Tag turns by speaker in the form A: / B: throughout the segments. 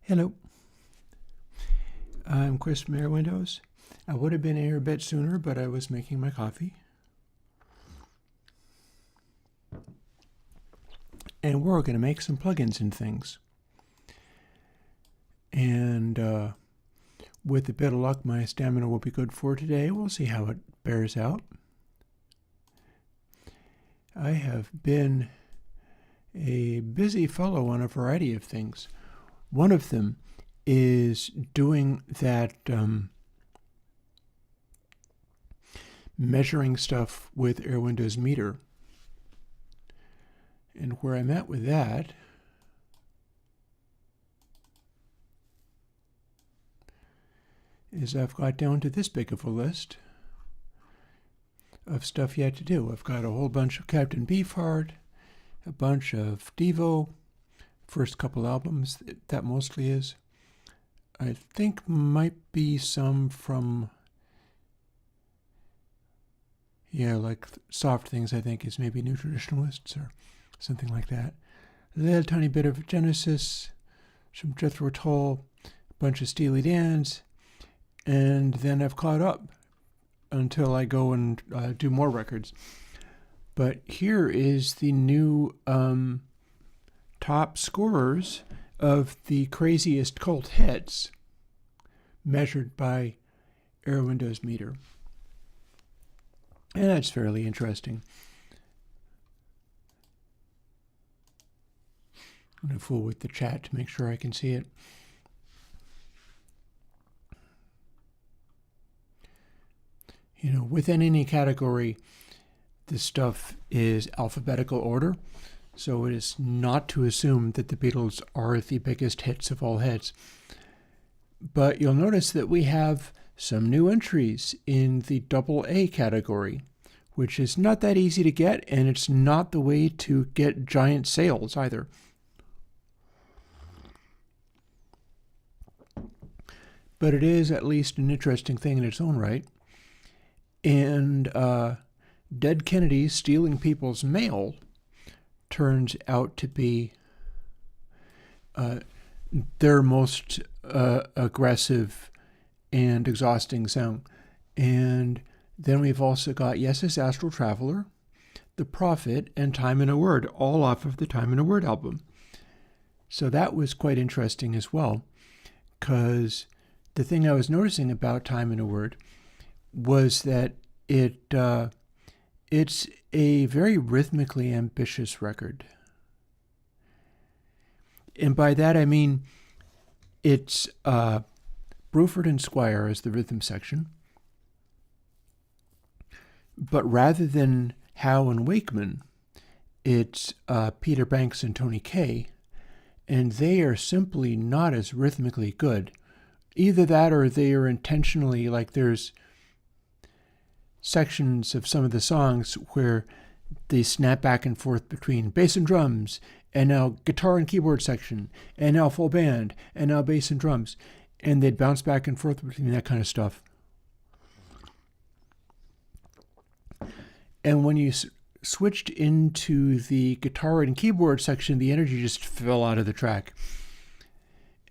A: Hello, I'm Chris from Airwindows. I would have been here a bit sooner, but I was making my coffee. And we're going to make some plugins and things. And with a bit of luck, my stamina will be good for today. We'll see how it bears out. I have been a busy fellow on a variety of things. One of them is doing that measuring stuff with Airwindows meter. And where I'm at with that is I've got down to this big of a list of stuff yet to do. I've got a whole bunch of Captain Beefheart, a bunch of Devo, first couple albums, that mostly is. I think might be some from, like soft things, I think, is maybe New Traditionalists or something like that. A little tiny bit of Genesis, some Jethro Tull, a bunch of Steely Dan's, and then I've caught up until I go and do more records. But here is the new top scorers of the craziest cult hits measured by Airwindows meter. And that's fairly interesting. I'm going to fool with the chat to make sure I can see it. Within any category, this stuff is alphabetical order, so it is not to assume that the Beatles are the biggest hits of all hits. But you'll notice that we have some new entries in the AA category, which is not that easy to get, and it's not the way to get giant sales either. But it is at least an interesting thing in its own right. And Dead Kennedys stealing people's mail turns out to be their most aggressive and exhausting song. And then we've also got Yes's Astral Traveler, The Prophet, and Time in a Word, all off of the Time in a Word album. So that was quite interesting as well, because the thing I was noticing about Time in a Word was that it's a very rhythmically ambitious record. And by that I mean it's Bruford and Squire as the rhythm section, but rather than Howe and Wakeman, it's Peter Banks and Tony Kaye, and they are simply not as rhythmically good. Either that or they are intentionally, like there's sections of some of the songs where they snap back and forth between bass and drums, and now guitar and keyboard section, and now full band, and now bass and drums, and they'd bounce back and forth between that kind of stuff. And when you switched into the guitar and keyboard section, the energy just fell out of the track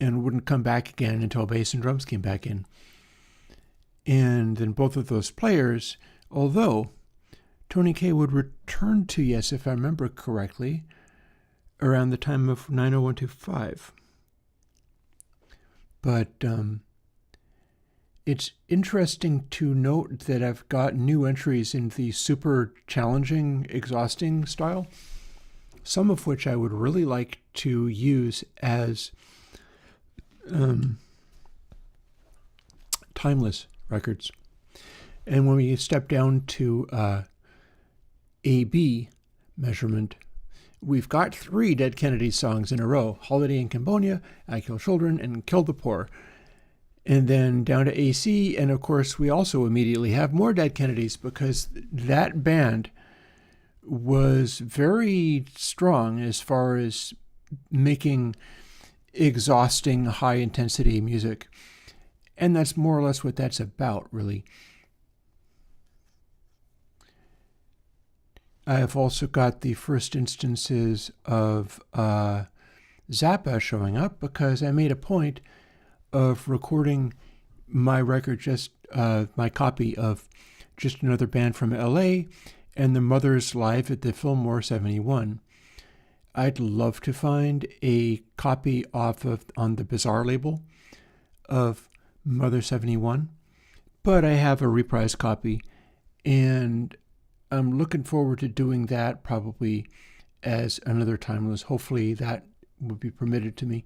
A: and wouldn't come back again until bass and drums came back in. And then both of those players, although Tony Kaye would return to Yes, if I remember correctly, around the time of 90125. But it's interesting to note that I've got new entries in the super challenging, exhausting style, some of which I would really like to use as timeless records. And when we step down to AB measurement, we've got 3 Dead Kennedys songs in a row: Holiday in Cambodia, I Kill Children, and Kill the Poor. And then down to AC, and of course we also immediately have more Dead Kennedys, because that band was very strong as far as making exhausting, high-intensity music. And that's more or less what that's about, really. I have also got the first instances of Zappa showing up because I made a point of recording my record, just my copy of Just Another Band from LA and the Mothers live at the Fillmore 71. I'd love to find a copy on the Bizarre label of Mother 71, but I have a reprise copy, and I'm looking forward to doing that probably as another Timeless. Hopefully that would be permitted to me.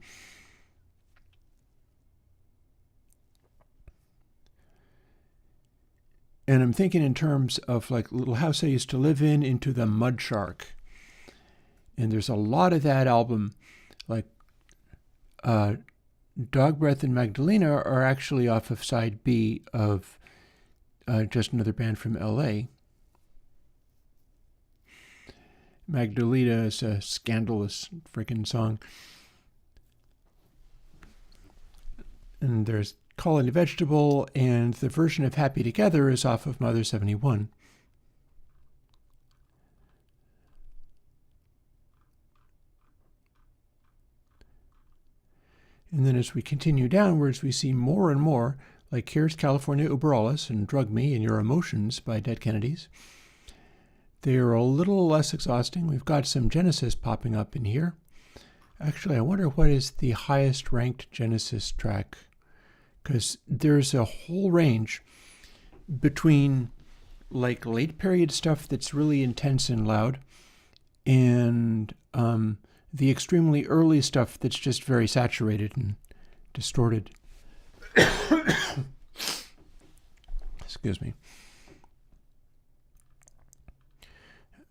A: And I'm thinking in terms of like Little House I Used to Live In into the Mud Shark. And there's a lot of that album, like Dog Breath and Magdalena are actually off of side B of Just Another Band from LA. Magdalena is a scandalous freaking song. And there's Call It a Vegetable, and the version of Happy Together is off of Mother 71. And then as we continue downwards, we see more and more, like here's California Über Alles and Drug Me and Your Emotions by Dead Kennedys. They are a little less exhausting. We've got some Genesis popping up in here. Actually, I wonder what is the highest ranked Genesis track, because there's a whole range between like late period stuff that's really intense and loud and the extremely early stuff that's just very saturated and distorted. Excuse me.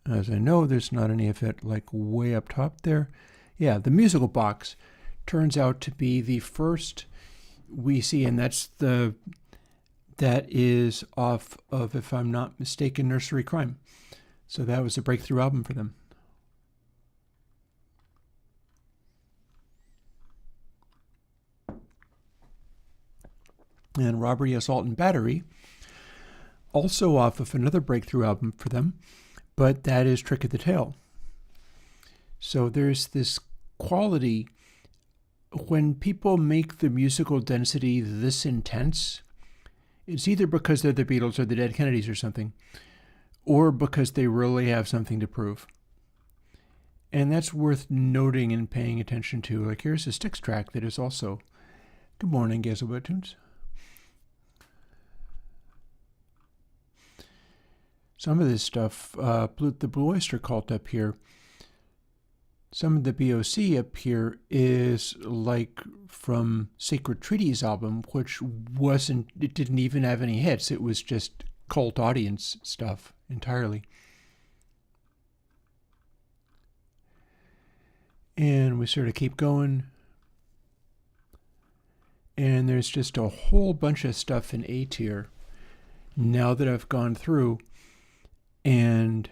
A: As I know, there's not any of it like way up top there. Yeah, the musical box turns out to be the first we see, and that is off of, if I'm not mistaken, Nursery Crime. So that was a breakthrough album for them. And Robbery, Assault, and Battery, also off of another breakthrough album for them, but that is Trick of the Tail. So there's this quality when people make the musical density this intense. It's either because they're the Beatles or the Dead Kennedys or something, or because they really have something to prove. And that's worth noting and paying attention to. Like here's a Styx track that is also, good morning, Gazelbert Tunes. Some of this stuff, the Blue Oyster Cult up here, some of the BOC up here is like from Sacred Treaties album, which it didn't even have any hits. It was just cult audience stuff entirely. And we sort of keep going. And there's just a whole bunch of stuff in A tier now that I've gone through. And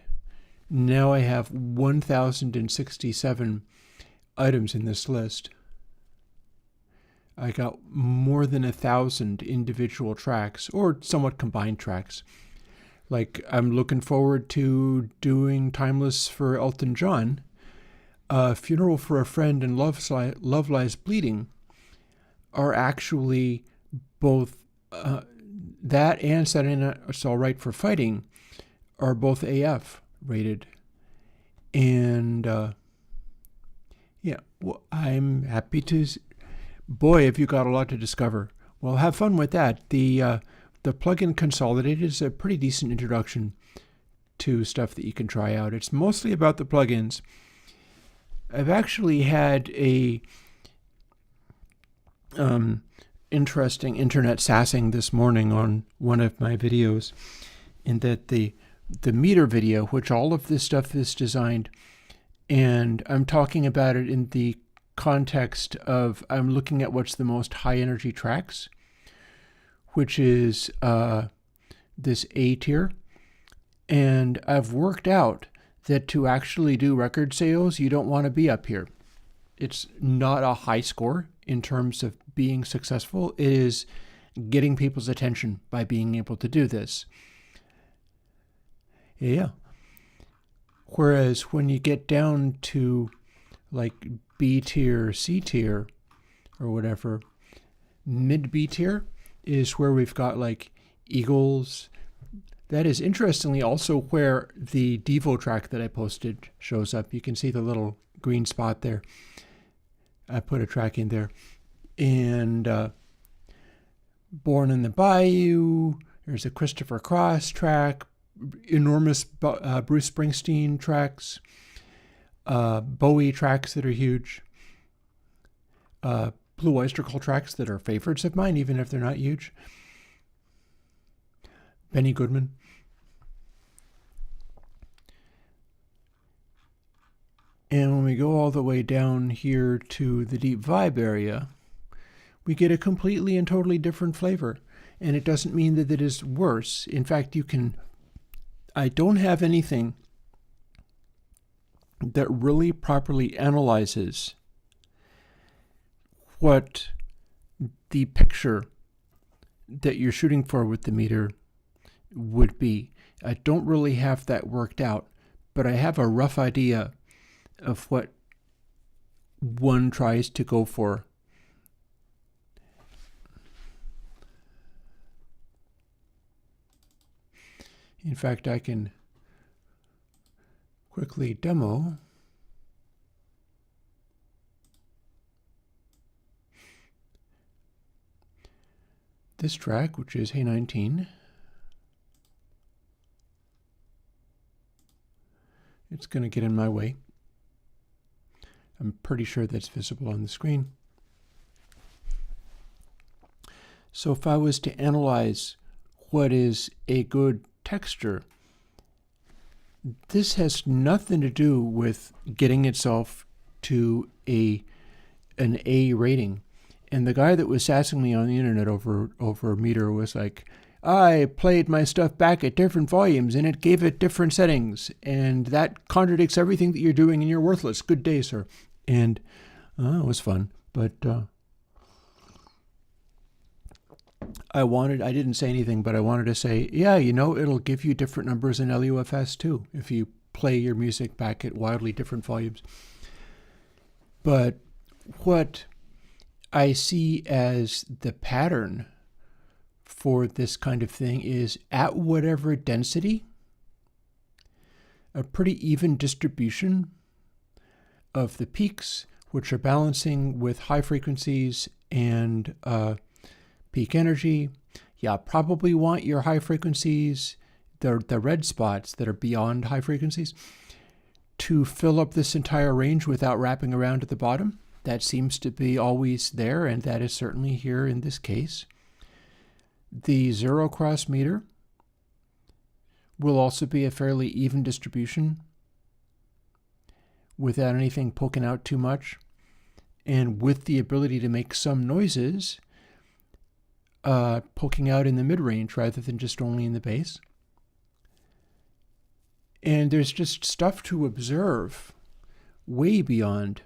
A: now I have 1,067 items in this list. I got more than 1,000 individual tracks, or somewhat combined tracks. Like I'm looking forward to doing Timeless for Elton John, Funeral for a Friend, and Love Lies Bleeding are actually both that and Saturday Night It's All Right for Fighting are both AF rated. And yeah, well, I'm happy to. Boy, have you got a lot to discover. Well, have fun with that. The plugin Consolidated is a pretty decent introduction to stuff that you can try out. It's mostly about the plugins. I've actually had a interesting internet sassing this morning on one of my videos, in that the meter video, which all of this stuff is designed, and I'm talking about it in the context of I'm looking at what's the most high energy tracks, which is this A tier. And I've worked out that to actually do record sales, you don't want to be up here. It's not a high score in terms of being successful. It is getting people's attention by being able to do this. Yeah. Whereas when you get down to like B tier, C tier, or whatever. Mid B tier is where we've got like Eagles. That is interestingly also where the Devo track that I posted shows up. You can see the little green spot there. I put a track in there. And Born in the Bayou, there's a Christopher Cross track, enormous Bruce Springsteen tracks, Bowie tracks that are huge, Blue Oyster Cult tracks that are favorites of mine, even if they're not huge, Benny Goodman. And when we go all the way down here to the deep vibe area, we get a completely and totally different flavor. And it doesn't mean that it is worse. In fact, I don't have anything that really properly analyzes what the picture that you're shooting for with the meter would be. I don't really have that worked out, but I have a rough idea of what one tries to go for. In fact, I can quickly demo this track, which is Hey 19. It's going to get in my way. I'm pretty sure that's visible on the screen. So if I was to analyze what is a good texture, this has nothing to do with getting itself to an A rating. And the guy that was sassing me on the internet over meter was like, I played my stuff back at different volumes and it gave it different settings, and that contradicts everything that you're doing and you're worthless. Good day, sir. And it was fun, but I didn't say anything, but I wanted to say, yeah, it'll give you different numbers in LUFS too if you play your music back at wildly different volumes. But what I see as the pattern for this kind of thing is at whatever density, a pretty even distribution of the peaks, which are balancing with high frequencies and peak energy. Yeah, probably want your high frequencies, the red spots that are beyond high frequencies, to fill up this entire range without wrapping around at the bottom. That seems to be always there, and that is certainly here in this case. The zero cross meter will also be a fairly even distribution without anything poking out too much, and with the ability to make some noises poking out in the mid-range rather than just only in the bass. And there's just stuff to observe way beyond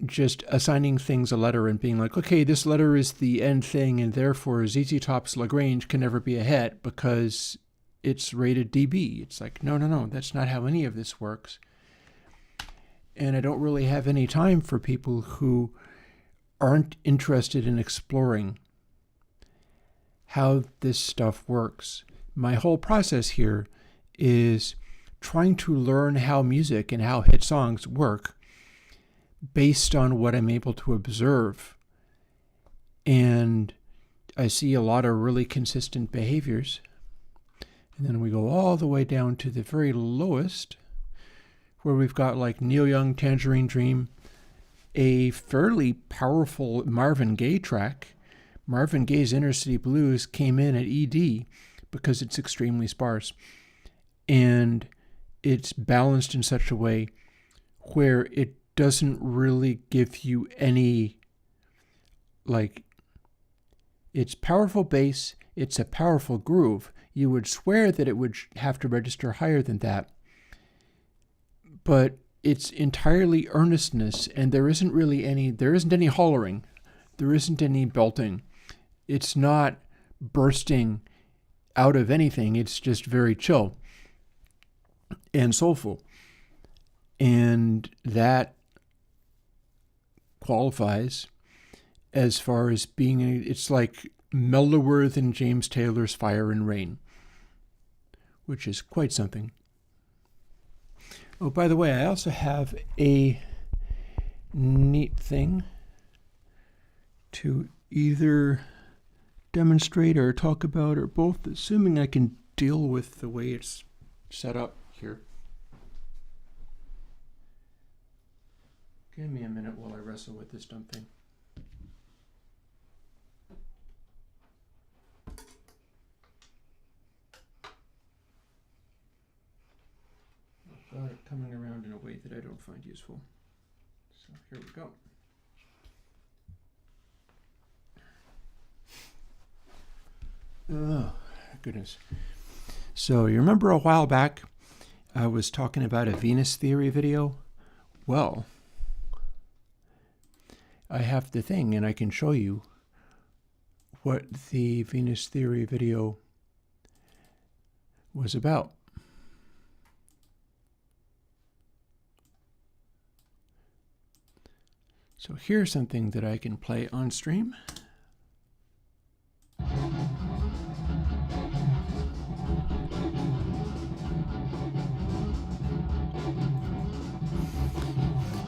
A: just assigning things a letter and being like, okay, this letter is the end thing, and therefore ZZ Top's Lagrange can never be a hit because it's rated dB. It's like, no, that's not how any of this works. And I don't really have any time for people who aren't interested in exploring how this stuff works. My whole process here is trying to learn how music and how hit songs work based on what I'm able to observe. And I see a lot of really consistent behaviors. And then we go all the way down to the very lowest, where we've got like Neil Young, Tangerine Dream, a fairly powerful Marvin Gaye track. Marvin Gaye's Inner City Blues came in at ED because it's extremely sparse. And it's balanced in such a way where it doesn't really give you any, like, it's powerful bass, it's a powerful groove. You would swear that it would have to register higher than that. But it's entirely earnestness, and there isn't any hollering. There isn't any belting. It's not bursting out of anything. It's just very chill and soulful. And that qualifies as far as being, it's like mellower than James Taylor's Fire and Rain, which is quite something. Oh, by the way, I also have a neat thing to either demonstrate or talk about, or both, assuming I can deal with the way it's set up here. Give me a minute while I wrestle with this dumb thing. I've got it coming around in a way that I don't find useful. So here we go. Oh, goodness. So you remember a while back I was talking about a Venus theory video? Well, I have the thing and I can show you what the Venus theory video was about. So here's something that I can play on stream.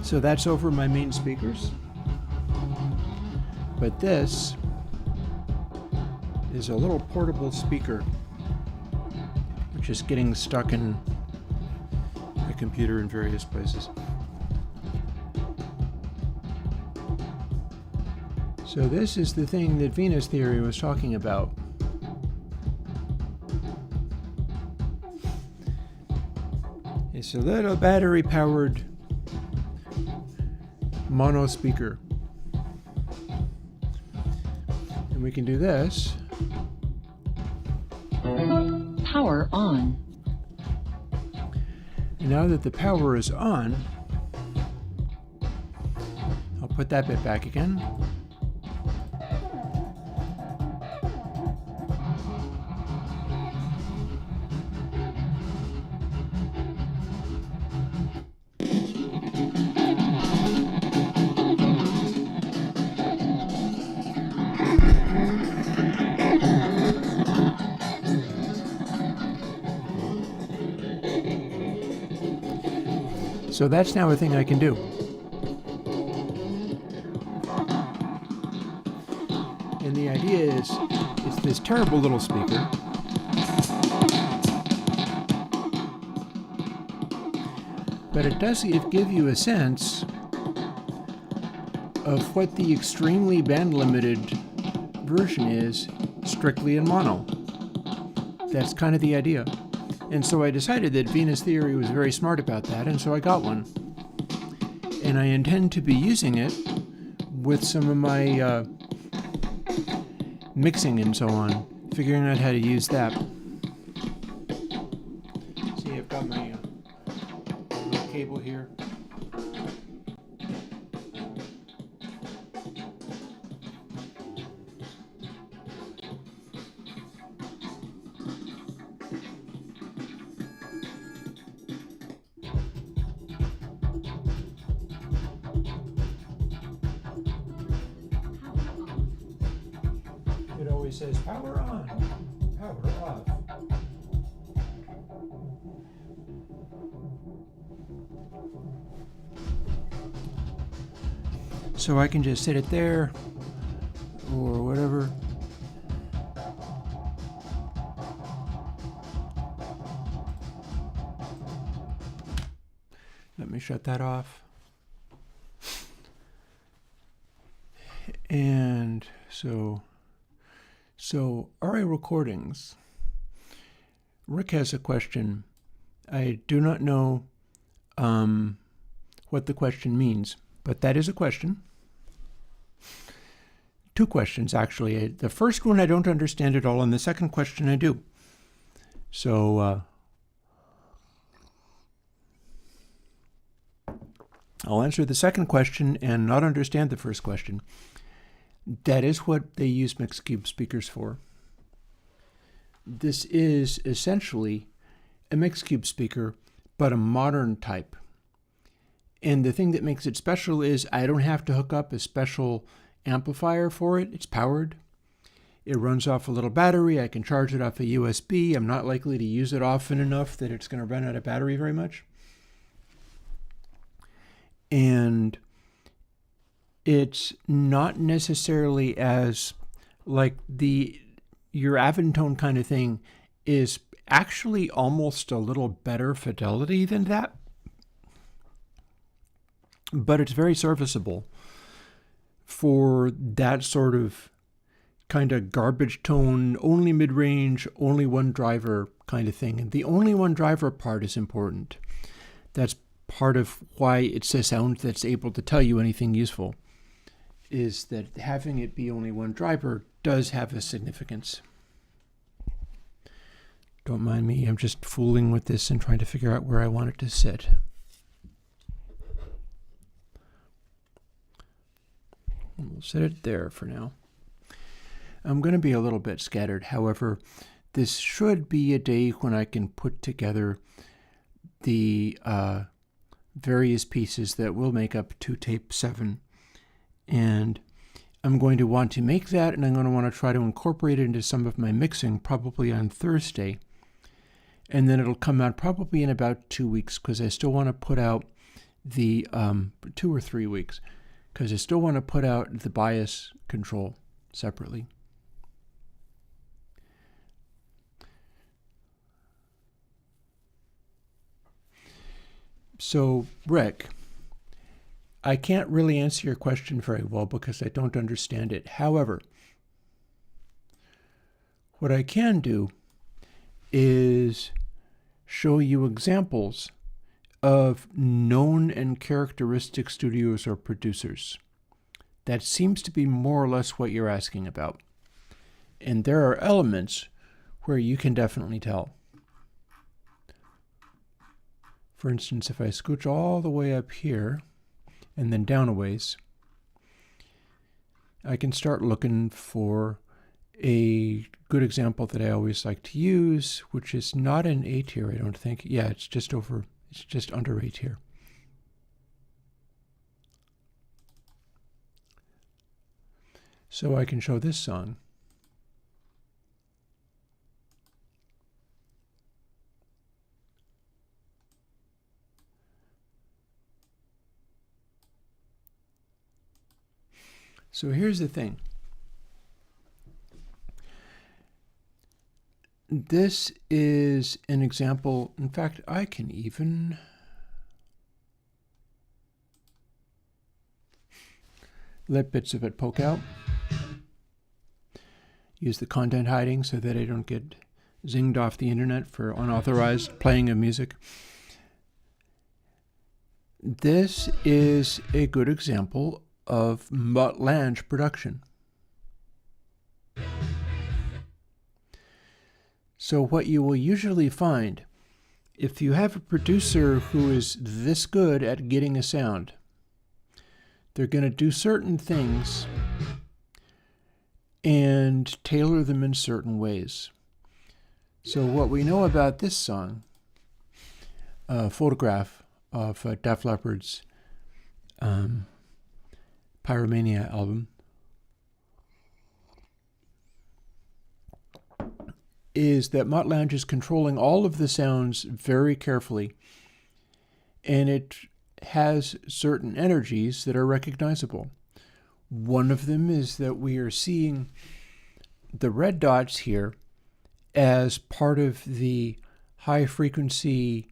A: So that's over my main speakers. But this is a little portable speaker, which is getting stuck in my computer in various places. So this is the thing that Venus theory was talking about. It's a little battery-powered mono speaker. And we can do this.
B: Power on.
A: And now that the power is on, I'll put that bit back again. So that's now a thing I can do. And the idea is, it's this terrible little speaker. But it does give you a sense of what the extremely band-limited version is, strictly in mono. That's kind of the idea. And so I decided that Venus theory was very smart about that, and so I got one. And I intend to be using it with some of my mixing and so on, figuring out how to use that. See, I've got my little cable here. It always says power on, power off. So I can just sit it there or whatever. Let me shut that off. And so RA recordings. Rick has a question. I do not know what the question means, but that is a question. Two questions, actually. The first one I don't understand at all, and the second question I do. So I'll answer the second question and not understand the first question. That is what they use Mixcube speakers for. This is essentially a Mixcube speaker, but a modern type. And the thing that makes it special is I don't have to hook up a special amplifier for it. It's powered. It runs off a little battery. I can charge it off a USB. I'm not likely to use it often enough that it's going to run out of battery very much. And it's not necessarily as like your Aventone kind of thing is actually almost a little better fidelity than that. But it's very serviceable for that sort of kind of garbage tone, only mid-range, only one driver kind of thing. And the only one driver part is important. That's part of why it's a sound that's able to tell you anything useful, is that having it be only one driver does have a significance. Don't mind me, I'm just fooling with this and trying to figure out where I want it to sit. We'll set it there for now. I'm going to be a little bit scattered. However, this should be a day when I can put together the various pieces that will make up to tape 7. And I'm going to want to make that, and I'm going to want to try to incorporate it into some of my mixing probably on Thursday. And then it'll come out probably in about 2 weeks, because I still want to put out the 2 or 3 weeks, because I still want to put out the bias control separately. So, Rick, I can't really answer your question very well because I don't understand it. However, what I can do is show you examples of known and characteristic studios or producers. That seems to be more or less what you're asking about. And there are elements where you can definitely tell. For instance, if I scooch all the way up here and then down a ways, I can start looking for a good example that I always like to use, which is not an A tier, I don't think. Yeah, it's just under A tier. So I can show this song. So here's the thing. This is an example. In fact, I can even let bits of it poke out. Use the content hiding so that I don't get zinged off the internet for unauthorized playing of music. This is a good example of mutt-lange production. So what you will usually find, if you have a producer who is this good at getting a sound, they're going to do certain things and tailor them in certain ways. So what we know about this song, Photograph of Def Leppard's Pyromania album, is that mutt-lange is controlling all of the sounds very carefully, and it has certain energies that are recognizable. One of them is that we are seeing the red dots here as part of the high frequency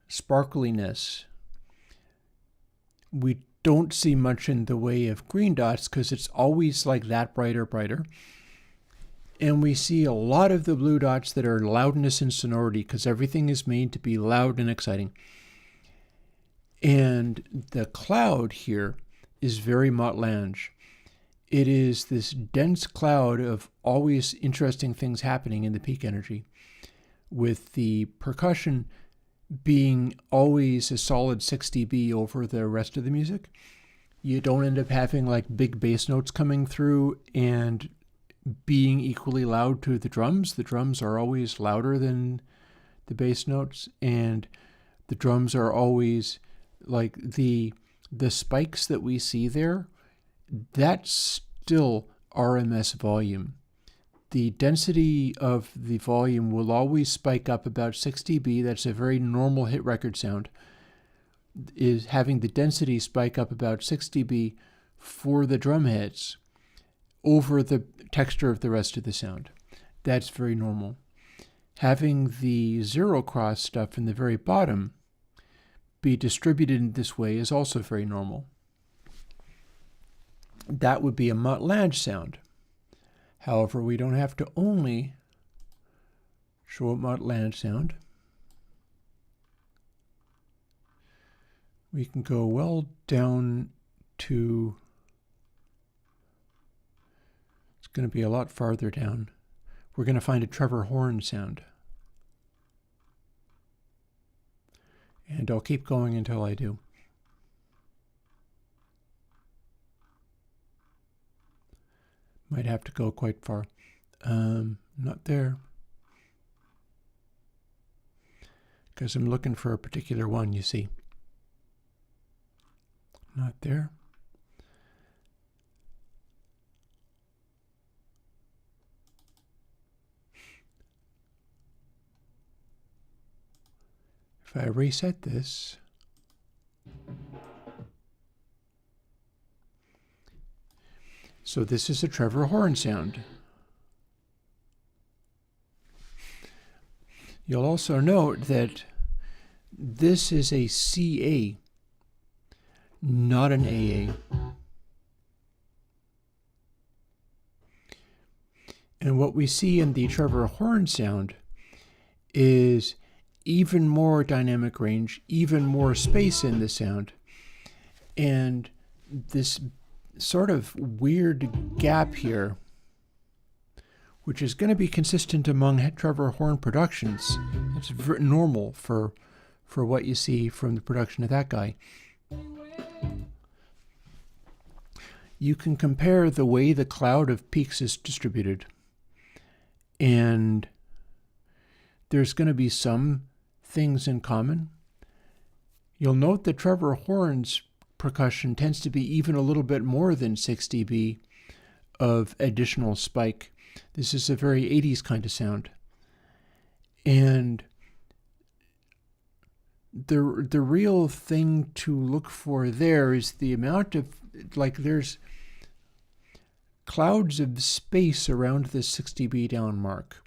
A: sparkliness. We don't see much in the way of green dots because it's always like that brighter. And we see a lot of the blue dots that are loudness and sonority because everything is made to be loud and exciting. And the cloud here is very mutt-lange. It is this dense cloud of always interesting things happening in the peak energy, with the percussion being always a solid 6 dB over the rest of the music. You don't end up having like big bass notes coming through and being equally loud to the drums. The drums are always louder than the bass notes, and the drums are always like the the spikes that we see there, that's still RMS volume. The density of the volume will always spike up about 6 dB. That's a very normal hit record sound. Is having the density spike up about 6 dB for the drum heads over the texture of the rest of the sound. That's very normal. Having the zero cross stuff in the very bottom be distributed in this way is also very normal. That would be a mutt-lange sound. However, we don't have to only show a mutt-lange sound. We can go well down to, it's going to be a lot farther down. We're going to find a Trevor Horn sound. And I'll keep going until I do. Might have to go quite far. Not there. Because I'm looking for a particular one, you see. Not there. If I reset this, so this is a Trevor Horn sound. You'll also note that this is a CA, not an AA. And what we see in the Trevor Horn sound is even more dynamic range, even more space in the sound, and this sort of weird gap here, which is going to be consistent among Trevor Horn productions. It's normal for what you see from the production of that guy. You can compare the way the cloud of peaks is distributed, and there's going to be some things in common. You'll note that Trevor Horn's percussion tends to be even a little bit more than 6 dB of additional spike. This is a very 80s kind of sound. And the real thing to look for there is the amount of, like, there's clouds of space around the 6 dB down mark.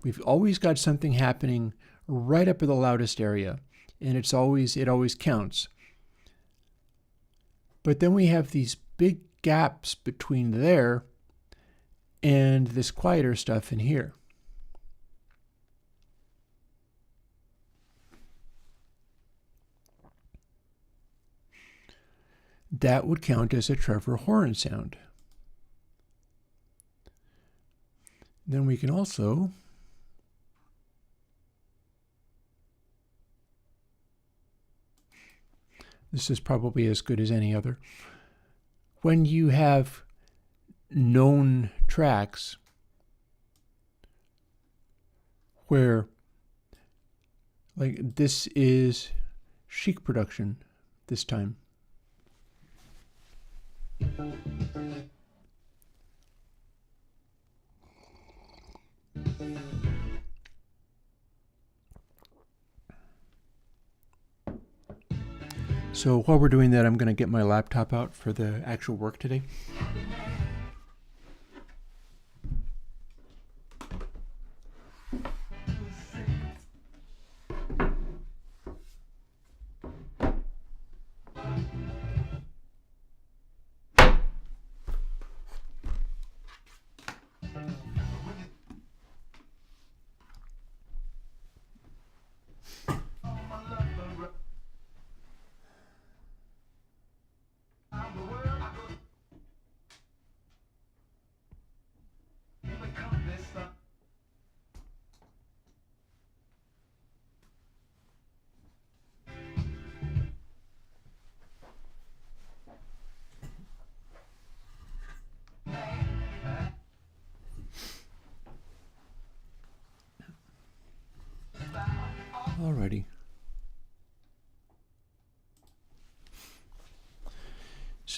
A: We've always got something happening right up at the loudest area, and it always counts. But then we have these big gaps between there and this quieter stuff in here. That would count as a Trevor Horn sound. Then we can also this is probably as good as any other. When you have known tracks where, like, this is Chic production this time. So while we're doing that, I'm going to get my laptop out for the actual work today.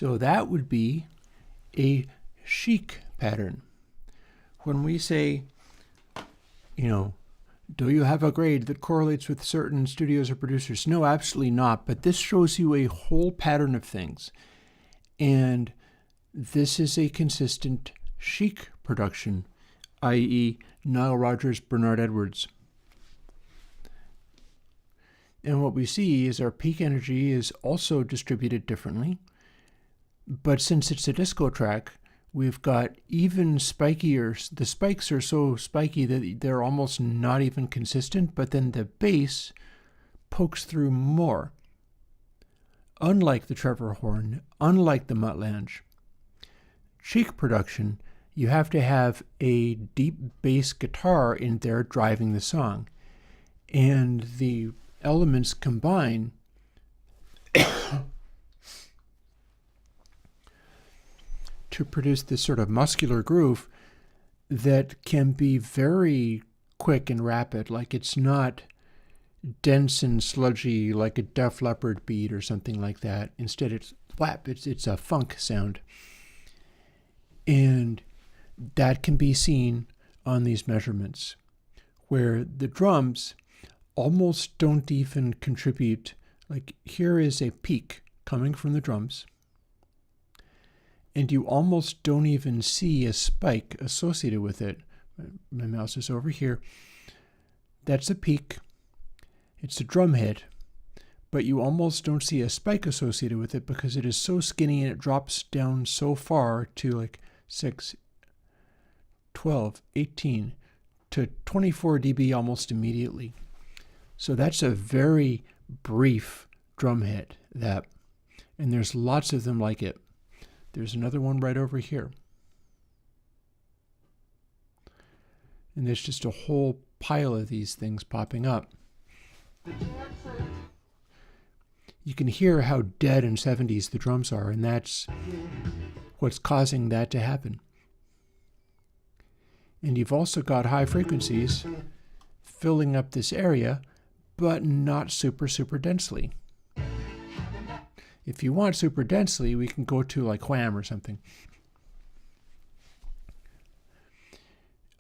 A: So that would be a chic pattern. When we say, do you have a grade that correlates with certain studios or producers? No, absolutely not. But this shows you a whole pattern of things. And this is a consistent chic production, i.e. Nile Rodgers, Bernard Edwards. And what we see is our peak energy is also distributed differently. But since it's a disco track, we've got even spikier. The spikes are so spiky that they're almost not even consistent, but then the bass pokes through more. Unlike the Trevor horn, unlike the Muttlange. Chic production, you have to have a deep bass guitar in there driving the song. And the elements combine to produce this sort of muscular groove that can be very quick and rapid. Like it's not dense and sludgy like a Def Leppard beat or something like that. Instead, it's whap. It's a funk sound. And that can be seen on these measurements, where the drums almost don't even contribute. Like here is a peak coming from the drums, and you almost don't even see a spike associated with it. My mouse is over here. That's a peak. It's a drum head, but you almost don't see a spike associated with it because it is so skinny and it drops down so far to like 6, 12, 18 to 24 dB almost immediately. So that's a very brief drum head, that, and there's lots of them like it. There's another one right over here. And there's just a whole pile of these things popping up. You can hear how dead in 70s the drums are, and that's what's causing that to happen. And you've also got high frequencies filling up this area, but not super densely. If you want super densely, we can go to like Wham or something.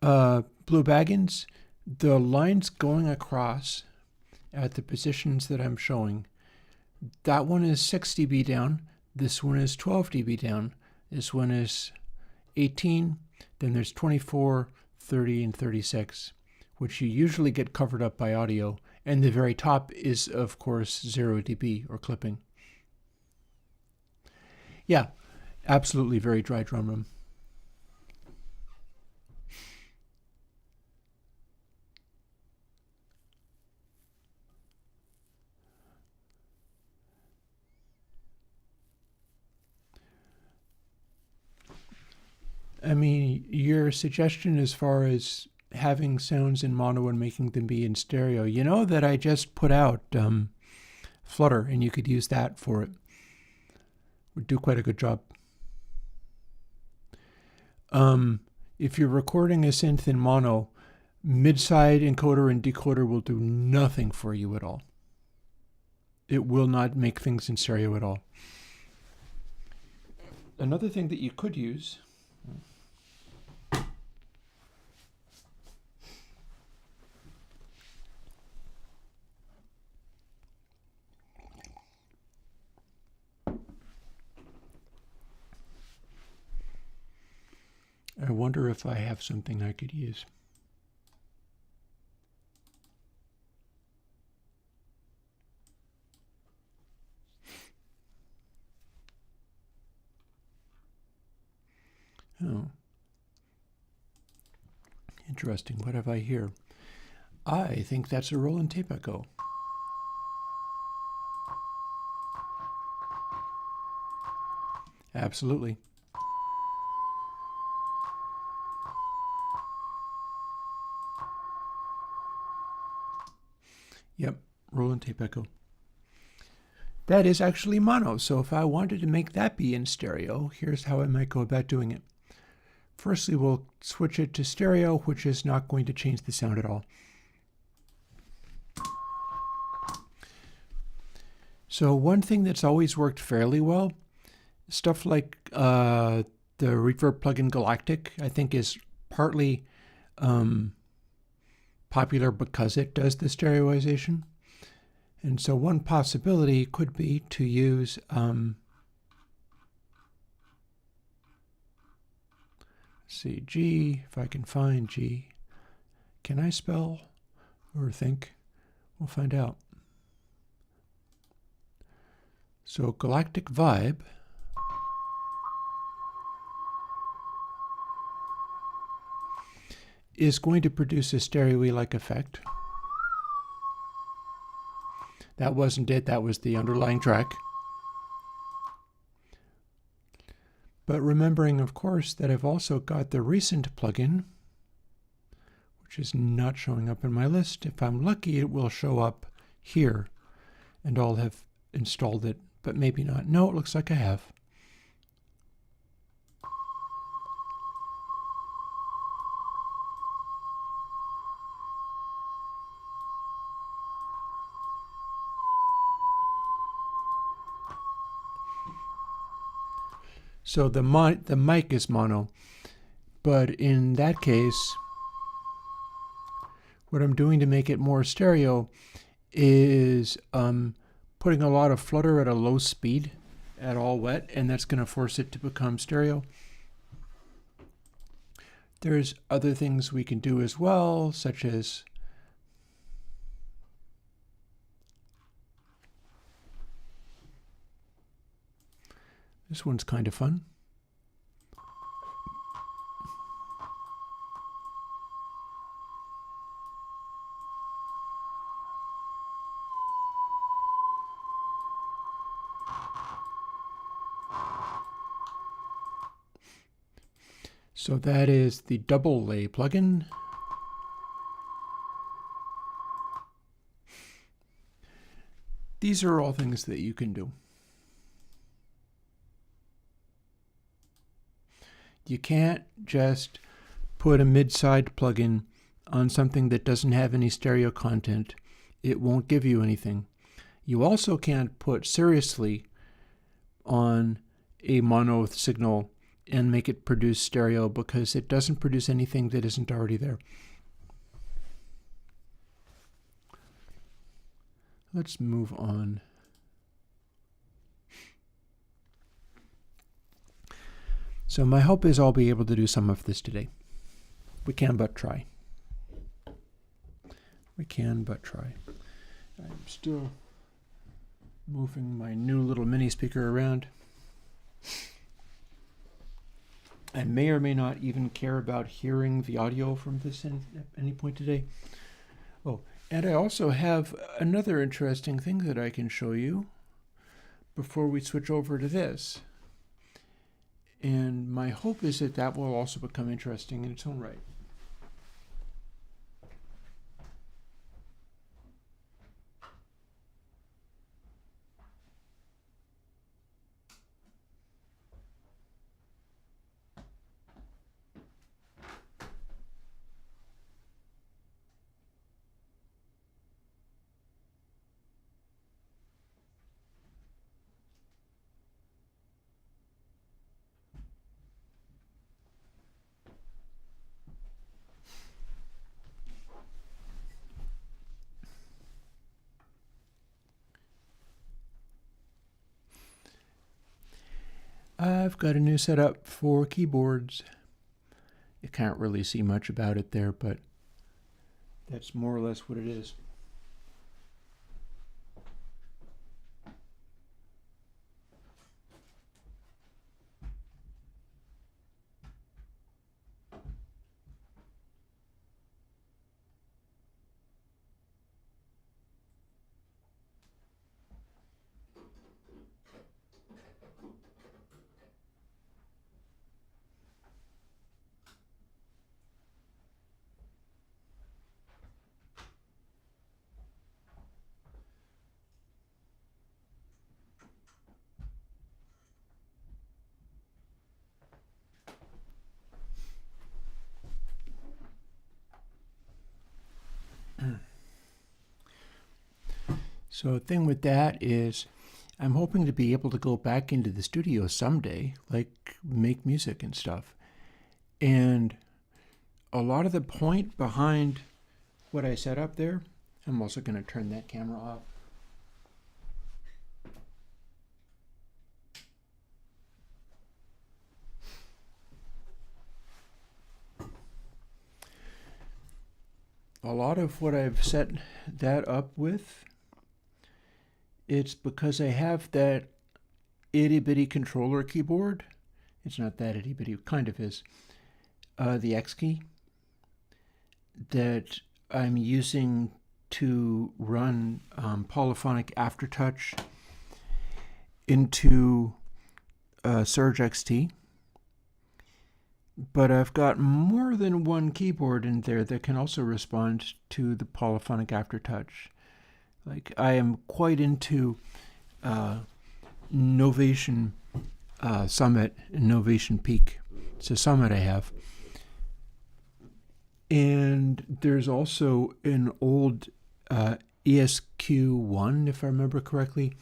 A: Blue Baggins, the lines going across at the positions that I'm showing, that one is 6 dB down, this one is 12 dB down, this one is 18, then there's 24, 30, and 36, which you usually get covered up by audio, and the very top is, of course, 0 dB or clipping. Yeah, absolutely very dry drum room. I mean, your suggestion as far as having sounds in mono and making them be in stereo, you know that I just put out Flutter, and you could use that for it. Would do quite a good job. If you're recording a synth in mono, mid-side encoder and decoder will do nothing for you at all. It will not make things in stereo at all. Another thing that you could use, I wonder if I have something I could use. Oh. Interesting. What have I here? I think that's a Roland tape echo. Absolutely. Yep, Roland tape echo. That is actually mono, so if I wanted to make that be in stereo, here's how I might go about doing it. Firstly, we'll switch it to stereo, which is not going to change the sound at all. So one thing that's always worked fairly well, Stuff like the reverb plugin Galactic, I think, is partly popular because it does the stereoization. And so one possibility could be to use see, G, if I can find G. Can I spell or think? We'll find out. So Galactic Vibe is going to produce a stereo-y-like effect. That wasn't it, that was the underlying track. But remembering, of course, that I've also got the recent plugin, which is not showing up in my list. If I'm lucky, it will show up here, and I'll have installed it, but maybe not. No, it looks like I have. So the mic is mono, but in that case, what I'm doing to make it more stereo is putting a lot of flutter at a low speed at all wet, and that's going to force it to become stereo. There's other things we can do as well, such as this one's kind of fun. So that is the double lay plugin. These are all things that you can do. You can't just put a mid-side plugin on something that doesn't have any stereo content. It won't give you anything. You also can't put seriously on a mono signal and make it produce stereo, because it doesn't produce anything that isn't already there. Let's move on. So my hope is I'll be able to do some of this today. We can but try. We can but try. I'm still moving my new little mini speaker around. I may or may not even care about hearing the audio from this at any point today. Oh, and I also have another interesting thing that I can show you before we switch over to this. And my hope is that that will also become interesting in its own right. I've got a new setup for keyboards. You can't really see much about it there, but that's more or less what it is. So the thing with that is I'm hoping to be able to go back into the studio someday, like make music and stuff. And a lot of the point behind what I set up there, I'm also going to turn that camera off. A lot of what I've set that up with, it's because I have that itty bitty controller keyboard. It's not that itty bitty, it kind of is. The X key that I'm using to run polyphonic aftertouch into Surge XT. But I've got more than one keyboard in there that can also respond to the polyphonic aftertouch. Like I am quite into Novation Summit and Novation Peak. It's a Summit I have. And there's also an old ESQ1, if I remember correctly.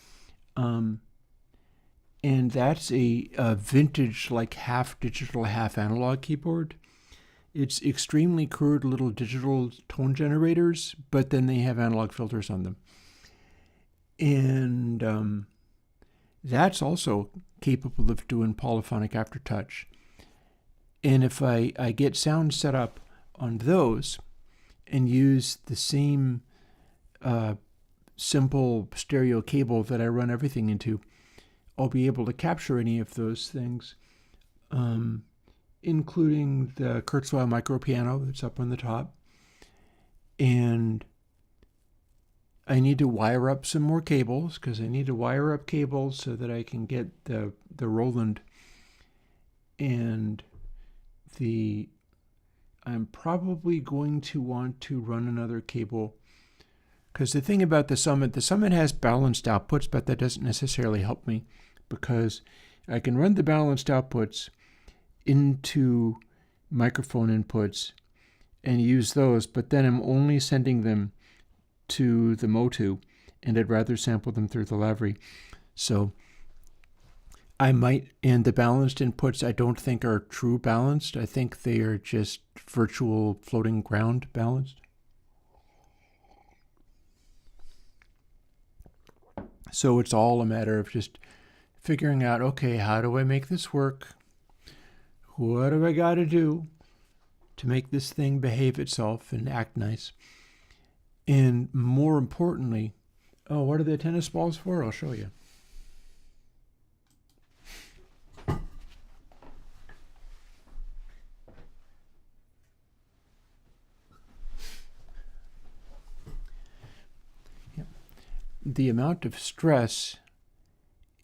A: And that's a vintage, like half digital, half analog keyboard. It's extremely crude little digital tone generators, but then they have analog filters on them. And that's also capable of doing polyphonic aftertouch. And if I get sound set up on those and use the same simple stereo cable that I run everything into, I'll be able to capture any of those things, including the Kurzweil micro piano that's up on the top. And I need to wire up some more cables, because I need to wire up cables so that I can get the Roland. And I'm probably going to want to run another cable, because the thing about the Summit has balanced outputs, but that doesn't necessarily help me, because I can run the balanced outputs into microphone inputs and use those, but then I'm only sending them to the Motu, and I'd rather sample them through the Lavry. So I might, and the balanced inputs I don't think are true balanced. I think they are just virtual floating ground balanced. So it's all a matter of just figuring out, okay, how do I make this work? What do I got to do to make this thing behave itself and act nice? And more importantly, oh, what are the tennis balls for? I'll show you. The amount of stress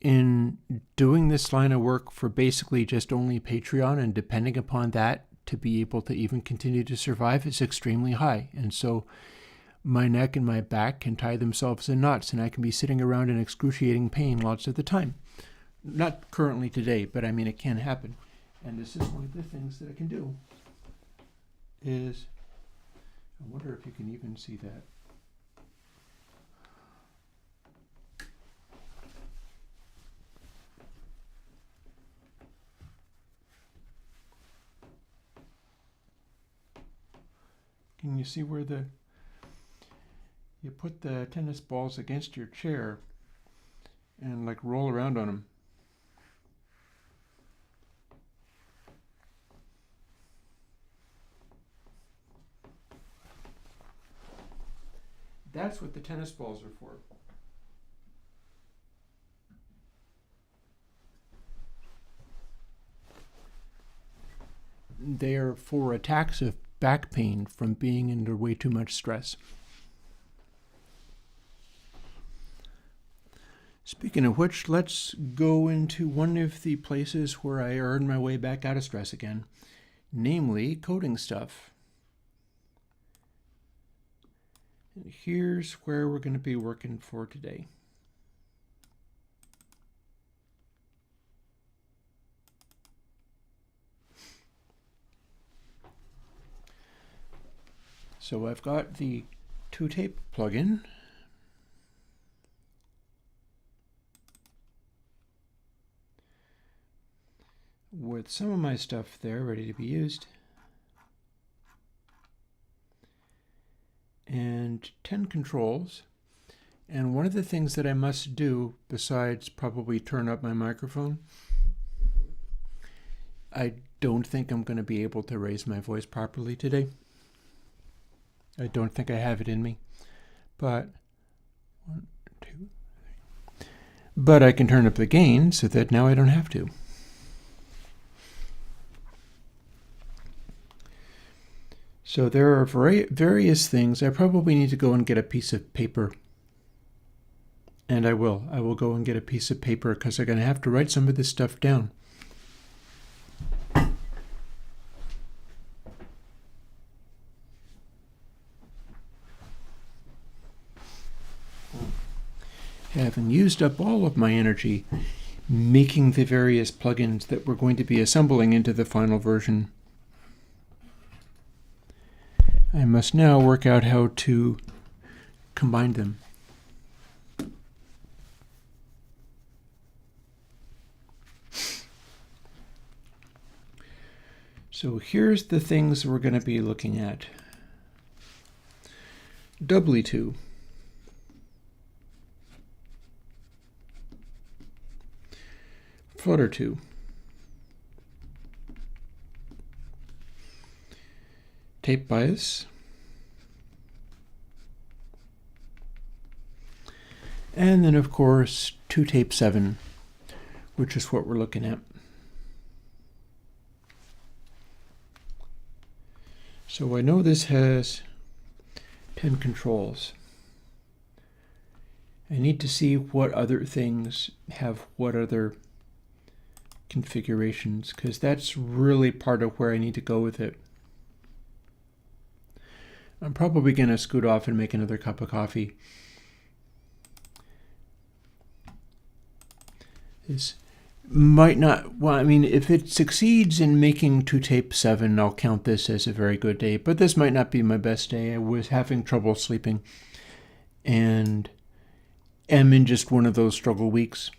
A: in doing this line of work for basically just only Patreon and depending upon that to be able to even continue to survive is extremely high. And so my neck and my back can tie themselves in knots, and I can be sitting around in excruciating pain lots of the time. Not currently today, but I mean, it can happen. And this is one of the things that I can do is, I wonder if you can even see that. Can you see where you put the tennis balls against your chair and like roll around on them? That's what the tennis balls are for. They are for attacks of back pain from being under way too much stress. Speaking of which, let's go into one of the places where I earn my way back out of stress again, namely coding stuff. And here's where we're going to be working for today. So I've got the 2-tape plugin. with some of my stuff there ready to be used. And 10 controls. And one of the things that I must do, besides probably turn up my microphone, I don't think I'm going to be able to raise my voice properly today. I don't think I have it in me. But 1, 2, 3. But I can turn up the gain so that now I don't have to. So there are various things. I probably need to go and get a piece of paper. And I will. I will go and get a piece of paper because I'm going to have to write some of this stuff down. Having used up all of my energy making the various plugins that we're going to be assembling into the final version, I must now work out how to combine them. So here's the things we're going to be looking at. W2. Flutter 2. Tape bias. And then, of course, 2 tape 7, which is what we're looking at. So I know this has 10 controls. I need to see what other things have what other configurations, because that's really part of where I need to go with it. I'm probably going to scoot off and make another cup of coffee. This might not, well, I mean, if it succeeds in making 2 tape 7, I'll count this as a very good day, but this might not be my best day. I was having trouble sleeping and am in just one of those struggle weeks.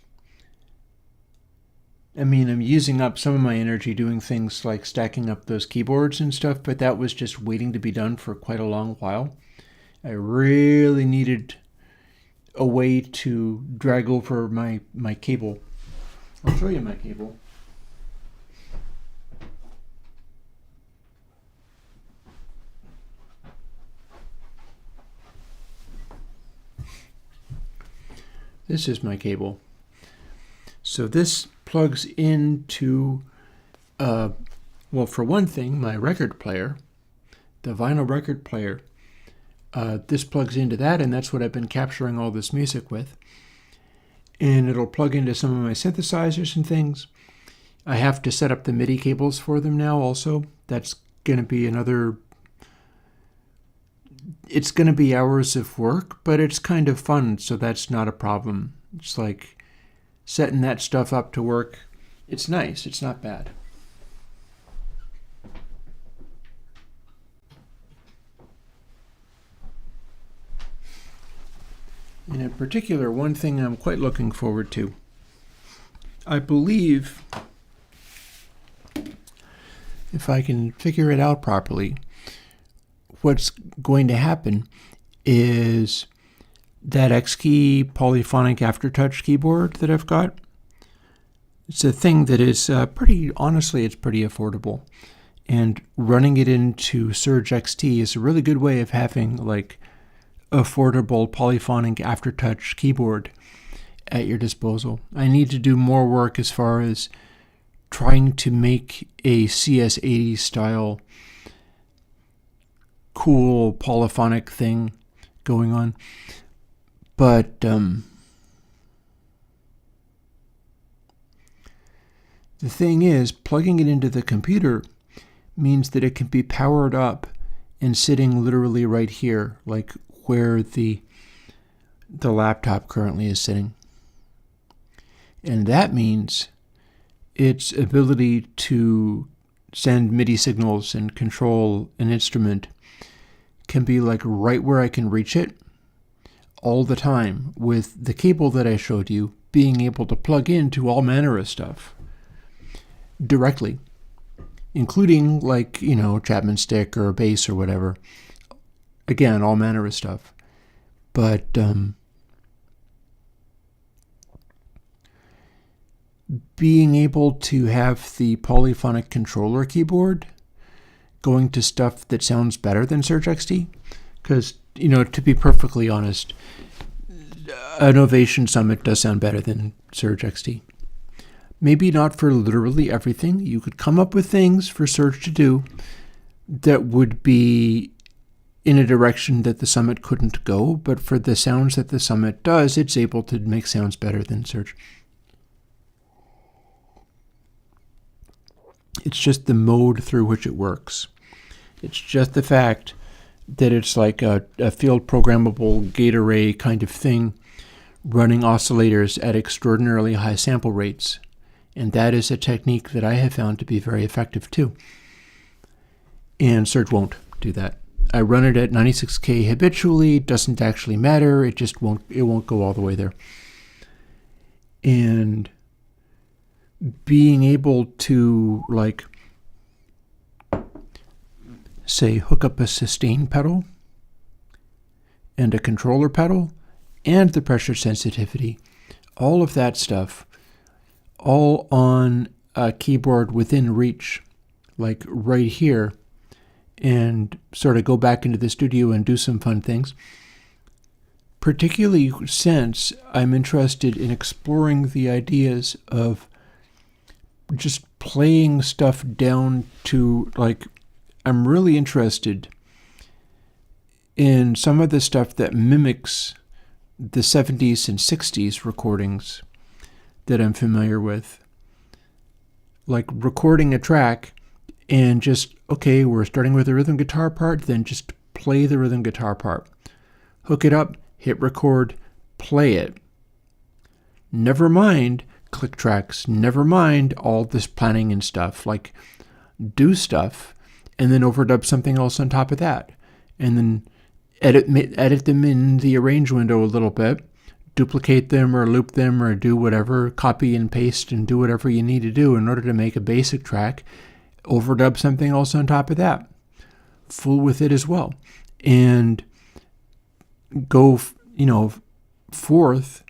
A: I mean, I'm using up some of my energy doing things like stacking up those keyboards and stuff, but that was just waiting to be done for quite a long while. I really needed a way to drag over my cable. I'll show you my cable. This is my cable. So this plugs into, well, for one thing, my record player, the vinyl record player. This plugs into that, and that's what I've been capturing all this music with. And it'll plug into some of my synthesizers and things. I have to set up the MIDI cables for them now also. That's going to be another, it's going to be hours of work, but it's kind of fun, so that's not a problem. It's like setting that stuff up to work. It's nice, it's not bad. And in particular, one thing I'm quite looking forward to. I believe, if I can figure it out properly, what's going to happen is that X-Key polyphonic aftertouch keyboard that I've got. It's a thing that is honestly, it's pretty affordable. And running it into Surge XT is a really good way of having like affordable polyphonic aftertouch keyboard at your disposal. I need to do more work as far as trying to make a CS80 style cool polyphonic thing going on. But the thing is, plugging it into the computer means that it can be powered up and sitting literally right here, like where the laptop currently is sitting. And that means its ability to send MIDI signals and control an instrument can be like right where I can reach it all the time, with the cable that I showed you being able to plug into all manner of stuff. directly, including like, Chapman stick or a bass or whatever. Again, all manner of stuff. But being able to have the polyphonic controller keyboard going to stuff that sounds better than SurgeXT, because, to be perfectly honest, an Ovation Summit does sound better than SurgeXT. Maybe not for literally everything. You could come up with things for Surge to do that would be in a direction that the Summit couldn't go, but for the sounds that the Summit does, it's able to make sounds better than Surge. It's just the mode through which it works. It's just the fact that it's like a field programmable gate array kind of thing running oscillators at extraordinarily high sample rates. And that is a technique that I have found to be very effective too. And Surge won't do that. I run it at 96K habitually, doesn't actually matter, it won't go all the way there. And being able to, like, say, hook up a sustain pedal and a controller pedal and the pressure sensitivity, all of that stuff, all on a keyboard within reach, like right here, and sort of go back into the studio and do some fun things. Particularly since I'm interested in exploring the ideas of just playing stuff down to, like, I'm really interested in some of the stuff that mimics the 70s and 60s recordings that I'm familiar with. Like recording a track and just, okay, we're starting with the rhythm guitar part, then just play the rhythm guitar part. Hook it up, hit record, play it. Never mind click tracks, never mind all this planning and stuff. Like, do stuff and then overdub something else on top of that. And then edit them in the arrange window a little bit, duplicate them or loop them or do whatever, copy and paste and do whatever you need to do in order to make a basic track. Overdub something else on top of that. Fool with it as well. And go, forth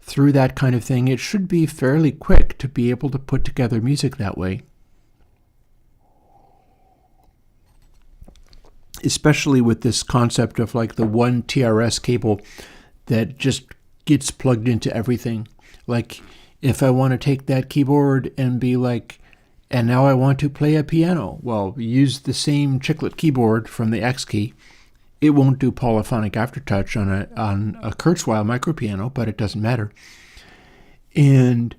A: through that kind of thing. It should be fairly quick to be able to put together music that way. Especially with this concept of like the one TRS cable that just gets plugged into everything. Like, if I want to take that keyboard and be like, and now I want to play a piano, well, use the same chiclet keyboard from the X key. It won't do polyphonic aftertouch on a Kurzweil micro piano, but it doesn't matter. And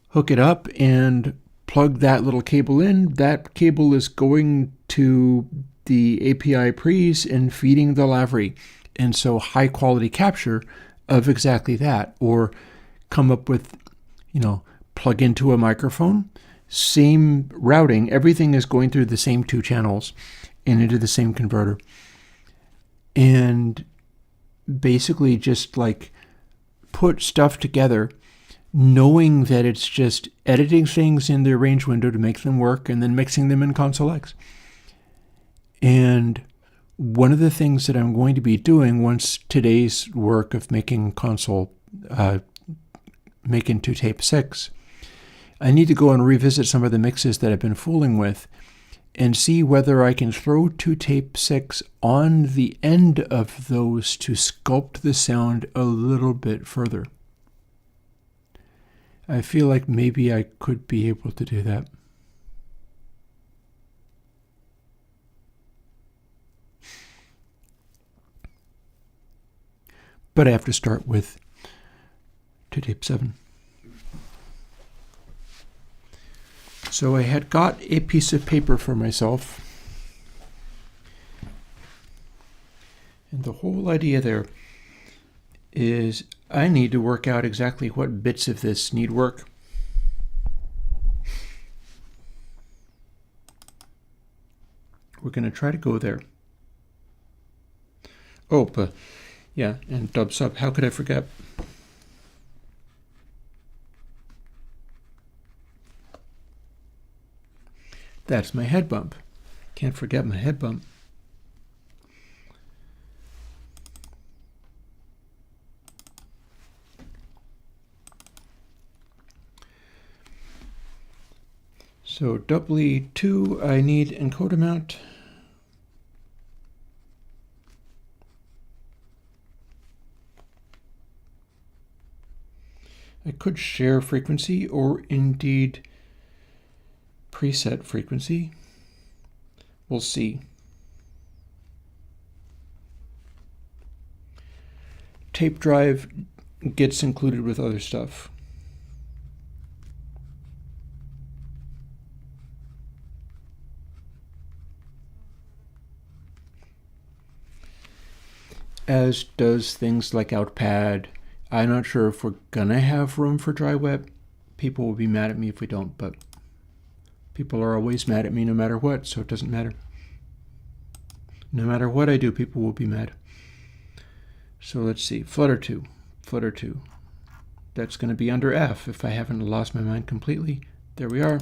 A: hook it up and plug that little cable in. That cable is going to the API pre's and feeding the Lavery. And so high quality capture of exactly that. Or come up with, plug into a microphone, same routing, everything is going through the same two channels and into the same converter. And basically just like put stuff together, knowing that it's just editing things in the arrange window to make them work and then mixing them in Console X. And one of the things that I'm going to be doing once today's work of making making to tape 6, I need to go and revisit some of the mixes that I've been fooling with and see whether I can throw to tape 6 on the end of those to sculpt the sound a little bit further. I feel like maybe I could be able to do that. But I have to start with to tape 7. So I had got a piece of paper for myself. And the whole idea there is I need to work out exactly what bits of this need work. We're going to try to go there. Oh, but yeah, and dub sub, how could I forget? That's my head bump. Can't forget my head bump. So doubly 2, I need encode amount. I could share frequency or indeed preset frequency. We'll see. Tape drive gets included with other stuff. As does things like Outpad. I'm not sure if we're gonna have room for dry web. People will be mad at me if we don't, but people are always mad at me no matter what, so it doesn't matter. No matter what I do, people will be mad. So let's see, Flutter 2. Flutter 2. That's going to be under F if I haven't lost my mind completely. There we are.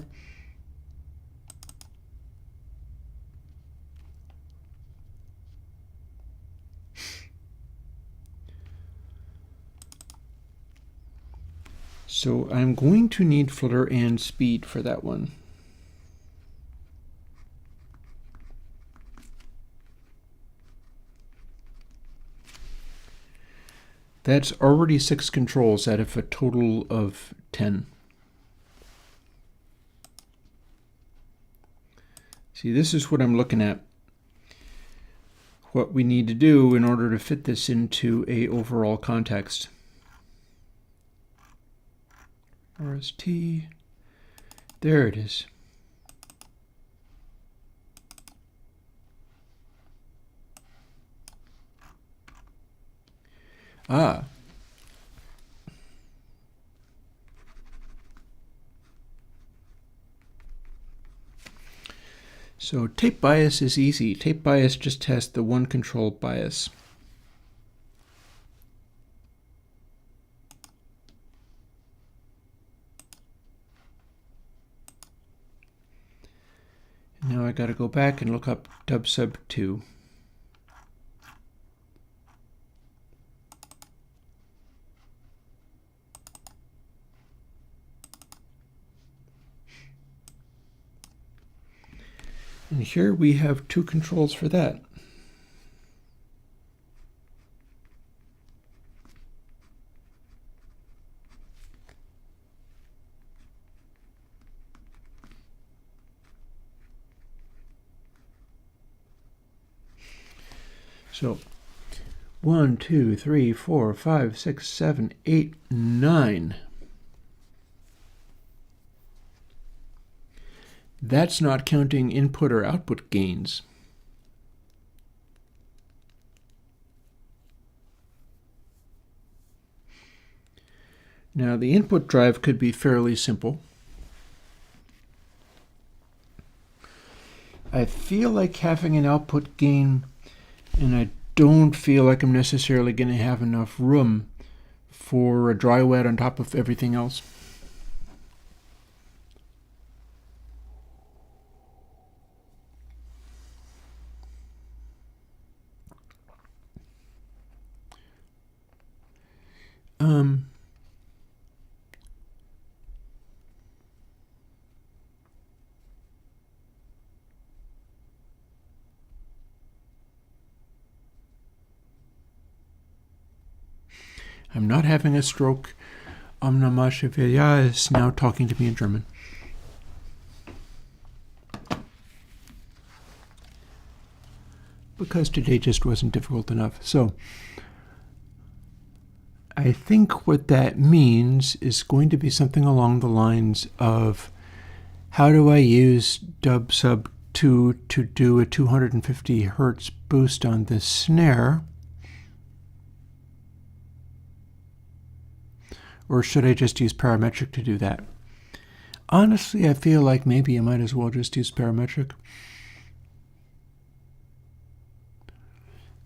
A: So I'm going to need Flutter and speed for that one. That's already 6 controls out of a total of 10. See, this is what I'm looking at. What we need to do in order to fit this into an overall context. RST, there it is. Ah. So tape bias is easy. Tape bias just has the one control bias. Now I got to go back and look up dub sub 2. And here we have 2 controls for that. So 1, 2, 3, 4, 5, 6, 7, 8, 9. That's not counting input or output gains. Now the input drive could be fairly simple. I feel like having an output gain, and I don't feel like I'm necessarily going to have enough room for a dry wet on top of everything else. I'm not having a stroke. Omnamashe Vilya is now talking to me in German. Because today just wasn't difficult enough. So I think what that means is going to be something along the lines of, how do I use dub sub 2 to do a 250 hertz boost on this snare? Or should I just use parametric to do that? Honestly, I feel like maybe I might as well just use parametric.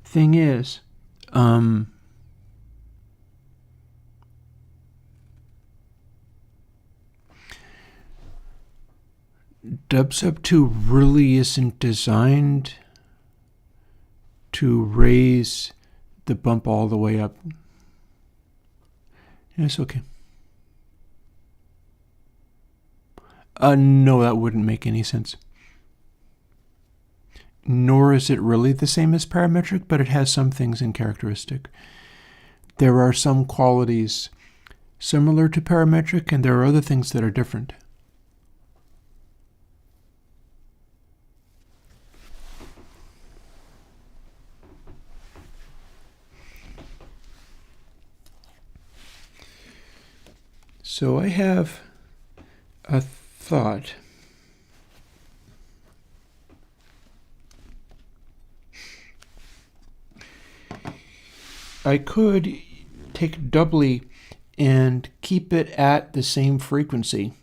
A: Thing is, Dub-Sub 2 really isn't designed to raise the bump all the way up. It's okay. No, that wouldn't make any sense. Nor is it really the same as parametric, but it has some things in characteristic. There are some qualities similar to parametric, and there are other things that are different. So I have a thought. I could take doubly and keep it at the same frequency.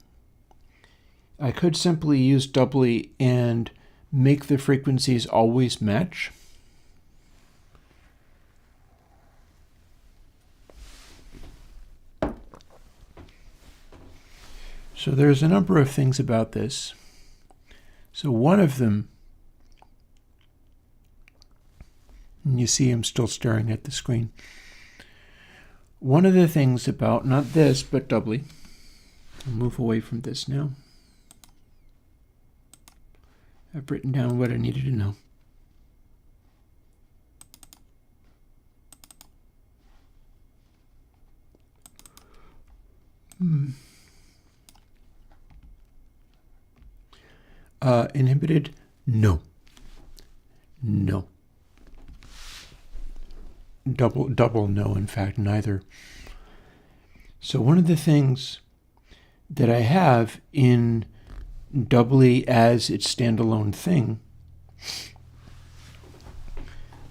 A: I could simply use doubly and make the frequencies always match. So there's a number of things about this. So one of them, and you see I'm still staring at the screen. One of the things about, not this, but doubly, I'll move away from this now. I've written down what I needed to know. Inhibited? No. No. Double no, in fact, neither. So one of the things that I have in doubly as its standalone thing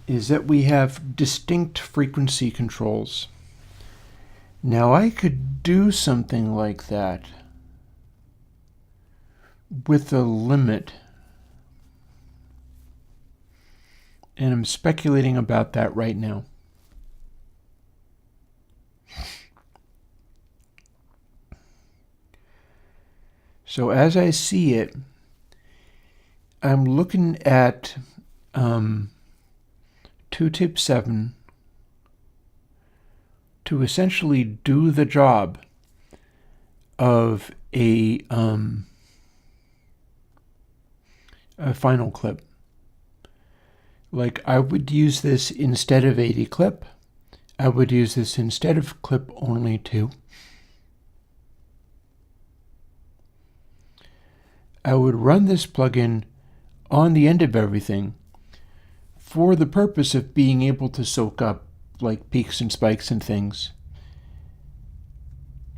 A: is that we have distinct frequency controls. Now I could do something like that with a limit, and I'm speculating about that right now. So as I see it, I'm looking at 2-tip-7 to essentially do the job of a final clip. Like I would use this instead of 80 clip. I would use this instead of clip only 2. I would run this plugin on the end of everything for the purpose of being able to soak up like peaks and spikes and things.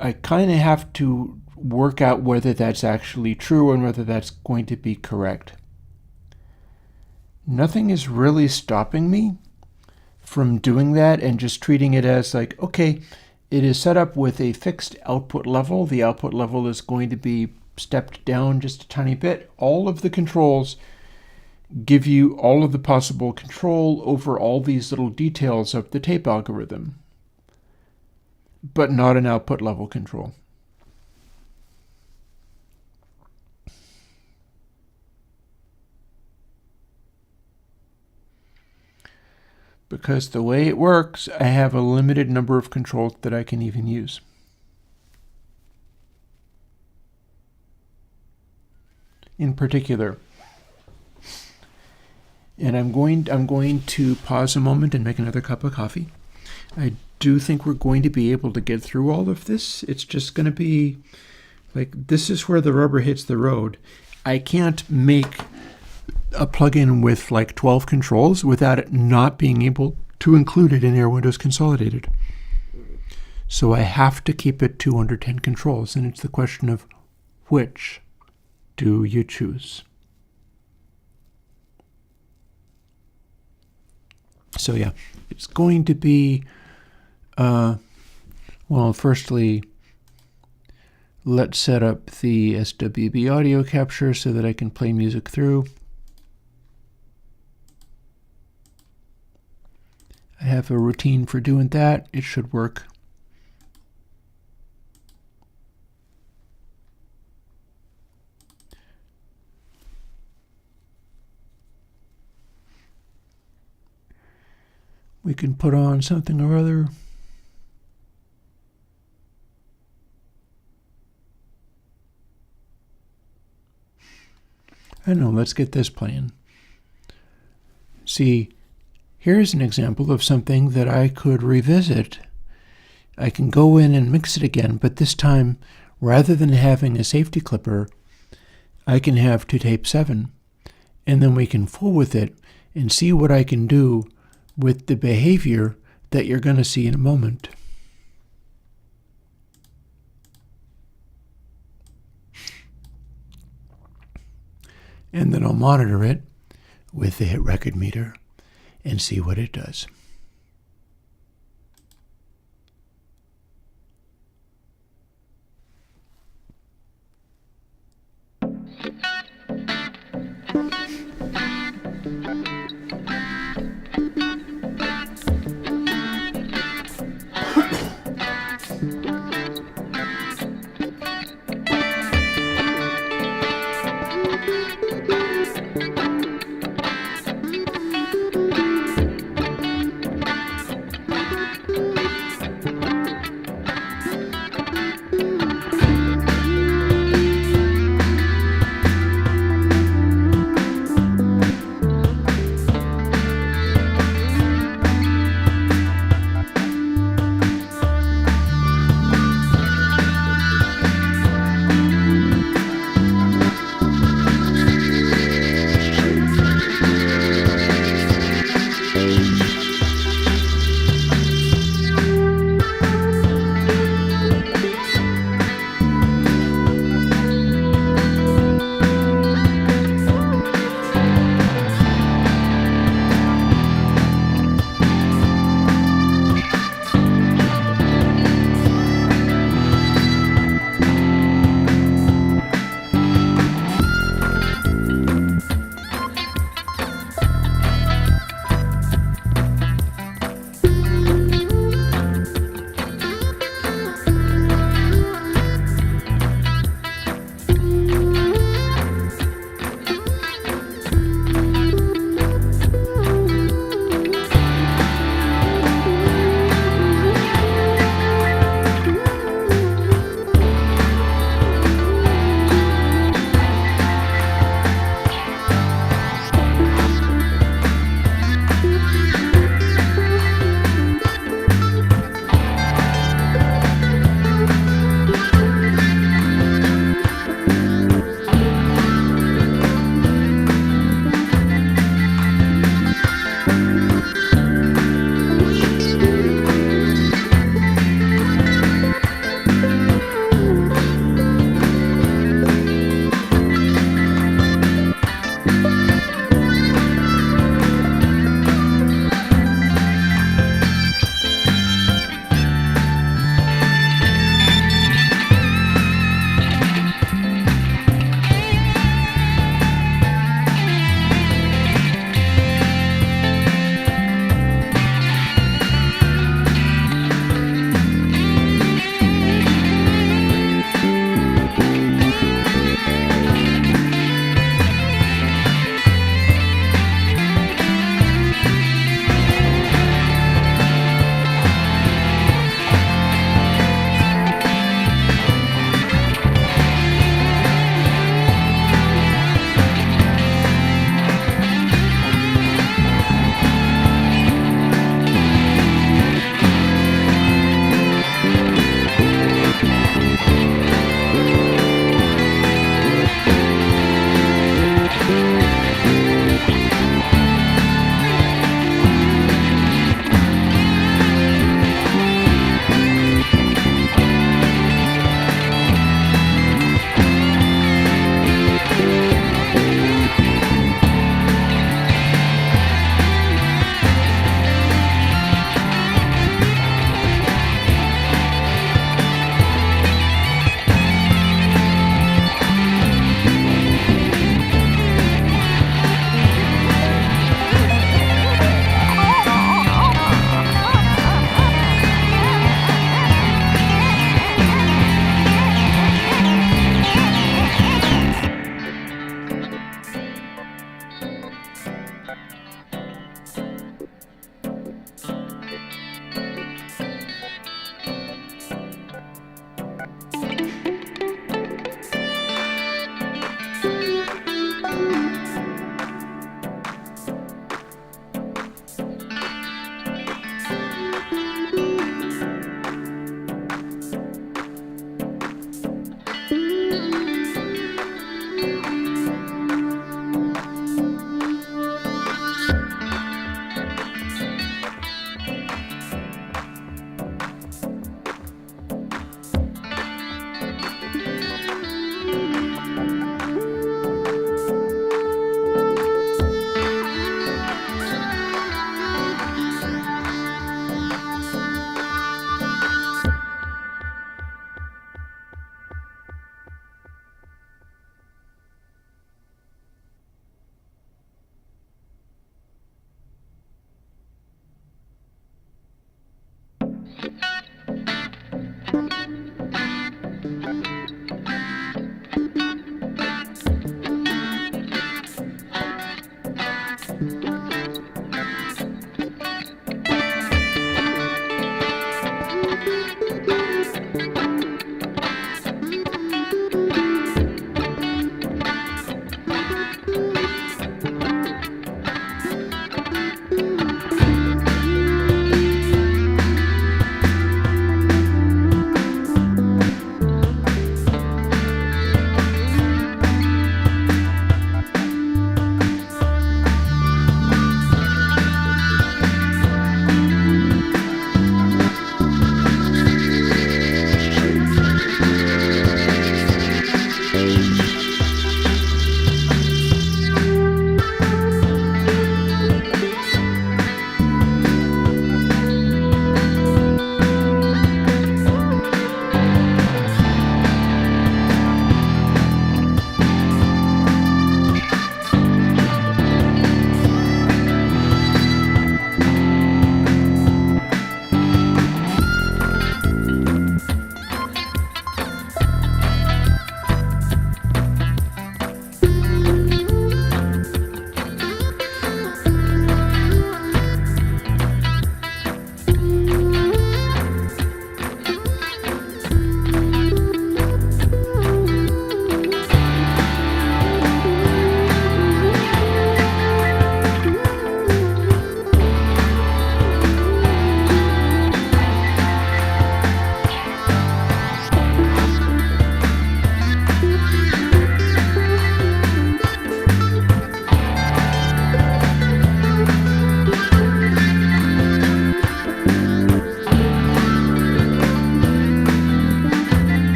A: I kind of have to work out whether that's actually true and whether that's going to be correct. Nothing is really stopping me from doing that and just treating it as like, okay, it is set up with a fixed output level. The output level is going to be stepped down just a tiny bit. All of the controls give you all of the possible control over all these little details of the tape algorithm, but not an output level control. Because the way it works, I have a limited number of controls that I can even use. In particular, and I'm going to pause a moment and make another cup of coffee. I do think we're going to be able to get through all of this. It's just going to be like, this is where the rubber hits the road. I can't make a plugin with like 12 controls without it not being able to include it in Airwindows Consolidated. So I have to keep it to under 10 controls, and it's the question of which do you choose? So yeah, it's going to be, well, firstly, let's set up the SWB audio capture so that I can play music through. I have a routine for doing that. It should work. we can put on something or other. I don't know, let's get this playing. See, here's an example of something that I could revisit. I can go in and mix it again, but this time, rather than having a safety clipper, I can have to tape 7, and then we can fool with it and see what I can do with the behavior that you're going to see in a moment. And then I'll monitor it with the hit record meter and see what it does.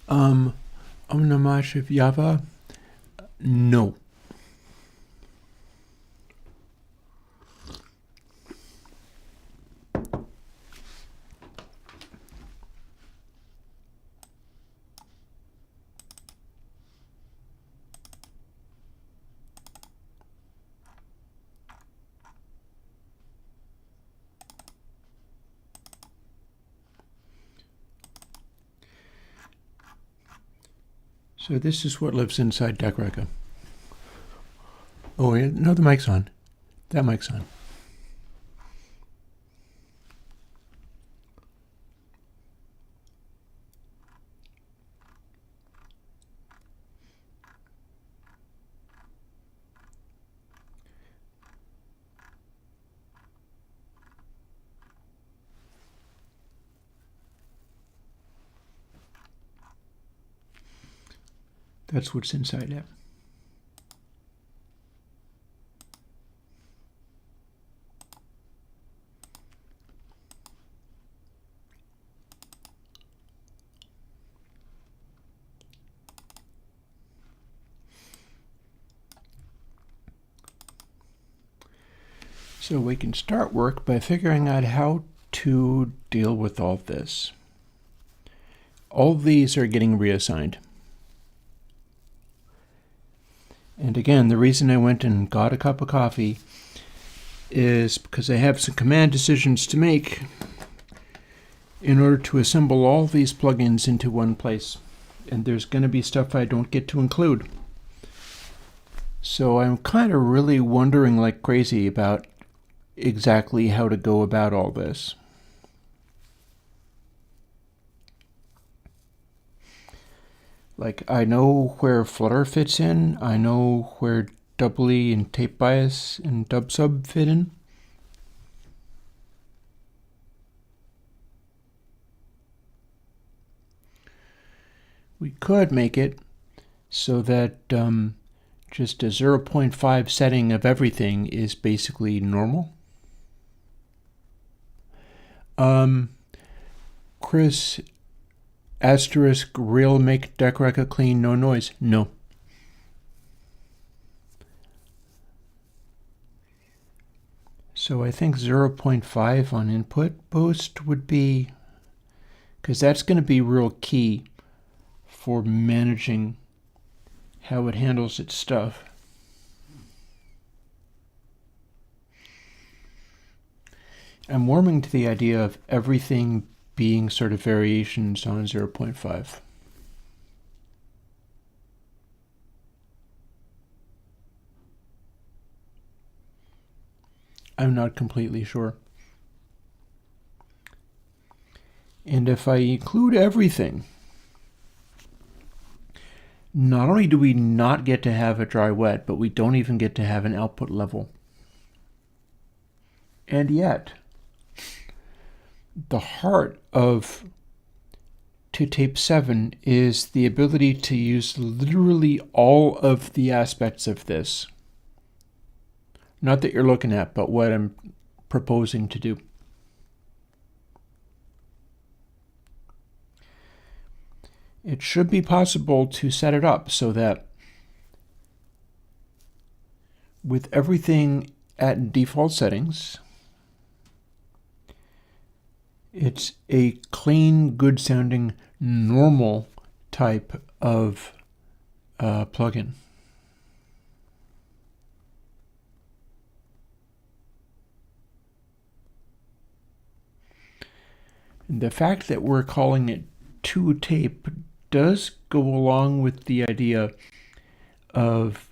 A: Omnamash of Java? No. So this is what lives inside Debugging. Oh, no, the mic's on. That mic's on. That's what's inside it. So we can start work by figuring out how to deal with all this. All these are getting reassigned. And again, the reason I went and got a cup of coffee is because I have some command decisions to make in order to assemble all these plugins into one place. And there's going to be stuff I don't get to include. So I'm kind of really wondering like crazy about exactly how to go about all this. Like, I know where Flutter fits in. I know where doubly and tape bias and dub sub fit in. We could make it so that just a 0.5 setting of everything is basically normal. Chris, asterisk, real make Debugging clean, no noise. No. So I think 0.5 on input boost would be, because that's going to be real key for managing how it handles its stuff. I'm warming to the idea of everything being sort of variations on 0.5. I'm not completely sure. And if I include everything, not only do we not get to have a dry wet, but we don't even get to have an output level. And yet, the heart of 2tape7 is the ability to use literally all of the aspects of this. Not that you're looking at, but what I'm proposing to do. It should be possible to set it up so that with everything at default settings, it's a clean, good sounding, normal type of plugin. And the fact that we're calling it 2tape does go along with the idea of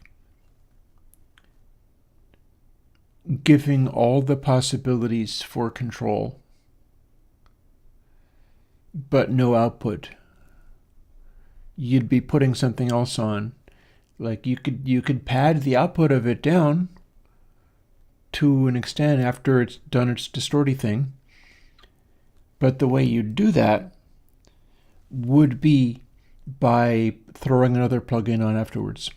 A: giving all the possibilities for control, but no output. You'd be putting something else on. Like you could pad the output of it down to an extent after it's done its distorty thing. But the way you do that would be by throwing another plugin on afterwards.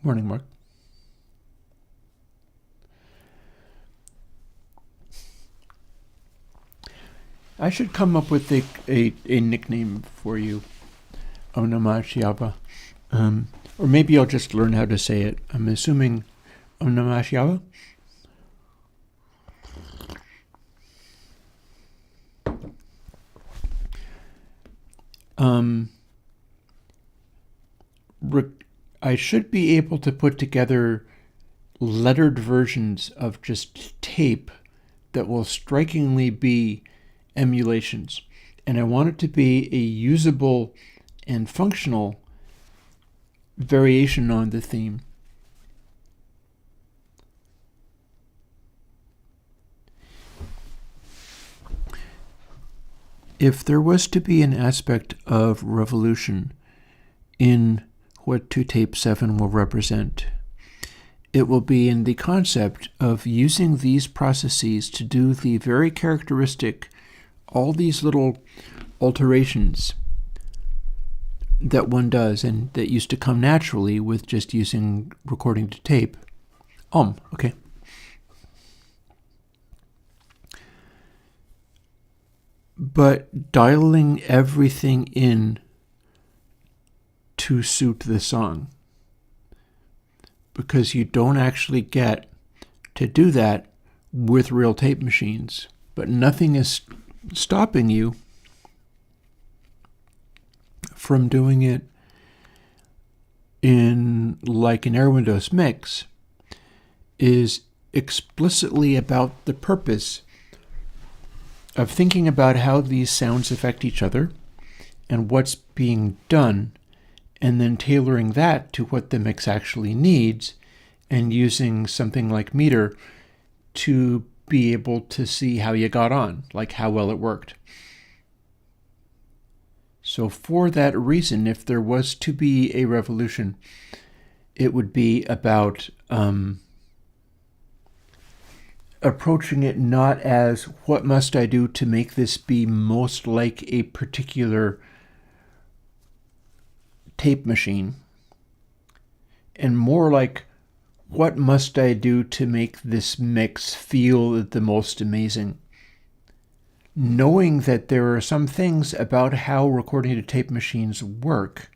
A: Morning, Mark. I should come up with a nickname for you, Onamashiaba. Or maybe I'll just learn how to say it. I'm assuming Onamashiaba. I should be able to put together lettered versions of just tape that will strikingly be emulations. And I want it to be a usable and functional variation on the theme. If there was to be an aspect of revolution in what 2Tape7 will represent, it will be in the concept of using these processes to do the very characteristic, all these little alterations that one does and that used to come naturally with just using recording to tape. Okay. But dialing everything in to suit the song, because you don't actually get to do that with real tape machines. But nothing is stopping you from doing it in like an Airwindows mix is explicitly about the purpose of thinking about how these sounds affect each other and what's being done, and then tailoring that to what the mix actually needs, and using something like meter to be able to see how you got on, like how well it worked. So for that reason, if there was to be a revolution, it would be about approaching it not as what must I do to make this be most like a particular tape machine, and more like what must I do to make this mix feel the most amazing, knowing that there are some things about how recording to tape machines work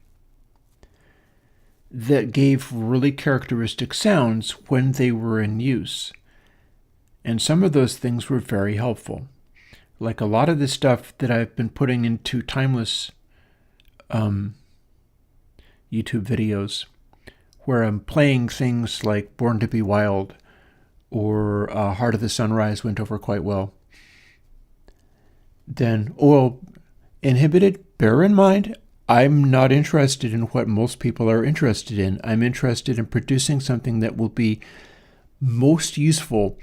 A: that gave really characteristic sounds when they were in use. And some of those things were very helpful. Like a lot of the stuff that I've been putting into Timeless YouTube videos, where I'm playing things like Born to Be Wild or Heart of the Sunrise went over quite well. Then, Inhibited, bear in mind, I'm not interested in what most people are interested in. I'm interested in producing something that will be most useful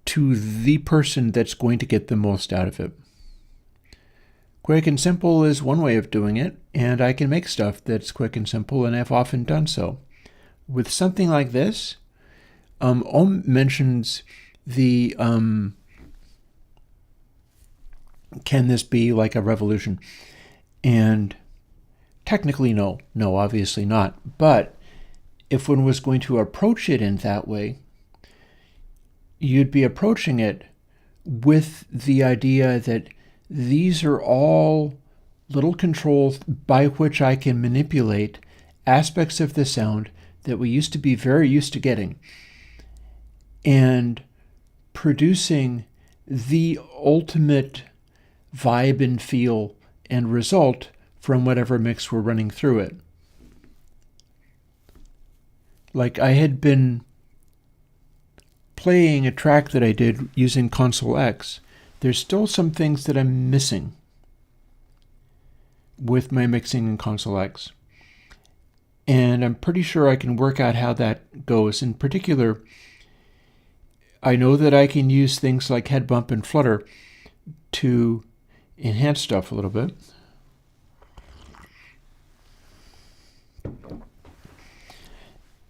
A: to the person that's going to get the most out of it. Quick and simple is one way of doing it, and I can make stuff that's quick and simple, and I've often done so. With something like this, Om mentions the can this be like a revolution? And technically no, obviously not. But if one was going to approach it in that way, you'd be approaching it with the idea that these are all little controls by which I can manipulate aspects of the sound that we used to be very used to getting, and producing the ultimate vibe and feel and result from whatever mix we're running through it. Like I had been playing a track that I did using Console X. There's still some things that I'm missing with my mixing in Console X. And I'm pretty sure I can work out how that goes. In particular, I know that I can use things like head bump and flutter to enhance stuff a little bit.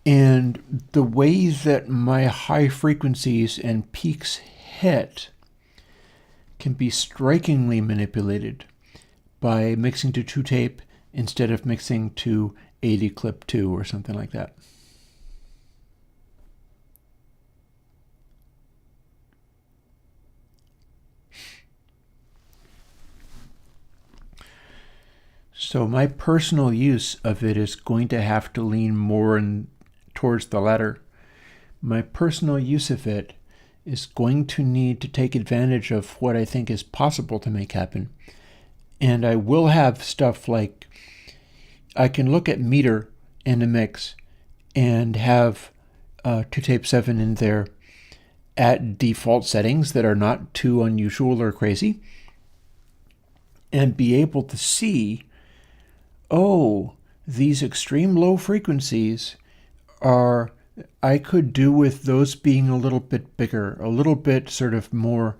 A: And the way that my high frequencies and peaks hit can be strikingly manipulated by mixing to 2Tape instead of mixing to 80 clip 2 or something like that. So my personal use of it is going to have to lean more towards the latter. My personal use of it is going to need to take advantage of what I think is possible to make happen. And I will have stuff like I can look at meter in a mix and have 2tape7 in there at default settings that are not too unusual or crazy, and be able to see, oh, these extreme low frequencies are, I could do with those being a little bit bigger, a little bit sort of more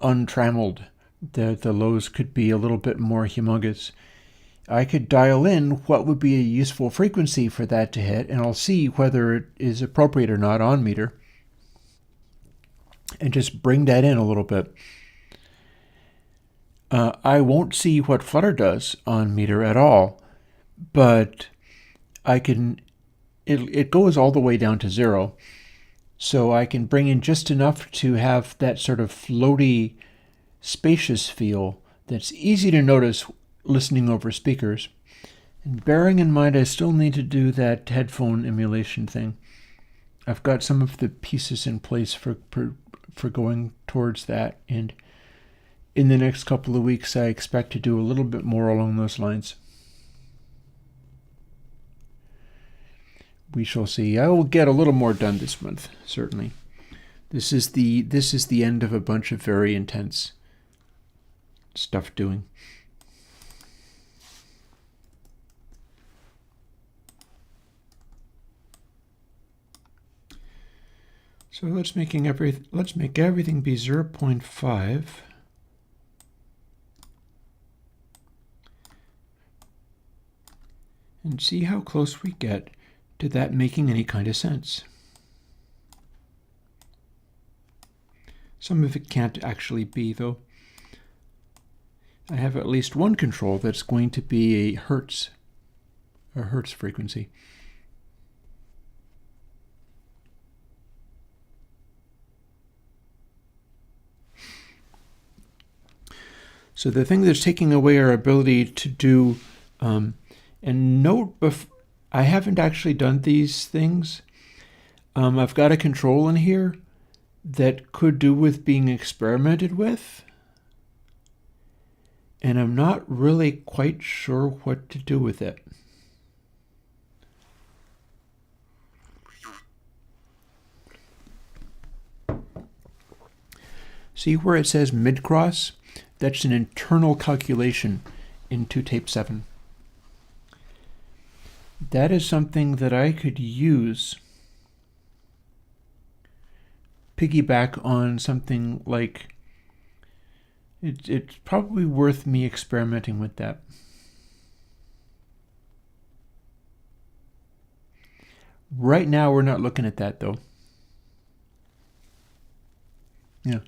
A: untrammeled. The lows could be a little bit more humongous. I could dial in what would be a useful frequency for that to hit, and I'll see whether it is appropriate or not on meter, and just bring that in a little bit. I won't see what Flutter does on meter at all, but I can, it goes all the way down to 0. So I can bring in just enough to have that sort of floaty, spacious feel that's easy to notice listening over speakers. And bearing in mind, I still need to do that headphone emulation thing. I've got some of the pieces in place for going towards that, and in the next couple of weeks, I expect to do a little bit more along those lines. We shall see. I will get a little more done this month, certainly. This is the end of a bunch of very intense stuff doing. So let's make everything be 0.5. And see how close we get to that making any kind of sense. Some of it can't actually be, though. I have at least one control that's going to be a hertz frequency. So the thing that's taking away our ability to do, and note, I haven't actually done these things. I've got a control in here that could do with being experimented with, and I'm not really quite sure what to do with it. See where it says mid-cross? That's an internal calculation in 2tape7. That is something that I could use, piggyback on something like, it's probably worth me experimenting with that. Right now, we're not looking at that, though. Yeah.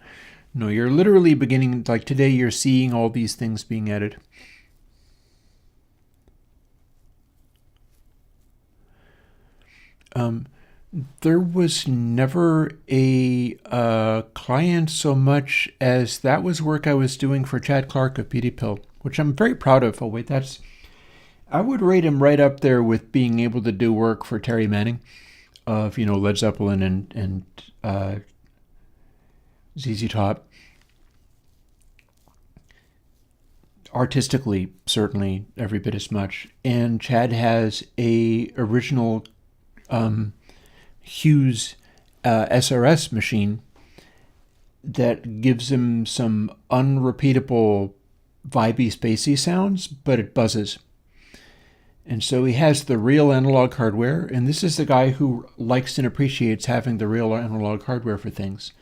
A: No, you're literally beginning, like today, you're seeing all these things being added. There was never a client so much as that was work I was doing for Chad Clark of Beauty Pill, which I'm very proud of. Oh wait, I would rate him right up there with being able to do work for Terry Manning of, Led Zeppelin and ZZ Top. Artistically, certainly every bit as much. And Chad has a original Hughes SRS machine that gives him some unrepeatable vibey spacey sounds, but it buzzes. And so he has the real analog hardware, and this is the guy who likes and appreciates having the real analog hardware for things.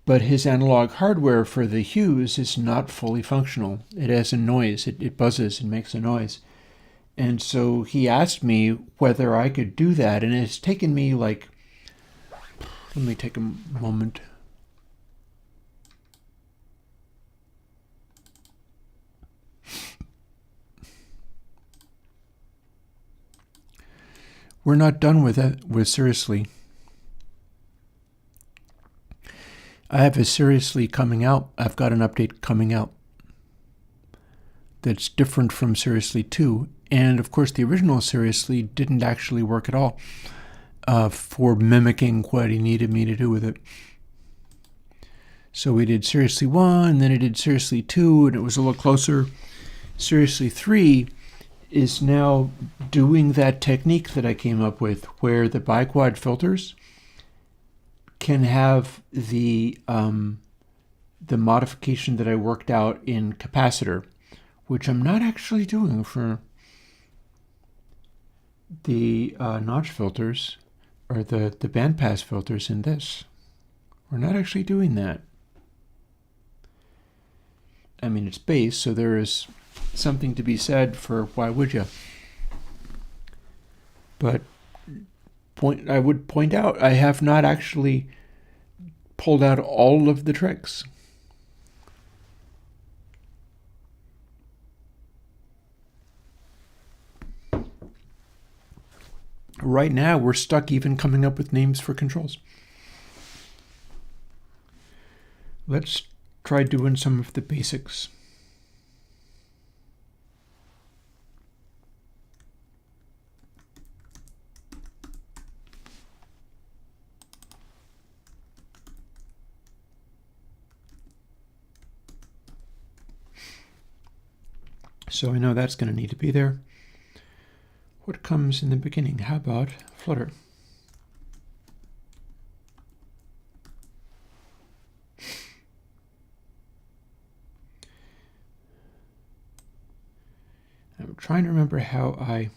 A: But his analog hardware for the Hughes is not fully functional. It has a noise. It buzzes and makes a noise. And so he asked me whether I could do that, and it's taken me let me take a moment. We're not done with it. Seriously. I have a Seriously coming out. I've got an update coming out. that's different from Seriously 2. And of course, the original Seriously didn't actually work at all for mimicking what he needed me to do with it. So we did Seriously 1, and then I did Seriously 2, and it was a little closer. Seriously 3 is now doing that technique that I came up with, where the biquad filters can have the modification that I worked out in capacitor, which I'm not actually doing for the notch filters or the bandpass filters in this. We're not actually doing that. I mean, it's bass, so there is something to be said for why would you? But I would point out I have not actually pulled out all of the tricks. Right now, we're stuck even coming up with names for controls. Let's try doing some of the basics. So I know that's going to need to be there. What comes in the beginning? How about Flutter? I'm trying to remember how I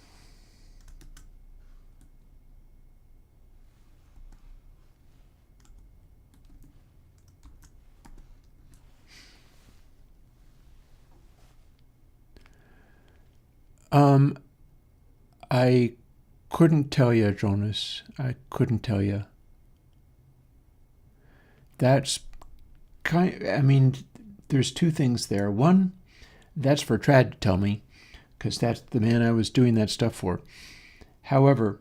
A: I couldn't tell you, Jonas. I couldn't tell you. That's I mean, there's two things there. One, that's for Trad to tell me, because that's the man I was doing that stuff for. However,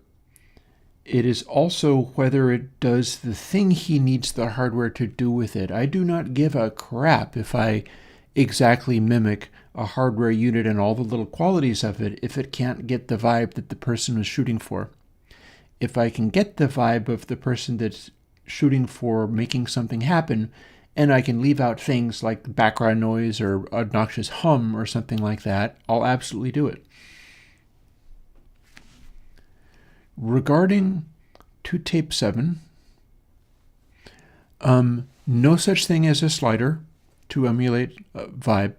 A: it is also whether it does the thing he needs the hardware to do with it. I do not give a crap if I exactly mimic a hardware unit and all the little qualities of it if it can't get the vibe that the person was shooting for. If I can get the vibe of the person that's shooting for making something happen, and I can leave out things like background noise or obnoxious hum or something like that, I'll absolutely do it. Regarding to tape 7, no such thing as a slider to emulate vibe,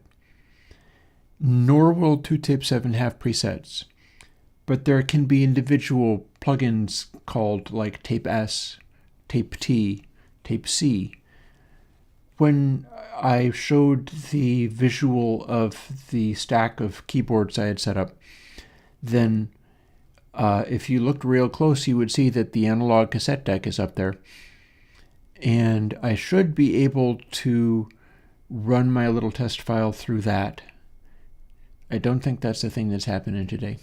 A: nor will 2Tape 7 have presets. But there can be individual plugins called like Tape S, Tape T, Tape C. When I showed the visual of the stack of keyboards I had set up, then if you looked real close, you would see that the analog cassette deck is up there. And I should be able to run my little test file through that. I don't think that's the thing that's happening today.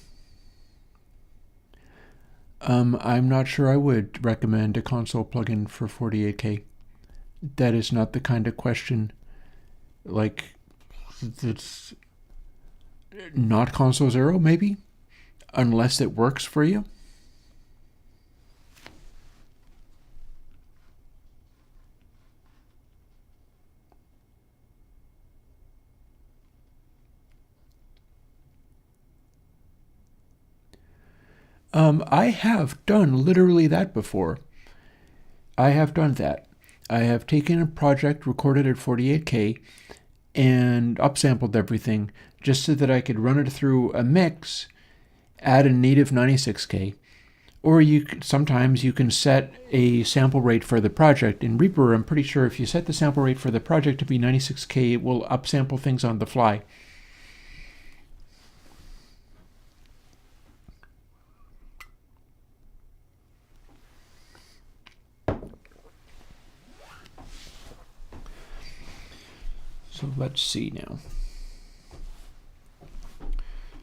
A: I'm not sure I would recommend a console plugin for 48K. That is not the kind of question, like, that's not console 0, maybe, unless it works for you. I have done literally that before. I have done that. I have taken a project, recorded at 48K, and upsampled everything just so that I could run it through a mix at a native 96K. Or sometimes you can set a sample rate for the project. In Reaper, I'm pretty sure if you set the sample rate for the project to be 96K, it will upsample things on the fly. So let's see now.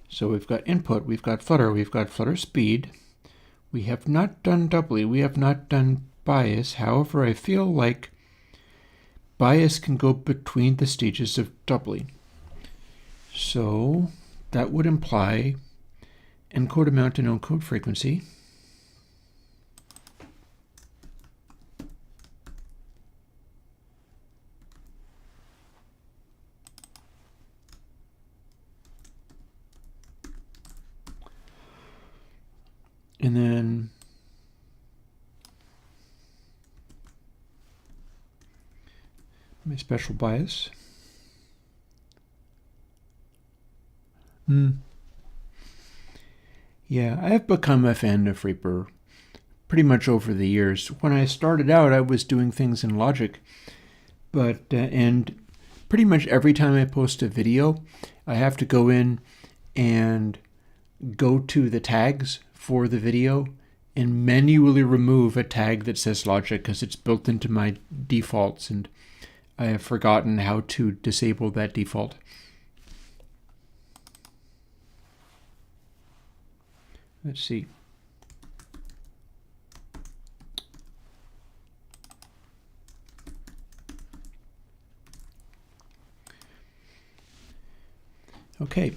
A: So we've got input, we've got Flutter speed. We have not done doubly, we have not done bias. However, I feel like bias can go between the stages of doubly. So that would imply encode amount and encode frequency. And then my special bias. Yeah, I have become a fan of Reaper pretty much over the years. When I started out, I was doing things in Logic, but and pretty much every time I post a video, I have to go in and go to the tags for the video and manually remove a tag that says Logic because it's built into my defaults, and I have forgotten how to disable that default. Let's see. Okay,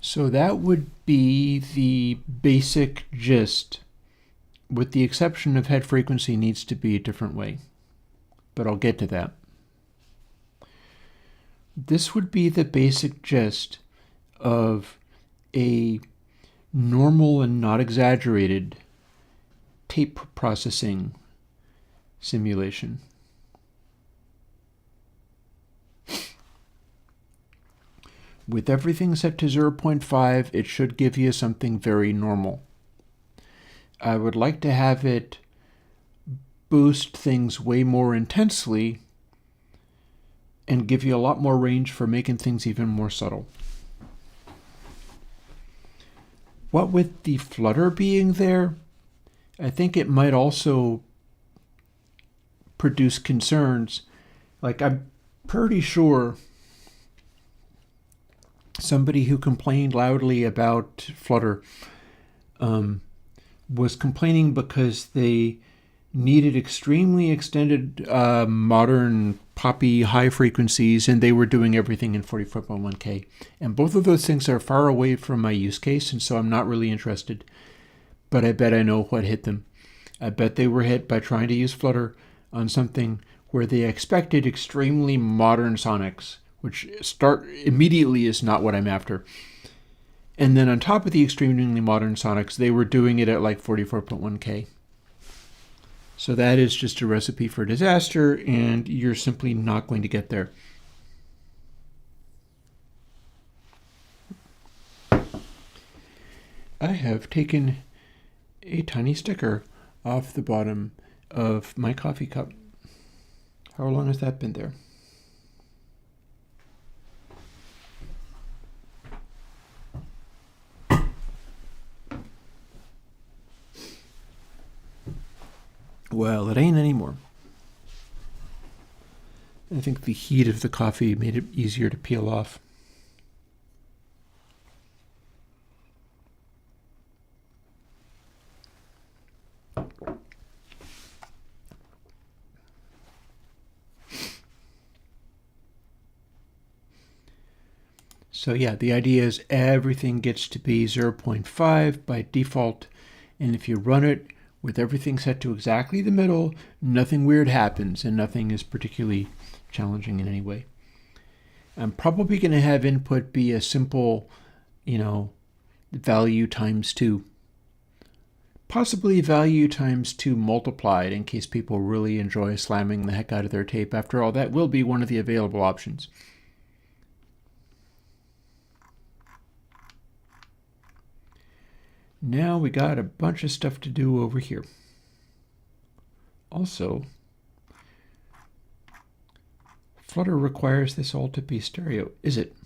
A: so that would be the basic gist, with the exception of head frequency needs to be a different way, but I'll get to that. This would be the basic gist of a normal and not exaggerated tape processing simulation. With everything set to 0.5, it should give you something very normal. I would like to have it boost things way more intensely and give you a lot more range for making things even more subtle. What with the flutter being there, I think it might also produce concerns. Like, I'm pretty sure somebody who complained loudly about Flutter was complaining because they needed extremely extended modern poppy high frequencies, and they were doing everything in 44.1K. And both of those things are far away from my use case, and so I'm not really interested. But I bet I know what hit them. I bet they were hit by trying to use Flutter on something where they expected extremely modern sonics, which start immediately is not what I'm after. And then on top of the extremely modern sonics, they were doing it at like 44.1K. So that is just a recipe for disaster, and you're simply not going to get there. I have taken a tiny sticker off the bottom of my coffee cup. How long has that been there? Well, it ain't anymore. I think the heat of the coffee made it easier to peel off. So yeah, the idea is everything gets to be 0.5 by default, and if you run it with everything set to exactly the middle, nothing weird happens, and nothing is particularly challenging in any way. I'm probably going to have input be a simple, value times 2. Possibly value times 2 multiplied in case people really enjoy slamming the heck out of their tape. After all, that will be one of the available options. Now we got a bunch of stuff to do over here. Also, Flutter requires this all to be stereo. Is it?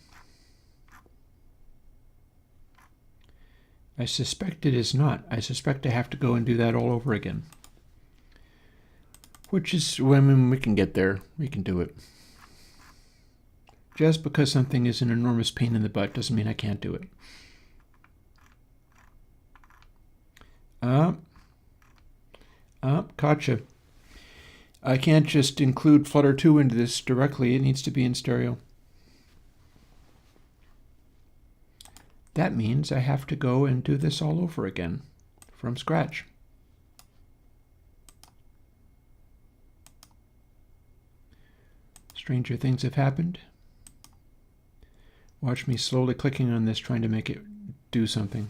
A: I suspect it is not. I suspect I have to go and do that all over again. Which is, when we can get there, we can do it. Just because something is an enormous pain in the butt doesn't mean I can't do it. Gotcha. I can't just include Flutter 2 into this directly. It needs to be in stereo. that means I have to go and do this all over again from scratch. Stranger things have happened. Watch me slowly clicking on this, trying to make it do something.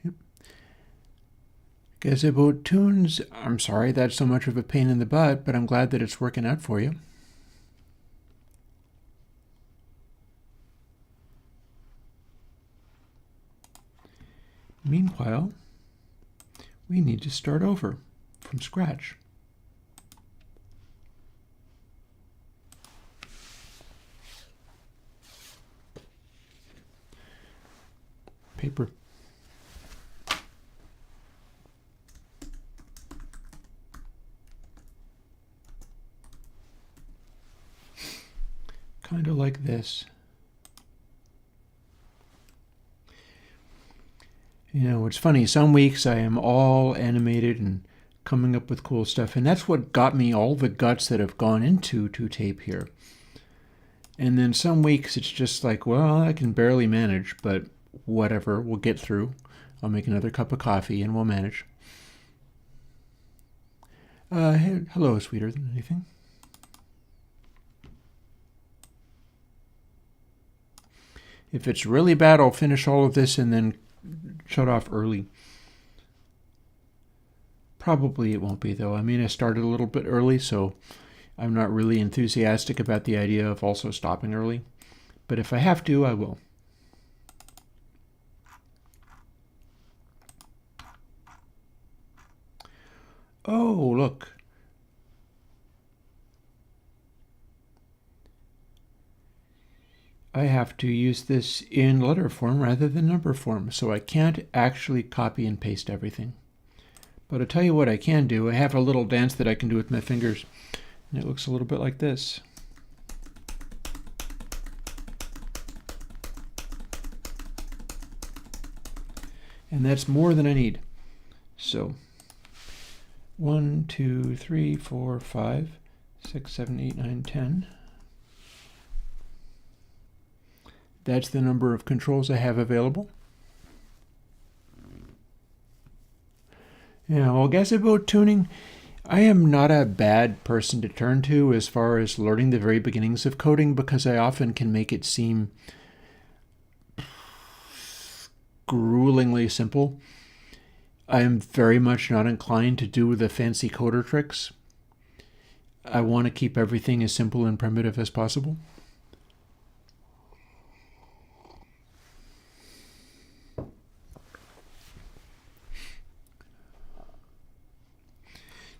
A: Yep. Gazebo Tunes, I'm sorry that's so much of a pain in the butt, but I'm glad that it's working out for you. Meanwhile, we need to start over from scratch. Paper. Kind of like this. You know, it's funny, some weeks I am all animated and coming up with cool stuff, and that's what got me all the guts that have gone into 2Tape here. And then some weeks it's just like, well, I can barely manage, but whatever, we'll get through. I'll make another cup of coffee and we'll manage. Hey, hello, sweeter than anything. If it's really bad, I'll finish all of this and then shut off early. Probably it won't be, though. I mean, I started a little bit early, so I'm not really enthusiastic about the idea of also stopping early. But if I have to, I will. Oh, look. I have to use this in letter form rather than number form, so I can't actually copy and paste everything. But I'll tell you what I can do. I have a little dance that I can do with my fingers, and it looks a little bit like this. And that's more than I need. So 1, 2, 3, 4, 5, 6, 7, 8, 9, 10. That's the number of controls I have available. Yeah, well, gazebo tuning, I am not a bad person to turn to as far as learning the very beginnings of coding, because I often can make it seem gruelingly simple. I am very much not inclined to do the fancy coder tricks. I want to keep everything as simple and primitive as possible.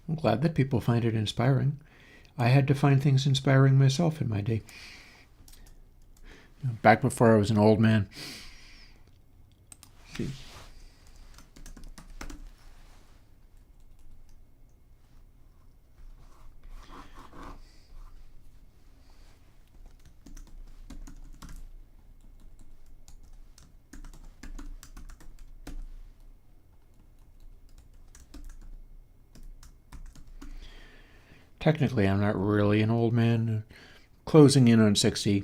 A: I'm glad that people find it inspiring. I had to find things inspiring myself in my day. Back before I was an old man. See. Technically, I'm not really an old man, closing in on 60.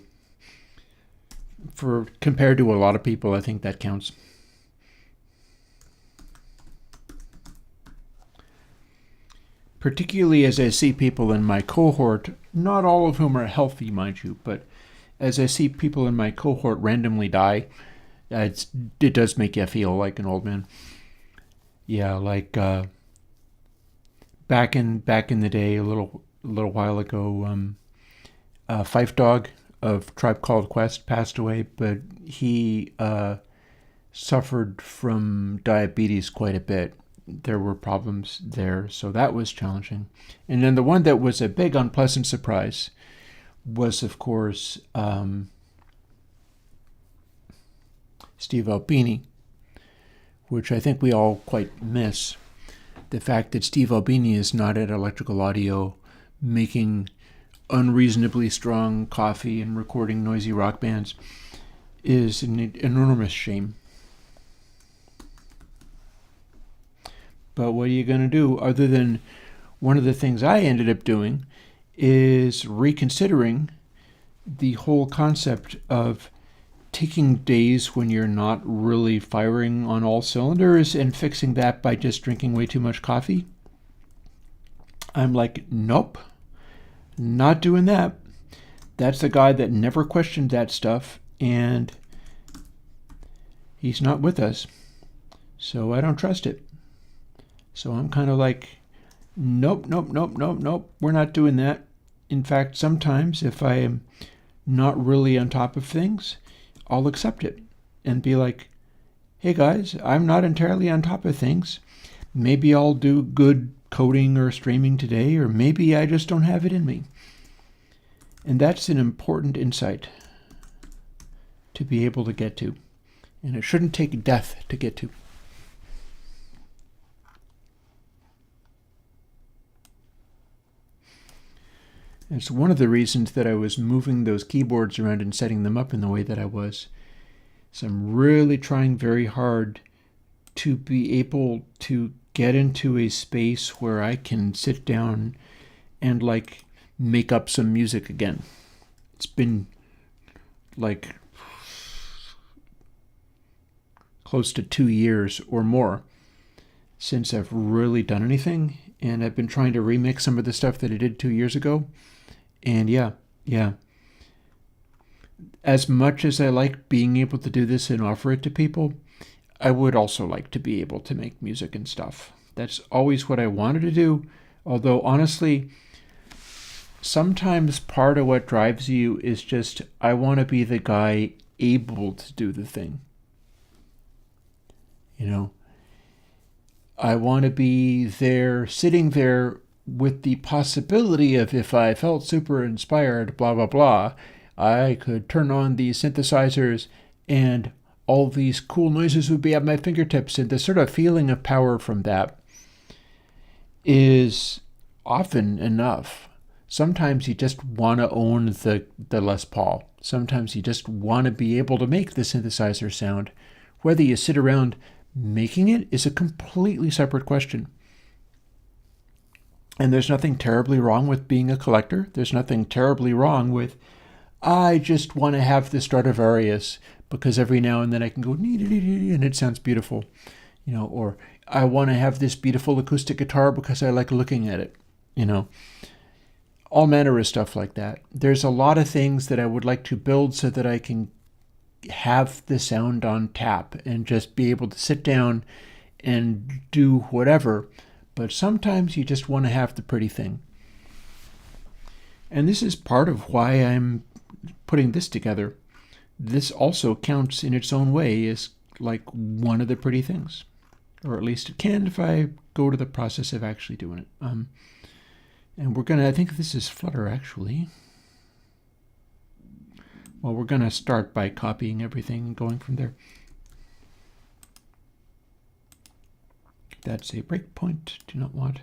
A: Compared to a lot of people, I think that counts. Particularly as I see people in my cohort, not all of whom are healthy, mind you, but as I see people in my cohort randomly die, it does make you feel like an old man. Yeah, like back in the day, a little while ago, Fife Dog of Tribe Called Quest passed away, but he suffered from diabetes quite a bit. There were problems there, so that was challenging. And then the one that was a big unpleasant surprise was, of course, Steve Albini, which I think we all quite miss. The fact that Steve Albini is not at Electrical Audio making unreasonably strong coffee and recording noisy rock bands. is an enormous shame. But what are you going to do other than one of the things I ended up doing is reconsidering the whole concept of taking days when you're not really firing on all cylinders and fixing that by just drinking way too much coffee. I'm like, nope, not doing that. That's the guy that never questioned that stuff, and he's not with us, so I don't trust it. So I'm kind of like, nope, we're not doing that. In fact, sometimes if I am not really on top of things, I'll accept it and be like, hey guys, I'm not entirely on top of things. Maybe I'll do good coding or streaming today, or maybe I just don't have it in me. And that's an important insight to be able to get to. And it shouldn't take death to get to. And it's one of the reasons that I was moving those keyboards around and setting them up in the way that I was. So I'm really trying very hard to be able to get into a space where I can sit down and like make up some music again. It's been like close to 2 years or more since I've really done anything, and I've been trying to remix some of the stuff that I did 2 years ago. And yeah. As much as I like being able to do this and offer it to people, I would also like to be able to make music and stuff. That's always what I wanted to do, although honestly, sometimes part of what drives you is just, I want to be the guy able to do the thing. You know, I want to be there, sitting there with the possibility of, if I felt super inspired, blah, blah, blah, I could turn on these synthesizers and all these cool noises would be at my fingertips. And the sort of feeling of power from that is often enough. Sometimes you just want to own the Les Paul. Sometimes you just want to be able to make the synthesizer sound. Whether you sit around making it is a completely separate question. And there's nothing terribly wrong with being a collector. There's nothing terribly wrong with, I just want to have the Stradivarius because every now and then I can go and it sounds beautiful, you know, or I want to have this beautiful acoustic guitar because I like looking at it, you know, all manner of stuff like that. There's a lot of things that I would like to build so that I can have the sound on tap and just be able to sit down and do whatever. But sometimes you just want to have the pretty thing. And this is part of why I'm putting this together. This also counts in its own way as like one of the pretty things. Or at least it can if I go to the process of actually doing it. And we're going to, I think this is Flutter actually. Well, we're going to start by copying everything and going from there. That's a breakpoint. Do not want.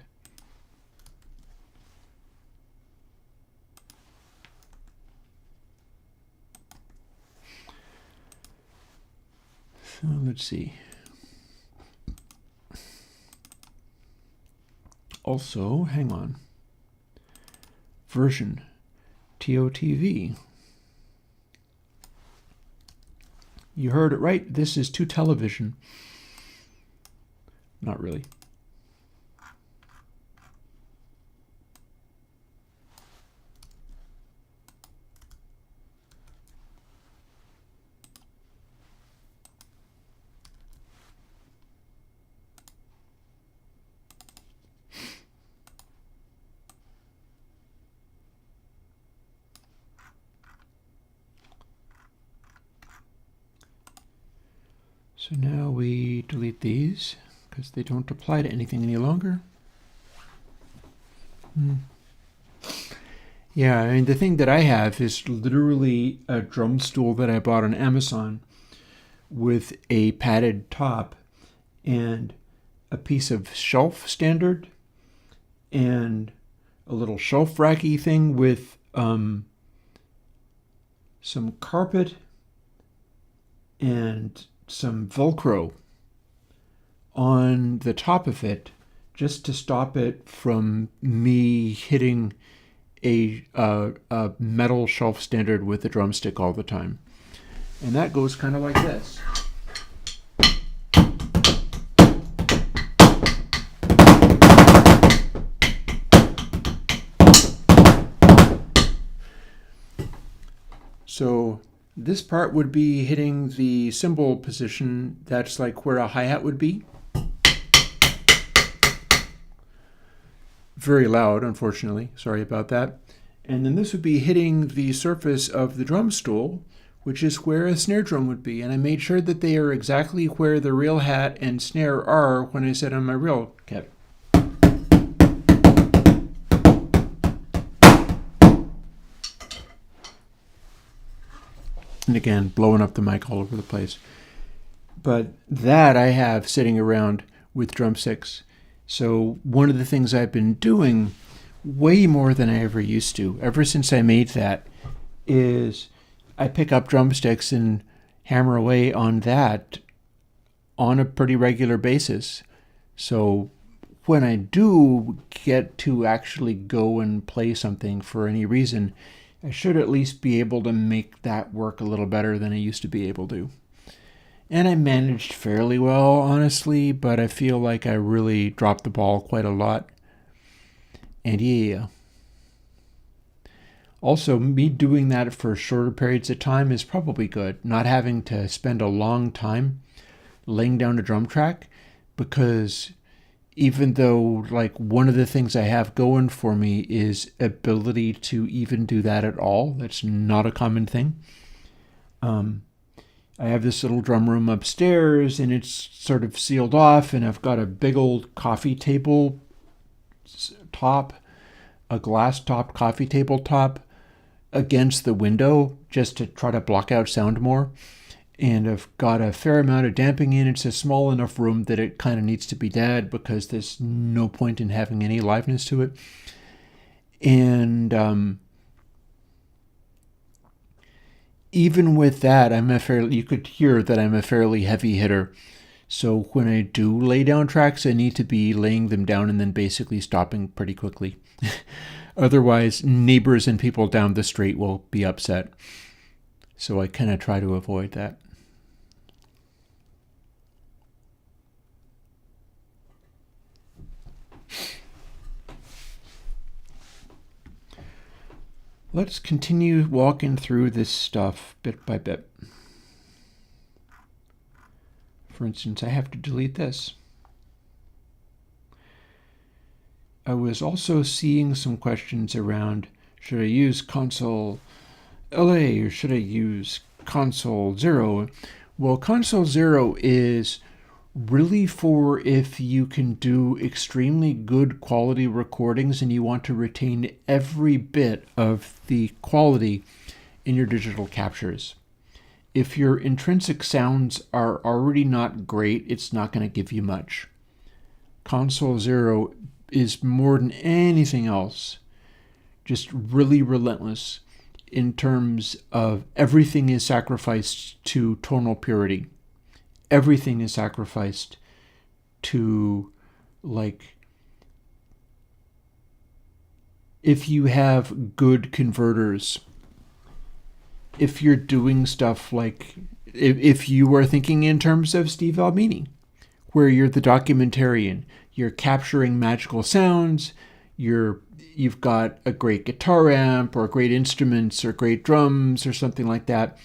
A: So let's see. Also, hang on. Version TOTV. You heard it right. This is to television. Not really. So now we delete these because they don't apply to anything any longer. Yeah, I mean, the thing that I have is literally a drum stool that I bought on Amazon with a padded top and a piece of shelf standard and a little shelf racky thing with some carpet and some Velcro on the top of it just to stop it from me hitting a metal shelf standard with a drumstick all the time. And that goes kind of like this. So this part would be hitting the cymbal position. That's like where a hi-hat would be. Very loud, unfortunately. Sorry about that. And then this would be hitting the surface of the drum stool, which is where a snare drum would be. And I made sure that they are exactly where the real hat and snare are when I set on my real kit. And again, blowing up the mic all over the place. But that I have sitting around with drumsticks. So one of the things I've been doing way more than I ever used to, ever since I made that, is I pick up drumsticks and hammer away on that on a pretty regular basis. So when I do get to actually go and play something for any reason, I should at least be able to make that work a little better than I used to be able to. And I managed fairly well, honestly, but I feel like I really dropped the ball quite a lot. And yeah. Also, me doing that for shorter periods of time is probably good. Not having to spend a long time laying down a drum track, because even though like one of the things I have going for me is ability to even do that at all, that's not a common thing. I have this little drum room upstairs and it's sort of sealed off, and I've got a big old coffee table top, a glass top coffee table top against the window just to try to block out sound more. And I've got a fair amount of damping in. It's a small enough room that it kind of needs to be dead because there's no point in having any liveness to it. And even with that, you could hear that I'm a fairly heavy hitter. So when I do lay down tracks, I need to be laying them down and then basically stopping pretty quickly. Otherwise, neighbors and people down the street will be upset. So I kind of try to avoid that. Let's continue walking through this stuff bit by bit. For instance, I have to delete this. I was also seeing some questions around, should I use console LA or should I use console 0? Well, console 0 is really for if you can do extremely good quality recordings and you want to retain every bit of the quality in your digital captures. If your intrinsic sounds are already not great, it's not going to give you much. Console 0 is more than anything else just really relentless in terms of everything is sacrificed to tonal purity. Everything is sacrificed to, like, if you have good converters, if you're doing stuff like, if you are thinking in terms of Steve Albini, where you're the documentarian, you're capturing magical sounds, you've got a great guitar amp or great instruments or great drums or something like that.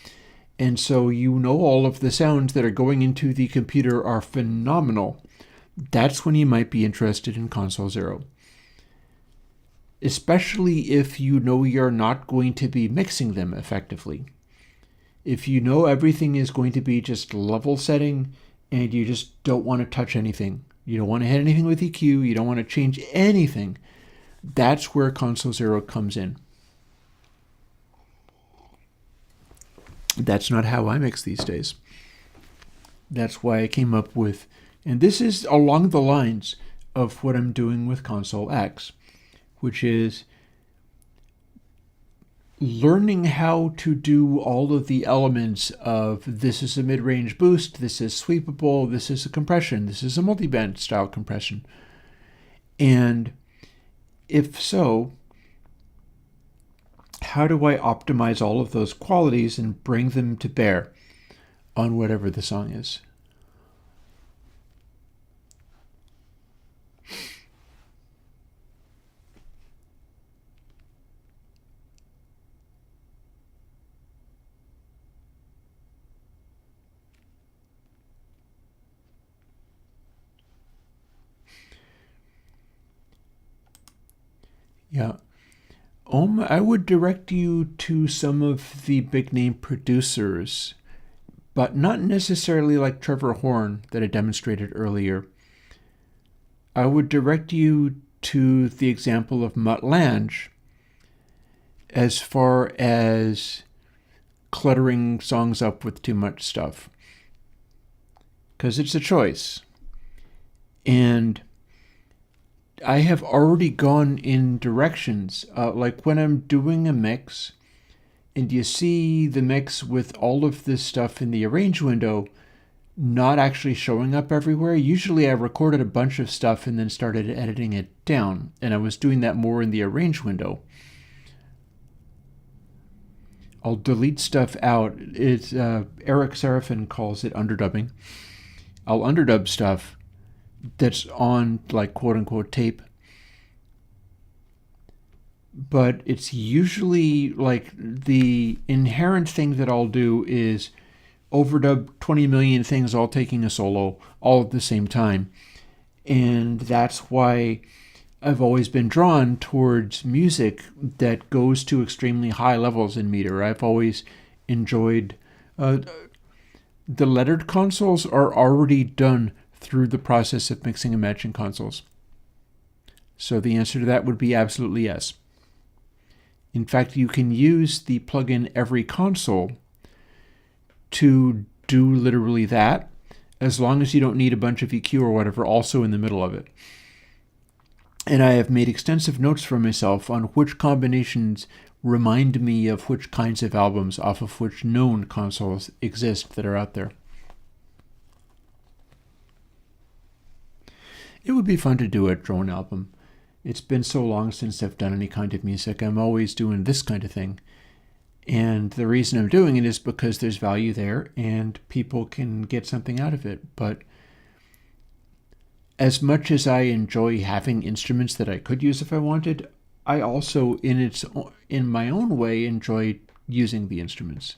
A: And so you know all of the sounds that are going into the computer are phenomenal. That's when you might be interested in console 0. Especially if you know you're not going to be mixing them effectively. If you know everything is going to be just level setting and you just don't want to touch anything. You don't want to hit anything with EQ. You don't want to change anything. That's where console 0 comes in. That's not how I mix these days. That's why I came up with, and this is along the lines of what I'm doing with console X, which is learning how to do all of the elements of this is a mid-range boost, this is sweepable, this is a compression, this is a multiband style compression. And if so, how do I optimize all of those qualities and bring them to bear on whatever the song is? Yeah. I would direct you to some of the big name producers, but not necessarily like Trevor Horn that I demonstrated earlier. I would direct you to the example of Mutt Lange as far as cluttering songs up with too much stuff. Because it's a choice. And I have already gone in directions, like when I'm doing a mix and you see the mix with all of this stuff in the arrange window not actually showing up everywhere. Usually I recorded a bunch of stuff and then started editing it down, and I was doing that more in the arrange window. I'll delete stuff out. It's Eric Seraphin calls it underdubbing. I'll underdub stuff that's on like quote unquote tape, but it's usually like the inherent thing that I'll do is overdub 20 million things all taking a solo all at the same time. And that's why I've always been drawn towards music that goes to extremely high levels in meter. I've always enjoyed the lettered consoles are already done through the process of mixing and matching consoles. So the answer to that would be absolutely yes. In fact, you can use the plugin Every Console to do literally that, as long as you don't need a bunch of EQ or whatever also in the middle of it. And I have made extensive notes for myself on which combinations remind me of which kinds of albums off of which known consoles exist that are out there. It would be fun to do a drone album. It's been so long since I've done any kind of music. I'm always doing this kind of thing. And the reason I'm doing it is because there's value there and people can get something out of it. But as much as I enjoy having instruments that I could use if I wanted, I also, in my own way, enjoy using the instruments.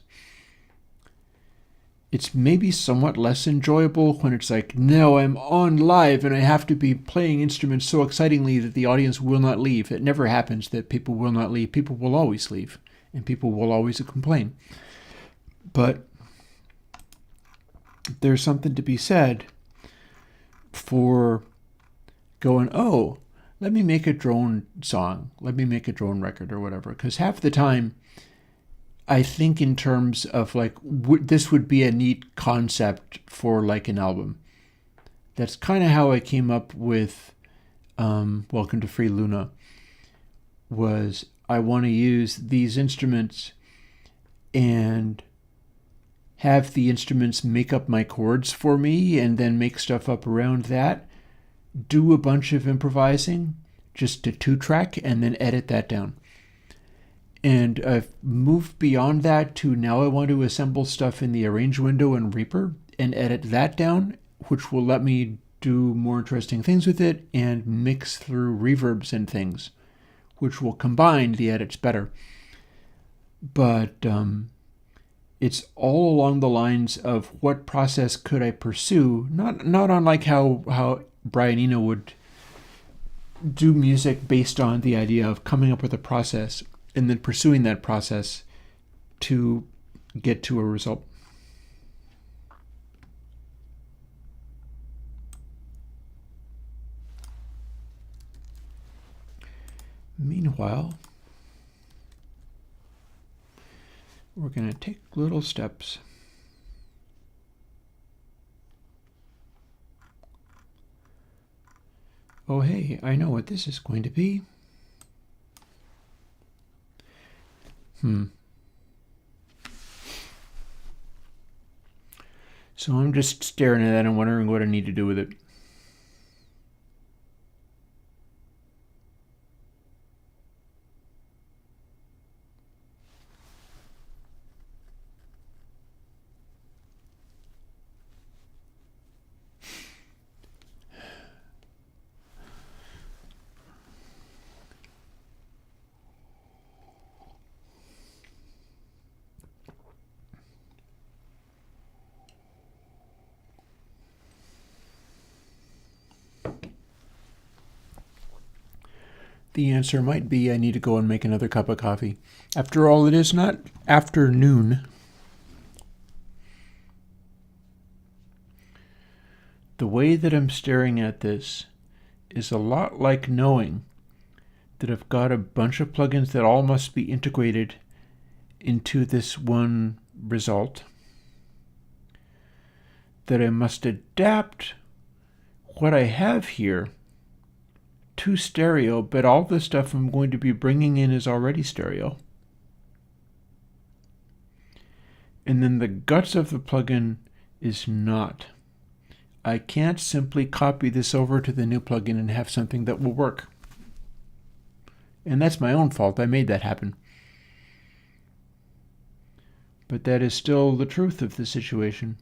A: It's maybe somewhat less enjoyable when it's like, no, I'm on live and I have to be playing instruments so excitingly that the audience will not leave. It never happens that people will not leave. People will always leave, and people will always complain. But there's something to be said for going, oh, let me make a drone song. Let me make a drone record or whatever. Because half the time, I think in terms of like, this would be a neat concept for like an album. That's kind of how I came up with Welcome to Free Luna. Was I want to use these instruments and have the instruments make up my chords for me and then make stuff up around that. Do a bunch of improvising, just to 2-track, and then edit that down. And I've moved beyond that to now I want to assemble stuff in the arrange window in Reaper and edit that down, which will let me do more interesting things with it and mix through reverbs and things, which will combine the edits better. But it's all along the lines of what process could I pursue, not on like how Brian Eno would do music based on the idea of coming up with a process and then pursuing that process to get to a result. Meanwhile, we're going to take little steps. Oh, hey, I know what this is going to be. So I'm just staring at that and wondering what I need to do with it. The answer might be I need to go and make another cup of coffee. After all, it is not afternoon. The way that I'm staring at this is a lot like knowing that I've got a bunch of plugins that all must be integrated into this one result, that I must adapt what I have here to stereo, but all the stuff I'm going to be bringing in is already stereo. And then the guts of the plugin is not. I can't simply copy this over to the new plugin and have something that will work. And that's my own fault. I made that happen. But that is still the truth of the situation.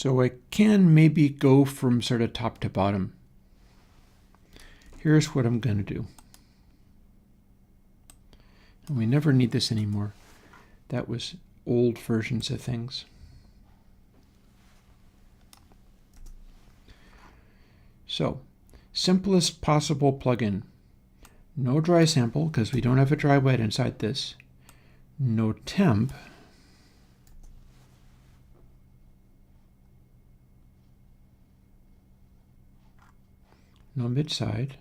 A: So I can maybe go from sort of top to bottom. Here's what I'm going to do. And we never need this anymore. That was old versions of things. So, simplest possible plugin. No dry sample, because we don't have a dry wet inside this. No temp. No mid-side.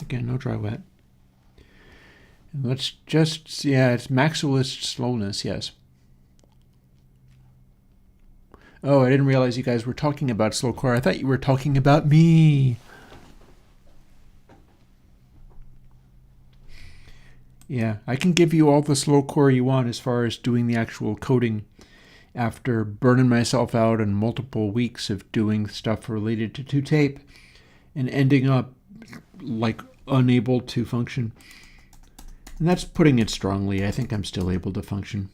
A: Again, no dry wet. And let's just, yeah, it's maximalist slowness, yes. Oh, I didn't realize you guys were talking about slowcore. I thought you were talking about me. Yeah, I can give you all the slowcore you want as far as doing the actual coding after burning myself out in multiple weeks of doing stuff related to two-tape and ending up like unable to function. And that's putting it strongly. I think I'm still able to function.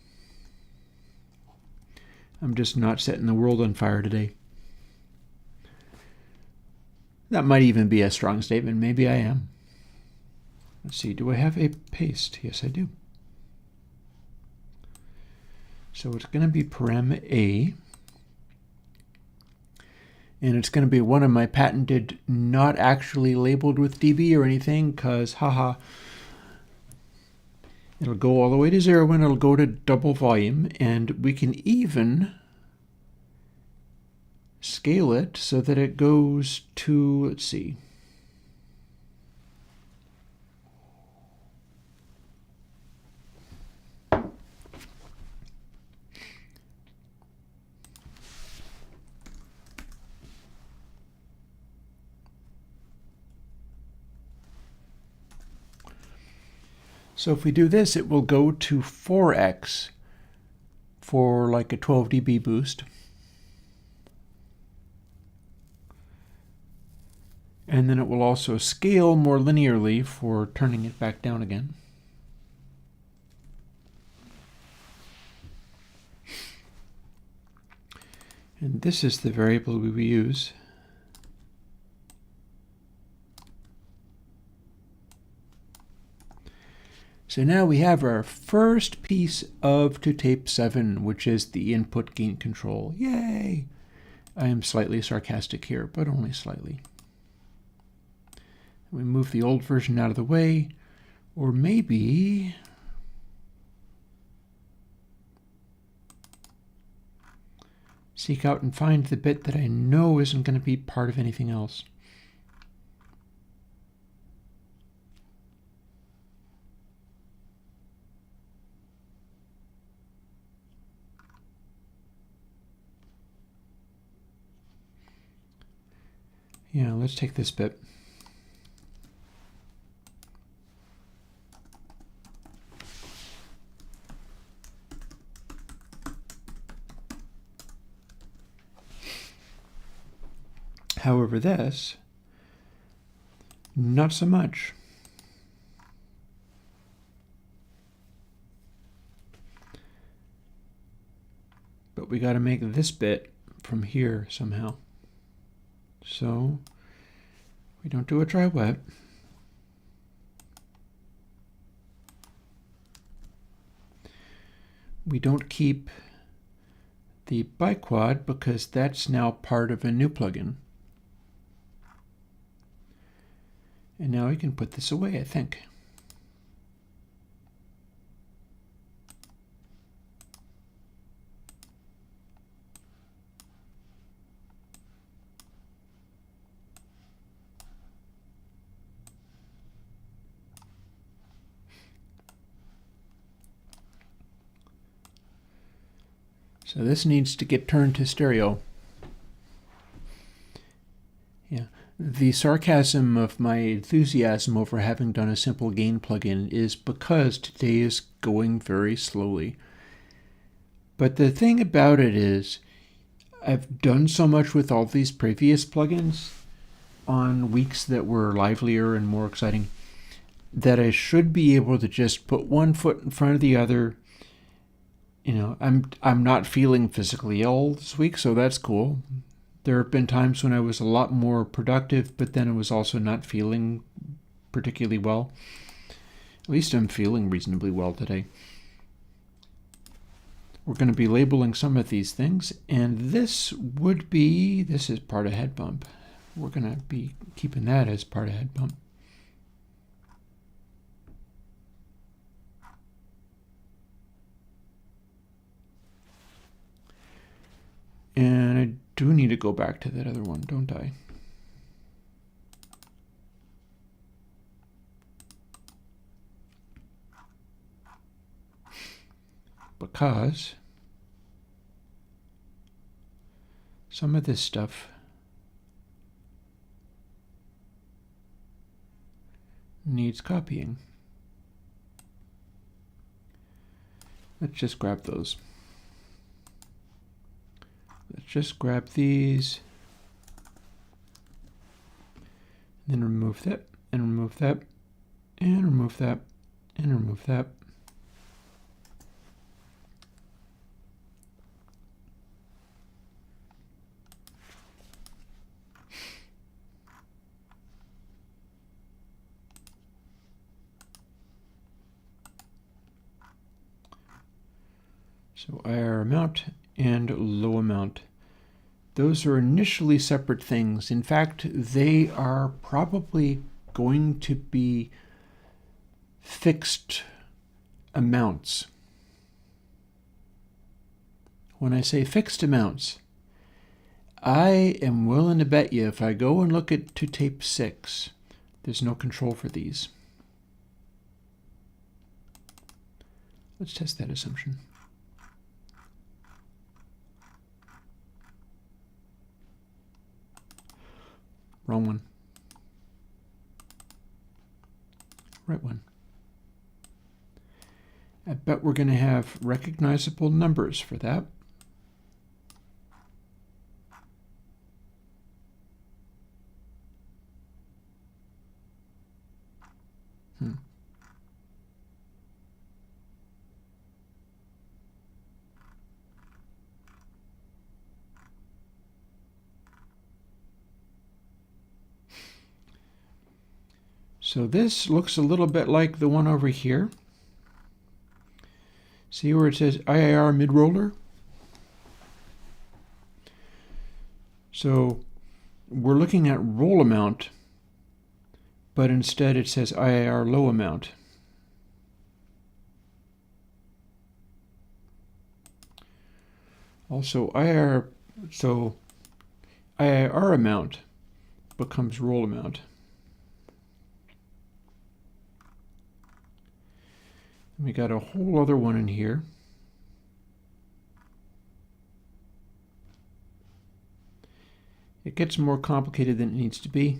A: I'm just not setting the world on fire today. That might even be a strong statement. Maybe I am. Let's see, do I have a paste? Yes, I do. So it's going to be param A. And it's going to be one of my patented, not actually labeled with dB or anything, because, haha, it'll go all the way to 0 and it'll go to double volume, and we can even scale it so that it goes to, let's see, so if we do this, it will go to 4x for like a 12 dB boost. And then it will also scale more linearly for turning it back down again. And this is the variable we will use. So now we have our first piece of to tape 7, which is the input gain control. Yay! I am slightly sarcastic here, but only slightly. We move the old version out of the way, or maybe seek out and find the bit that I know isn't going to be part of anything else. Yeah, let's take this bit. However, this, not so much. But we got to make this bit from here somehow. So we don't do a try wet. We don't keep the biquad because that's now part of a new plugin. And now we can put this away, I think. So this needs to get turned to stereo. Yeah. The sarcasm of my enthusiasm over having done a simple gain plugin is because today is going very slowly. But the thing about it is, I've done so much with all these previous plugins on weeks that were livelier and more exciting that I should be able to just put one foot in front of the other. You know, I'm not feeling physically ill this week, so that's cool. There have been times when I was a lot more productive, but then I was also not feeling particularly well. At least I'm feeling reasonably well today. We're going to be labeling some of these things, and this is part of head bump. We're going to be keeping that as part of head bump. And I do need to go back to that other one, don't I? Because some of this stuff needs copying. Let's just grab those. Let's just grab these, and then remove that, and remove that, and remove that, and remove that. So IR amount and low amount. Those are initially separate things. In fact, they are probably going to be fixed amounts. When I say fixed amounts, I am willing to bet you if I go and look at to tape 6, there's no control for these. Let's test that assumption. Wrong one. Right one. I bet we're going to have recognizable numbers for that. So this looks a little bit like the one over here. See where it says IIR mid-roller? So we're looking at roll amount, but instead it says IIR low amount. Also IIR amount becomes roll amount. We got a whole other one in here. It gets more complicated than it needs to be.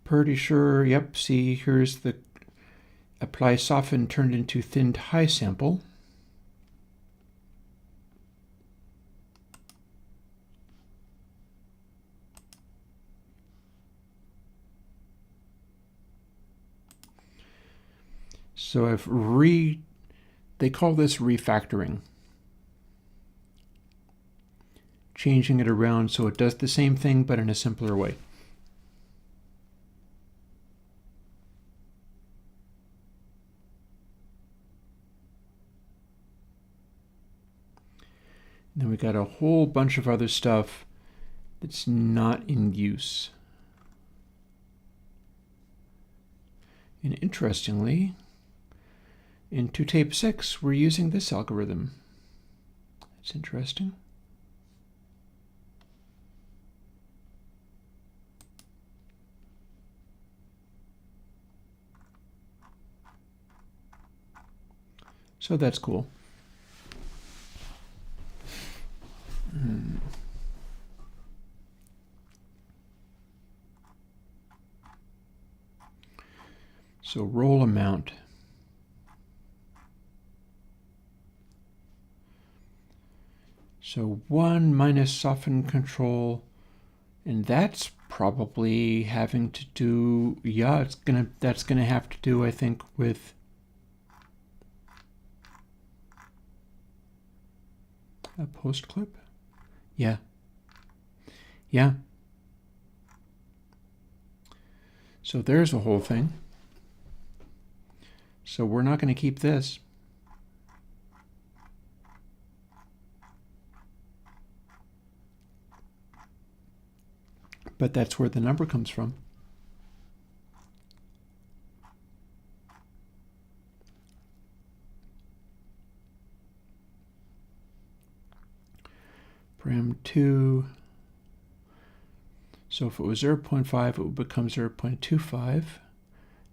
A: Pretty sure, yep, see, here's the apply soften turned into thinned high sample. So they call this refactoring. Changing it around so it does the same thing but in a simpler way. Then we got a whole bunch of other stuff that's not in use. And interestingly, in 2tape 6, we're using this algorithm. That's interesting. So that's cool. So roll amount. So 1 minus soften control, and that's probably having to do, yeah, that's gonna have to do, I think, with a post clip. Yeah. Yeah. So there's a whole thing. So we're not going to keep this. But that's where the number comes from. Param2. So if it was 0.5, it would become 0.25.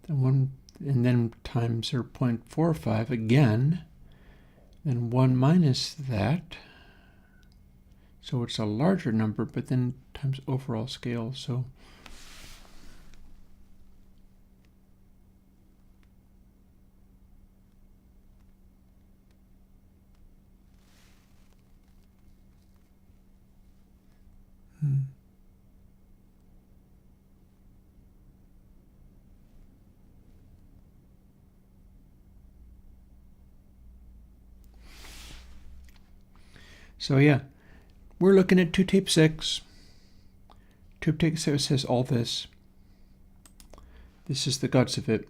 A: Then 1, and then times 0.45 again. Then 1 minus that. So it's a larger number, but then times overall scale. So So yeah, we're looking at 2tape 6. 2tape 6 has all this. This is the guts of it.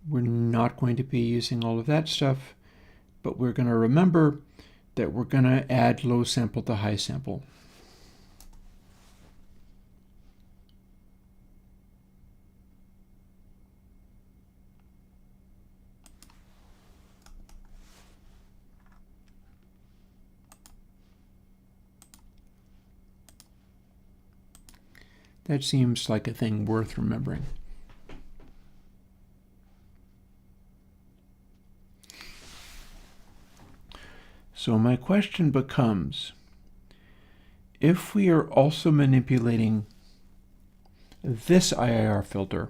A: We're not going to be using all of that stuff, but we're going to remember that we're going to add low sample to high sample. That seems like a thing worth remembering. So my question becomes, if we are also manipulating this IIR filter,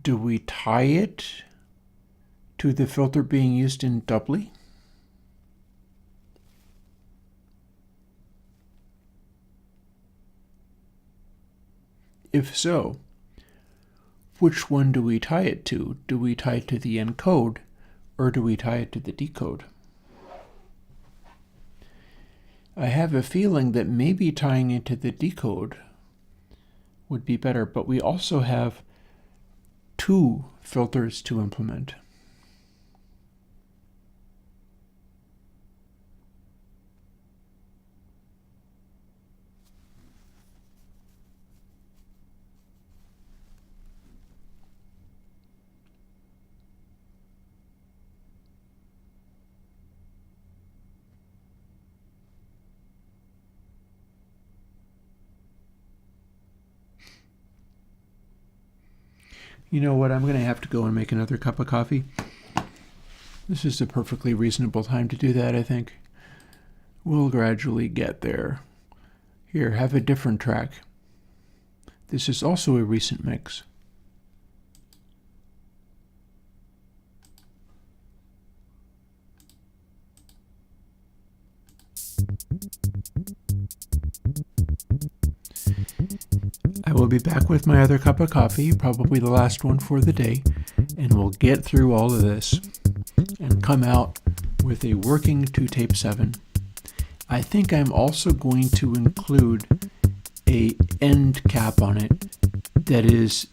A: do we tie it to the filter being used in doubly? If so, which one do we tie it to? Do we tie it to the encode, or do we tie it to the decode? I have a feeling that maybe tying it to the decode would be better, but we also have 2 filters to implement. You know what? I'm going to have to go and make another cup of coffee. This is a perfectly reasonable time to do that, I think. We'll gradually get there. Here, have a different track. This is also a recent mix. I will be back with my other cup of coffee, probably the last one for the day, and we'll get through all of this and come out with a working 2-tape 7. I think I'm also going to include a end cap on it that is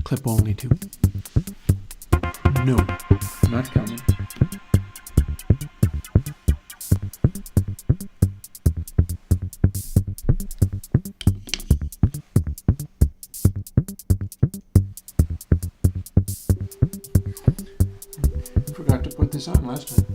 A: clip only too. No, not coming. Forgot to put this on last time.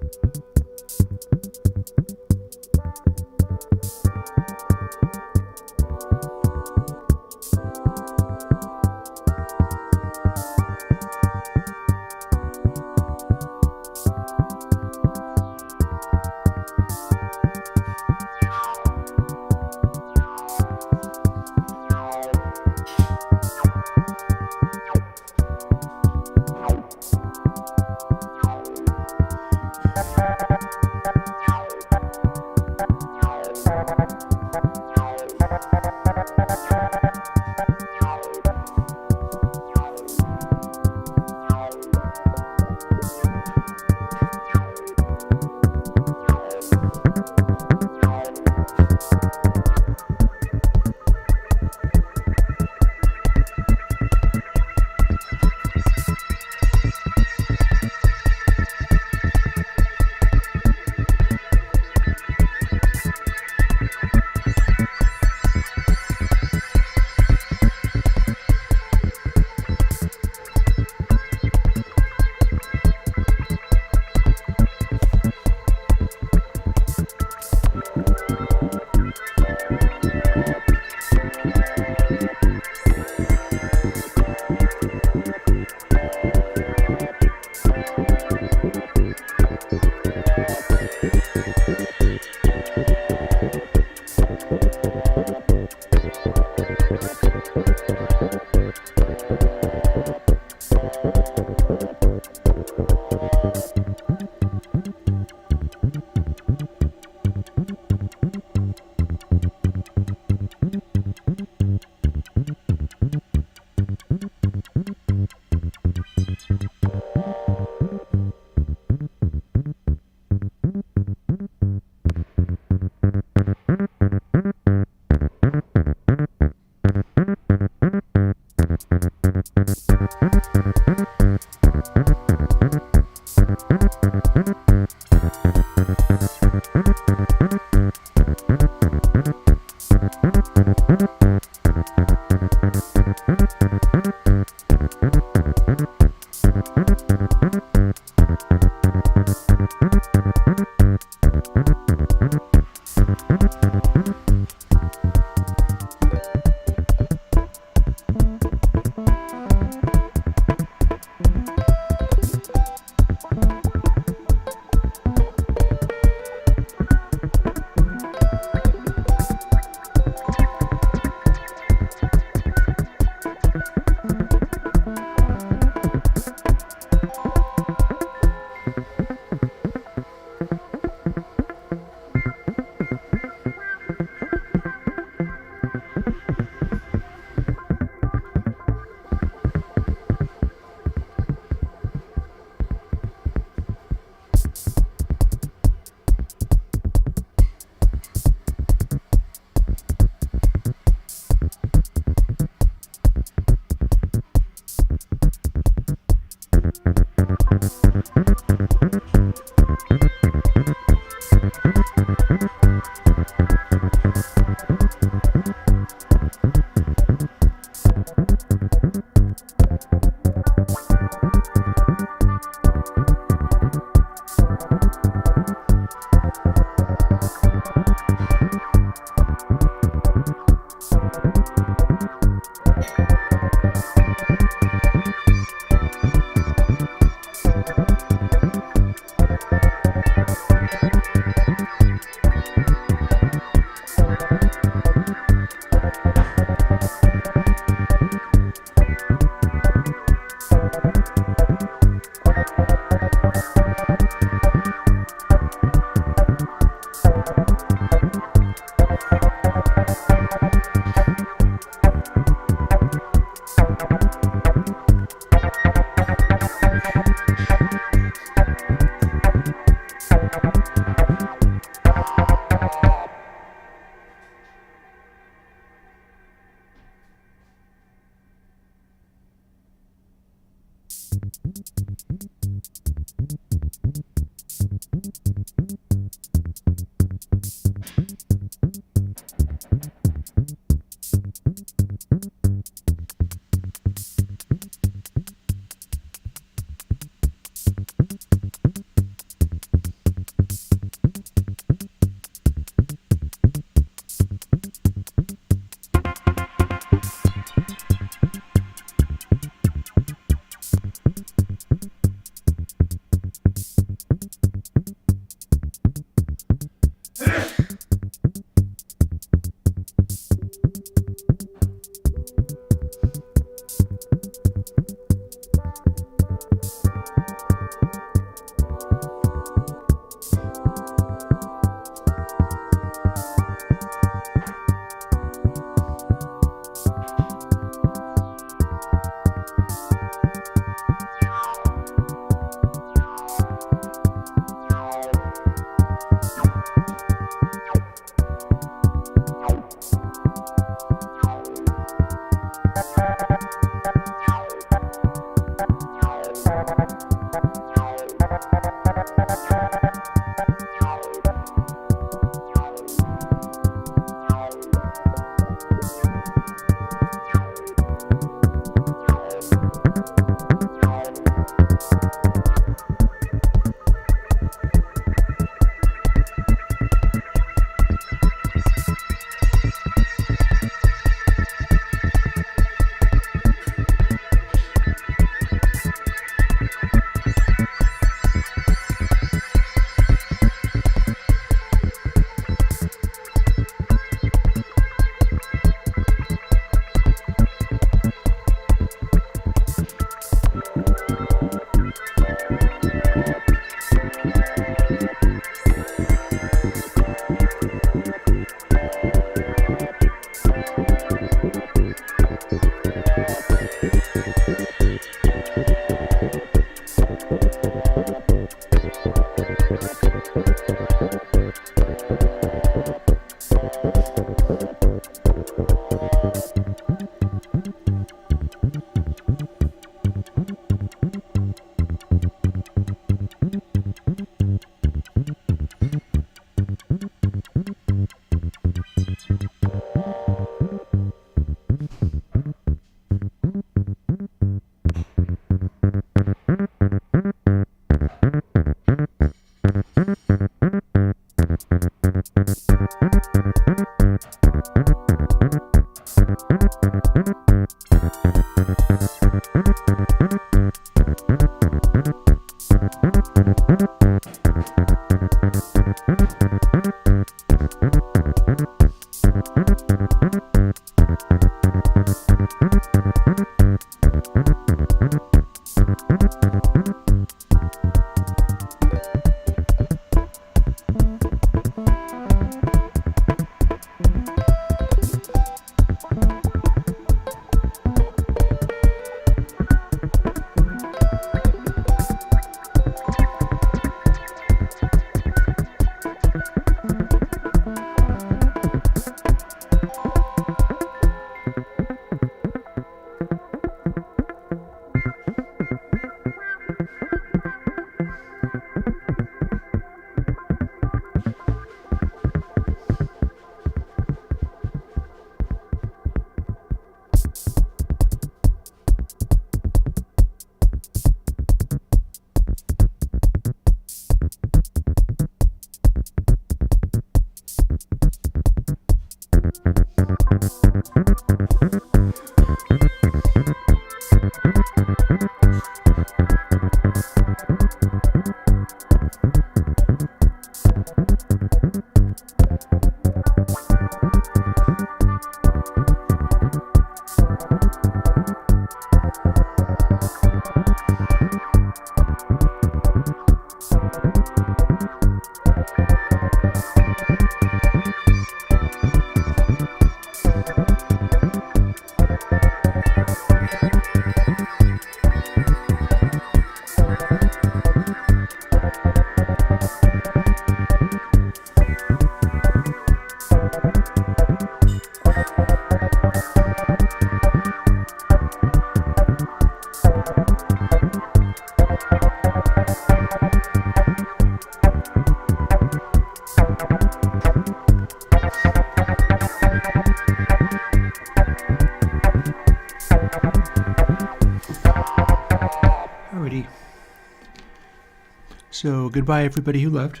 A: So goodbye, everybody who left.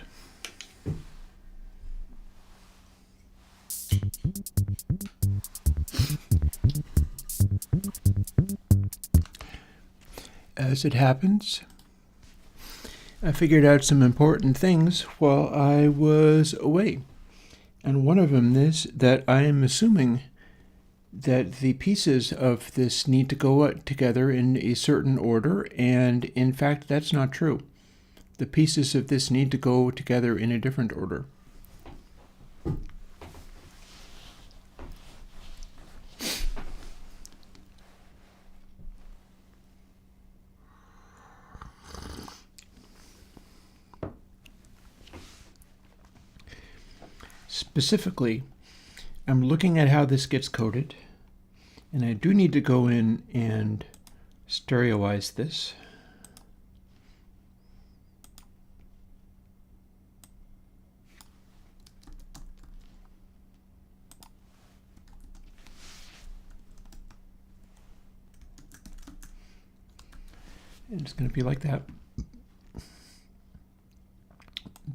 A: As it happens, I figured out some important things while I was away. And one of them is that I am assuming that the pieces of this need to go together in a certain order, and in fact, that's not true. The pieces of this need to go together in a different order. Specifically, I'm looking at how this gets coded, and I do need to go in and stereoize this. And it's going to be like that.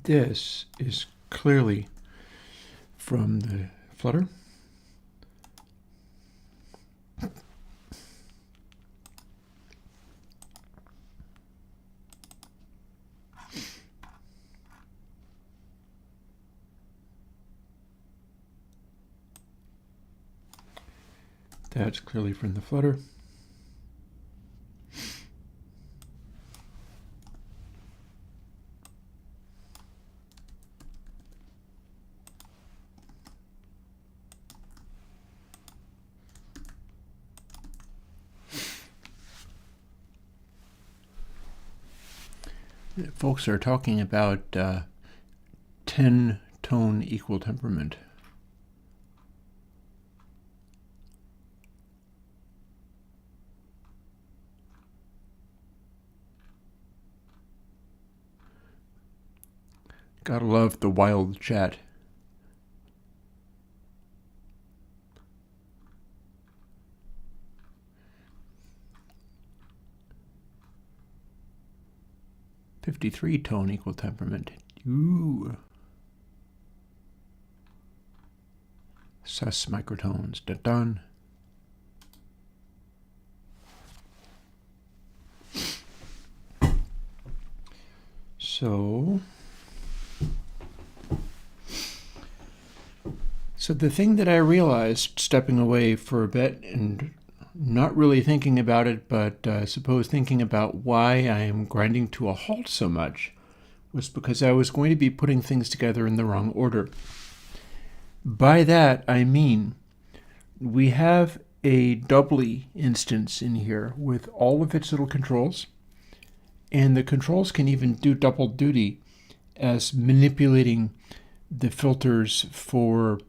A: This is clearly from the Flutter. That's clearly from the Flutter. Folks are talking about 10 to tone equal temperament. Gotta love the wild chat. .53 tone equal temperament. Ooh. Sus microtones. Dun dun. So the thing that I realized stepping away for a bit and not really thinking about it, but I suppose thinking about why I am grinding to a halt so much, was because I was going to be putting things together in the wrong order. By that, I mean we have a doubly instance in here with all of its little controls, and the controls can even do double duty as manipulating the filters for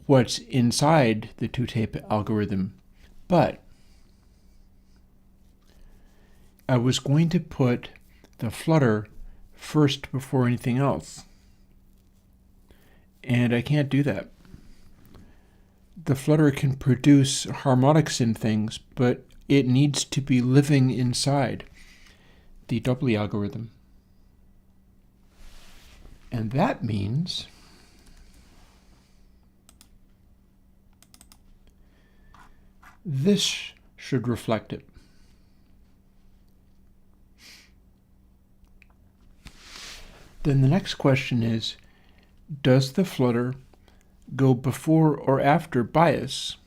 A: what's inside the two-tape algorithm. But I was going to put the flutter first before anything else. And I can't do that. The flutter can produce harmonics in things, but it needs to be living inside the doubly algorithm. And that means this should reflect it. Then the next question is, does the flutter go before or after bias?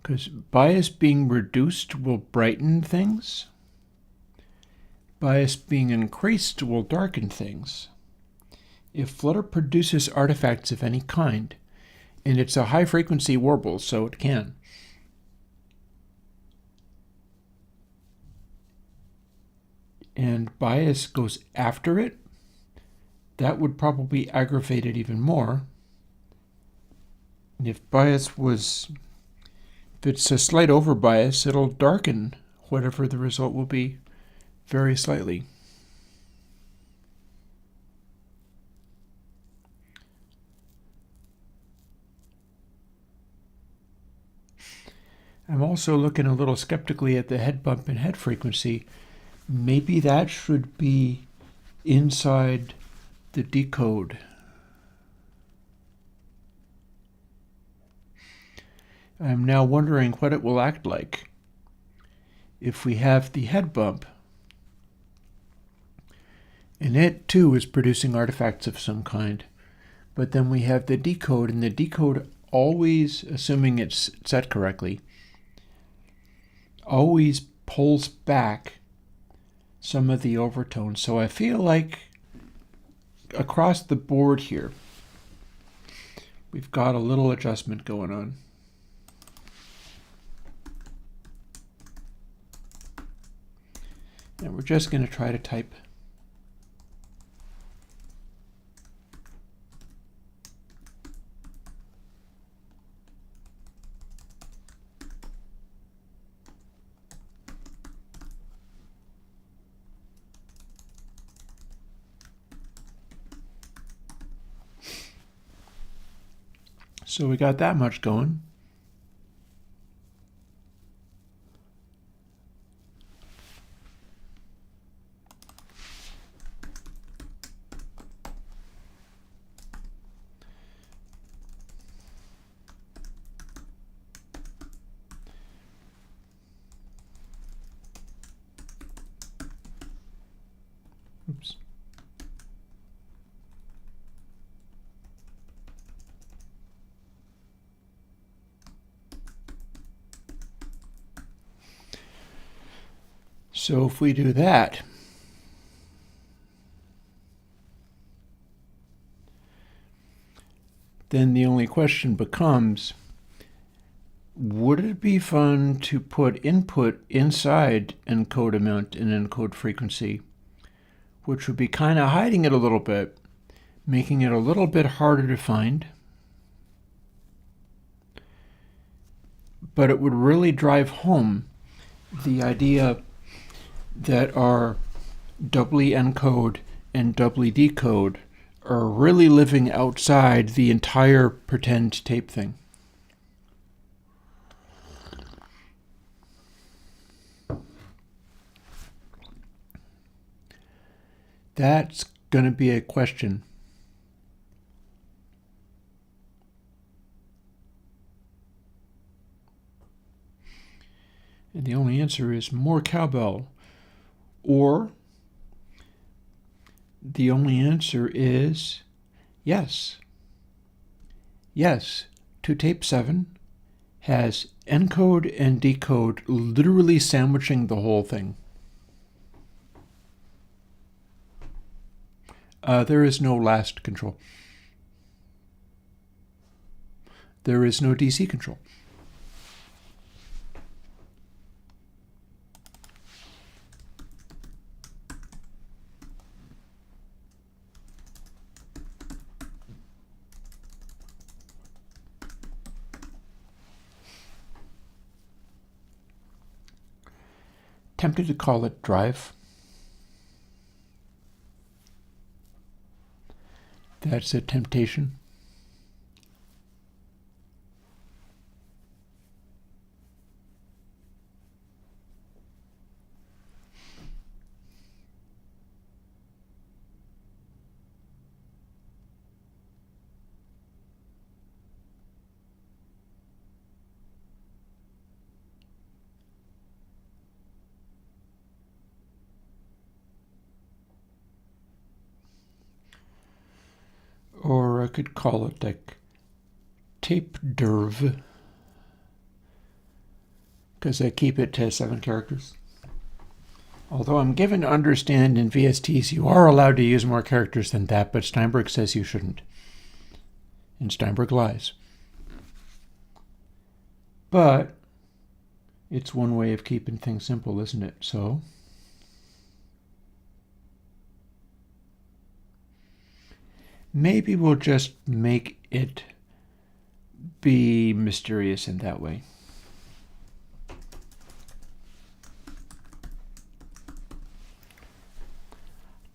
A: Because bias being reduced will brighten things. Bias being increased will darken things. If flutter produces artifacts of any kind, and it's a high-frequency warble, so it can, and bias goes after it, that would probably aggravate it even more. And if it's a slight over bias, it'll darken whatever the result will be very slightly. I'm also looking a little skeptically at the head bump and head frequency. Maybe that should be inside the decode. I'm now wondering what it will act like if we have the head bump, and it too is producing artifacts of some kind, but then we have the decode, and the decode always, assuming it's set correctly, always pulls back some of the overtones. So I feel like across the board here, we've got a little adjustment going on. And we're just going to try to type. So we got that much going. Oops. So if we do that, then the only question becomes, would it be fun to put input inside encode amount and encode frequency, which would be kind of hiding it a little bit, making it a little bit harder to find. But it would really drive home the idea that our doubly encode and doubly decode are really living outside the entire pretend tape thing. That's going to be a question. And the only answer is more cowbell. Or the only answer is yes. Yes, 2tape 7 has encode and decode literally sandwiching the whole thing. There is no last control. There is no DC control. Tempted to call it drive. That's a temptation. Or I could call it like tape derv, because I keep it to 7 characters. Although I'm given to understand in VSTs you are allowed to use more characters than that, but Steinberg says you shouldn't. And Steinberg lies. But it's one way of keeping things simple, isn't it? So maybe we'll just make it be mysterious in that way.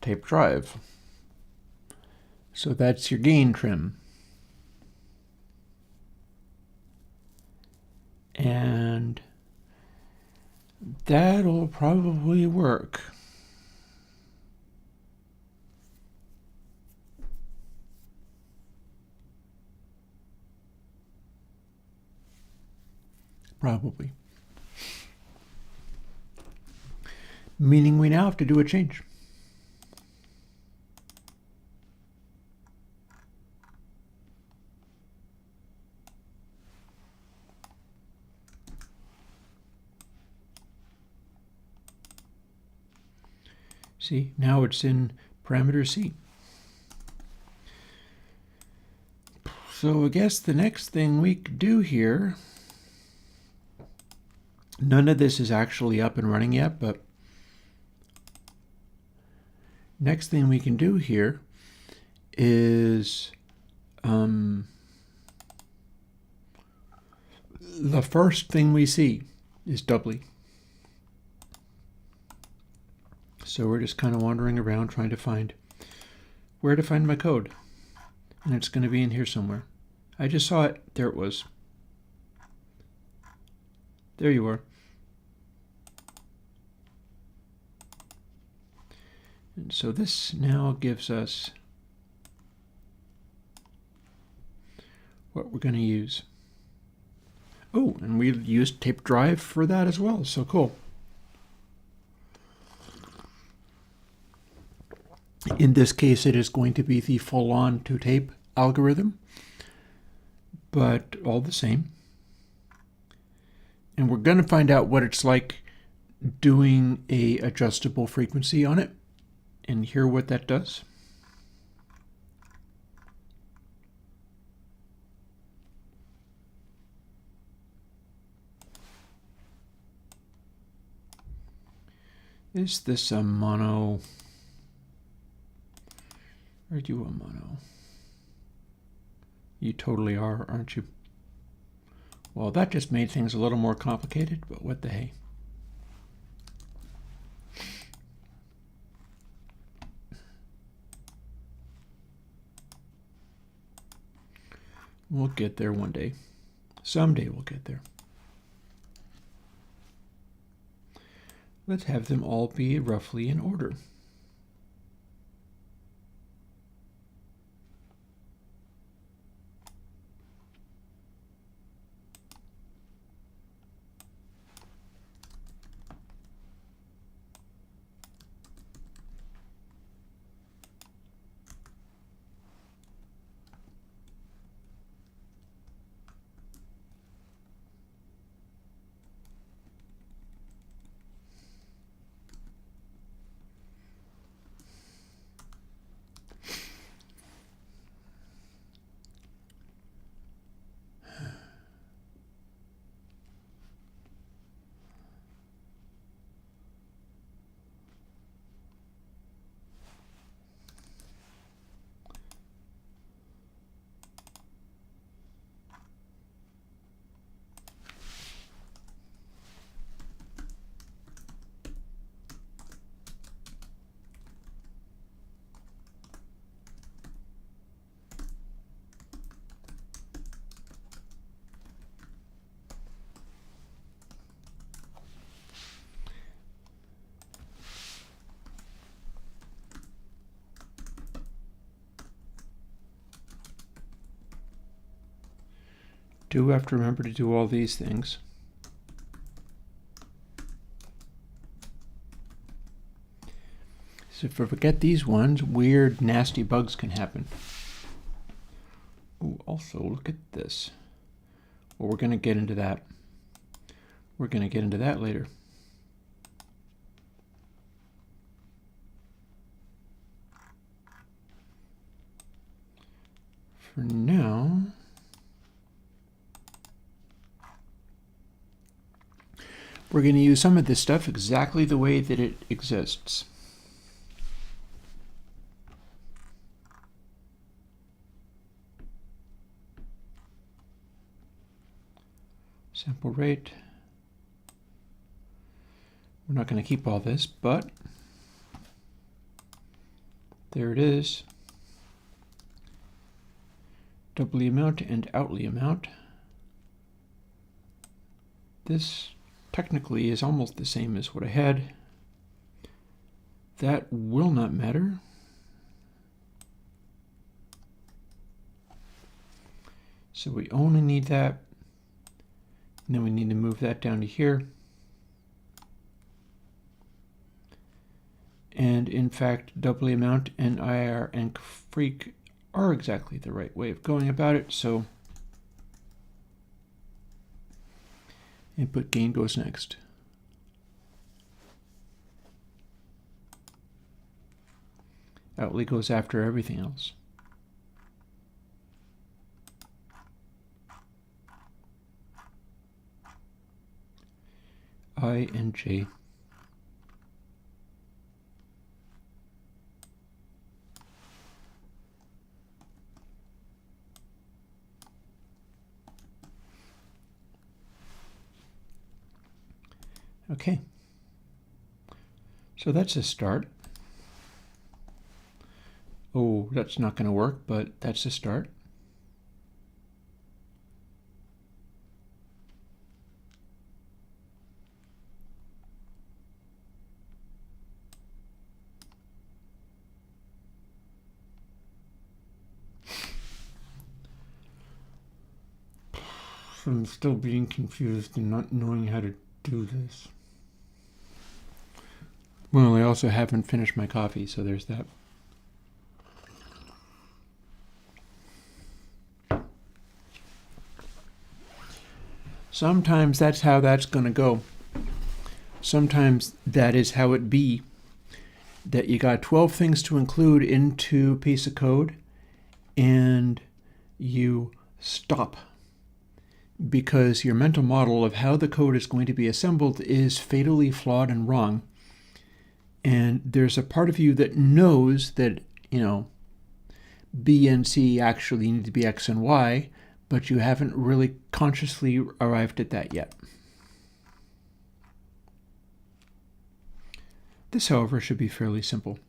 A: Tape drive. So that's your gain trim. And that'll probably work. Probably. Meaning we now have to do a change. See, now it's in parameter C. So I guess the next thing we could do here, none of this is actually up and running yet, but next thing we can do here is the first thing we see is doubly. So we're just kind of wandering around trying to find where to find my code. And it's going to be in here somewhere. I just saw it. There it was. There you are. And so this now gives us what we're going to use. Oh, and we used tape drive for that as well. So cool. In this case, it is going to be the full-on 2tape algorithm, but all the same. And we're going to find out what it's like doing a adjustable frequency on it and hear what that does. Is this a mono? Are you a mono? You totally are, aren't you? Well, that just made things a little more complicated, but what the hey. We'll get there one day. Someday we'll get there. Let's have them all be roughly in order. Do have to remember to do all these things. So if I forget these ones, weird, nasty bugs can happen. Ooh, also, look at this. Well, we're going to get into that. We're going to get into that later. For now, we're going to use some of this stuff exactly the way that it exists. Sample rate. We're not going to keep all this, but there it is. Doubly amount and outly amount. This technically is almost the same as what I had. That will not matter. So we only need that. And then we need to move that down to here. And in fact, doubly amount and IR and freak are exactly the right way of going about it. So input gain goes next. Outly goes after everything else. I and J. Okay, so that's a start. Oh, that's not going to work, but that's a start. I'm still being confused and not knowing how to do this. Well, I also haven't finished my coffee, so there's that. Sometimes that's how that's going to go. Sometimes that is how it be. That you got 12 things to include into a piece of code, and you stop. Because your mental model of how the code is going to be assembled is fatally flawed and wrong. And there's a part of you that knows that, B and C actually need to be X and Y, but you haven't really consciously arrived at that yet. This, however, should be fairly simple.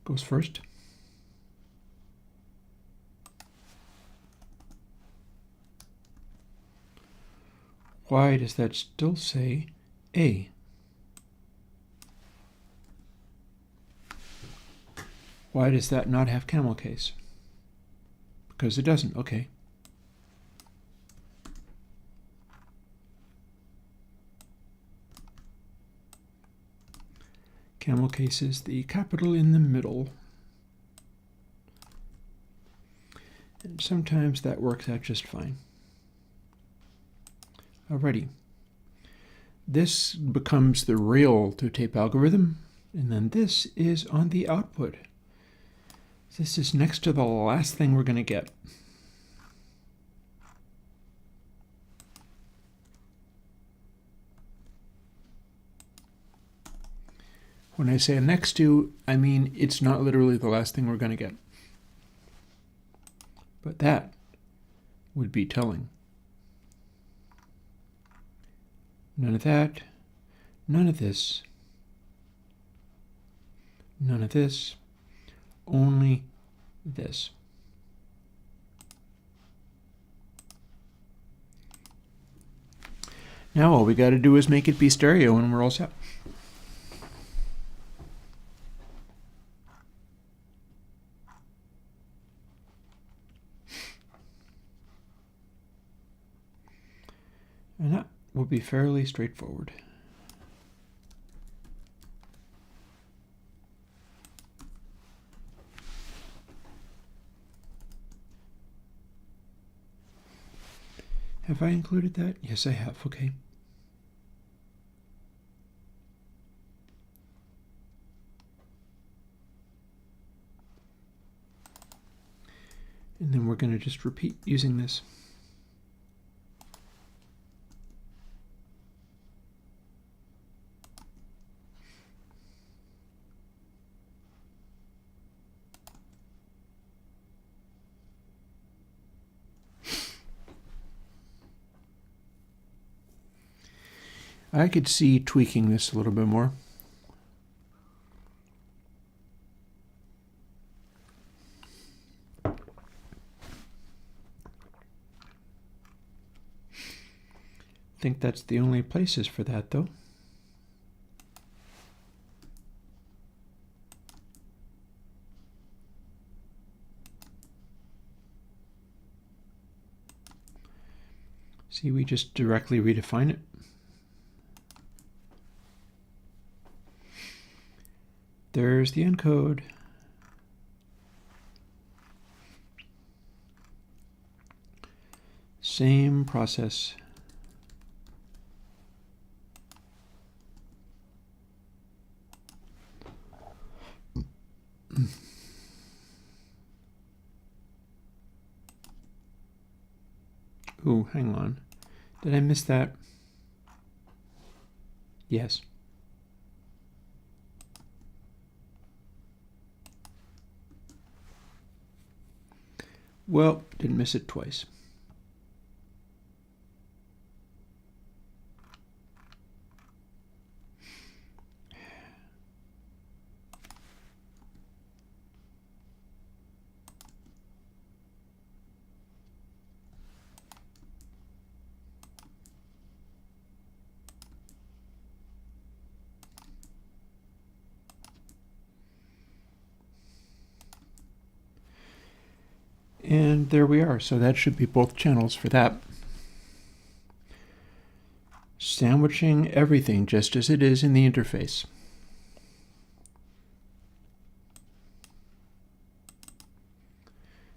A: Goes first. Why does that still say A? Why does that not have camel case? Because it doesn't. Okay. Camel case is the capital in the middle. And sometimes that works out just fine. Alrighty. This becomes the real two-tape algorithm, and then this is on the output. This is next to the last thing we're going to get. When I say next to, I mean it's not literally the last thing we're going to get. But that would be telling. None of that, none of this, none of this, only this. Now all we got to do is make it be stereo and we're all set. And that will be fairly straightforward. Have I included that? Yes, I have. Okay. And then we're going to just repeat using this. I could see tweaking this a little bit more. I think that's the only places for that, though. See, we just directly redefine it. There's the encode. Same process. Ooh, hang on. Did I miss that? Yes. Well, didn't miss it twice. And there we are. So that should be both channels for that. Sandwiching everything just as it is in the interface.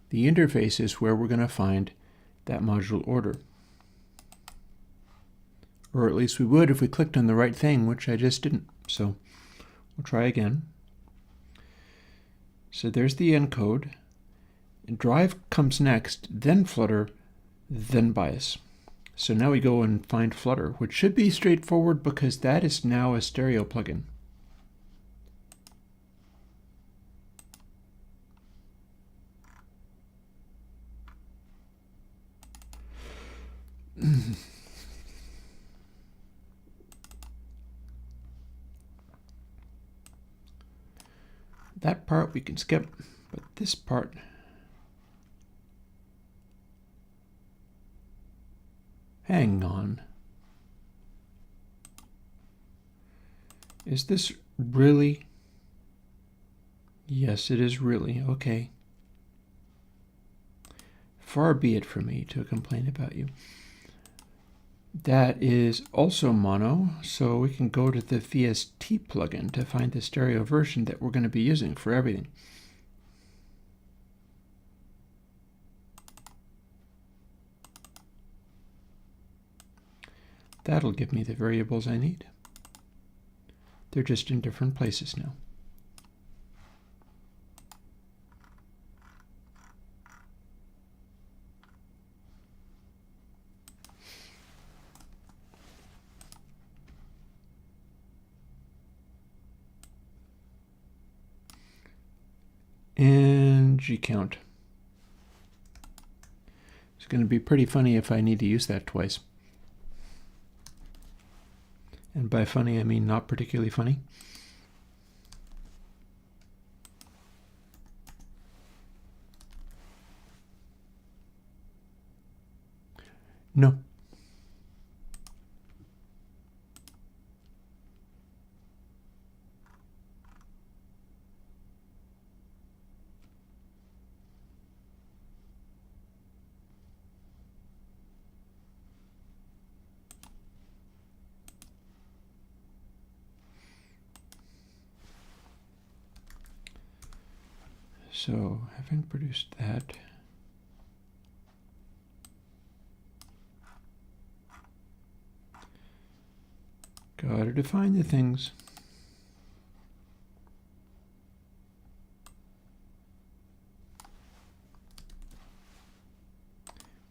A: The interface is where we're going to find that module order. Or at least we would if we clicked on the right thing, which I just didn't. So we'll try again. So there's the encode. Drive comes next, then Flutter, then Bias. So now we go and find Flutter, which should be straightforward because that is now a stereo plugin. That part we can skip, but this part, hang on. Is this really? Yes, it is really. Okay. Far be it from me to complain about you. That is also mono, so we can go to the VST plugin to find the stereo version that we're going to be using for everything. That'll give me the variables I need. They're just in different places now. And G count. It's going to be pretty funny if I need to use that twice. And by funny, I mean not particularly funny. No. So, having produced that, gotta define the things.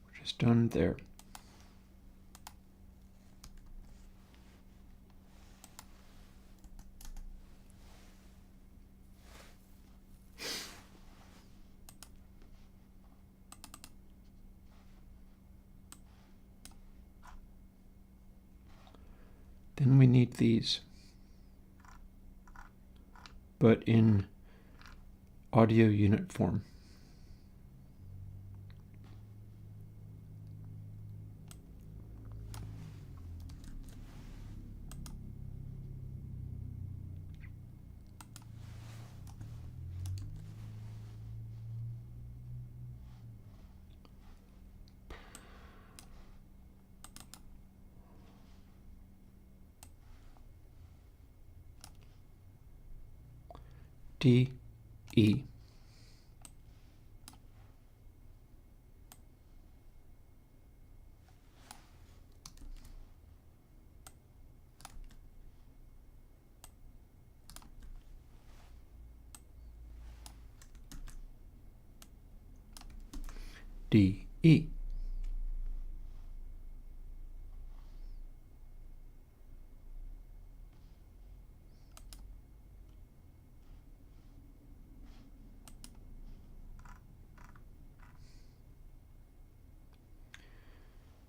A: We're just done there. Then we need these, but in audio unit form. D, E. D, E.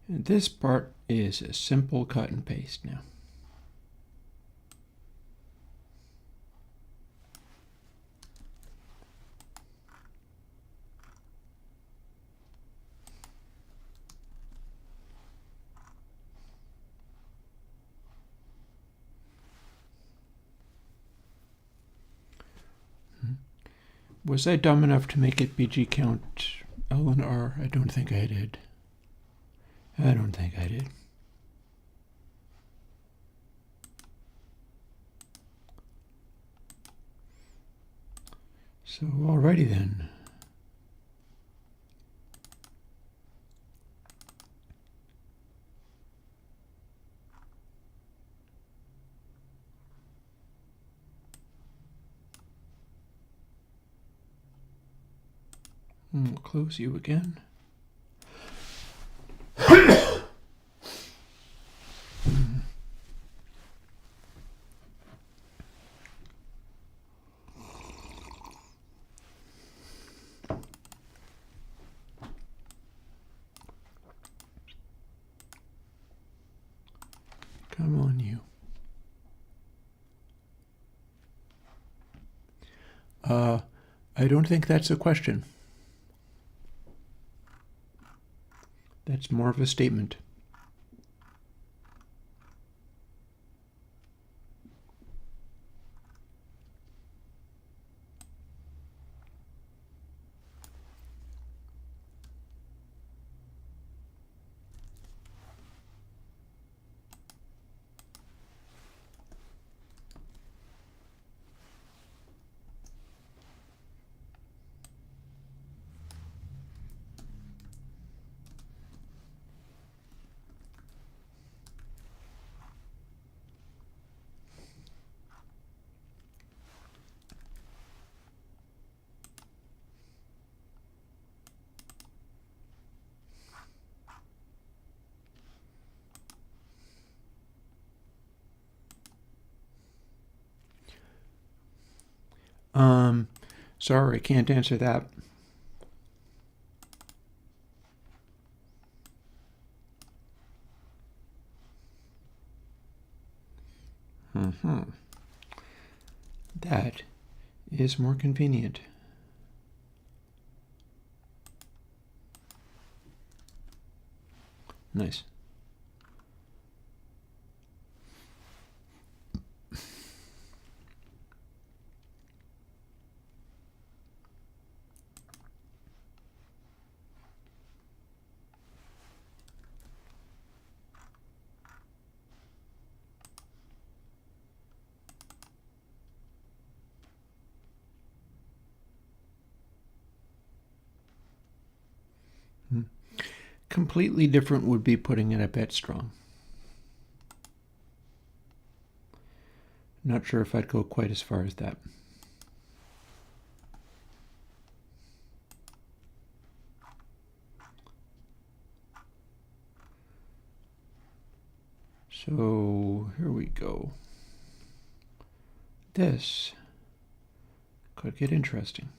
A: And this part is a simple cut and paste now. Was I dumb enough to make it BG count L and R? I don't think I did. I don't think I did. So, alrighty then. We'll close you again. Come on, you. I don't think that's a question. That's more of a statement. Sorry, I can't answer that. That is more convenient. Nice. Completely different would be putting it a bit strong. Not sure if I'd go quite as far as that. So here we go. This could get interesting.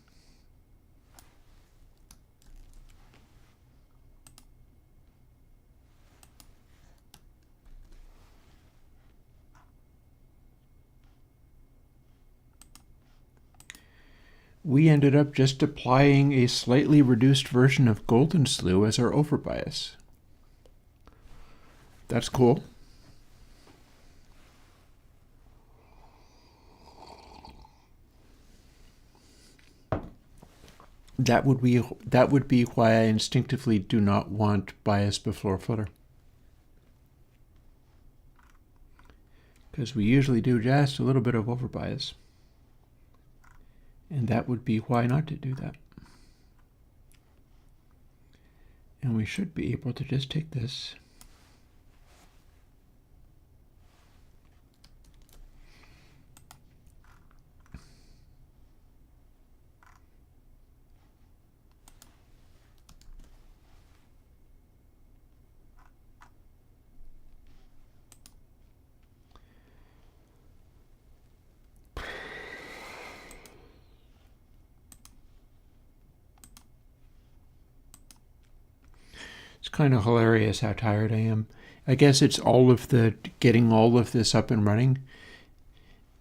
A: We ended up just applying a slightly reduced version of Golden Slew as our overbias. That's cool. That would be why I instinctively do not want bias before footer. Because we usually do just a little bit of overbias. And that would be why not to do that. And we should be able to just take this . It's kind of hilarious how tired I am. I guess it's all of the getting all of this up and running.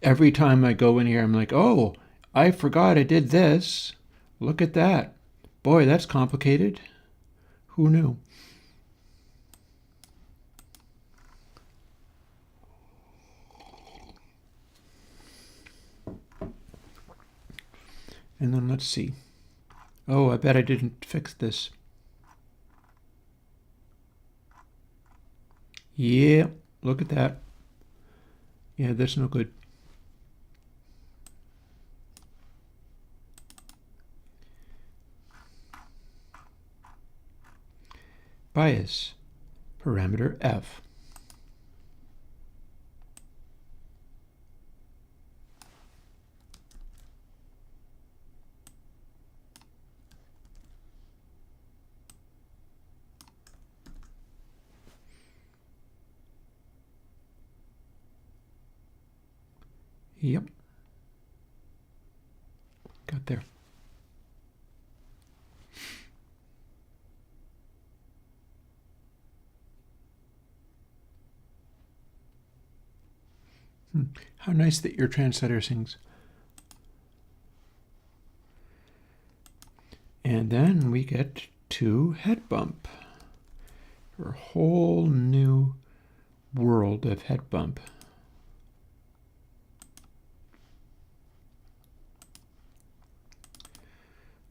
A: Every time I go in here, I'm like, oh, I forgot I did this. Look at that. Boy, that's complicated. Who knew? And then let's see. Oh, I bet I didn't fix this. Yeah, look at that. Yeah, that's no good. Bias, parameter F. Yep. Got there. How nice that your translator sings. And then we get to head bump. A whole new world of head bump.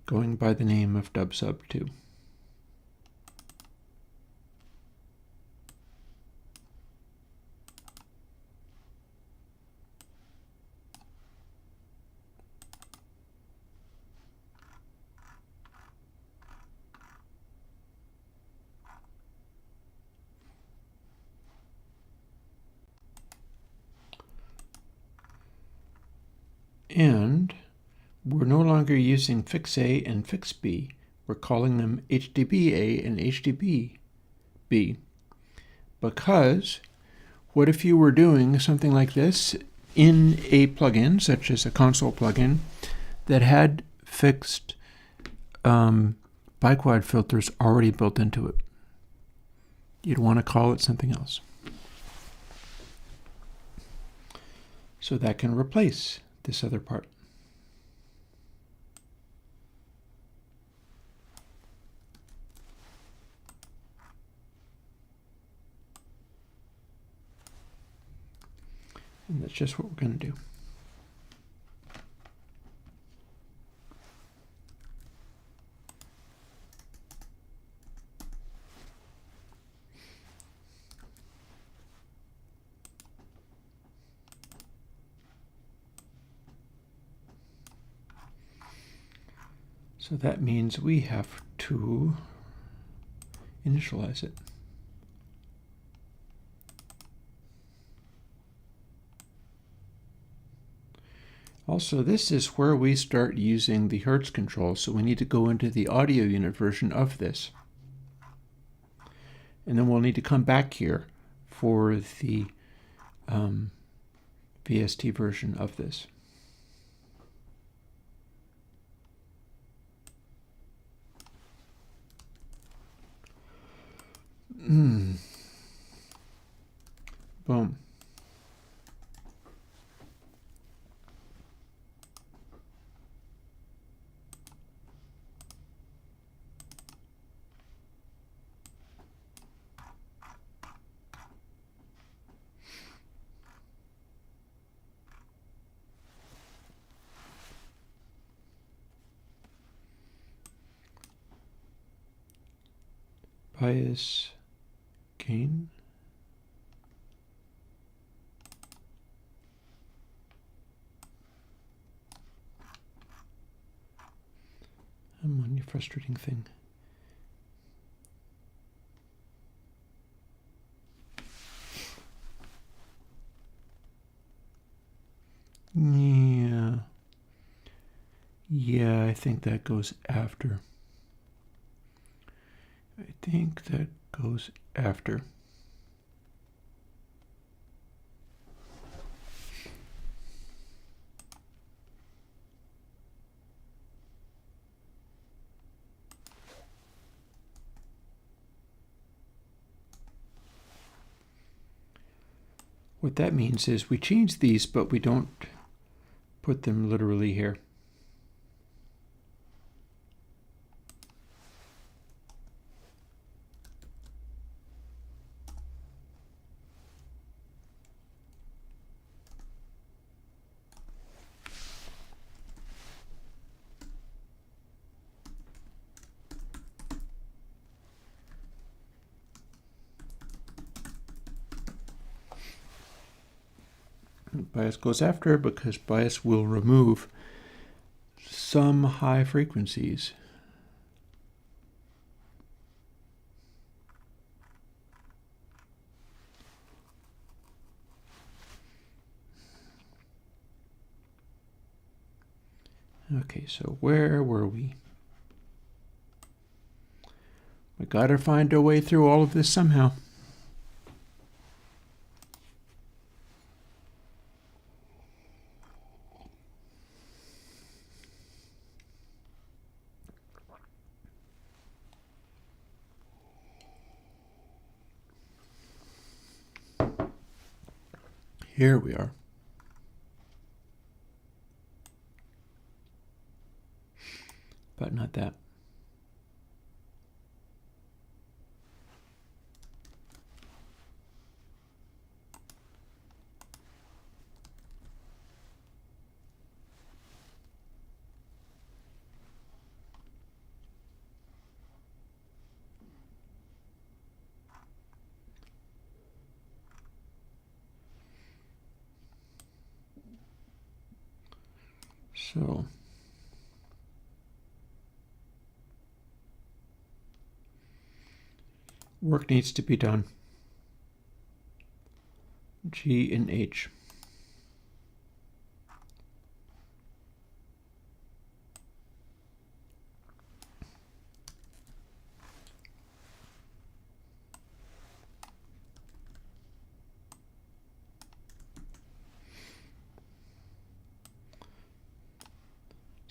A: Going by the name of dubsub2. And we're no longer using fix A and fix B. We're calling them HDB-A and HDB-B. Because what if you were doing something like this in a plugin, such as a console plugin, that had fixed biquad filters already built into it? You'd want to call it something else. So that can replace this other part. And that's just what we're going to do. So that means we have to initialize it. Also, this is where we start using the Hertz control, so we need to go into the audio unit version of this. And then we'll need to come back here for the VST version of this. Boom. Bias gain. I'm on your frustrating thing. Yeah, I think that goes after. What that means is we change these, but we don't put them literally here. Bias goes after because bias will remove some high frequencies. Okay, so where were we? We gotta find our way through all of this somehow. Here we are. not that. So work needs to be done. G and H.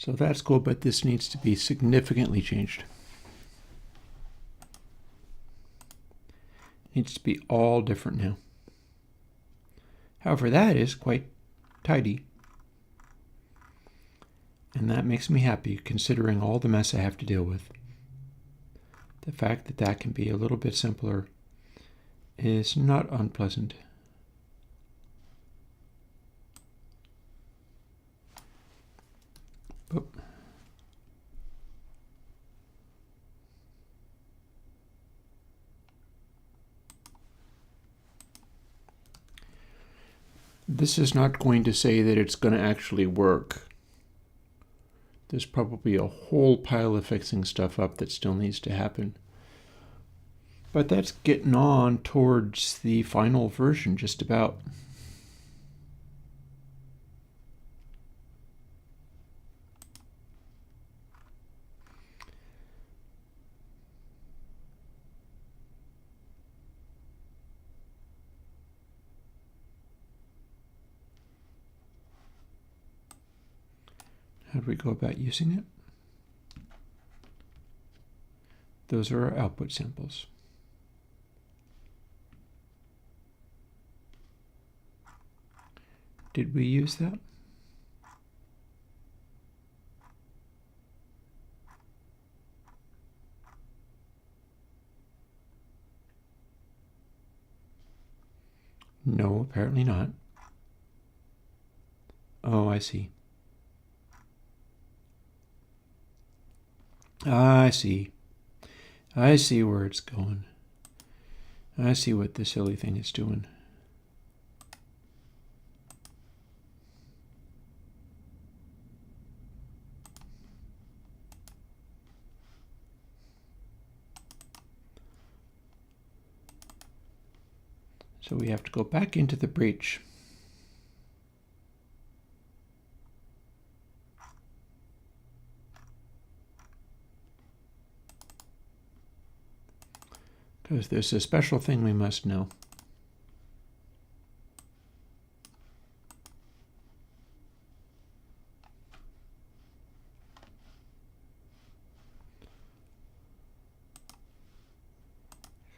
A: So that's cool, but this needs to be significantly changed. It needs to be all different now. However, that is quite tidy. And that makes me happy, considering all the mess I have to deal with. The fact that that can be a little bit simpler is not unpleasant. Oop. This is not going to say that it's going to actually work. There's probably a whole pile of fixing stuff up that still needs to happen. But that's getting on towards the final version, just about. How do we go about using it? Those are our output samples. Did we use that? No, apparently not. Oh, I see. I see. I see where it's going. I see what this silly thing is doing. So we have to go back into the breach. Because there's a special thing we must know.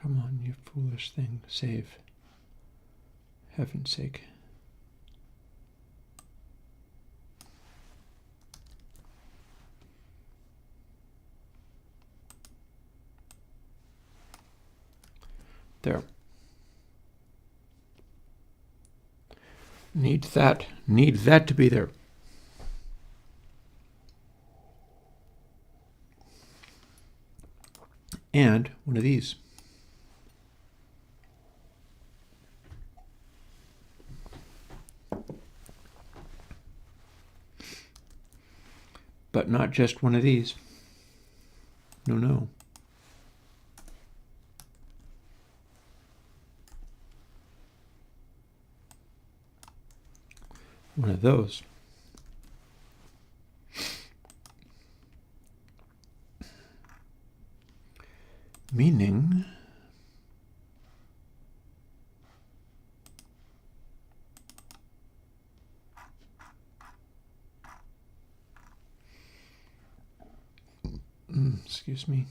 A: Come on, you foolish thing. Save. Heaven's sake. There. Need that to be there. And one of these. But not just one of these. No, no. One of those. Meaning excuse me.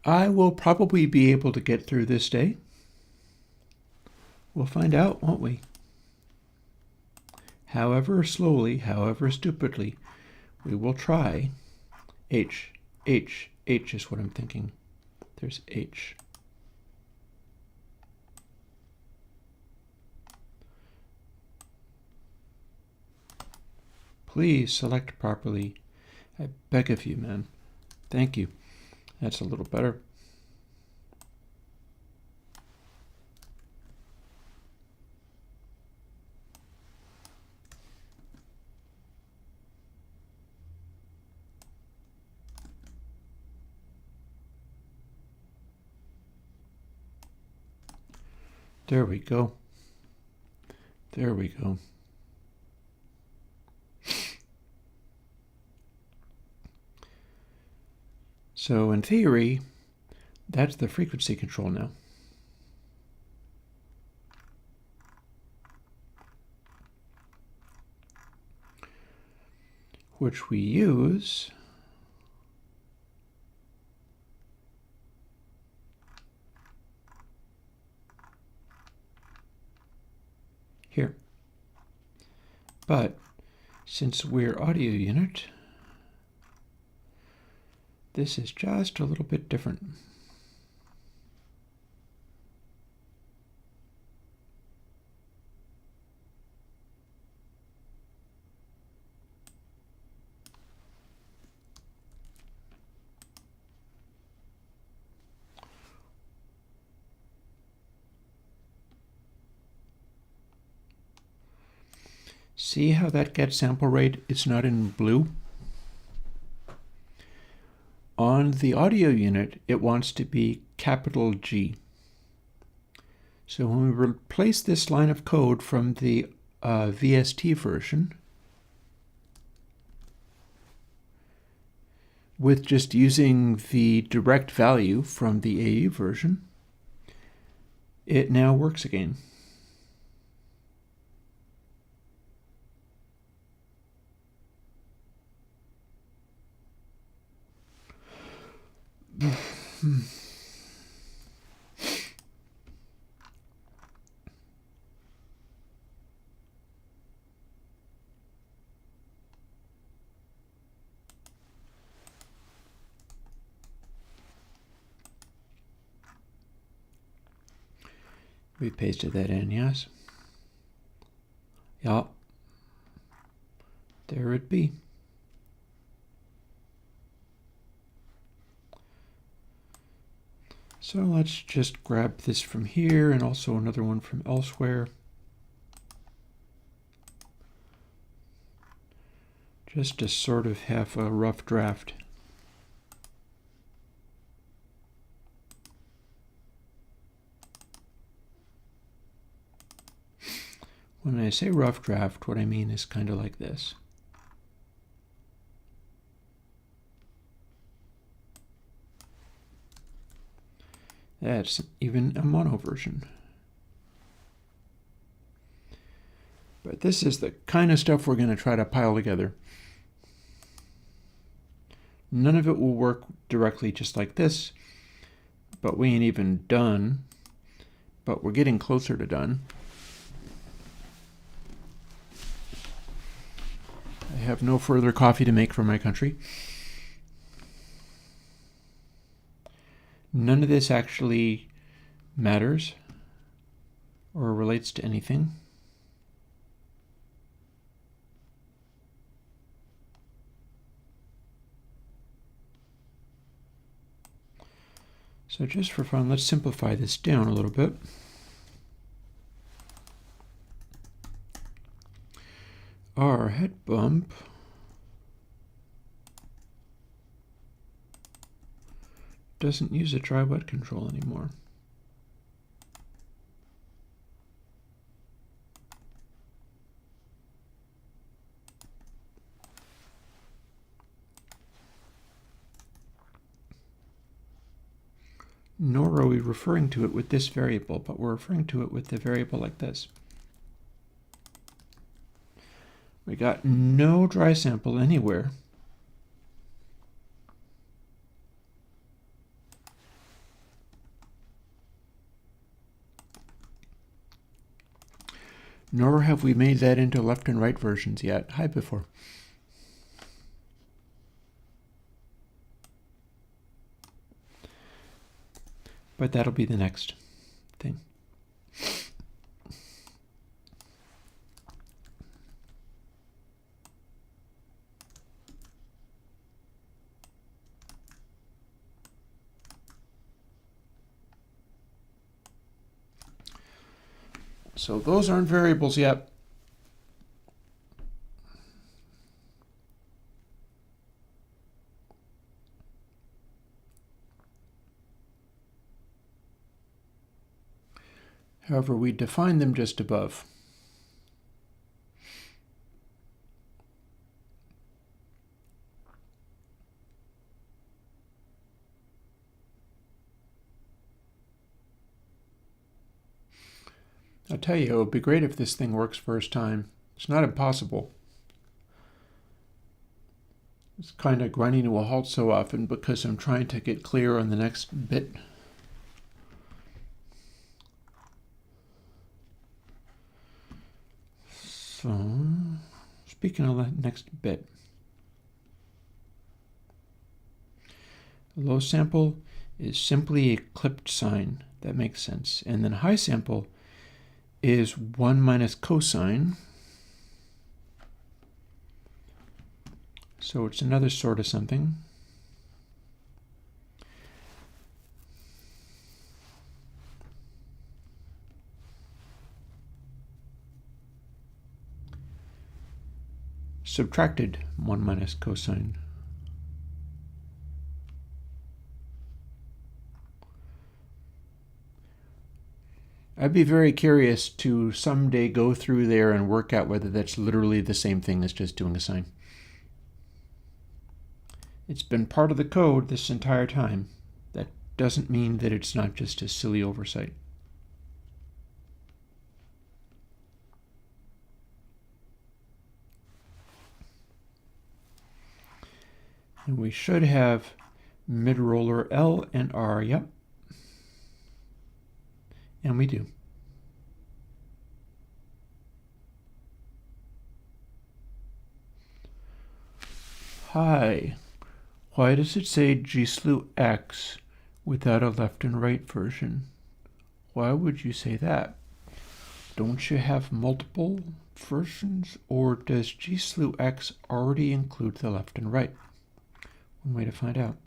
A: I will probably be able to get through this day. We'll find out, won't we? however slowly, however stupidly, we will try. H is what I'm thinking. There's H. Please select properly. I beg of you, man. Thank you. That's a little better. There we go. There we go. So in theory, that's the frequency control now. Which we use here. But since we're audio unit, this is just a little bit different. See how that get sample rate, it's not in blue? On the audio unit, it wants to be capital G. So when we replace this line of code from the VST version with just using the direct value from the AU version, it now works again. We pasted that in, yes. Yeah. There it be. So let's just grab this from here and also another one from elsewhere. Just to sort of have a rough draft. When I say rough draft, what I mean is kind of like this. That's even a mono version. But this is the kind of stuff we're going to try to pile together. None of it will work directly just like this, but we ain't even done. But we're getting closer to done. I have no further coffee to make for my country. None of this actually matters or relates to anything. So just for fun, let's simplify this down a little bit. Our head bump doesn't use a dry wet control anymore. Nor are we referring to it with this variable, but we're referring to it with the variable like this. We got no dry sample anywhere. Nor have we made that into left and right versions yet. Hi, before. But that'll be the next thing. So those aren't variables yet. However, we define them just above. I'll tell you, it would be great if this thing works first time. It's not impossible. It's kind of grinding to a halt so often because I'm trying to get clear on the next bit. So, speaking of the next bit, low sample is simply a clipped sign. That makes sense. And then high sample is 1 minus cosine. So it's another sort of something. Subtracted 1 minus cosine. I'd be very curious to someday go through there and work out whether that's literally the same thing as just doing a sine. It's been part of the code this entire time. That doesn't mean that it's not just a silly oversight. And we should have mid-roller L and R, yep. And we do. Hi. Why does it say G slew X without a left and right version? Why would you say that? Don't you have multiple versions, or does G slew X already include the left and right? One way to find out.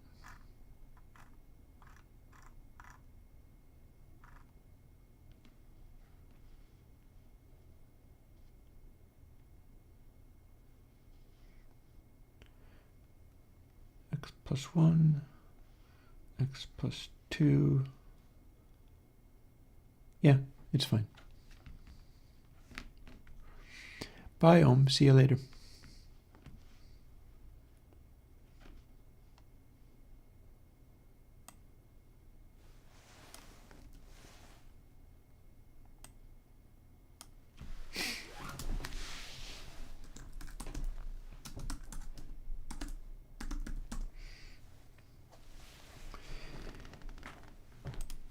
A: X plus 1, X plus 2. Yeah, it's fine. Bye, Om. See you later.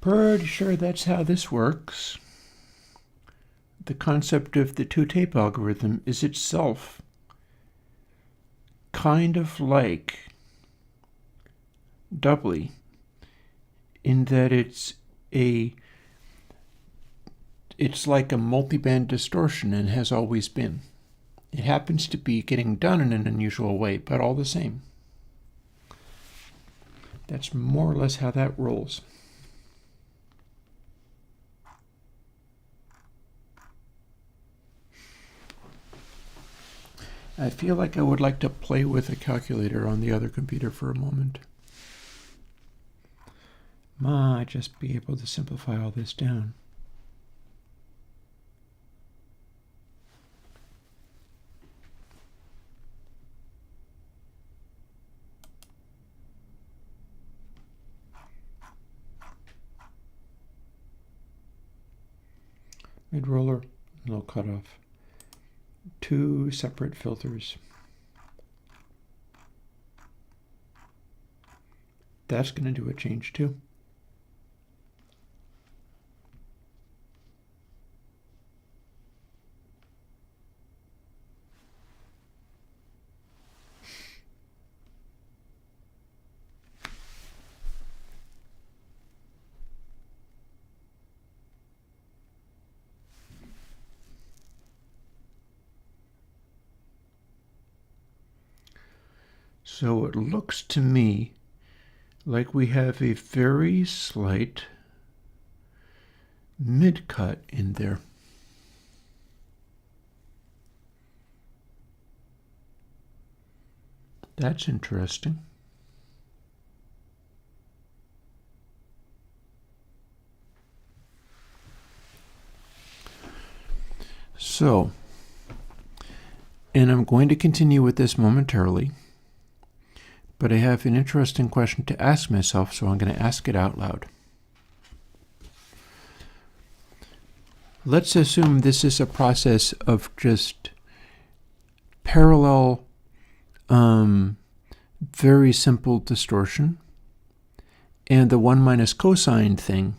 A: Pretty sure that's how this works. The concept of the two-tape algorithm is itself kind of like doubly, in that it's like a multiband distortion and has always been. It happens to be getting done in an unusual way, but all the same. That's more or less how that rolls. I feel like I would like to play with a calculator on the other computer for a moment. Might just be able to simplify all this down. Mid-roller, no cutoff. 2 separate filters. That's going to do a change too. So it looks to me like we have a very slight mid-cut in there. That's interesting. So, and I'm going to continue with this momentarily, but I have an interesting question to ask myself, so I'm going to ask it out loud. Let's assume this is a process of just parallel, very simple distortion, and the 1 minus cosine thing,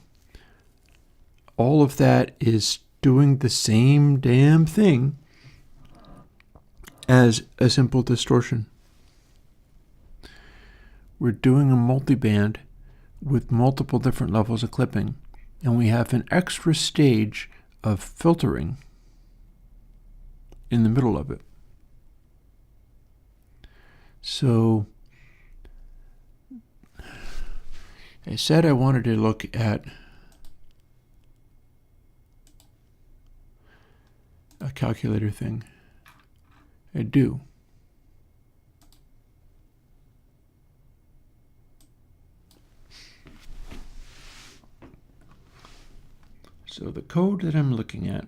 A: all of that is doing the same damn thing as a simple distortion. We're doing a multiband with multiple different levels of clipping, and we have an extra stage of filtering in the middle of it. So I said I wanted to look at a calculator thing. I do. So the code that I'm looking at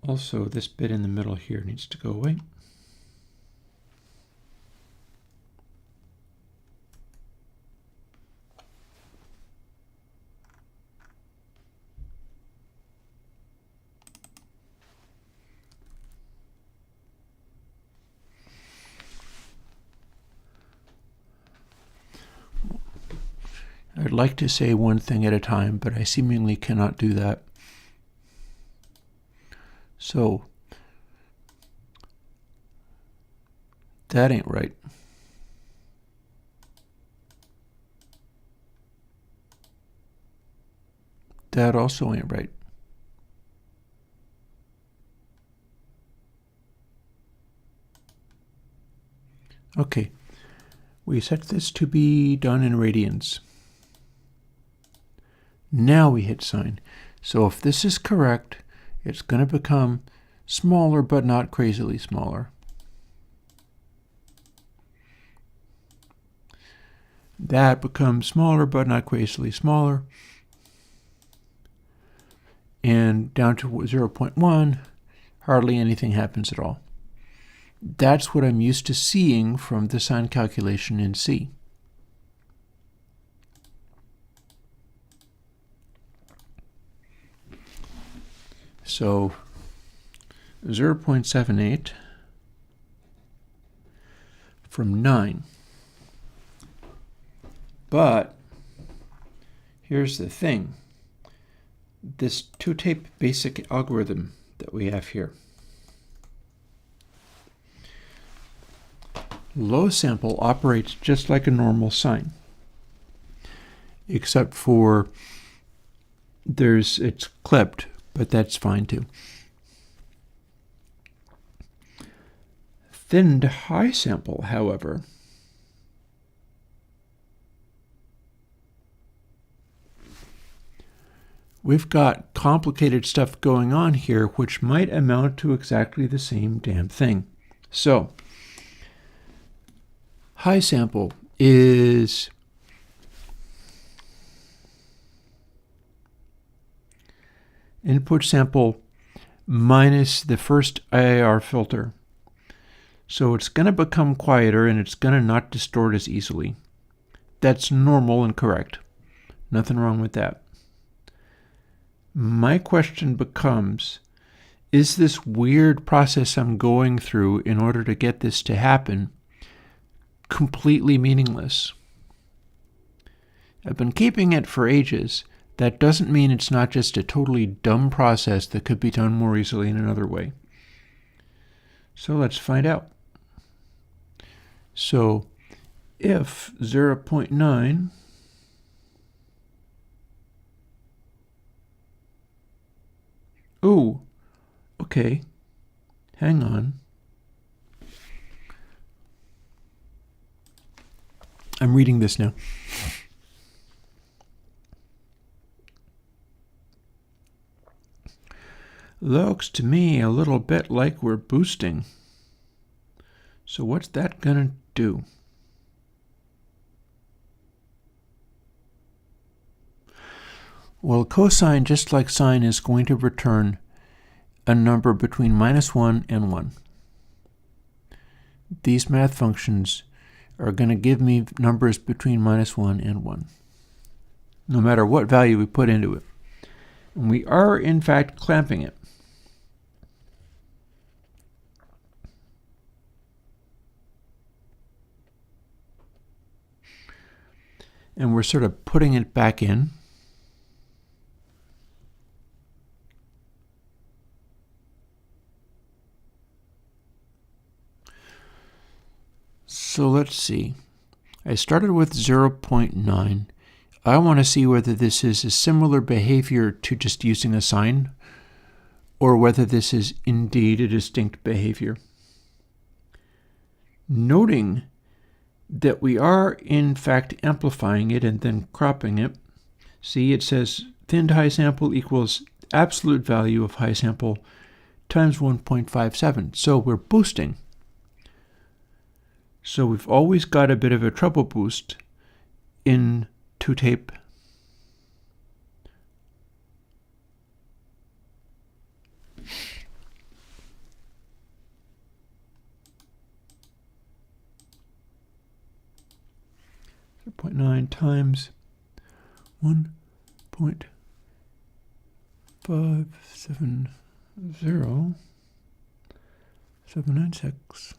A: also, this bit in the middle here needs to go away. I'd like to say one thing at a time, but I seemingly cannot do that. So, that ain't right. That also ain't right. Okay, we set this to be done in radians. Now we hit sign. So if this is correct, it's going to become smaller, but not crazily smaller. That becomes smaller, but not crazily smaller. And down to 0.1, hardly anything happens at all. That's what I'm used to seeing from the sign calculation in C. So 0.78 from 9. But here's the thing. This two-tape basic algorithm that we have here. Low sample operates just like a normal sine, except for it's clipped, but that's fine too. Thinned high sample, however, we've got complicated stuff going on here which might amount to exactly the same damn thing. So, high sample is input sample minus the first IIR filter. So it's going to become quieter and it's going to not distort as easily. That's normal and correct. Nothing wrong with that. My question becomes, is this weird process I'm going through in order to get this to happen completely meaningless? I've been keeping it for ages. That doesn't mean it's not just a totally dumb process that could be done more easily in another way. So let's find out. So if 0.9 Okay, hang on. I'm reading this now. Looks to me a little bit like we're boosting. So what's that gonna do? Well, cosine, just like sine, is going to return a number between -1 and 1. These math functions are going to give me numbers between -1 and 1, no matter what value we put into it. And we are, in fact, clamping it. And we're sort of putting it back in. So let's see. I started with 0.9. I want to see whether this is a similar behavior to just using a sign, or whether this is indeed a distinct behavior. Noting that we are in fact amplifying it and then cropping it. See, it says thinned high sample equals absolute value of high sample times 1.57. So we're boosting. So we've always got a bit of a treble boost in two-tape. .9 times 1.570,796.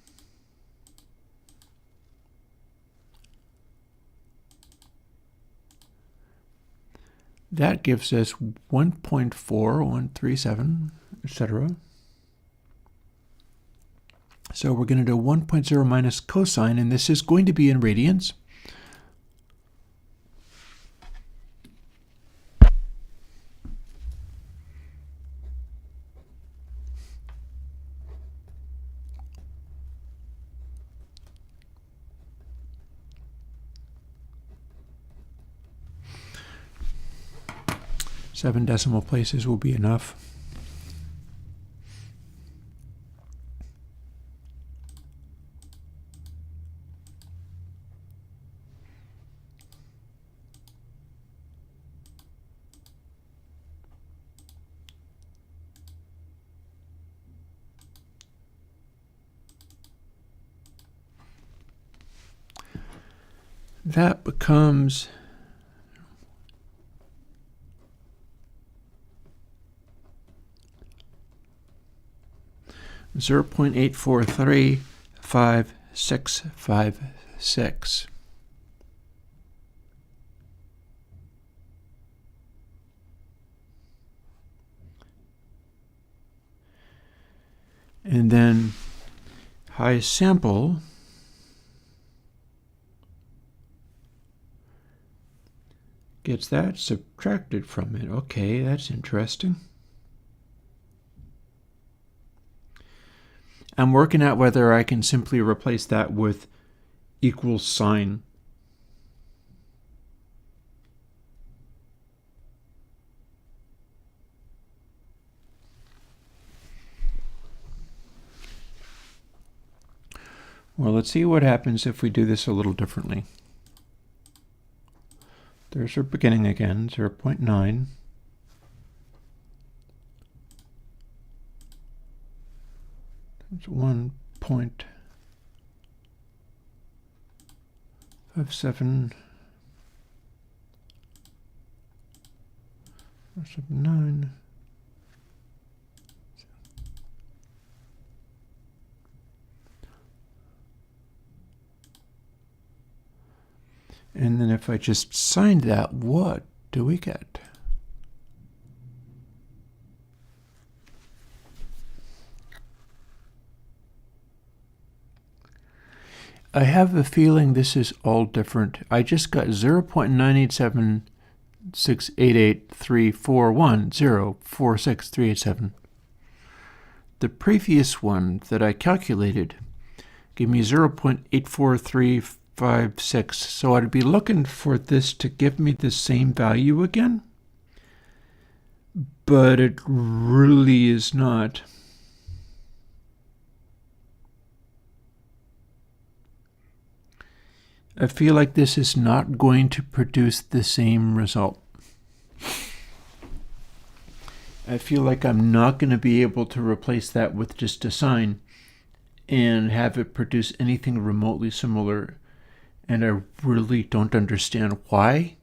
A: That gives us 1.4137, etc. So we're going to do 1.0 minus cosine, and this is going to be in radians. Seven decimal places will be enough. That becomes 0.843556. And then high sample gets that subtracted from it. Okay, that's interesting. I'm working out whether I can simply replace that with equals sign. Well, let's see what happens if we do this a little differently. There's our beginning again, 0.9. That's 1.579. And then if I just signed that, what do we get? I have a feeling this is all different. I just got 0.987688341, 0.46387. the previous one that I calculated gave me 0.84356. So I'd be looking for this to give me the same value again, but it really is not. I feel like this is not going to produce the same result. I feel like I'm not going to be able to replace that with just a sign and have it produce anything remotely similar. And I really don't understand why,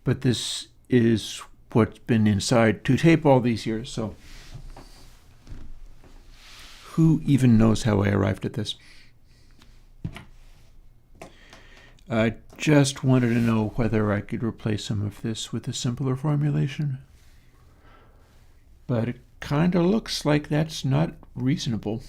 A: but this is what's been inside to tape all these years. So who even knows how I arrived at this? I just wanted to know whether I could replace some of this with a simpler formulation. But it kind of looks like that's not reasonable.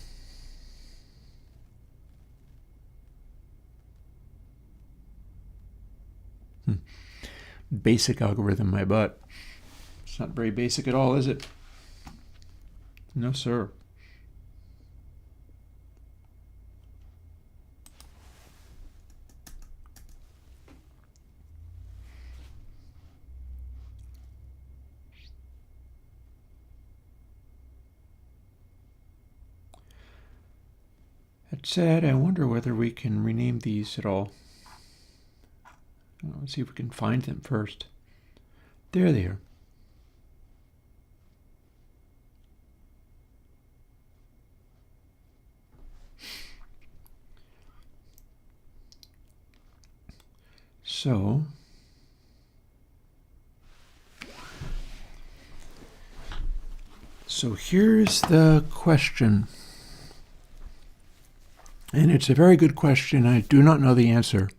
A: Basic algorithm, my butt. It's not very basic at all, is it? No, sir. That said, I wonder whether we can rename these at all. Let's see if we can find them first. There they are. So here's the question. And it's a very good question. I do not know the answer.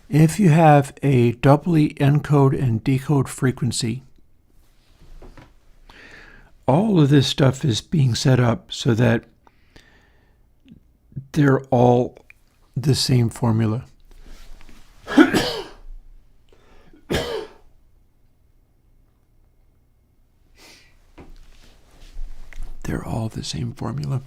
A: If you have a doubly encode and decode frequency, all of this stuff is being set up so that they're all the same formula. They're all the same formula.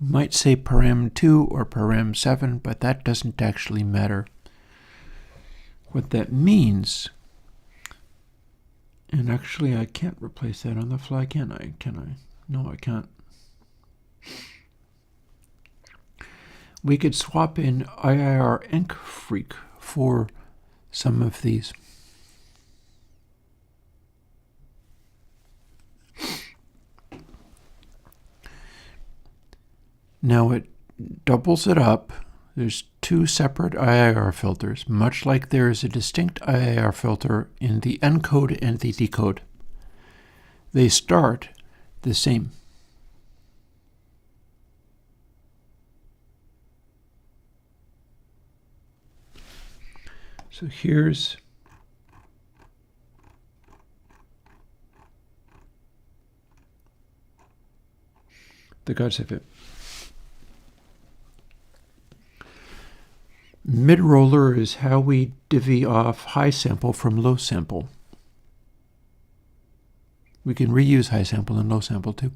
A: Might say param 2 or param 7, but that doesn't actually matter. What that means, and actually I can't replace that on the fly, can I? Can I? No, I can't. We could swap in IIR Ink Freak for some of these. Now it doubles it up. There's two separate IIR filters, much like there is a distinct IIR filter in the encode and the decode. They start the same. So here's the guts of it. Mid-roller is how we divvy off high sample from low sample. We can reuse high sample and low sample too.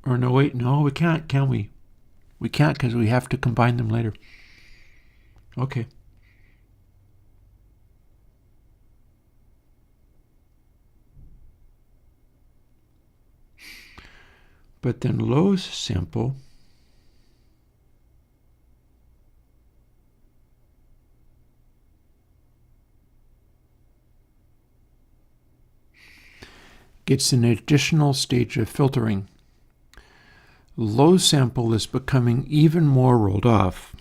A: Or no, wait, no, we can't, can we? We can't because we have to combine them later. Okay. But then low sample gets an additional stage of filtering. Low sample is becoming even more rolled off.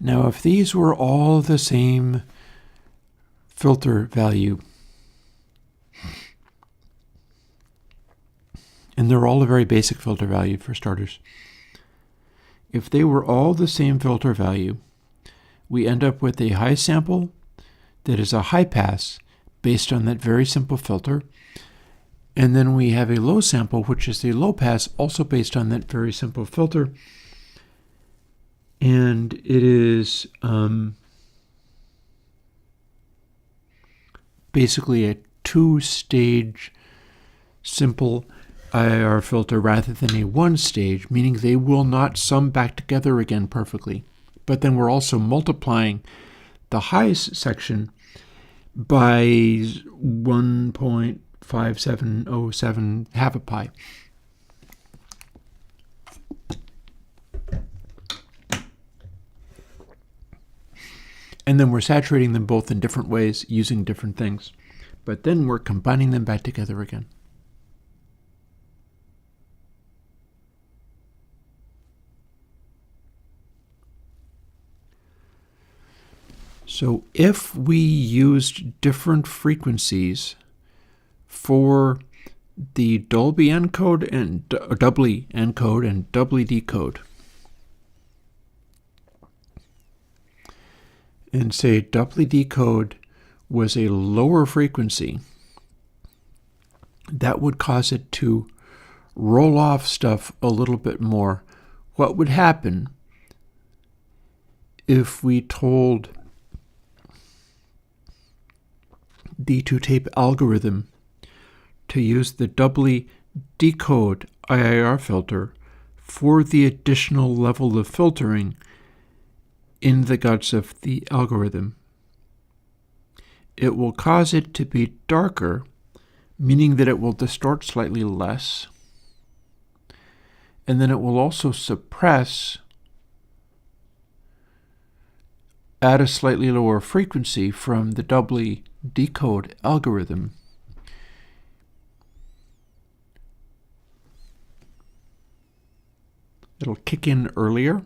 A: Now, if these were all the same filter value, and they're all a very basic filter value for starters, if they were all the same filter value, we end up with a high sample that is a high pass based on that very simple filter, And then we have a low sample, which is a low pass, also based on that very simple filter. And it is basically a two-stage simple IIR filter rather than a one-stage, meaning they will not sum back together again perfectly. But then we're also multiplying the highs section by 1.5707 half a pi. And then we're saturating them both in different ways using different things. But then we're combining them back together again. So if we used different frequencies for the doubly encode and doubly decode, and say doubly decode was a lower frequency, that would cause it to roll off stuff a little bit more. What would happen if we told the two-tape algorithm to use the doubly decode IIR filter for the additional level of filtering in the guts of the algorithm? It will cause it to be darker, meaning that it will distort slightly less, and then it will also suppress at a slightly lower frequency from the doubly decode algorithm. It'll kick in earlier.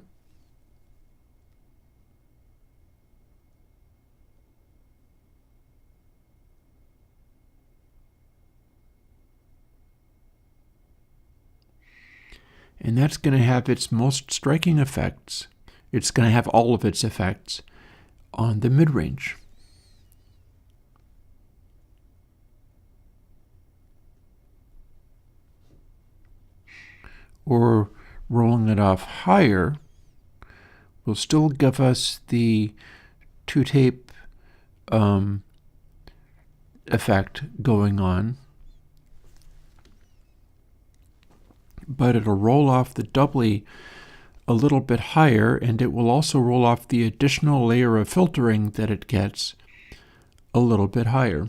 A: And that's going to have its most striking effects. It's going to have all of its effects on the mid-range. Or rolling it off higher will still give us the two-tape effect going on, but it'll roll off the doubly a little bit higher, and it will also roll off the additional layer of filtering that it gets a little bit higher.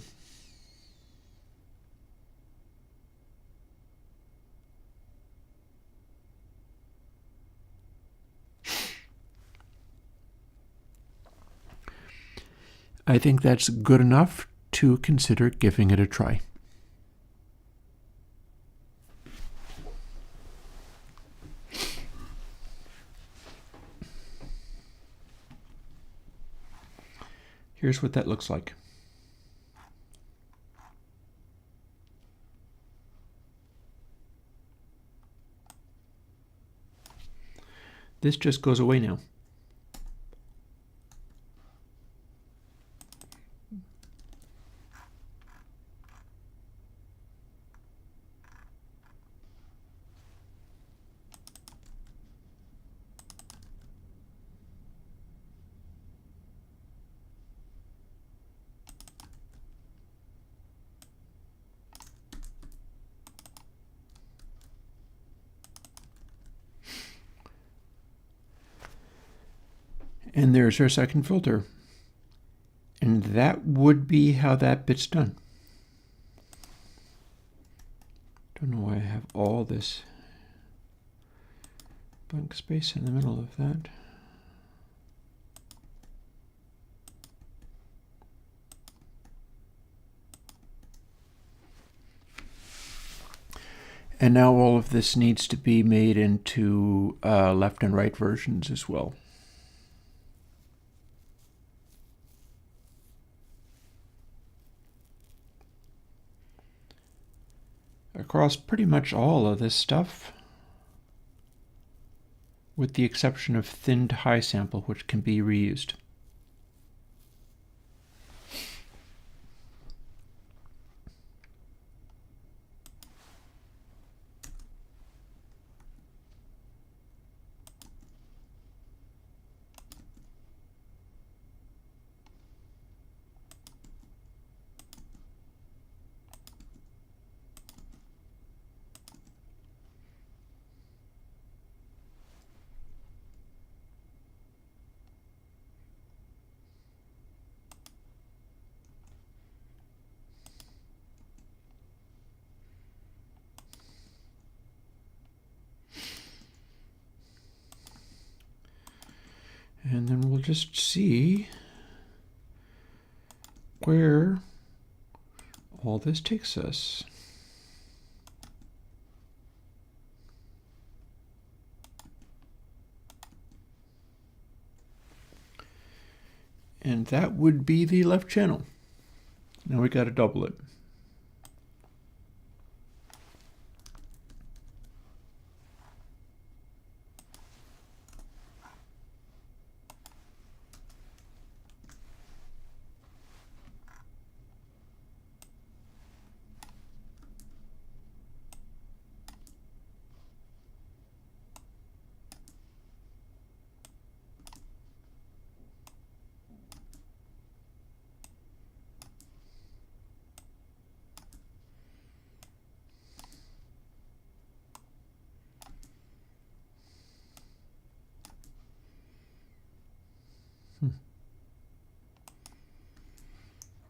A: I think that's good enough to consider giving it a try. Here's what that looks like. This just goes away now. And there's our second filter. And that would be how that bit's done. Don't know why I have all this blank space in the middle of that. And now all of this needs to be made into left and right versions as well. Across pretty much all of this stuff, with the exception of thin to high sample, which can be reused. And then we'll just see where all this takes us. And that would be the left channel. Now we got to double it.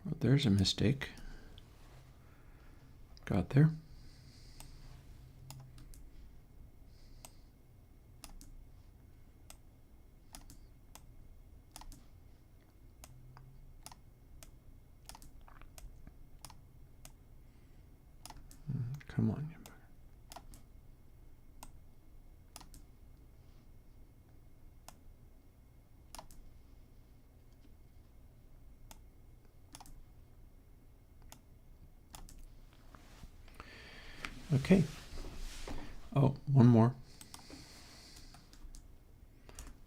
A: Well, there's a mistake. Got there. Come on. Okay. Oh, one more.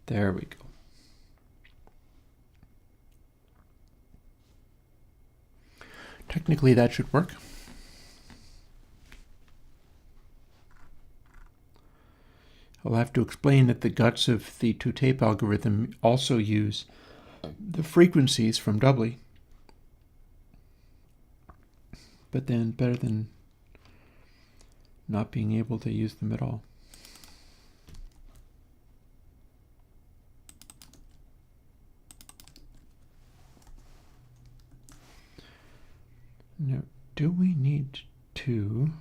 A: There we go. Technically, that should work. I'll have to explain that the guts of the two-tape algorithm also use the frequencies from doubly. But then better than not being able to use them at all. Now, do we need to...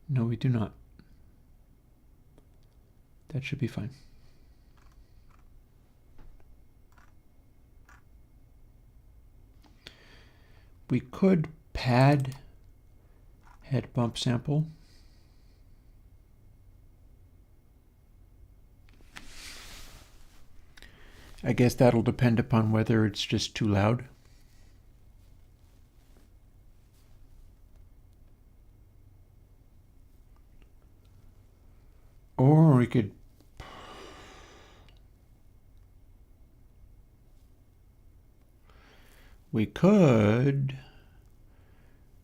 A: No, we do not. That should be fine. We could pad head bump sample. I guess that'll depend upon whether it's just too loud. Or we could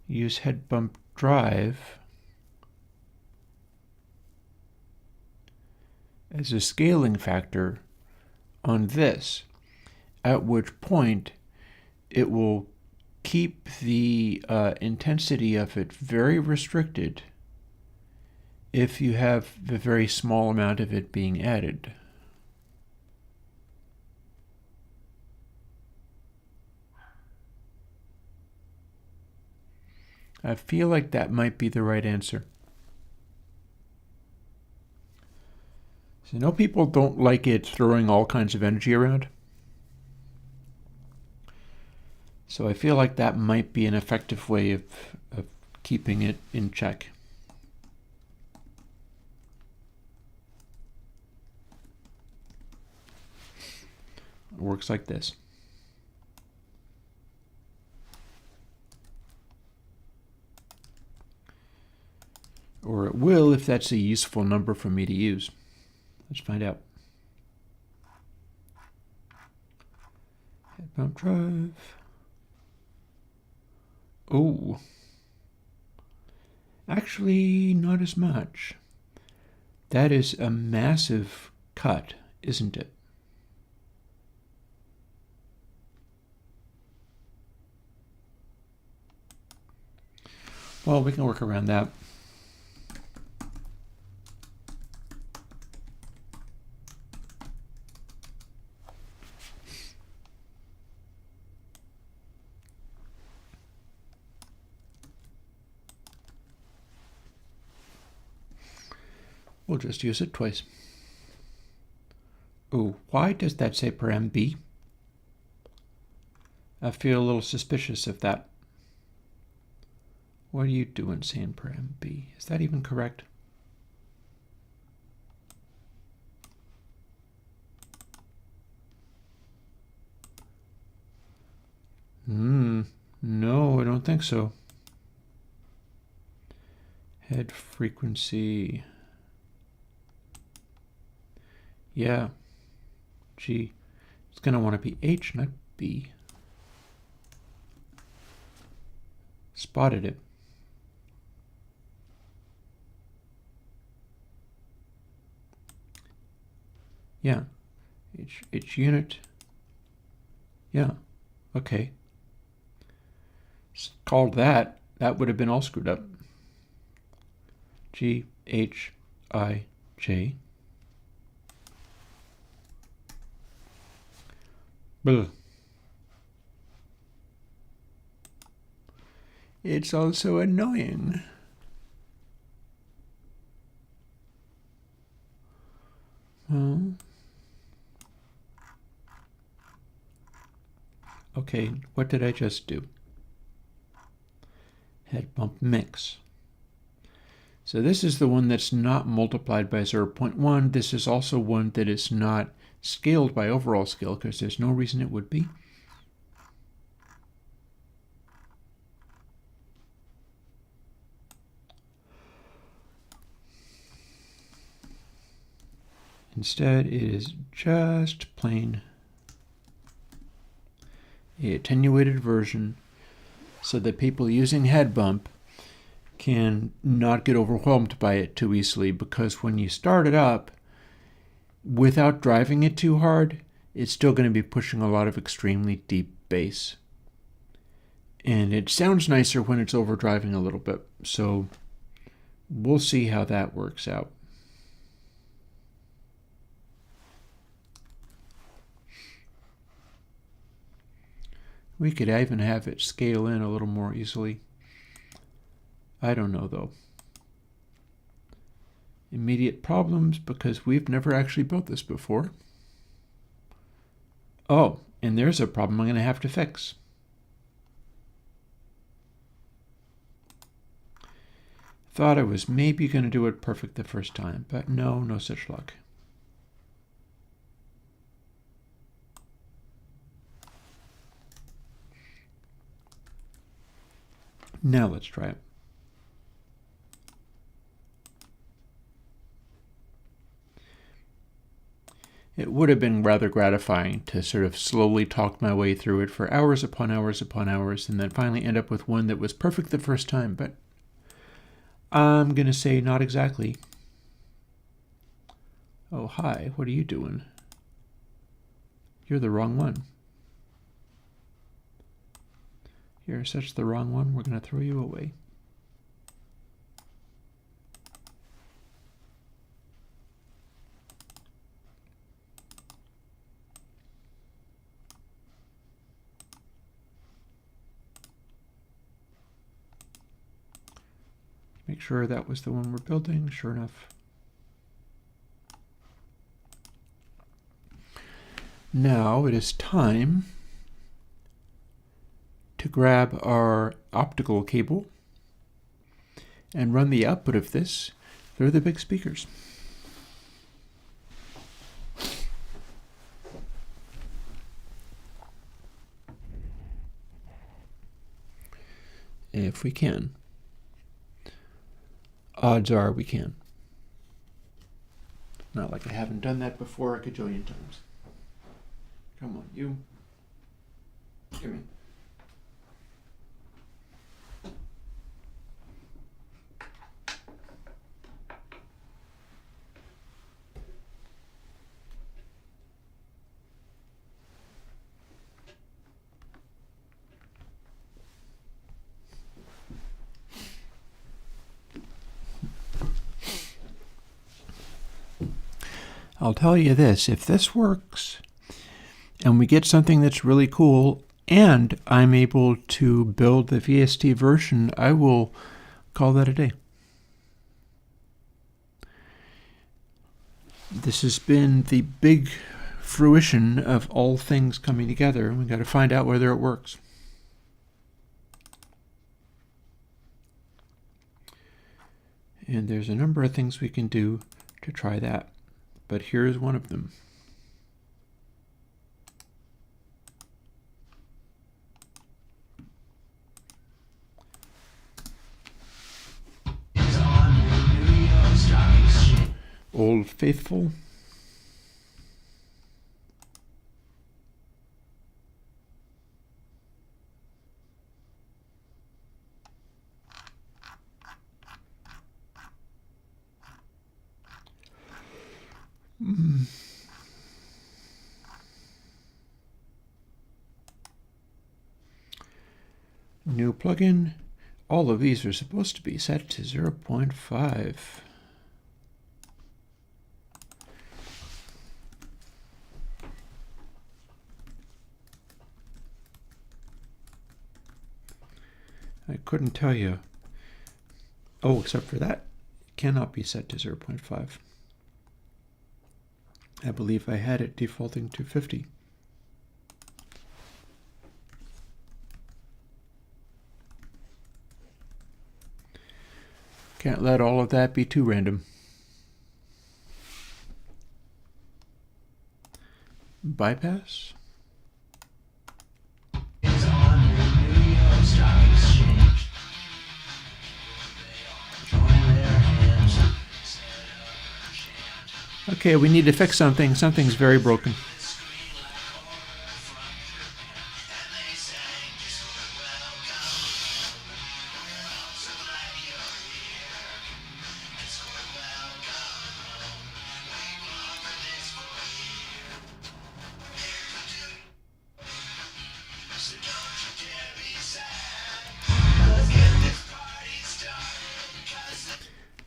A: use head bump drive as a scaling factor on this, at which point it will keep the intensity of it very restricted if you have a very small amount of it being added. I feel like that might be the right answer. So I know people don't like it throwing all kinds of energy around. So I feel like that might be an effective way of keeping it in check. It works like this. Or it will if that's a useful number for me to use. Let's find out. Head bump drive. Oh. Actually, not as much. That is a massive cut, isn't it? Well, we can work around that. we'll just use it twice. Ooh, why does that say param B? I feel a little suspicious of that. What are you doing saying param B? Is that even correct? No, I don't think so. Head frequency. Yeah. G. It's going to want to be H, not B. Spotted it. Yeah. H unit. Yeah. Okay. Called that. That would have been all screwed up. G, H, I, J. Blah. It's also annoying. Okay, what did I just do? Head bump mix. So this is the one that's not multiplied by 0.1. This is also one that is not scaled by overall scale because there's no reason it would be. Instead, it is just plain a attenuated version so that people using head bump can not get overwhelmed by it too easily, because when you start it up without driving it too hard, it's still going to be pushing a lot of extremely deep bass. And it sounds nicer when it's overdriving a little bit. So we'll see how that works out. We could even have it scale in a little more easily. I don't know though. Immediate problems because we've never actually built this before. Oh, and there's a problem I'm going to have to fix. Thought I was maybe going to do it perfect the first time, but no such luck. Now let's try it. It would have been rather gratifying to sort of slowly talk my way through it for hours upon hours upon hours and then finally end up with one that was perfect the first time, but I'm going to say not exactly. Oh, hi, what are you doing? You're the wrong one. You're such the wrong one, we're going to throw you away. Make sure that was the one we're building. Sure enough. Now it is time to grab our optical cable and run the output of this through the big speakers. If we can. Odds are we can. Not like I haven't done that before a gajillion times. Come on, you. Give me. I'll tell you this, if this works and we get something that's really cool and I'm able to build the VST version, I will call that a day. This has been the big fruition of all things coming together, and we've got to find out whether it works. And there's a number of things we can do to try that, but here's one of them. Old Faithful. New plugin. All of these are supposed to be set to 0.5. I couldn't tell you. Oh, except for that, it cannot be set to 0.5. I believe I had it defaulting to 50. Can't let all of that be too random. Bypass. Okay, we need to fix something. Something's very broken.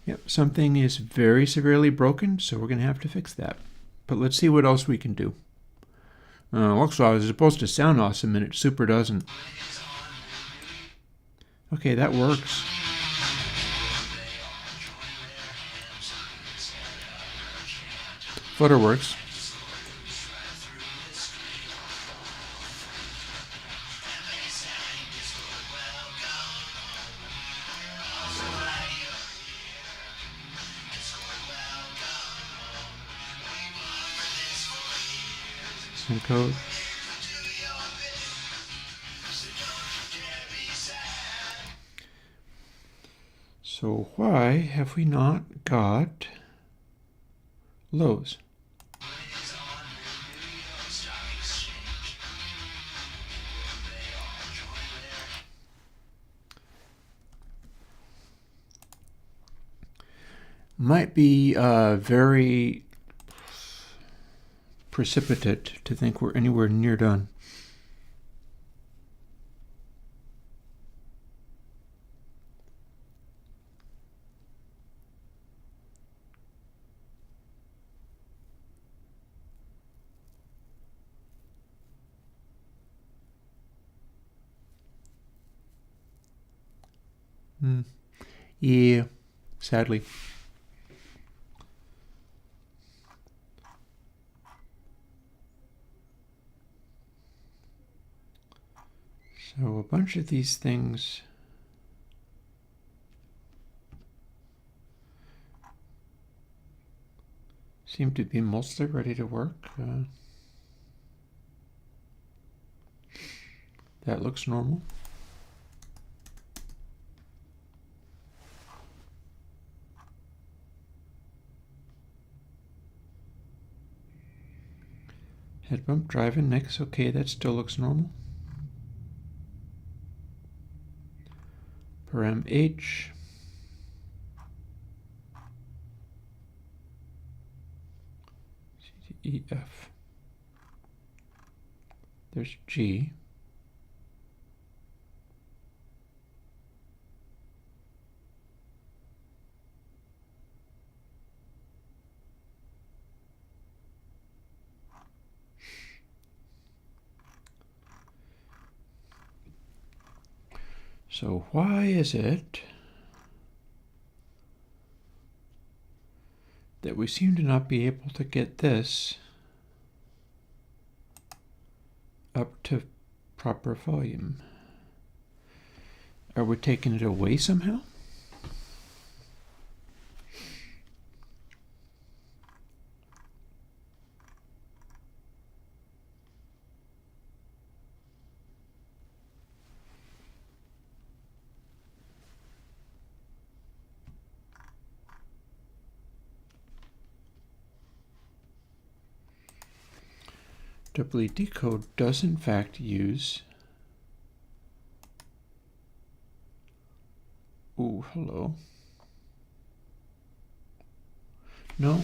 A: Yep, something is very severely broken, so we're going to have to fix that. But let's see what else we can do. Looks like it's supposed to sound awesome, and it super doesn't. Okay, that works. Footer works. Some code. So why have we not got lows? Might be very precipitate to think we're anywhere near done. Yeah, sadly. So a bunch of these things seem to be mostly ready to work. That looks normal. Head bump, driving next. Okay, that still looks normal. Param H. C, D, E, F. There's G. So why is it that we seem to not be able to get this up to proper volume. Are we taking it away somehow? Decode does in fact use, ooh, hello. No.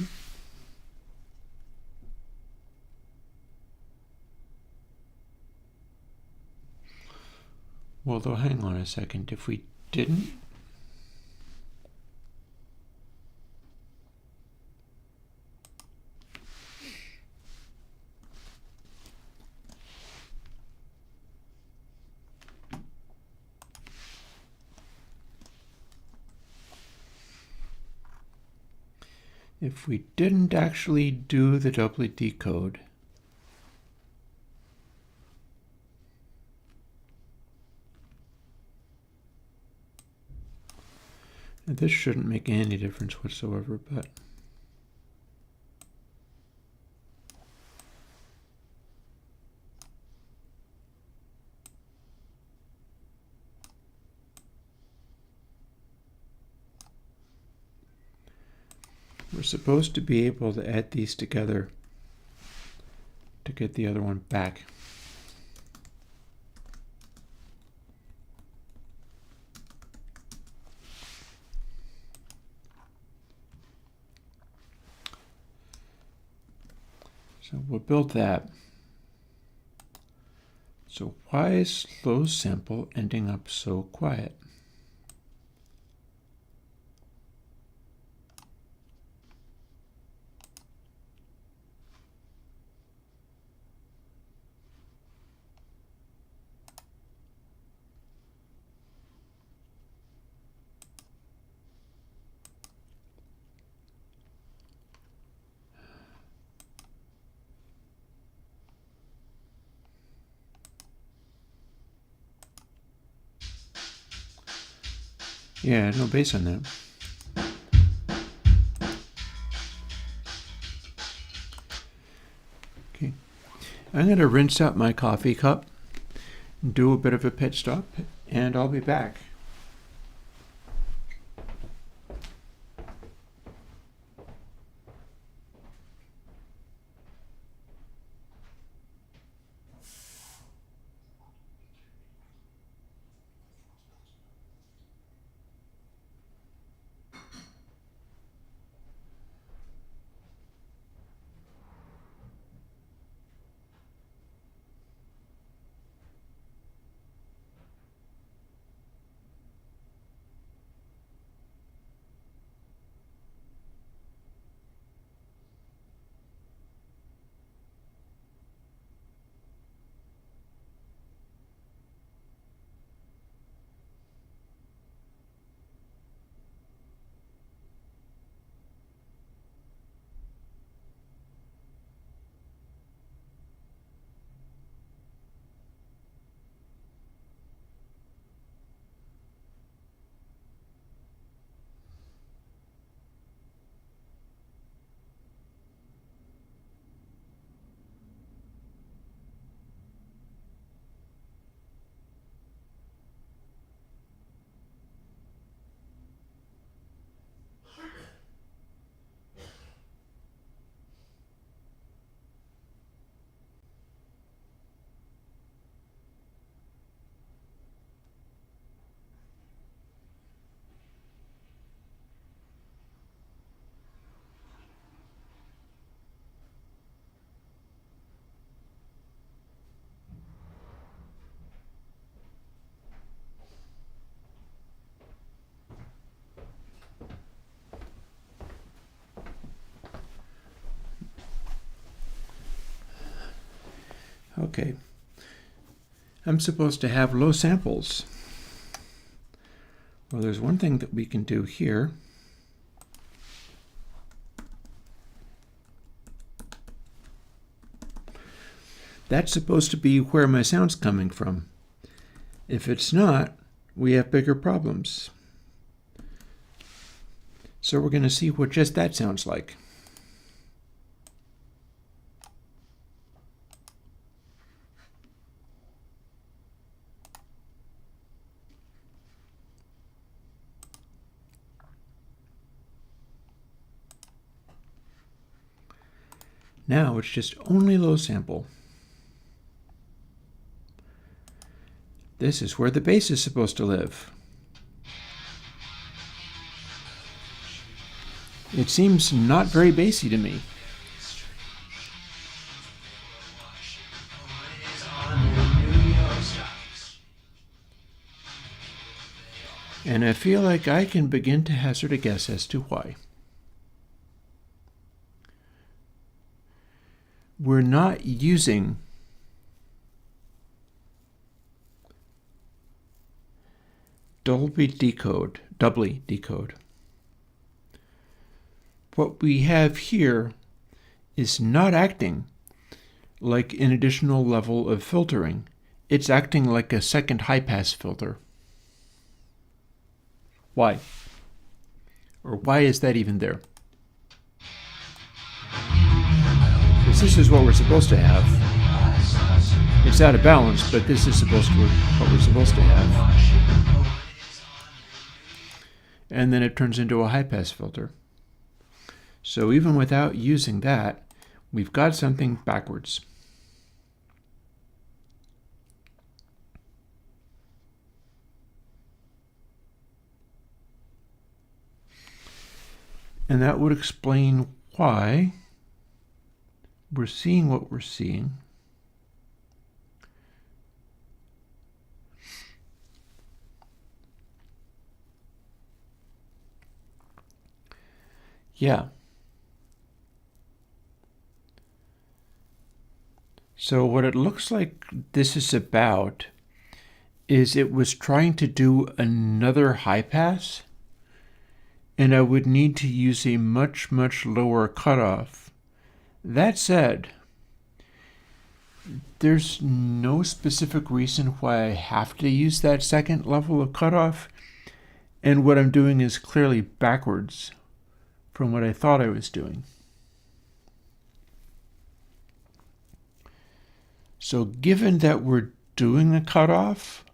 A: Well, though, hang on a second. If we didn't, actually do the decode, this shouldn't make any difference whatsoever, but we're supposed to be able to add these together to get the other one back. So we'll build that. So why is low sample ending up so quiet? Yeah, no bass on that. Okay, I'm going to rinse out my coffee cup, do a bit of a pit stop, and I'll be back. Okay, I'm supposed to have low samples. Well, there's one thing that we can do here. That's supposed to be where my sound's coming from. If it's not, we have bigger problems. So we're going to see what just that sounds like. Now it's just only low sample. This is where the bass is supposed to live. It seems not very bassy to me. And I feel like I can begin to hazard a guess as to why. We're not using doubly decode. What we have here is not acting like an additional level of filtering. It's acting like a second high-pass filter. Why? Or why is that even there? Because this is what we're supposed to have. It's out of balance, but this is supposed to be what we're supposed to have. And then it turns into a high-pass filter. So even without using that, we've got something backwards. And that would explain why we're seeing what we're seeing. Yeah. So what it looks like this is about is it was trying to do another high pass, and I would need to use a much, much lower cutoff. That said, there's no specific reason why I have to use that second level of cutoff, and what I'm doing is clearly backwards from what I thought I was doing. So given that we're doing a cutoff,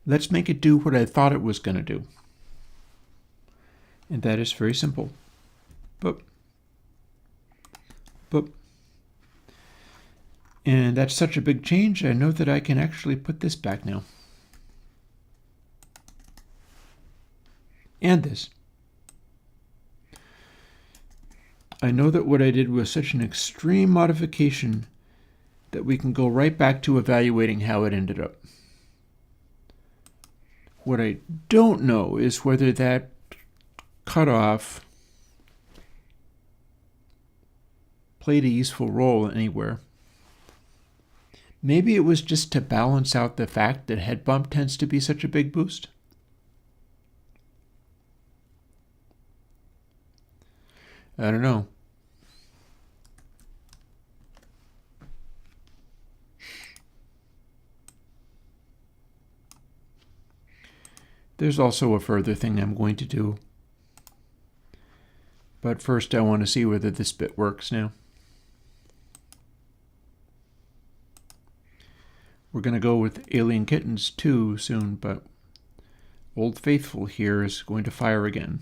A: let's make it do what I thought it was going to do. And that is very simple. Boop. Boop. And that's such a big change, I know that I can actually put this back now. And this. I know that what I did was such an extreme modification that we can go right back to evaluating how it ended up. What I don't know is whether that cutoff played a useful role anywhere. Maybe it was just to balance out the fact that head bump tends to be such a big boost. I don't know. There's also a further thing I'm going to do. But first I want to see whether this bit works now. We're going to go with Alien Kittens 2 soon, but Old Faithful here is going to fire again.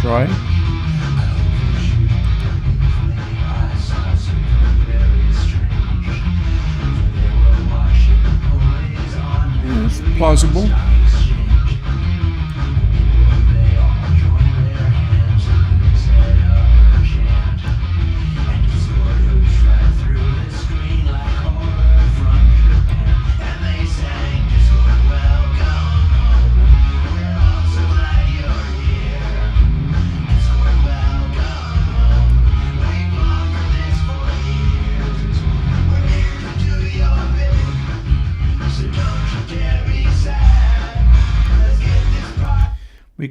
A: Try. It's plausible.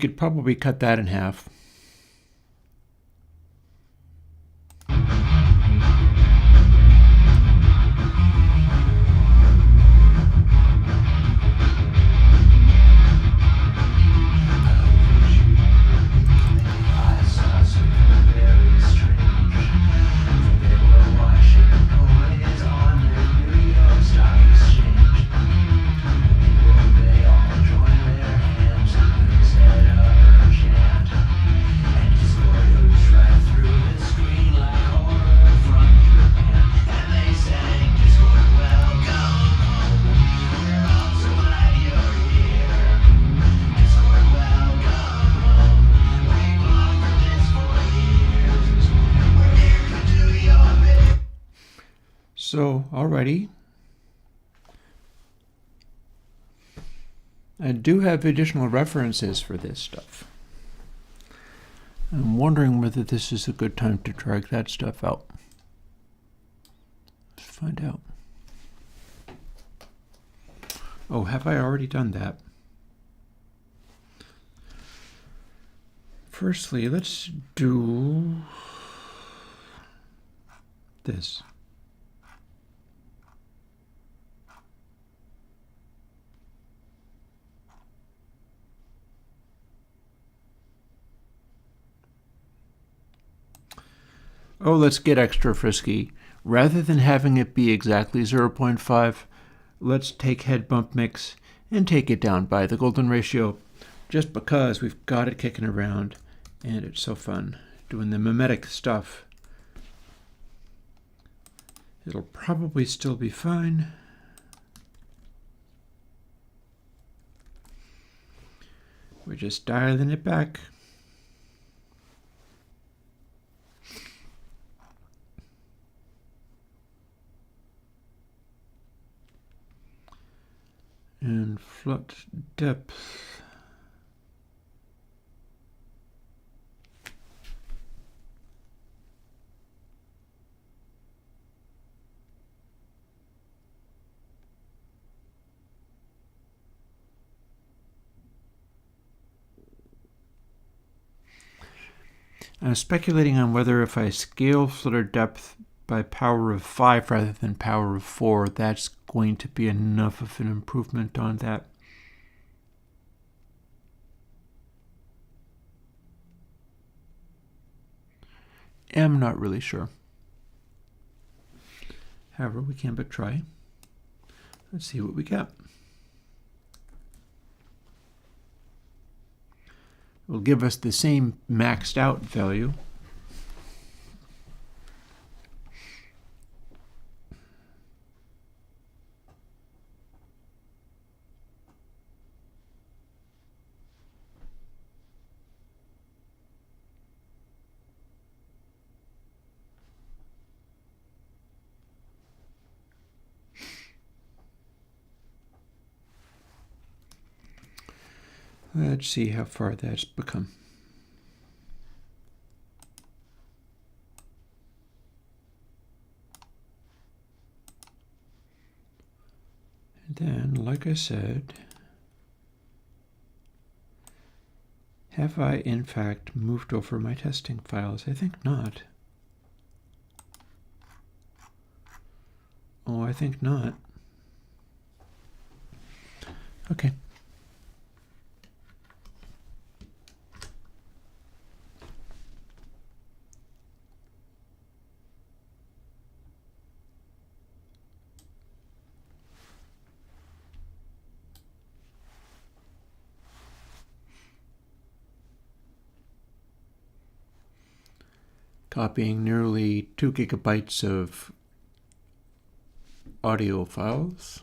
A: we could probably cut that in half. So, alrighty. I do have additional references for this stuff. I'm wondering whether this is a good time to drag that stuff out. Let's find out. Oh, have I already done that? Firstly, let's do this. Oh, let's get extra frisky. Rather than having it be exactly 0.5, let's take head bump mix and take it down by the golden ratio, just because we've got it kicking around and it's so fun doing the mimetic stuff. It'll probably still be fine. We're just dialing it back. And flut depth. I'm speculating on whether if I scale flutter depth by power of 5 rather than power of 4, that's going to be enough of an improvement on that. I'm not really sure. However, we can but try. Let's see what we get. Will give us the same maxed out value. Let's see how far that's become. And then, like I said, have I in fact moved over my testing files? I think not. Oh, I think not. Okay. Copying nearly 2 gigabytes of audio files.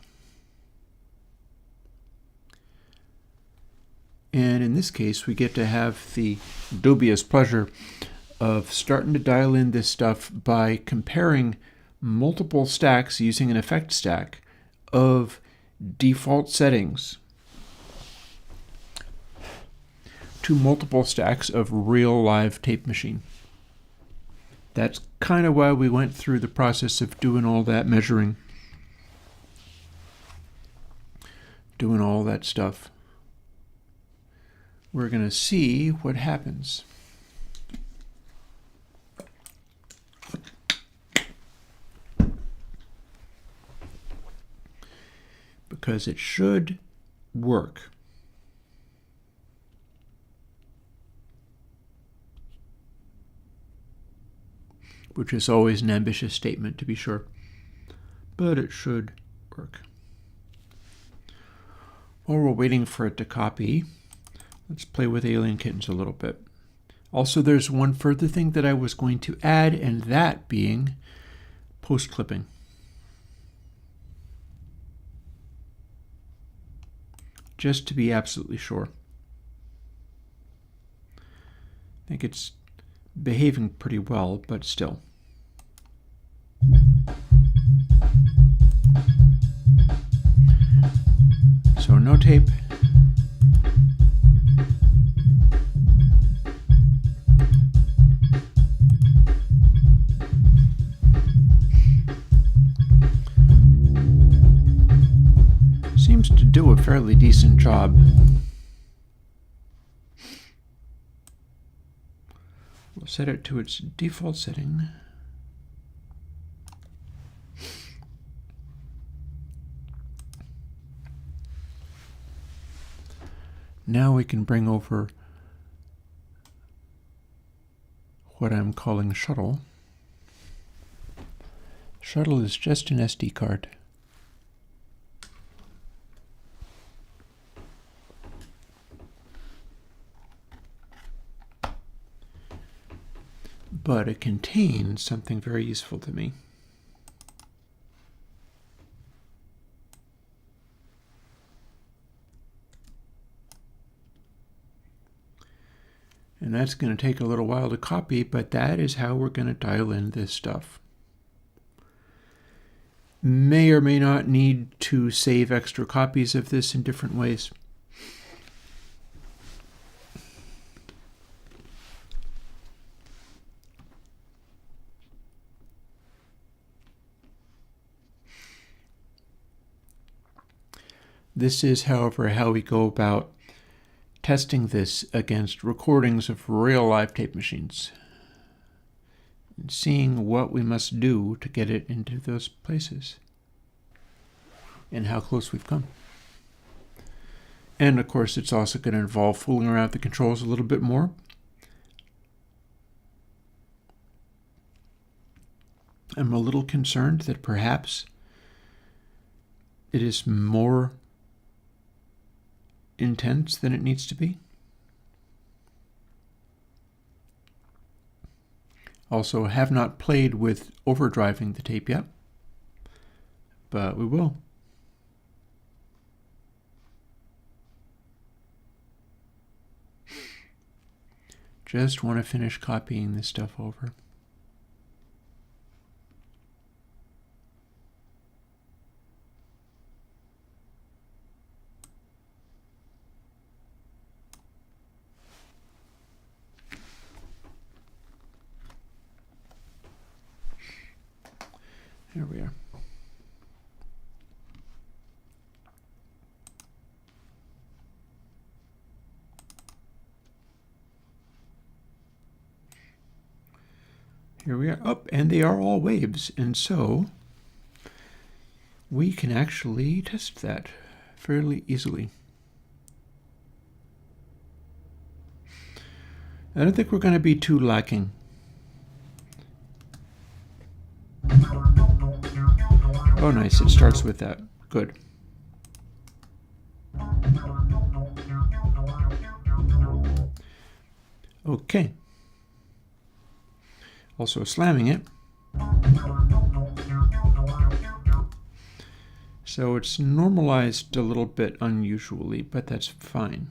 A: And in this case, we get to have the dubious pleasure of starting to dial in this stuff by comparing multiple stacks using an effect stack of default settings to multiple stacks of real live tape machine. That's kind of why we went through the process of doing all that measuring, doing all that stuff. we're going to see what happens. Because it should work. Which is always an ambitious statement, to be sure. But it should work. While we're waiting for it to copy, let's play with Alien Kittens a little bit. Also, there's one further thing that I was going to add, and that being post-clipping. Just to be absolutely sure. I think it's behaving pretty well, but still. So no tape. Seems to do a fairly decent job. We'll set it to its default setting. Now we can bring over what I'm calling shuttle. Shuttle is just an SD card. But it contains something very useful to me. And that's going to take a little while to copy, but that is how we're going to dial in this stuff. May or may not need to save extra copies of this in different ways. This is, however, how we go about testing this against recordings of real live tape machines and seeing what we must do to get it into those places and how close we've come. And of course, it's also going to involve fooling around with the controls a little bit more. I'm a little concerned that perhaps it is more intense than it needs to be. Also, have not played with overdriving the tape yet, but we will. Just want to finish copying this stuff over. Here we are. Here we are. Oh, and they are all waves, and so we can actually test that fairly easily. I don't think we're going to be too lacking. Oh, nice. It starts with that. Good. Okay. Also slamming it. So it's normalized a little bit unusually, but that's fine.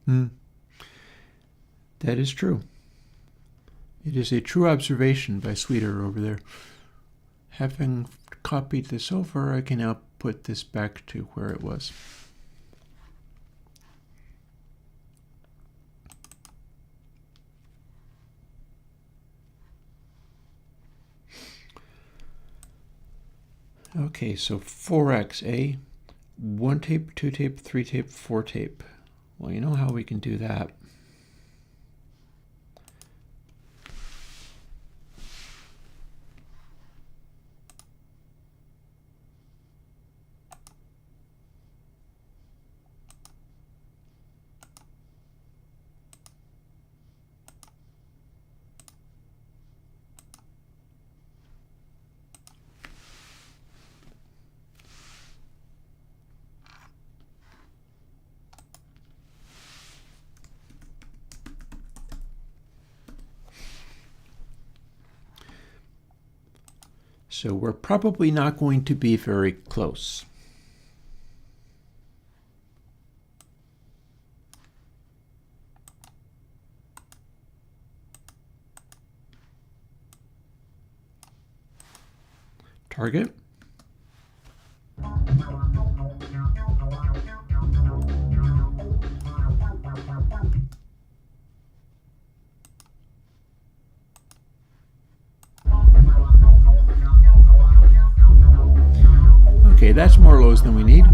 A: That is true. It is a true observation by Sweeter over there. Having copied this over, I can now put this back to where it was. Okay, so 4x, 1 tape, 2 tape, 3 tape, 4 tape. Well, you know how we can do that. So we're probably not going to be very close. Target. Okay, that's more lows than we need.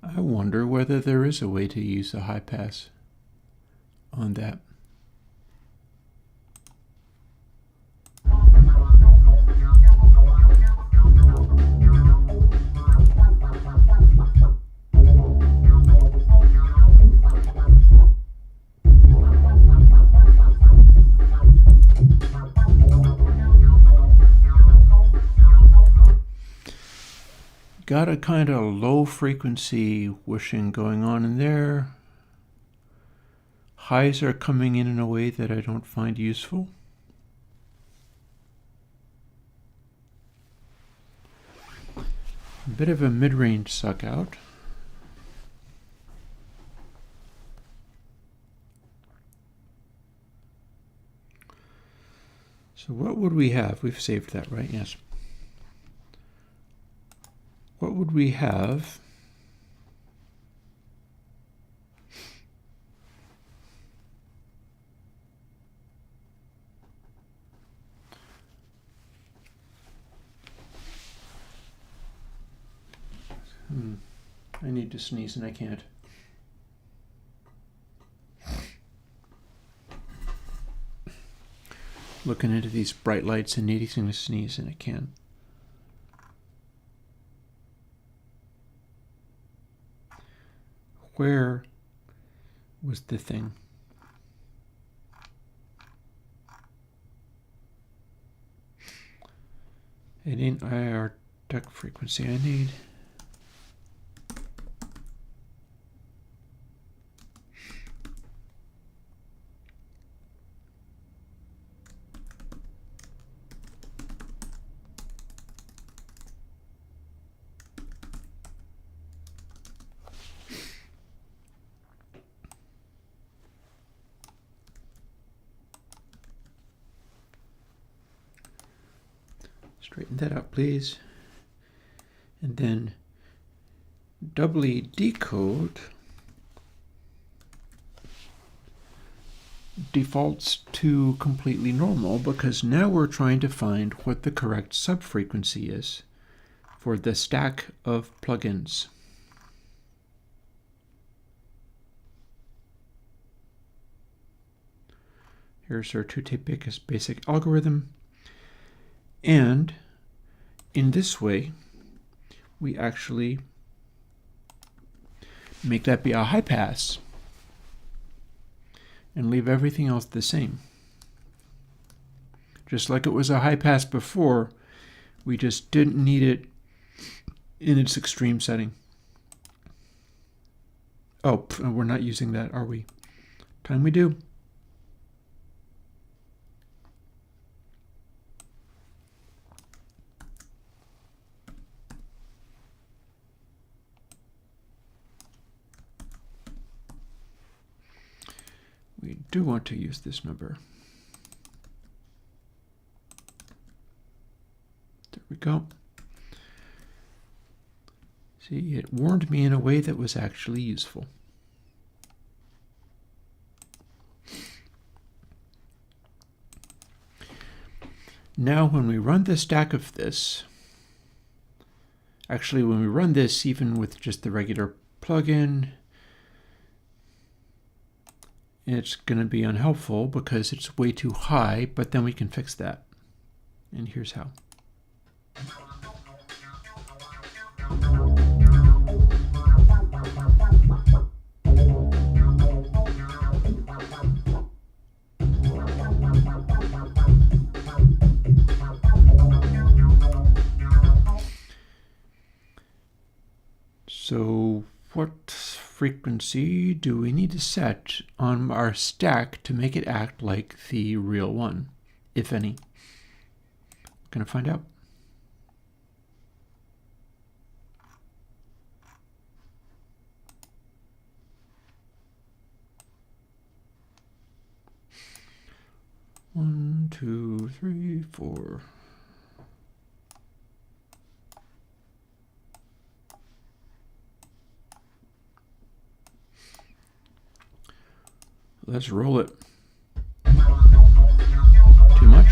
A: I wonder whether there is a way to use a high pass on that. Got a kind of low frequency whooshing going on in there. Highs are coming in a way that I don't find useful. A bit of a mid-range suck out. So what would we have? We've saved that, right? Yes. What would we have? I need to sneeze and I can't. Looking into these bright lights and needing to sneeze and I can't. Where was the thing? It ain't IR duck frequency I need. Straighten that up, please. And then doubly decode defaults to completely normal because now we're trying to find what the correct subfrequency is for the stack of plugins. Here's our two-tape basic algorithm. And in this way, we actually make that be a high pass and leave everything else the same. Just like it was a high pass before, we just didn't need it in its extreme setting. Oh, we're not using that, are we? Time we do. We do want to use this number. There we go. See, it warned me in a way that was actually useful. Now when we run the stack of this, actually when we run this even with just the regular plugin, it's going to be unhelpful because it's way too high, but then we can fix that. And here's how. So what frequency do we need to set on our stack to make it act like the real one, if any? Gonna find out. One, two, three, four. Let's roll it. Too much?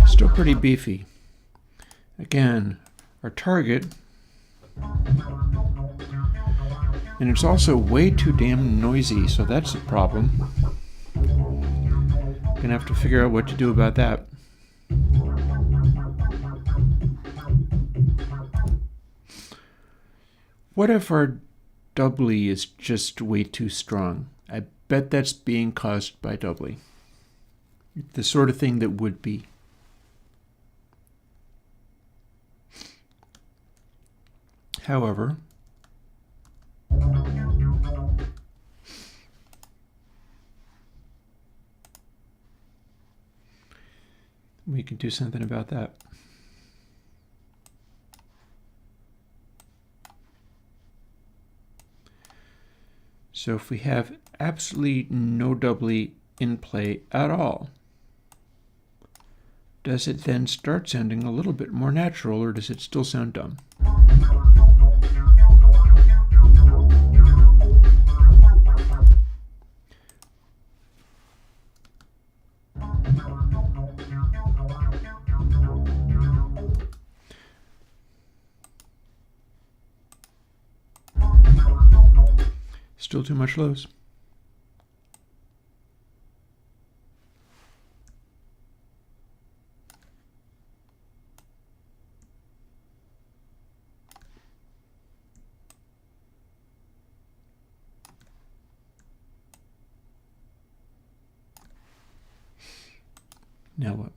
A: Still pretty beefy. Again, our target, and it's also way too damn noisy, so that's a problem. Gonna have to figure out what to do about that. What if our doubly is just way too strong? I bet that's being caused by doubly. The sort of thing that would be. However, we can do something about that. So if we have absolutely no doubly in play at all, does it then start sounding a little bit more natural, or does it still sound dumb? Still too much lows. Now what?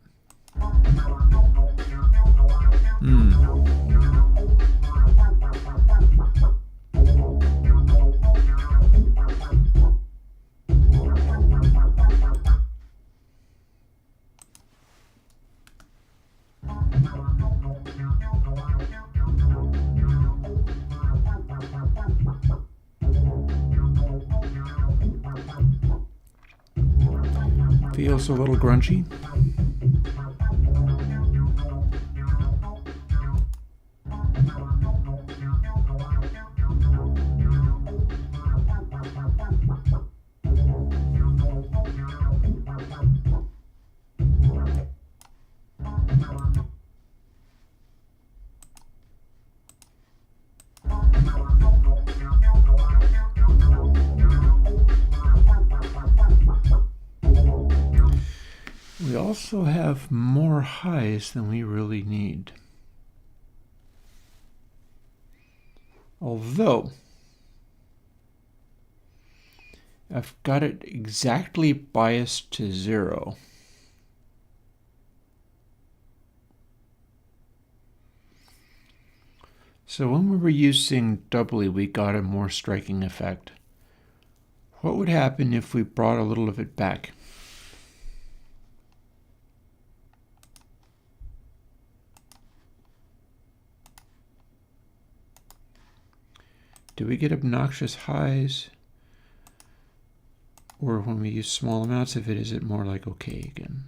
A: feels a little grungy. We also have more highs than we really need. Although, I've got it exactly biased to 0. So when we were using doubly, we got a more striking effect. What would happen if we brought a little of it back? Do we get obnoxious highs? Or when we use small amounts of it, is it more like okay again?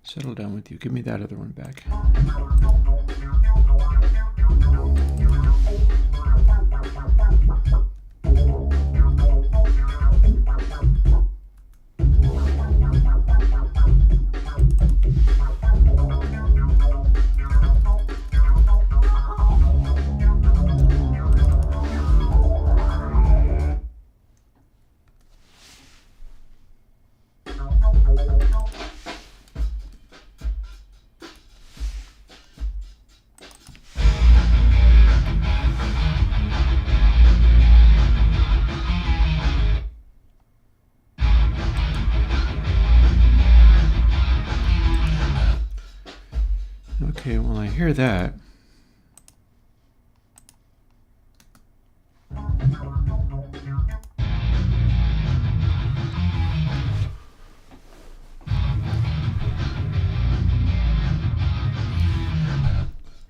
A: Settle down with you. Give me that other one back. Okay, well, I hear that.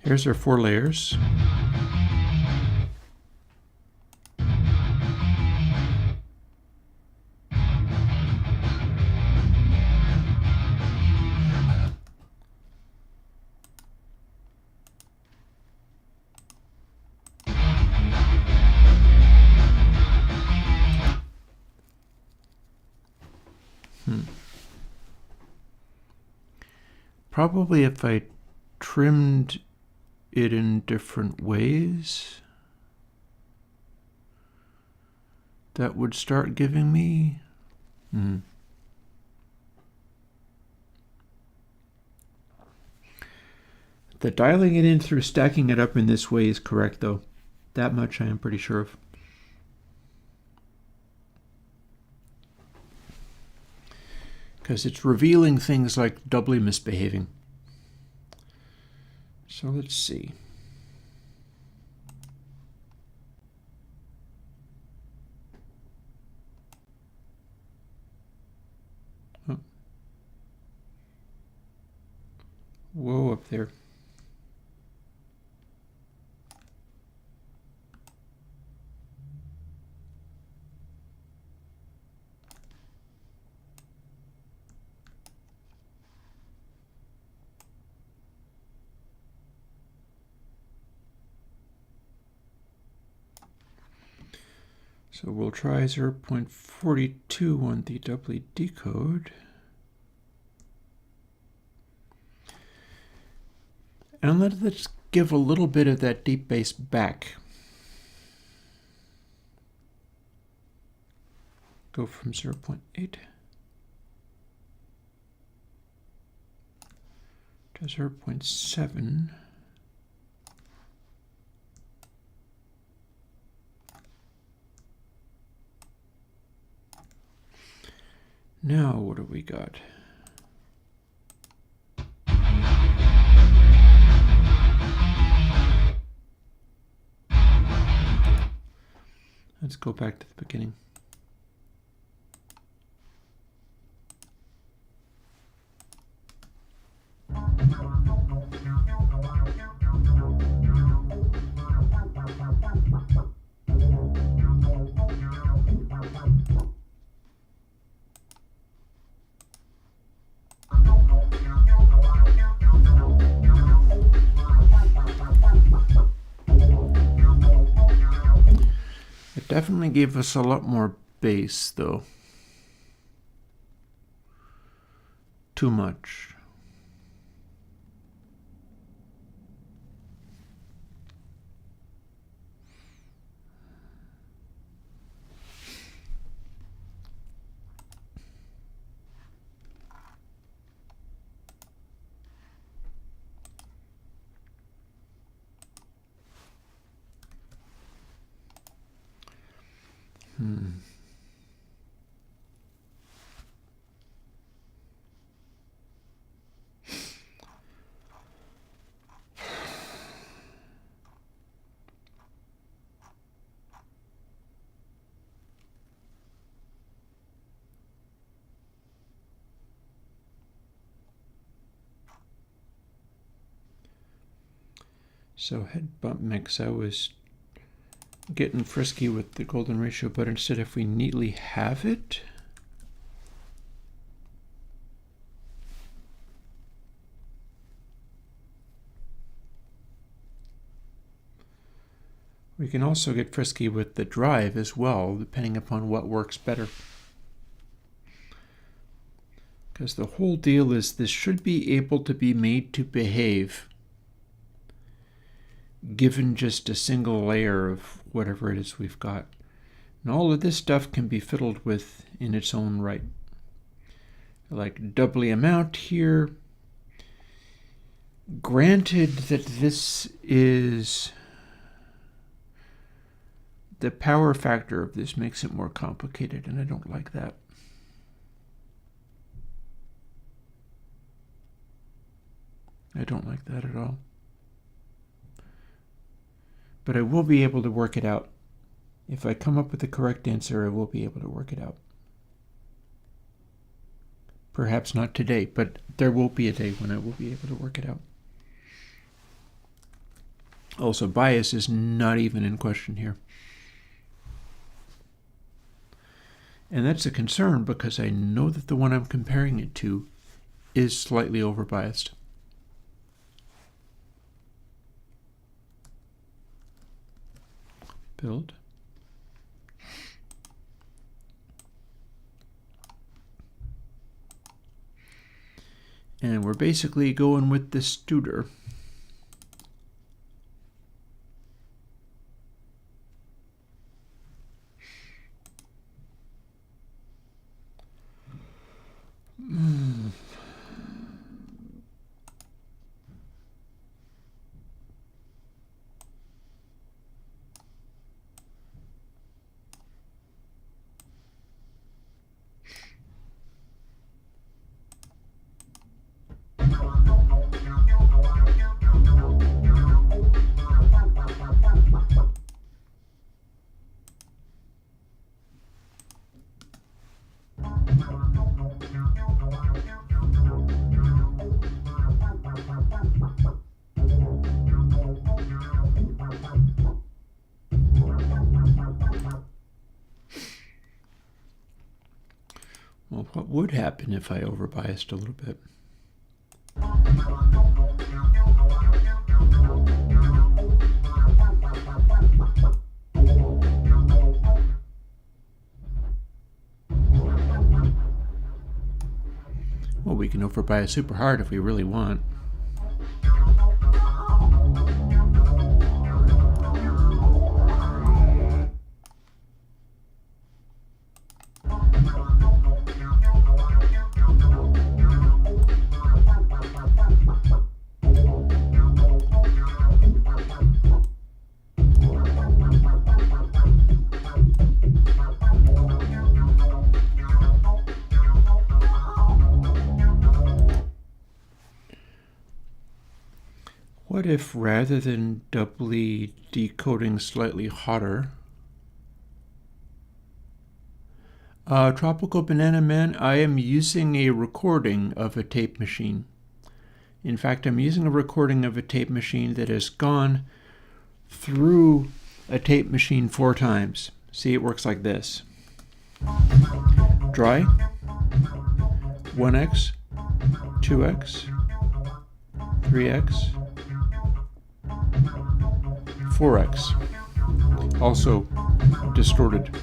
A: Here's our 4 layers. Probably if I trimmed it in different ways, that would start giving me The dialing it in through stacking it up in this way is correct, though. That much I am pretty sure of. Because it's revealing things like doubly misbehaving. So let's see. Oh. Whoa, up there. So we'll try 0.42 on the doubly decode. And let's give a little bit of that deep bass back. Go from 0.8 to 0.7. Now what do we got? Let's go back to the beginning. It definitely gave us a lot more bass, though. Too much. So head bump mix, I was getting frisky with the golden ratio, but instead if we neatly have it, we can also get frisky with the drive as well, depending upon what works better. Because the whole deal is this should be able to be made to behave given just a single layer of whatever it is we've got. And all of this stuff can be fiddled with in its own right. Like doubly amount here. Granted that this is the power factor of this makes it more complicated, and I don't like that. I don't like that at all. But I will be able to work it out. If I come up with the correct answer, I will be able to work it out. Perhaps not today, but there will be a day when I will be able to work it out. Also, bias is not even in question here. And that's a concern because I know that the one I'm comparing it to is slightly over-biased. Build. And we're basically going with the Studer. Well, what would happen if I overbiased a little bit? Well, we can overbias super hard if we really want. What if rather than doubly decoding slightly hotter, Tropical Banana Man, I am using a recording of a tape machine. In fact, I'm using a recording of a tape machine that has gone through a tape machine 4 times. See, it works like this. Dry, 1x, 2x, 3x, 4x. Also distorted.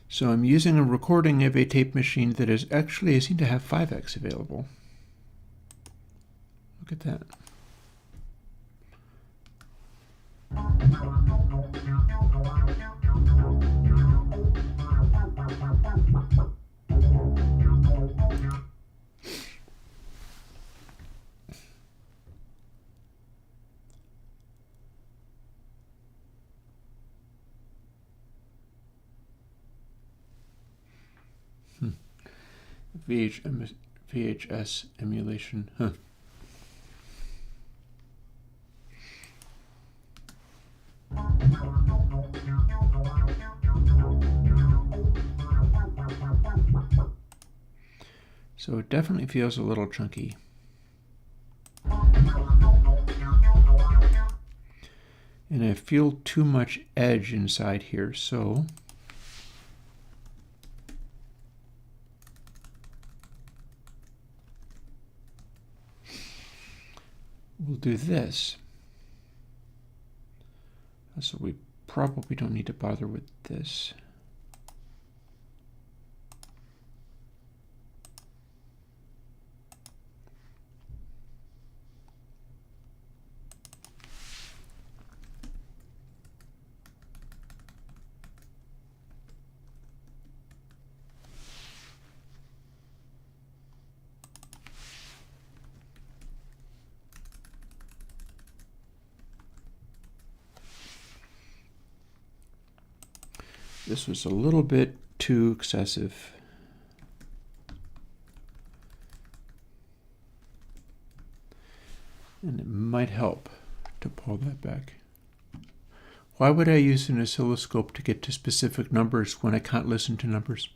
A: So I'm using a recording of a tape machine that is actually, I seem to have 5x available. Look at that. VHS emulation, huh. So it definitely feels a little chunky. And I feel too much edge inside here, so we'll do this. So we probably don't need to bother with this. This was a little bit too excessive. And it might help to pull that back. Why would I use an oscilloscope to get to specific numbers when I can't listen to numbers?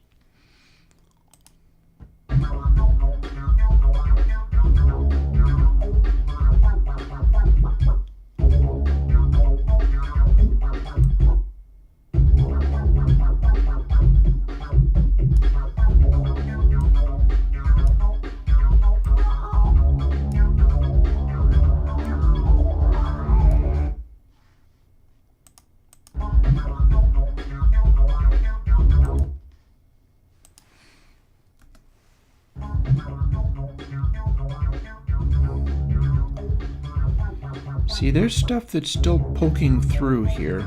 A: See, there's stuff that's still poking through here.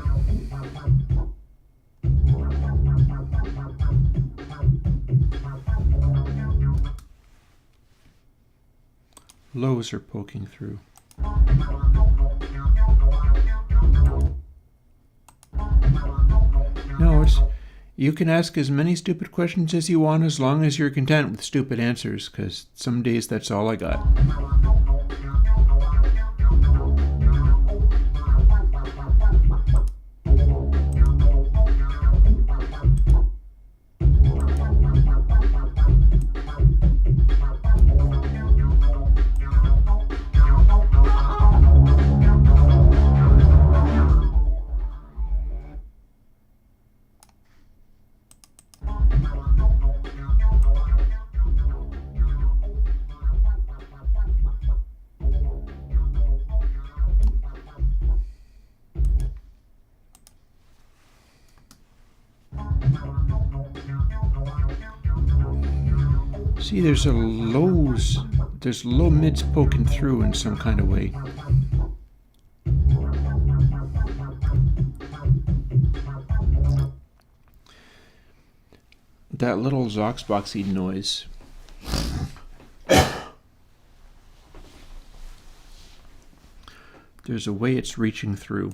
A: Lows are poking through. No, you can ask as many stupid questions as you want as long as you're content with stupid answers, because some days that's all I got. See, there's low mids poking through in some kind of way. That little Zoxboxy noise. There's a way it's reaching through.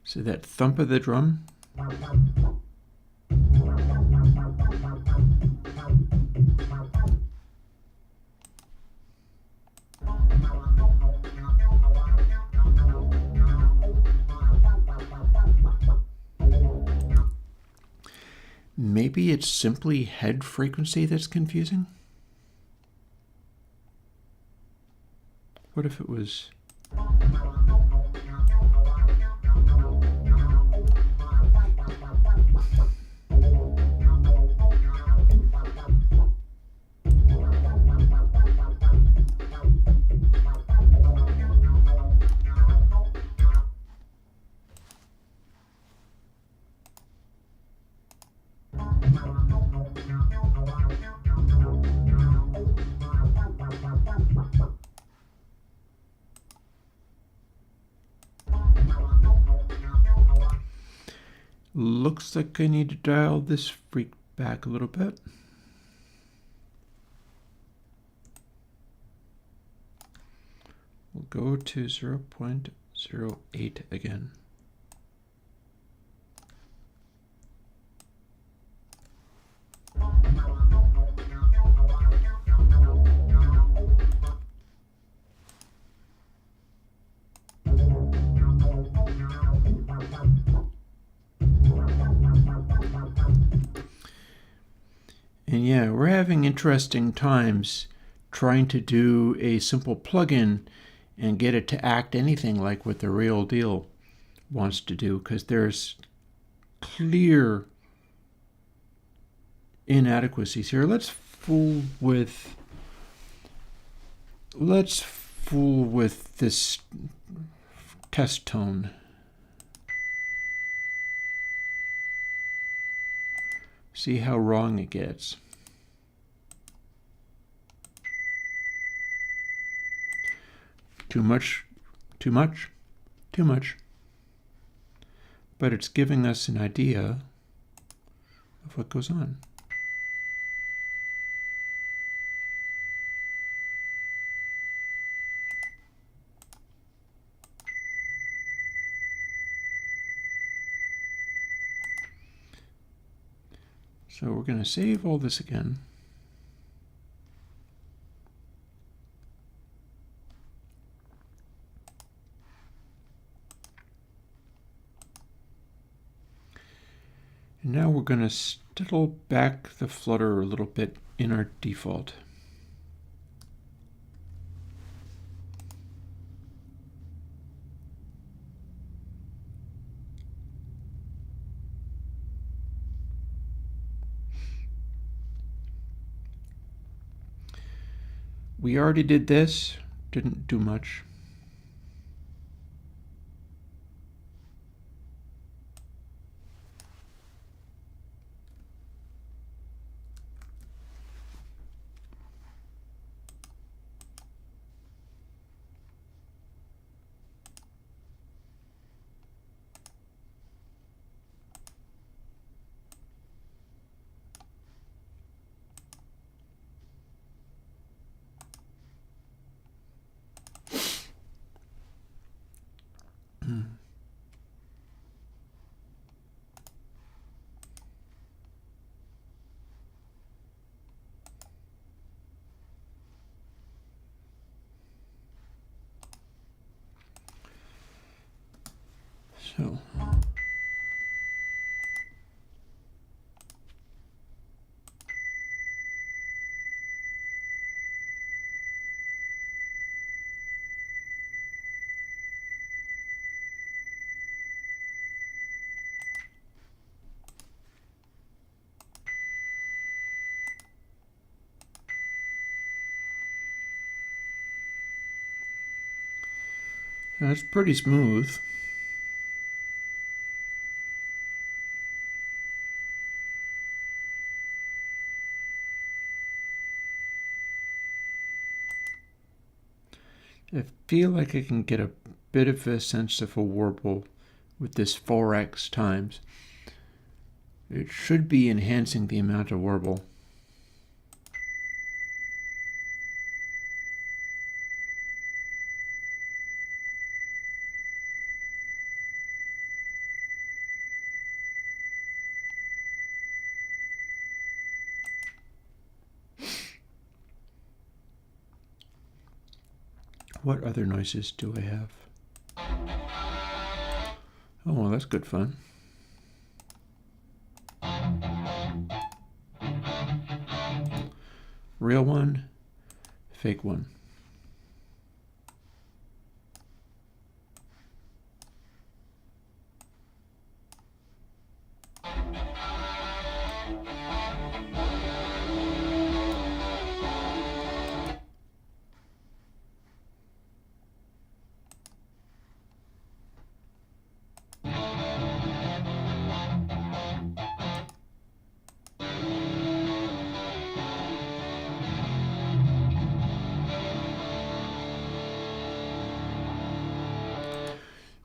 A: So that thump of the drum. Maybe it's simply head frequency that's confusing? What if it was... Looks like I need to dial this freak back a little bit. We'll go to 0.08 again. And yeah, we're having interesting times trying to do a simple plugin and get it to act anything like what the real deal wants to do, because there's clear inadequacies here. Let's fool with this test tone. See how wrong it gets. Too much, too much, too much. But it's giving us an idea of what goes on. So we're going to save all this again. And now we're going to settle back the flutter a little bit in our default. We already did this, didn't do much. So that's pretty smooth. I feel like I can get a bit of a sense of a warble with this 4x times. It should be enhancing the amount of warble. What other noises do I have? Oh, well, that's good fun. Real one, fake one.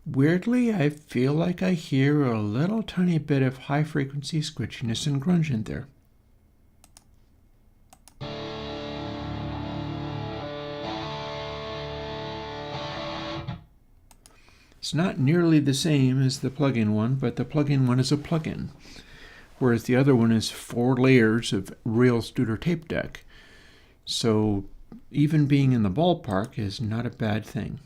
A: Weirdly, I feel like I hear a little tiny bit of high-frequency squishiness and grunge in there. It's not nearly the same as the plugin one, but the plugin one is a plugin, whereas the other one is 4 layers of real Studer tape deck. So even being in the ballpark is not a bad thing.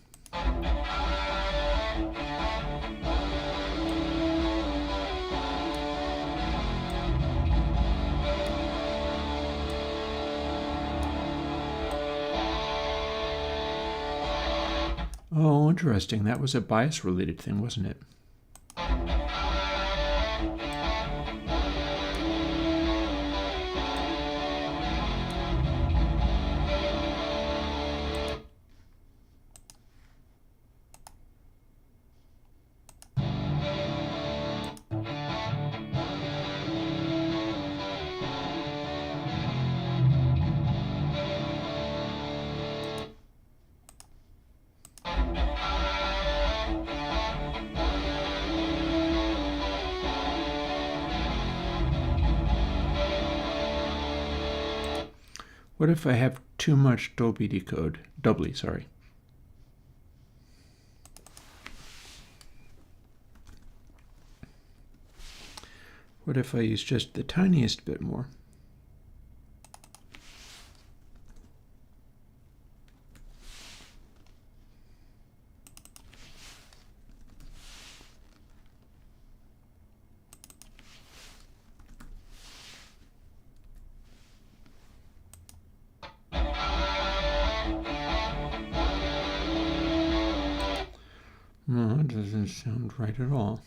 A: Oh, interesting. That was a bias-related thing, wasn't it? What if I have too much doubly decode? Doubly, sorry. What if I use just the tiniest bit more? No, it doesn't sound right at all.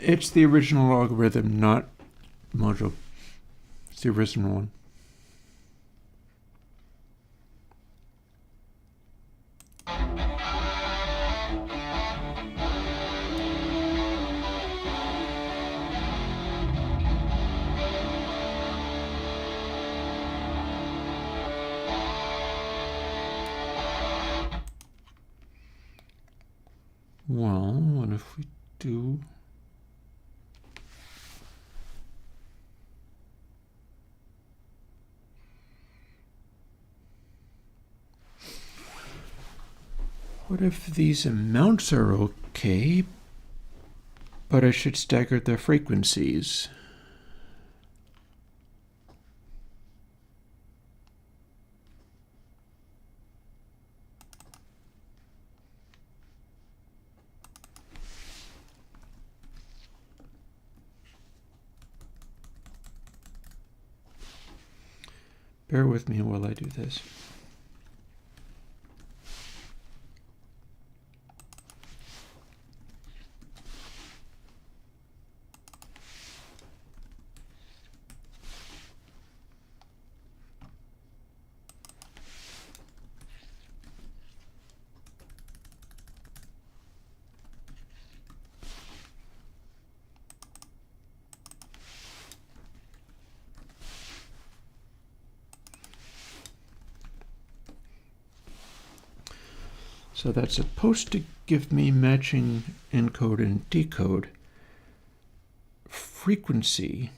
A: It's the original algorithm, not Mojo. It's the original one. Well, what if we do... What if these amounts are okay, but I should stagger the frequencies? Bear with me while I do this. So that's supposed to give me matching encode and decode. Frequency.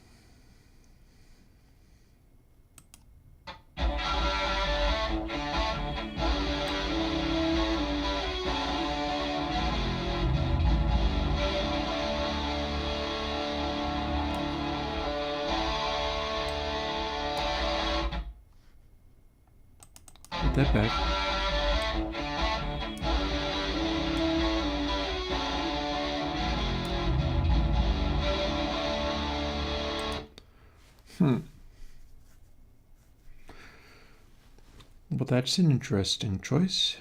A: not that bad. Well, that's an interesting choice.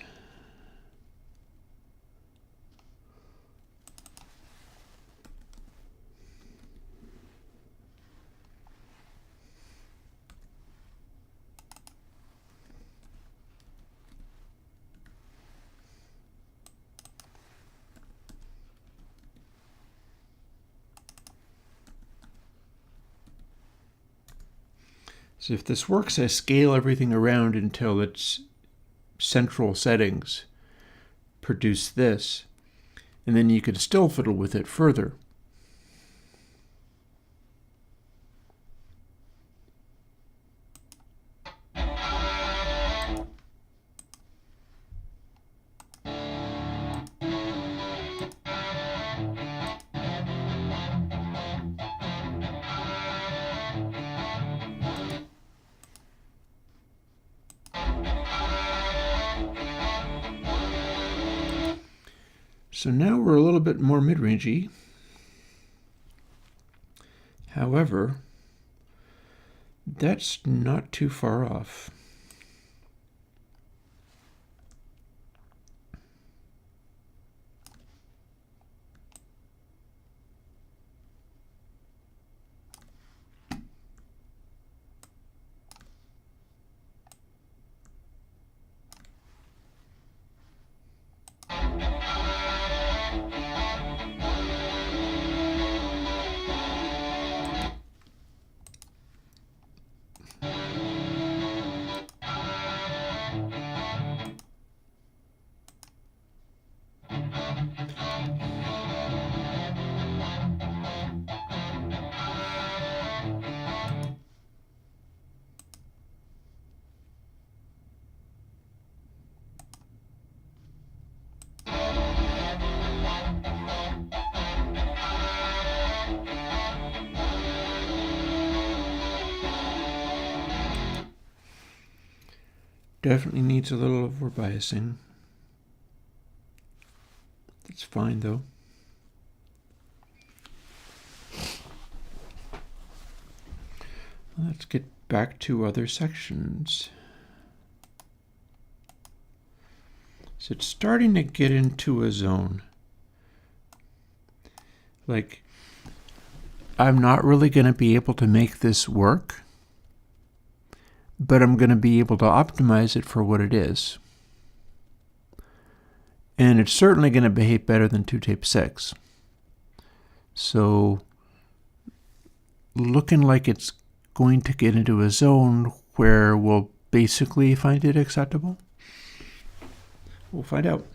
A: So if this works, I scale everything around until its central settings produce this, and then you can still fiddle with it further. So now we're a little bit more mid-rangey. However, that's not too far off. Definitely needs a little overbiasing. That's fine though. Let's get back to other sections. So it's starting to get into a zone. Like, I'm not really going to be able to make this work, but I'm going to be able to optimize it for what it is. And it's certainly going to behave better than 2tape6. So, looking like it's going to get into a zone where we'll basically find it acceptable. We'll find out.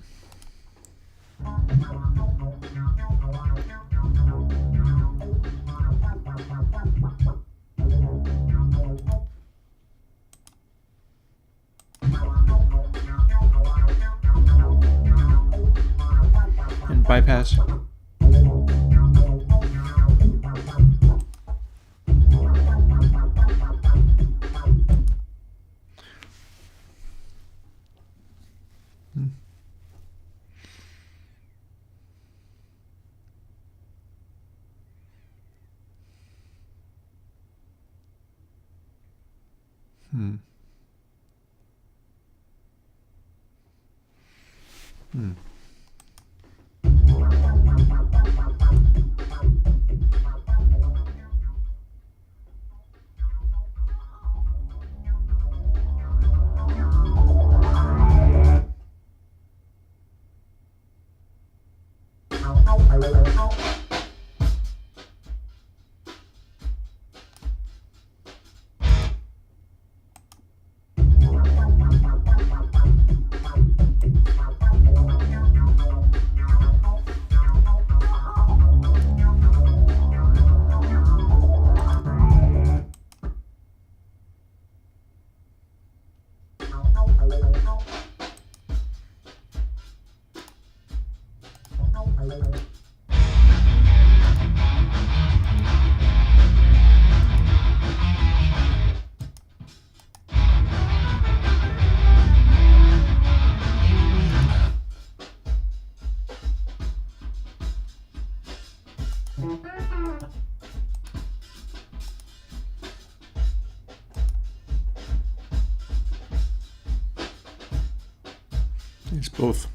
A: And bypass. It's both.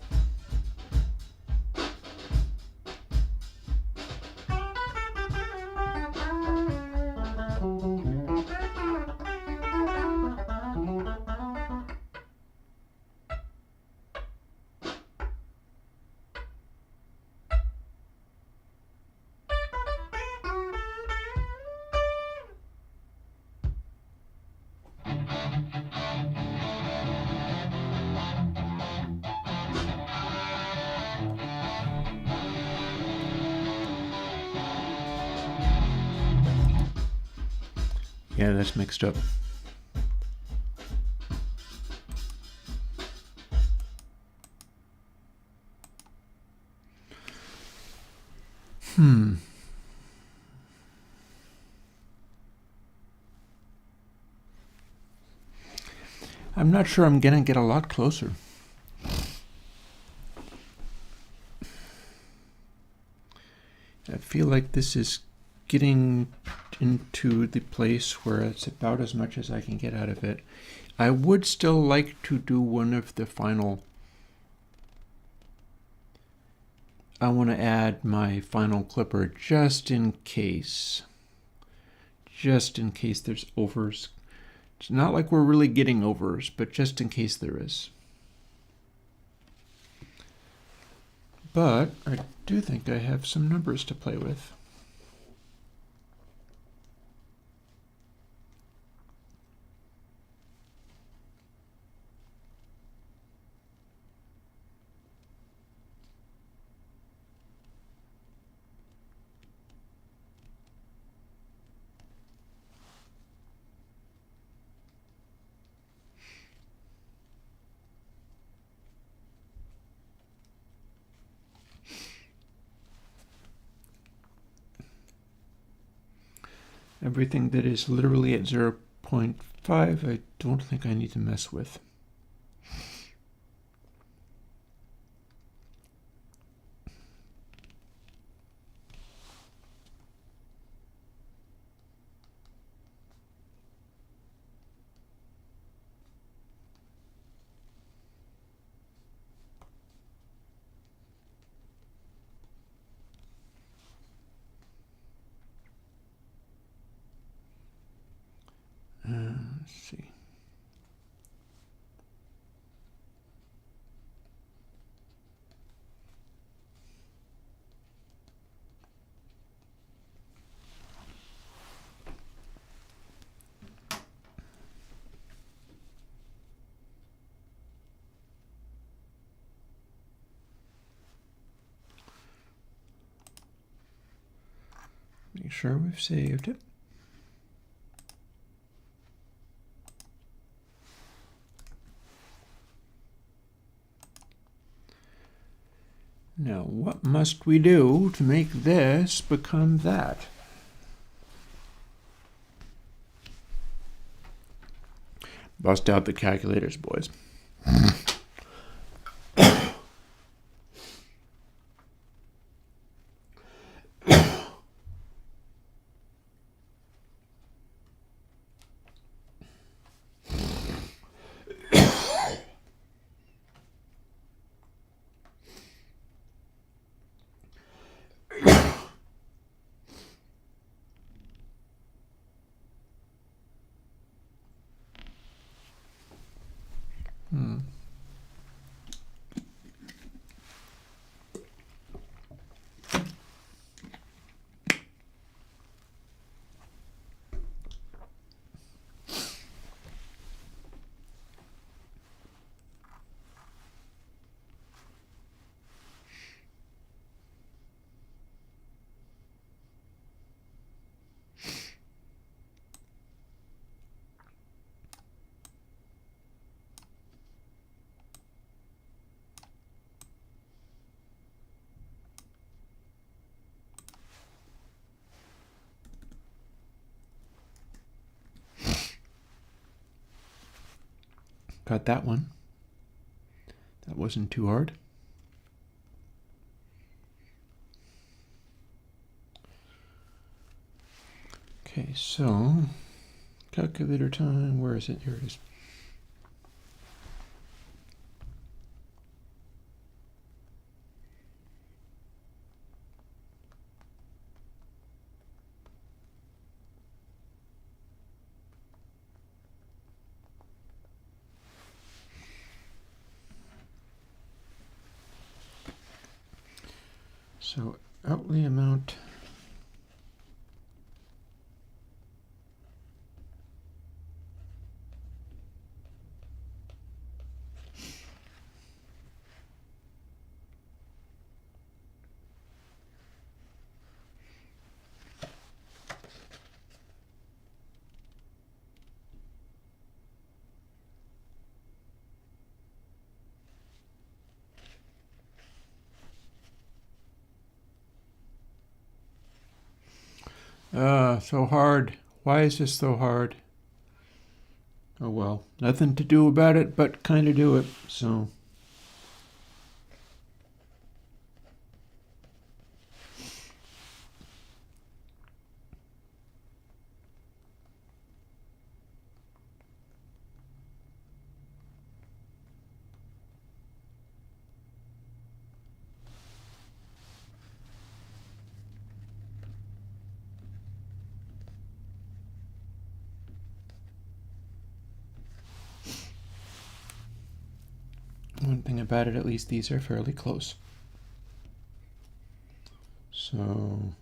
A: Yeah, that's mixed up. I'm not sure I'm gonna get a lot closer. I feel like this is getting into the place where it's about as much as I can get out of it. I would still like to do one of the final. I want to add my final clipper just in case. Just in case there's overs. It's not like we're really getting overs, but just in case there is. But I do think I have some numbers to play with. Everything that is literally at 0.5, I don't think I need to mess with. Let's see. Make sure we've saved it. Now, what must we do to make this become that? Bust out the calculators, boys. Got that one. That wasn't too hard. Okay, so calculator time, where is it? Here it is. So outlay amount. So hard. Why is this so hard? Oh well, nothing to do about it, but kind of do it, so. One thing about it, at least these are fairly close. So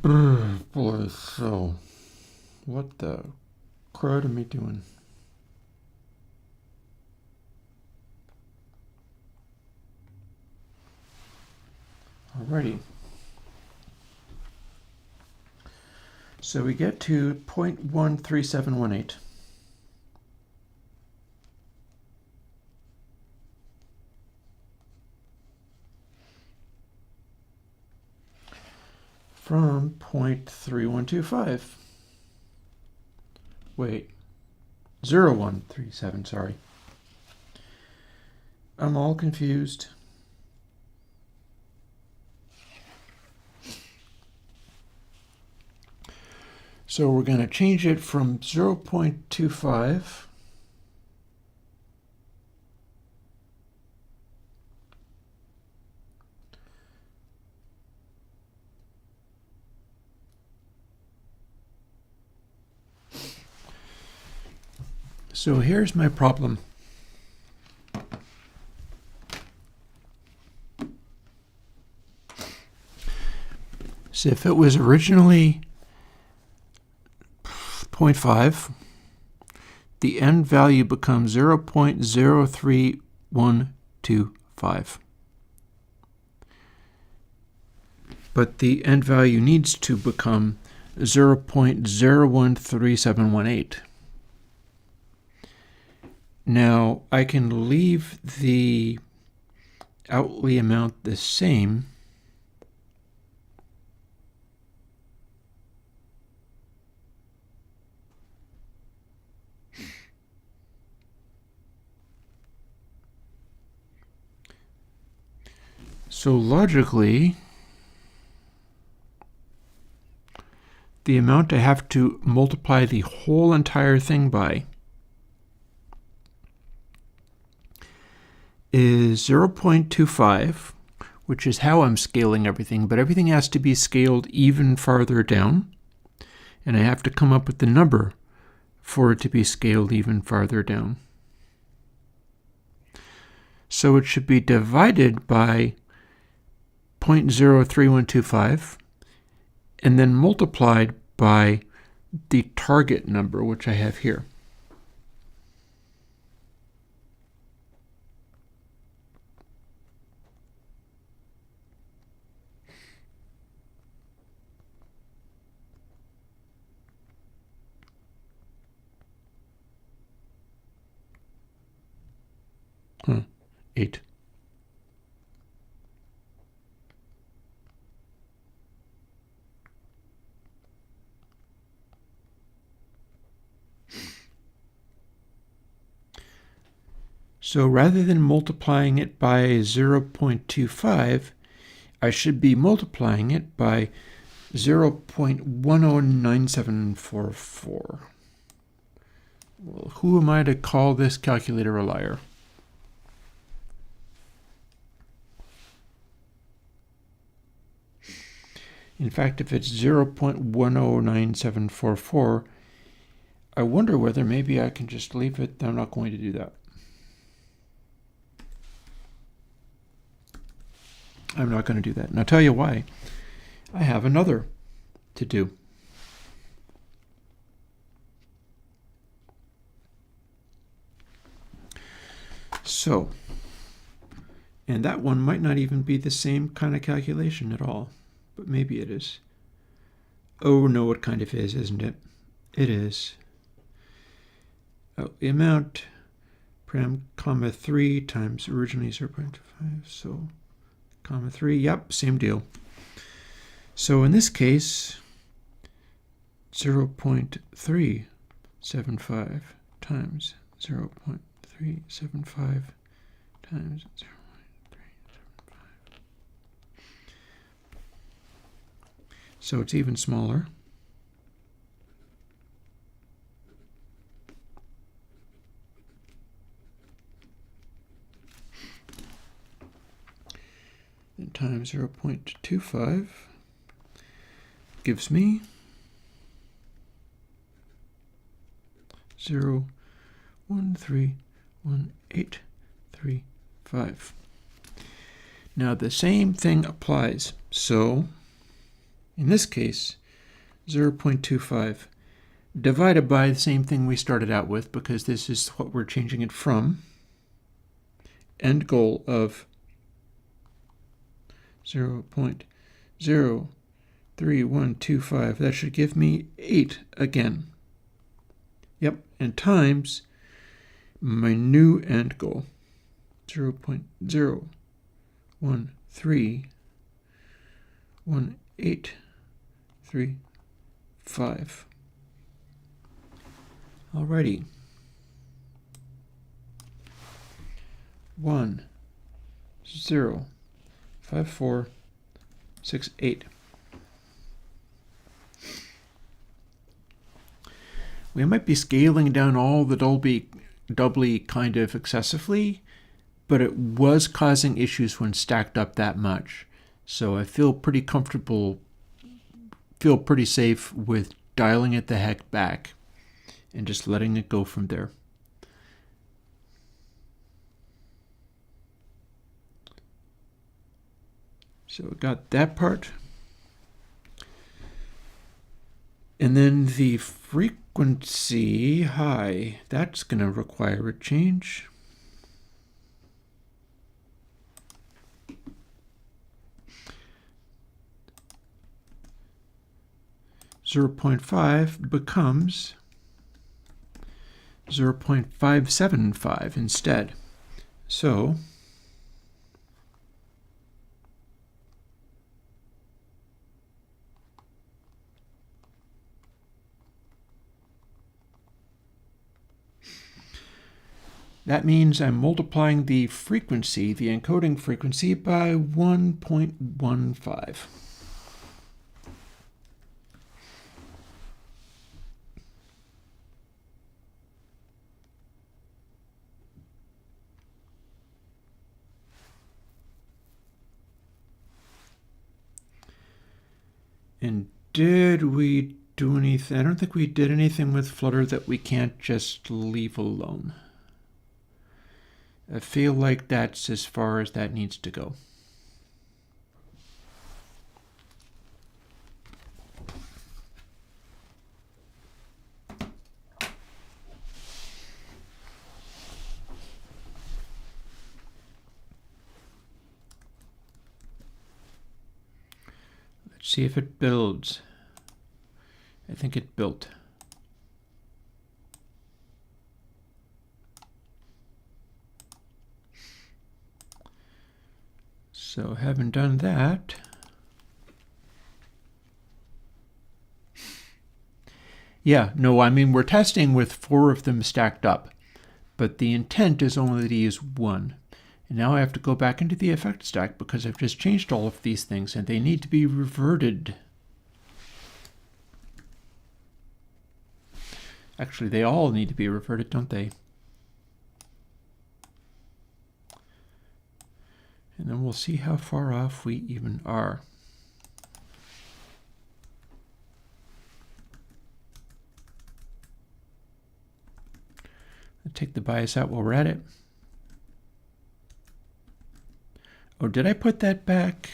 A: boy, so what the crud am I doing? Alrighty. So we get to 0.13718. From 0.3125. Wait, 0137, sorry. I'm all confused. So we're going to change it from 0.25 So here's my problem. So if it was originally 0.5, the end value becomes 0.03125. But the end value needs to become 0.013718. Now, I can leave the outlay amount the same, so logically, the amount I have to multiply the whole entire thing by is 0.25, which is how I'm scaling everything, but everything has to be scaled even farther down, and I have to come up with the number for it to be scaled even farther down. So it should be divided by 0.03125 and then multiplied by the target number, which I have here. Huh, 8. So rather than multiplying it by 0.25, I should be multiplying it by 0.109744. Well, who am I to call this calculator a liar? In fact, if it's 0.109744, I wonder whether maybe I can just leave it. I'm not going to do that. I'm not going to do that. And I'll tell you why. I have another to do. So, and that one might not even be the same kind of calculation at all, but maybe it is. Oh no, it kind of is, isn't it? It is. Oh, the amount, param, comma 3 times originally 0.5, so comma 3, yep, same deal. So in this case, 0.375 times 0.375 times 0.375. So it's even smaller. And times 0.25 gives me 0.131835. Now the same thing applies. So in this case, 0.25 divided by the same thing we started out with, because this is what we're changing it from. End goal of 0.03125. That should give me 8 again. Yep, and times my new end goal, 0.0131835. Alrighty. 105468. We might be scaling down all the doubly kind of excessively, but it was causing issues when stacked up that much. So I feel pretty comfortable, feel pretty safe with dialing it the heck back and just letting it go from there. So we got that part. And then the frequency high, that's going to require a change. .5 becomes 0.575 instead. So that means I'm multiplying the frequency, the encoding frequency, by 1.15. And did we do anything? I don't think we did anything with Flutter that we can't just leave alone. I feel like that's as far as that needs to go. Let's see if it builds. I think it built. So having done that, yeah, no, I mean, we're testing with 4 of them stacked up, but the intent is only to use 1. And now I have to go back into the effect stack because I've just changed all of these things and they need to be reverted. Actually, they all need to be reverted, don't they? And then we'll see how far off we even are. take the bias out while we're at it. Oh, did I put that back?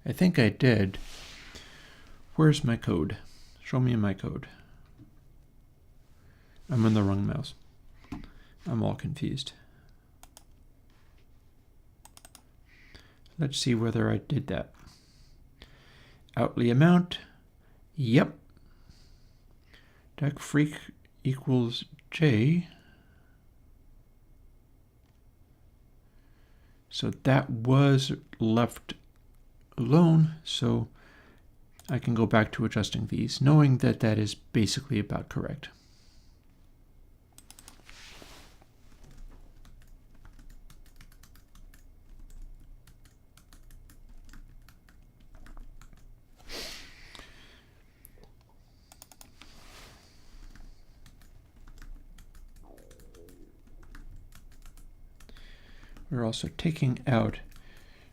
A: I think I did. Where's my code? Show me my code. I'm on the wrong mouse. I'm all confused. Let's see whether I did that. Outly amount. Yep. Deck freak equals J. So that was left alone, so I can go back to adjusting these, knowing that that is basically about correct. We're also taking out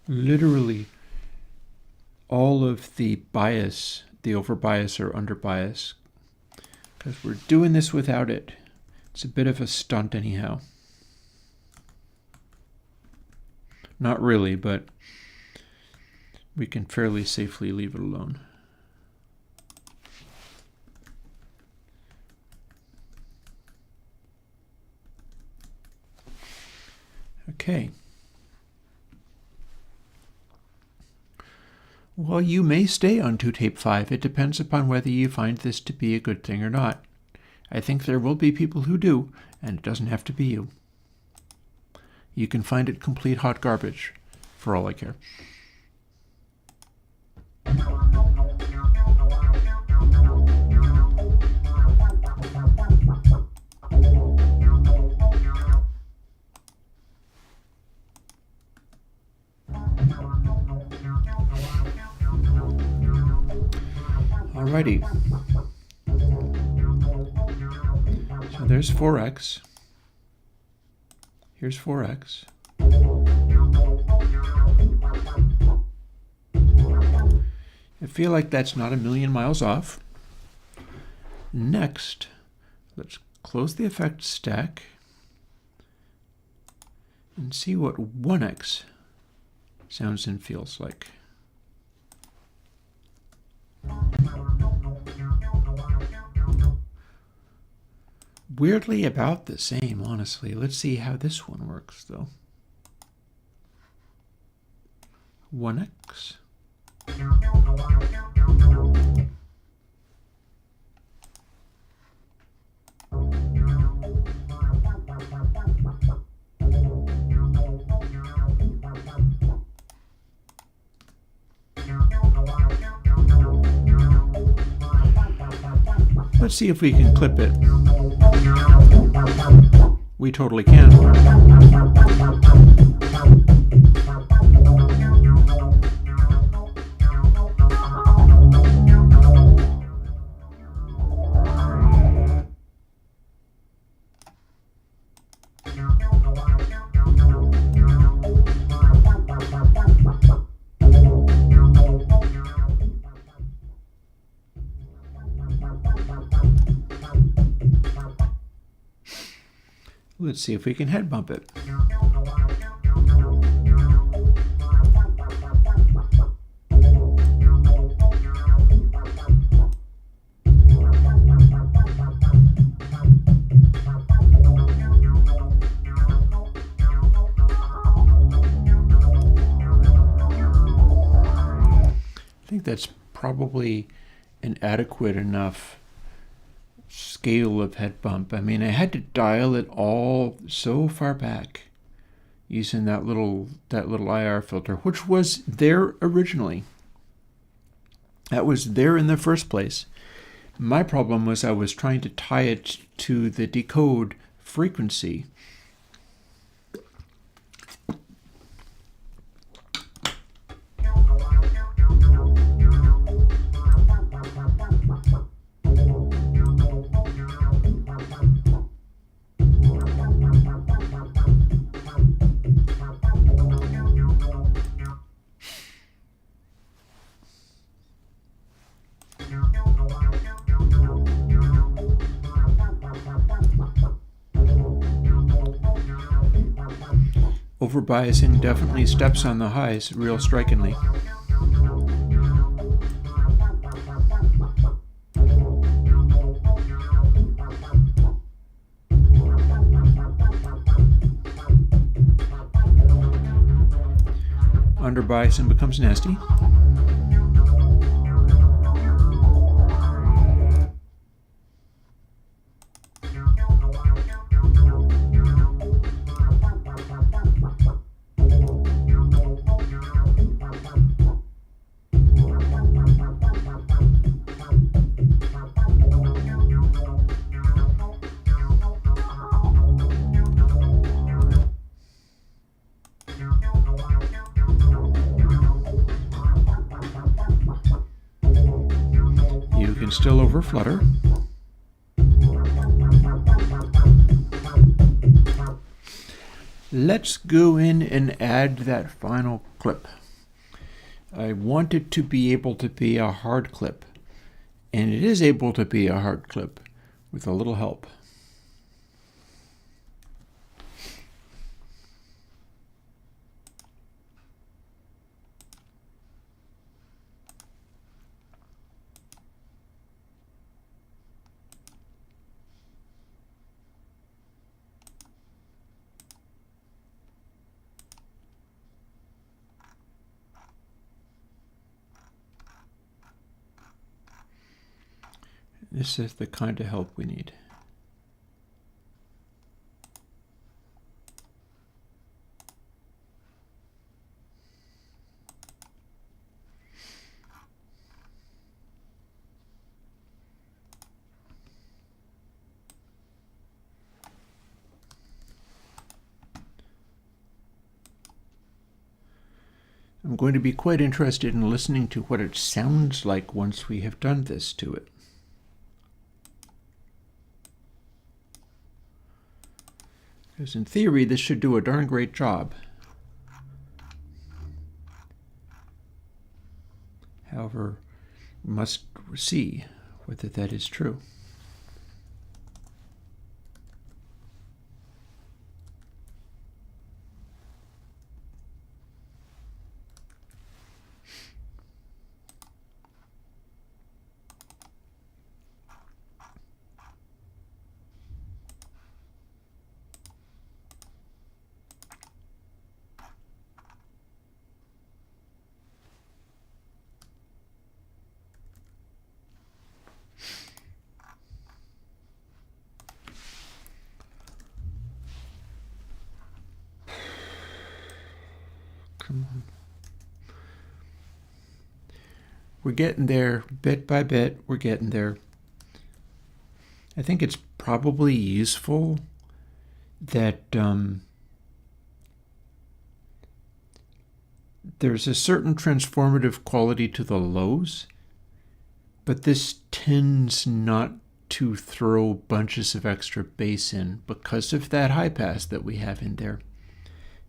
A: literally all of the bias, the over bias or under bias, because we're doing this without it. It's a bit of a stunt anyhow. Not really, but we can fairly safely leave it alone. Okay. Well, you may stay on 2Tape5. It depends upon whether you find this to be a good thing or not. I think there will be people who do, and it doesn't have to be you. You can find it complete hot garbage, for all I care. Alrighty. So there's 4x. Here's 4x. I feel like that's not a million miles off. Next, let's close the effect stack and see what 1x sounds and feels like. Weirdly about the same, honestly. Let's see how this one works, though. 1x. Let's see if we can clip it. We totally can. Let's see if we can head bump it. I think that's probably an adequate enough scale of head bump. I mean, I had to dial it all so far back using that little IR filter, which was there originally. That was there in the first place. My problem was I was trying to tie it to the decode frequency. Overbiasing definitely steps on the highs real strikingly. Underbiasing becomes nasty. You can still overflutter. Let's go in and add that final clip. I want it to be able to be a hard clip, and it is able to be a hard clip with a little help. This is the kind of help we need. I'm going to be quite interested in listening to what it sounds like once we have done this to it. Because in theory, this should do a darn great job. However, we must see whether that is true. Come on. We're getting there bit by bit. We're getting there. I think it's probably useful that there's a certain transformative quality to the lows, but this tends not to throw bunches of extra bass in because of that high pass that we have in there.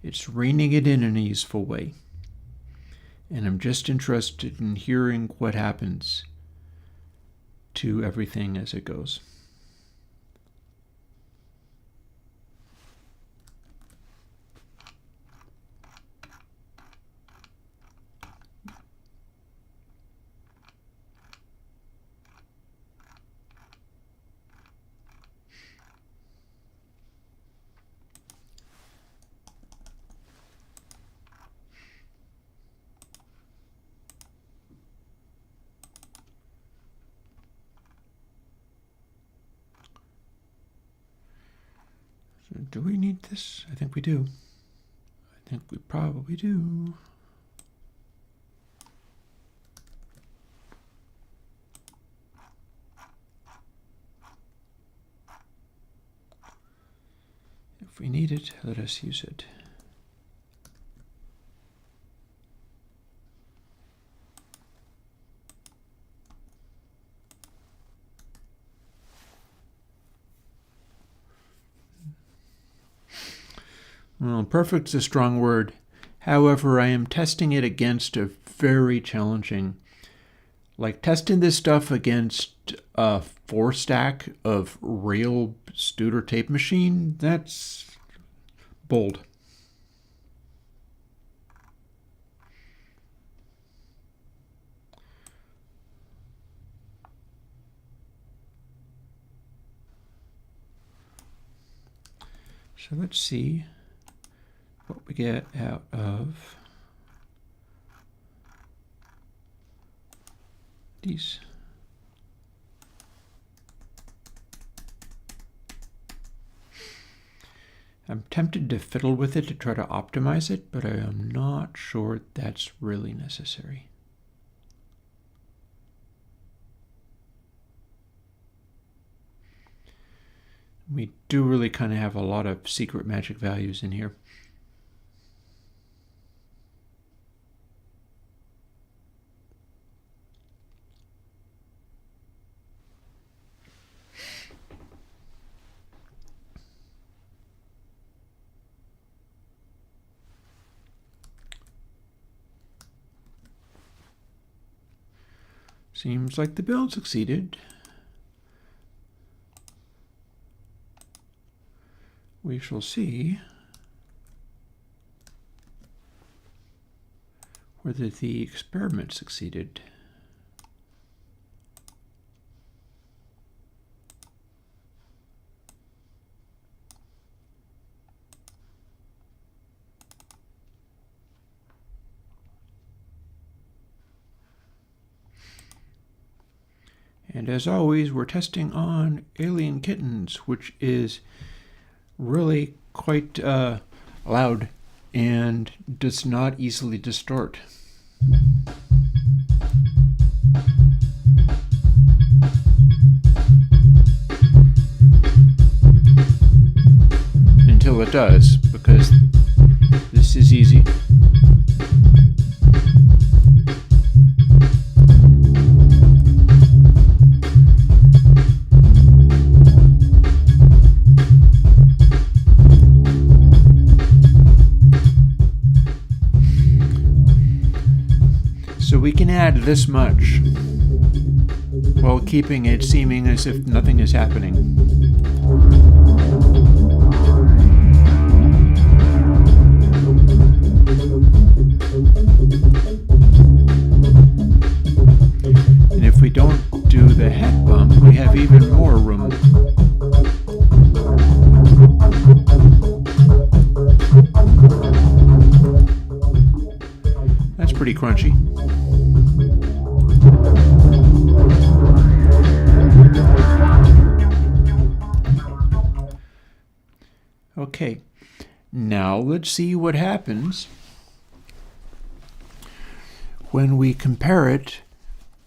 A: It's reining it in a useful way. And I'm just interested in hearing what happens to everything as it goes. Do we need this? I think we do. I think we probably do. If we need it, let us use it. Well, perfect is a strong word. However, I am testing it against a very challenging, like testing this stuff against a 4-stack of real Studer tape machine. That's bold. So let's see what we get out of these. I'm tempted to fiddle with it to try to optimize it, but I am not sure that's really necessary. We do really kind of have a lot of secret magic values in here. Seems like the build succeeded. We shall see whether the experiment succeeded. And as always, we're testing on alien kittens, which is really quite loud and does not easily distort. Until it does, because this is easy. So we can add this much while keeping it seeming as if nothing is happening. And if we don't do the head bump, we have even more room. That's pretty crunchy. Okay, now let's see what happens when we compare it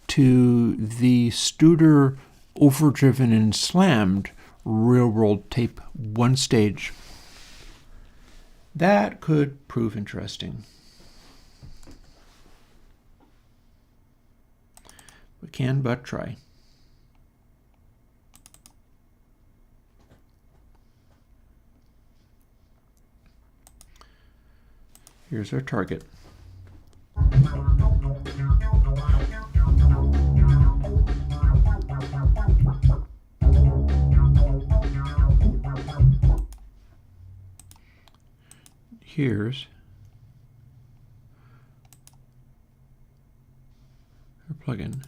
A: to the Studer overdriven and slammed real-world tape one stage. That could prove interesting. We can but try. Here's our target. Here's our plugin.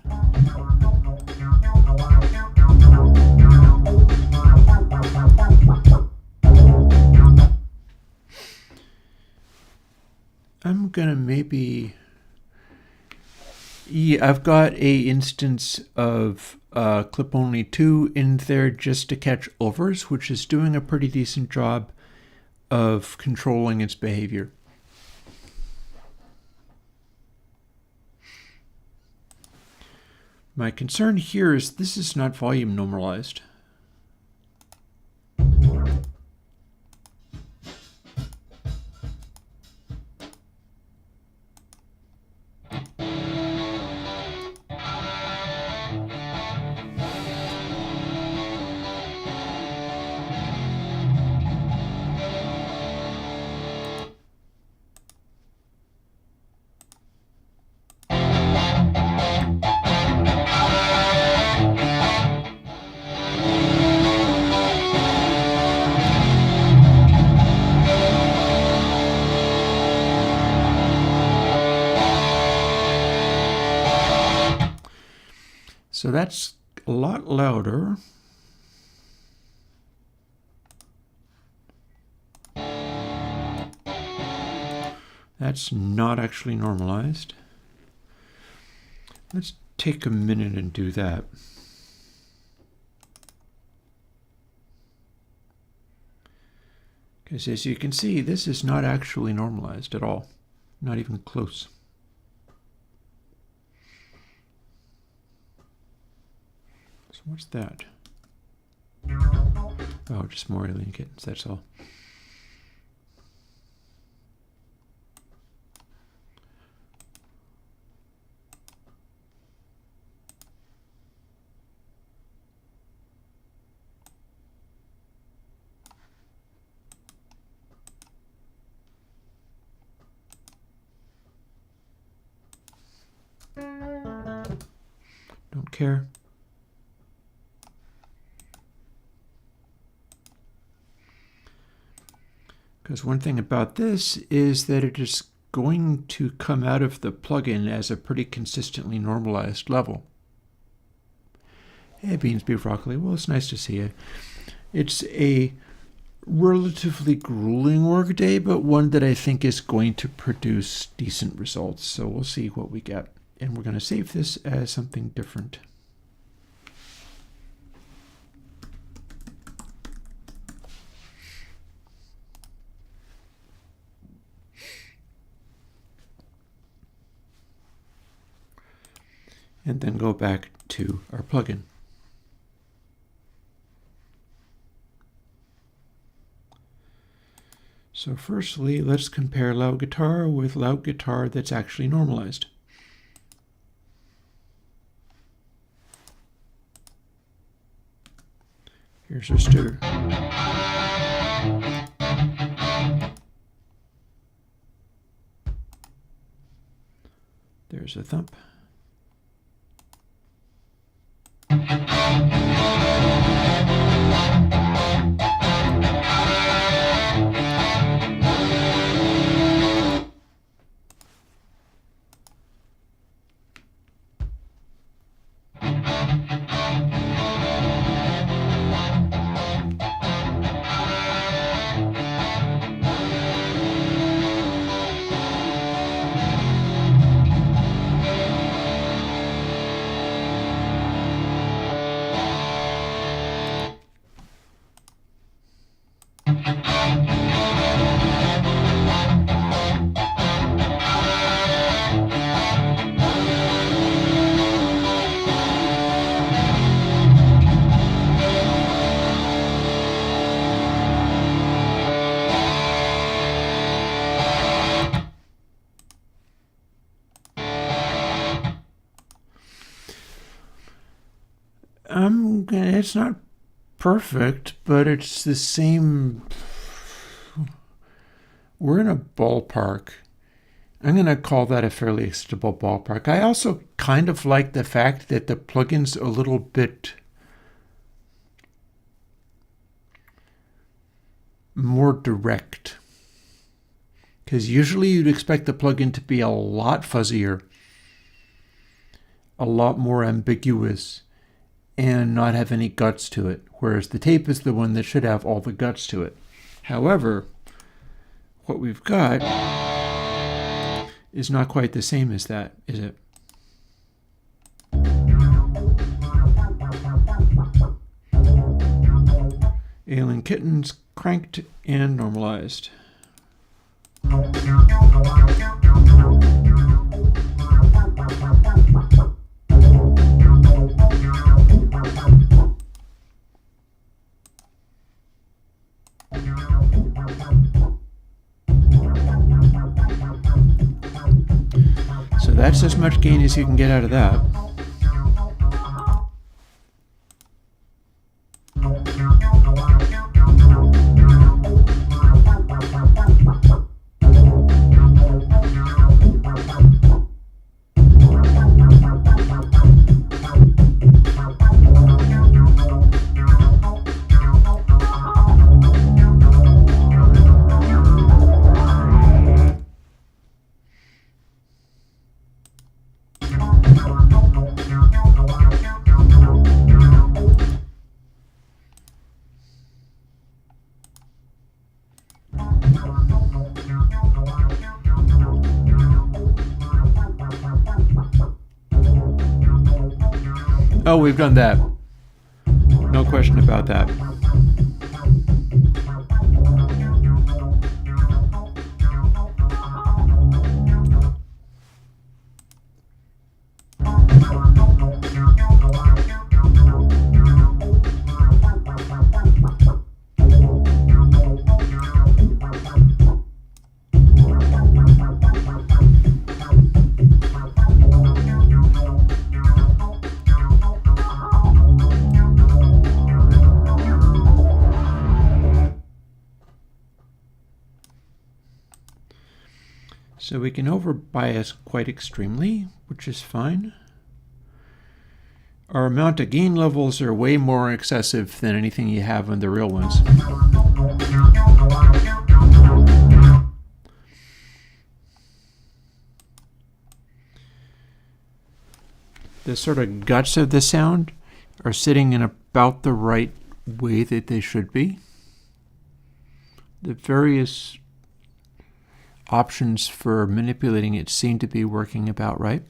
A: I'm gonna maybe, yeah, I've got a instance of clip only 2 in there just to catch overs, which is doing a pretty decent job of controlling its behavior. My concern here is this is not volume normalized. So that's a lot louder. That's not actually normalized. Let's take a minute and do that. Because as you can see, this is not actually normalized at all. Not even close. So what's that? Oh, just more alien kittens, that's all. Don't care. Because one thing about this is that it is going to come out of the plugin as a pretty consistently normalized level. Hey, Beans, Beef, Broccoli. Well, it's nice to see you. It's a relatively grueling workday, but one that I think is going to produce decent results. So we'll see what we get. And we're going to save this as something different. And then go back to our plugin. So firstly, let's compare loud guitar with loud guitar that's actually normalized. Here's our stir. There's a thump. It's not perfect, but it's the same. We're in a ballpark. I'm going to call that a fairly acceptable ballpark. I also kind of like the fact that the plugin's a little bit more direct. Because usually you'd expect the plugin to be a lot fuzzier, a lot more ambiguous, and not have any guts to it, whereas the tape is the one that should have all the guts to it. However, what we've got is not quite the same as that, is it? Alien Kittens cranked and normalized. So that's as much gain as you can get out of that. Oh, we've done that. No question about that. So we can over-bias quite extremely, which is fine. Our amount of gain levels are way more excessive than anything you have on the real ones. The sort of guts of the sound are sitting in about the right way that they should be. The various options for manipulating it seem to be working about right.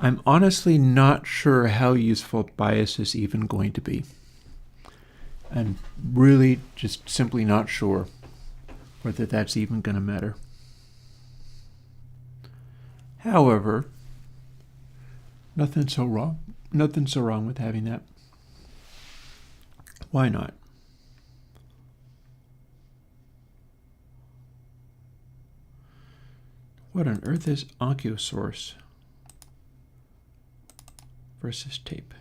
A: I'm honestly not sure how useful bias is even going to be. I'm really just simply not sure whether that's even going to matter. However, nothing's so wrong with having that. Why not? What on earth is Oncosource versus tape?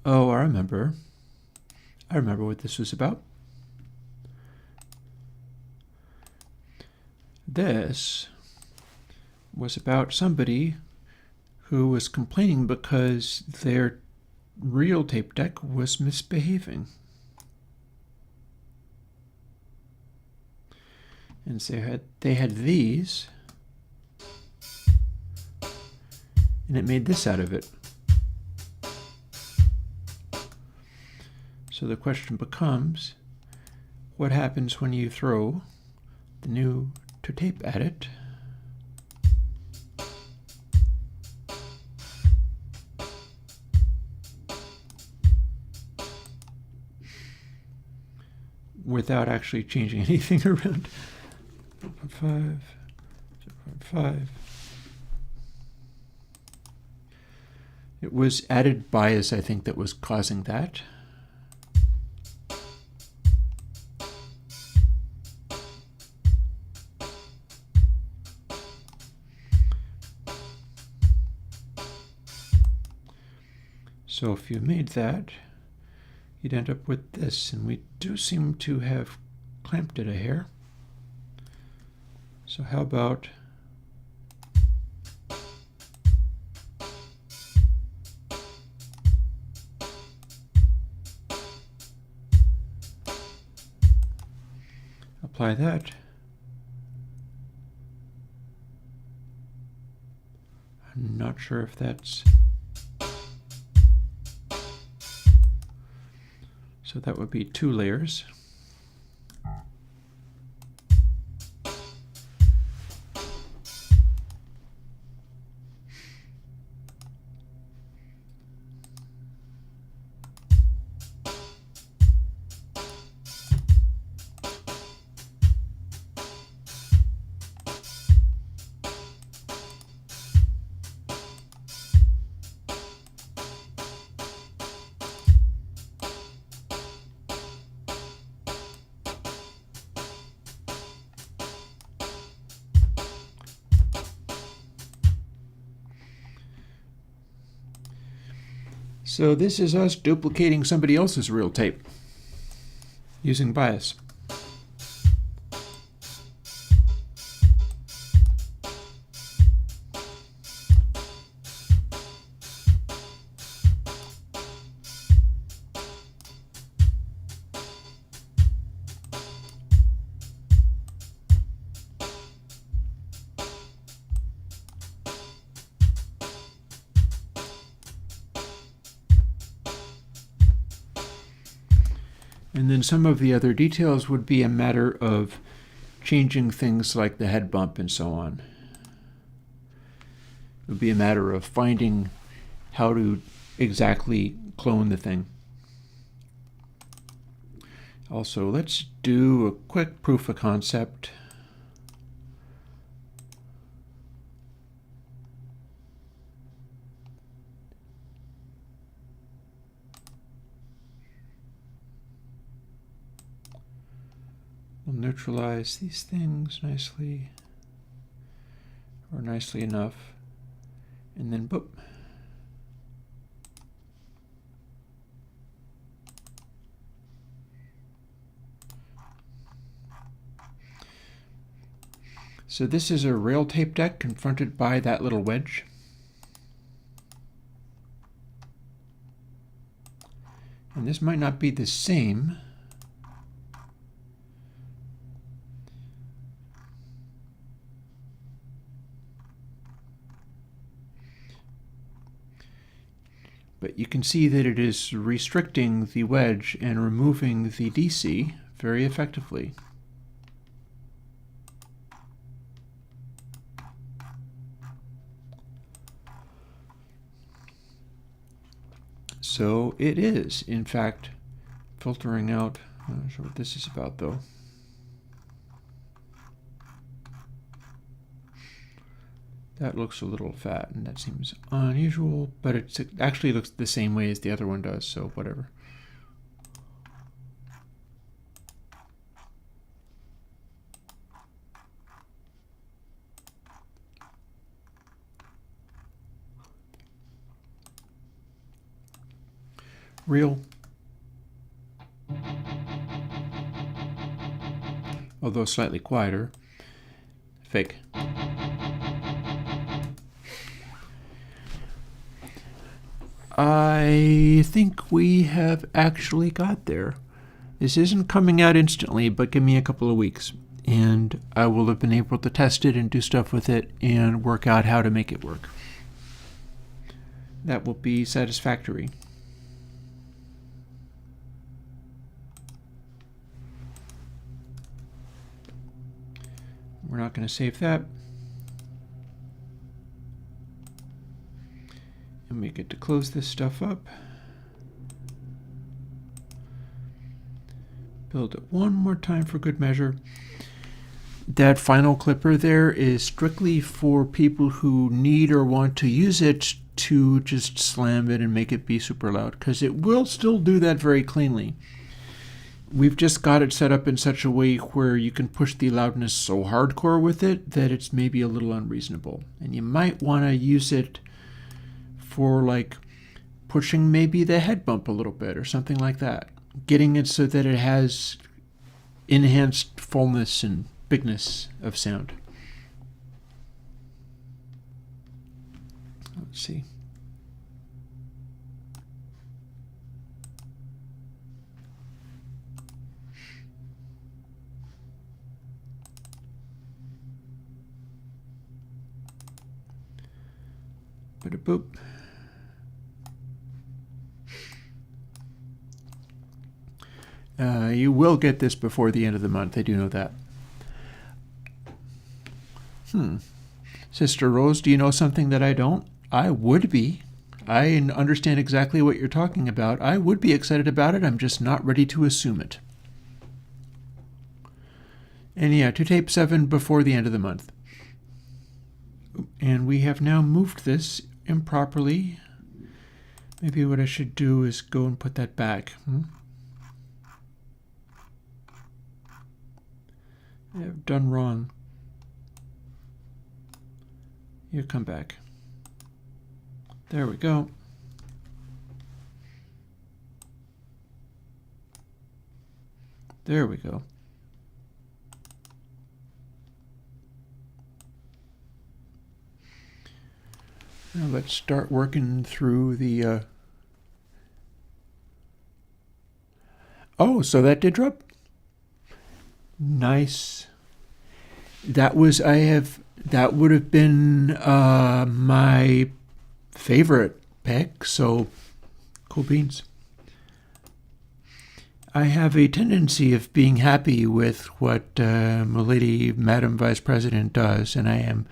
A: Oh, I remember what this was about. This was about somebody who was complaining because their real tape deck was misbehaving. And so they had these, and it made this out of it. So the question becomes, what happens when you throw the new to tape at it? Without actually changing anything around. 0.5, 0.5. It was added bias, I think, that was causing that. So if you made that, you'd end up with this, and we do seem to have clamped it a hair. So how about apply that? I'm not sure if that's... So that would be 2 layers. So this is us duplicating somebody else's real tape using bias. And then some of the other details would be a matter of changing things like the head bump and so on. It would be a matter of finding how to exactly clone the thing. Also, let's do a quick proof of concept. We'll neutralize these things nicely, or nicely enough, and then boop. So this is a rail tape deck confronted by that little wedge. And this might not be the same. But you can see that it is restricting the wedge and removing the DC very effectively. So it is, in fact, filtering out. I'm not sure what this is about, though. That looks a little fat, and that seems unusual, but it actually looks the same way as the other one does, so whatever. Real. Although slightly quieter. Fake. I think we have actually got there. This isn't coming out instantly, but give me a couple of weeks, and I will have been able to test it and do stuff with it and work out how to make it work. That will be satisfactory. We're not going to save that. And we get to close this stuff up. Build it one more time for good measure. That final clipper there is strictly for people who need or want to use it to just slam it and make it be super loud, because it will still do that very cleanly. We've just got it set up in such a way where you can push the loudness so hardcore with it that it's maybe a little unreasonable. And you might want to use it for like pushing maybe the head bump a little bit or something like that. Getting it so that it has enhanced fullness and bigness of sound. Let's see. Boop. You will get this before the end of the month. I do know that. Sister Rose, do you know something that I don't? I would be. I understand exactly what you're talking about. I would be excited about it. I'm just not ready to assume it. And yeah, to tape 7 before the end of the month. And we have now moved this improperly. Maybe what I should do is go and put that back. I've done wrong. You come back. There we go. There we go. Now let's start working through the... Oh, so that did drop. Nice. That would have been my favorite pick, so cool beans. I have a tendency of being happy with what Milady, Madam Vice President does, and I am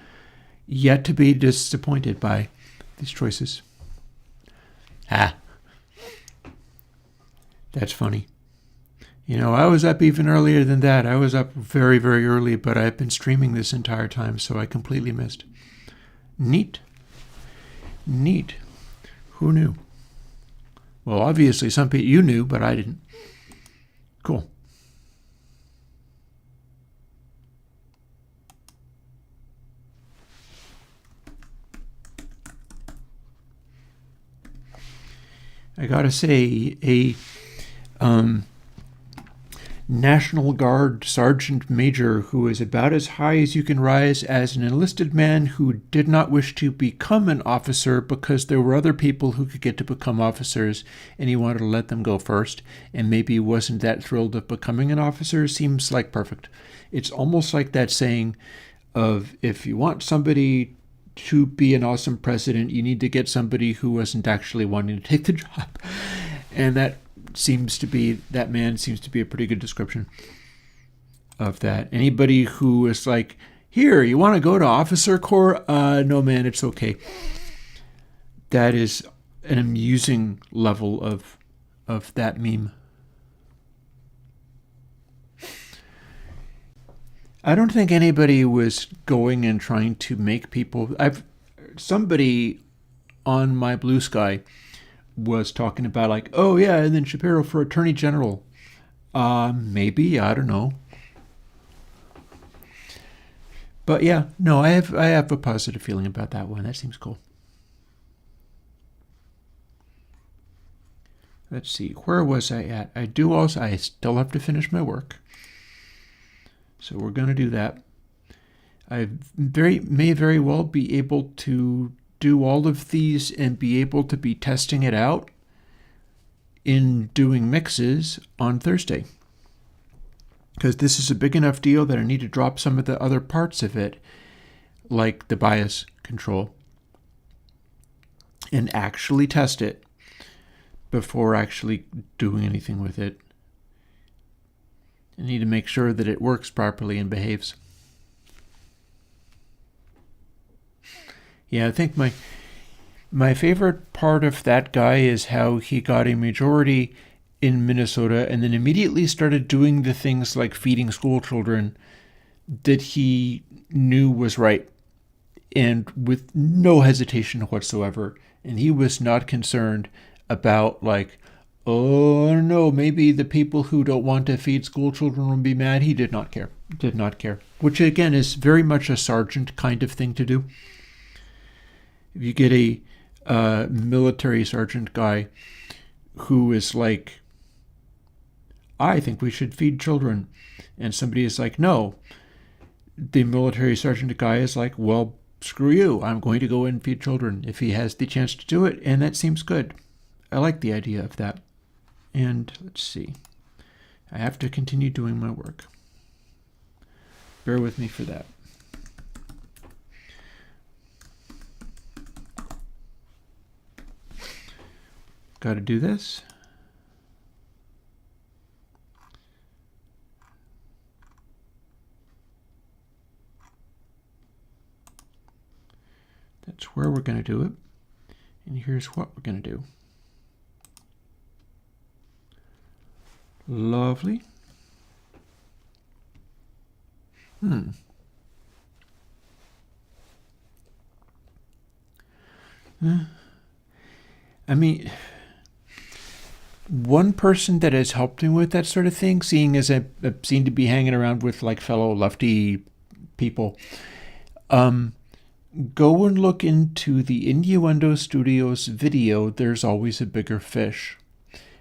A: yet to be disappointed by these choices. That's funny. You know, I was up even earlier than that. I was up very, very early, but I've been streaming this entire time, so I completely missed. Neat. Neat. Who knew? Well, obviously some people, you knew, but I didn't. Cool. I gotta say, a National Guard Sergeant Major who is about as high as you can rise as an enlisted man who did not wish to become an officer because there were other people who could get to become officers and he wanted to let them go first, and maybe wasn't that thrilled of becoming an officer, seems like perfect. It's almost like that saying of, if you want somebody to be an awesome president, you need to get somebody who wasn't actually wanting to take the job. And that man seems to be a pretty good description of that. Anybody who is like, here, you want to go to officer corps? No, man, it's okay. That is an amusing level of that meme. I don't think anybody was going and trying to make people... Somebody on my Blue Sky was talking about like, oh yeah, and then Shapiro for Attorney General. Maybe, I don't know. But yeah, no, I have a positive feeling about that one. That seems cool. Let's see, where was I at? I still have to finish my work. So we're going to do that. I may very well be able to do all of these and be able to be testing it out in doing mixes on Thursday. Because this is a big enough deal that I need to drop some of the other parts of it, like the bias control, and actually test it before actually doing anything with it. I need to make sure that it works properly and behaves. Yeah, I think my favorite part of that guy is how he got a majority in Minnesota and then immediately started doing the things like feeding school children that he knew was right, and with no hesitation whatsoever. And he was not concerned about like, oh no, maybe the people who don't want to feed school children will be mad. He did not care. Did not care. Which again is very much a sergeant kind of thing to do. If you get a military sergeant guy who is like, I think we should feed children, and somebody is like, no, the military sergeant guy is like, well, screw you, I'm going to go and feed children if he has the chance to do it, and that seems good. I like the idea of that. And let's see, I have to continue doing my work. Bear with me for that. Got to do this. That's where we're going to do it. And here's what we're going to do. Lovely. I mean, one person that has helped me with that sort of thing, seeing as I seem to be hanging around with like fellow lefty people, go and look into the Innuendo Studios video, There's Always a Bigger Fish.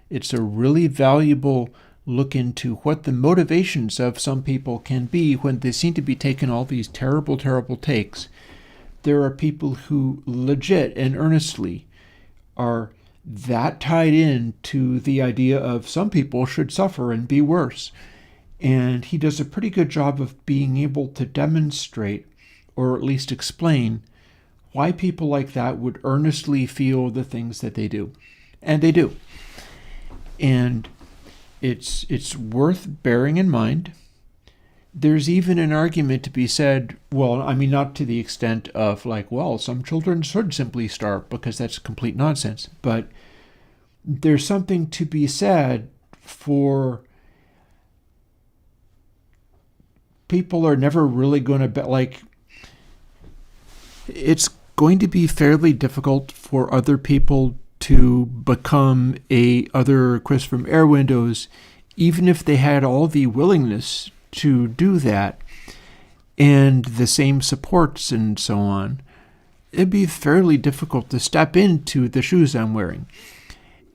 A: It's a really valuable look into what the motivations of some people can be when they seem to be taking all these terrible, terrible takes. There are people who legit and earnestly are that tied in to the idea of some people should suffer and be worse. And he does a pretty good job of being able to demonstrate, or at least explain, why people like that would earnestly feel the things that they do. And they do. And it's worth bearing in mind. There's even an argument to be said, well, I mean, not to the extent of like, well, some children should simply starve, because that's complete nonsense. But there's something to be said for people are never really going to be like, it's going to be fairly difficult for other people to become other Chris from Airwindows, even if they had all the willingness to do that and the same supports and so on. It'd be fairly difficult to step into the shoes I'm wearing.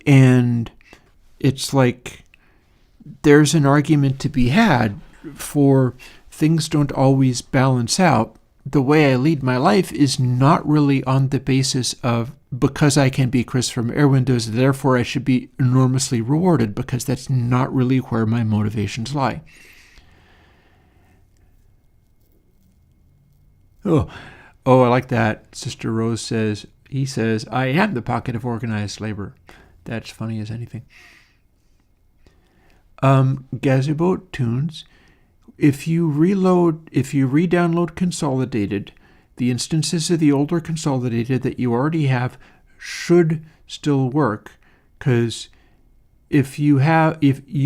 A: And it's like there's an argument to be had for things don't always balance out. The way I lead my life is not really on the basis of because I can be Chris from Airwindows, therefore I should be enormously rewarded, because that's not really where my motivations lie. Oh, I like that. Sister Rose says, he says, I am the pocket of organized labor. That's funny as anything. Gazebo Tunes, if you re-download Consolidated, the instances of the older Consolidated that you already have should still work, because if you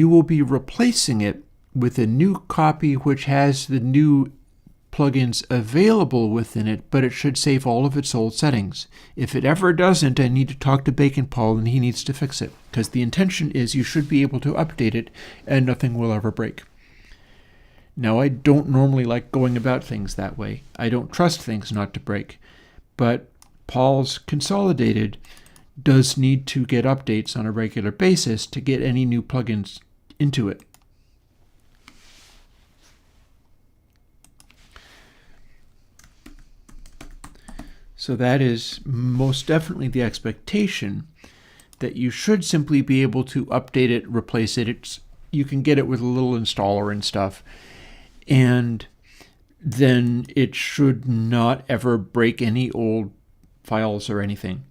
A: will be replacing it with a new copy which has the new plugins available within it, but it should save all of its old settings. If it ever doesn't, I need to talk to Bacon Paul and he needs to fix it, because the intention is you should be able to update it and nothing will ever break. Now, I don't normally like going about things that way. I don't trust things not to break, but Paul's Consolidated does need to get updates on a regular basis to get any new plugins into it. So that is most definitely the expectation, that you should simply be able to update it, replace it. You can get it with a little installer and stuff. And then it should not ever break any old files or anything.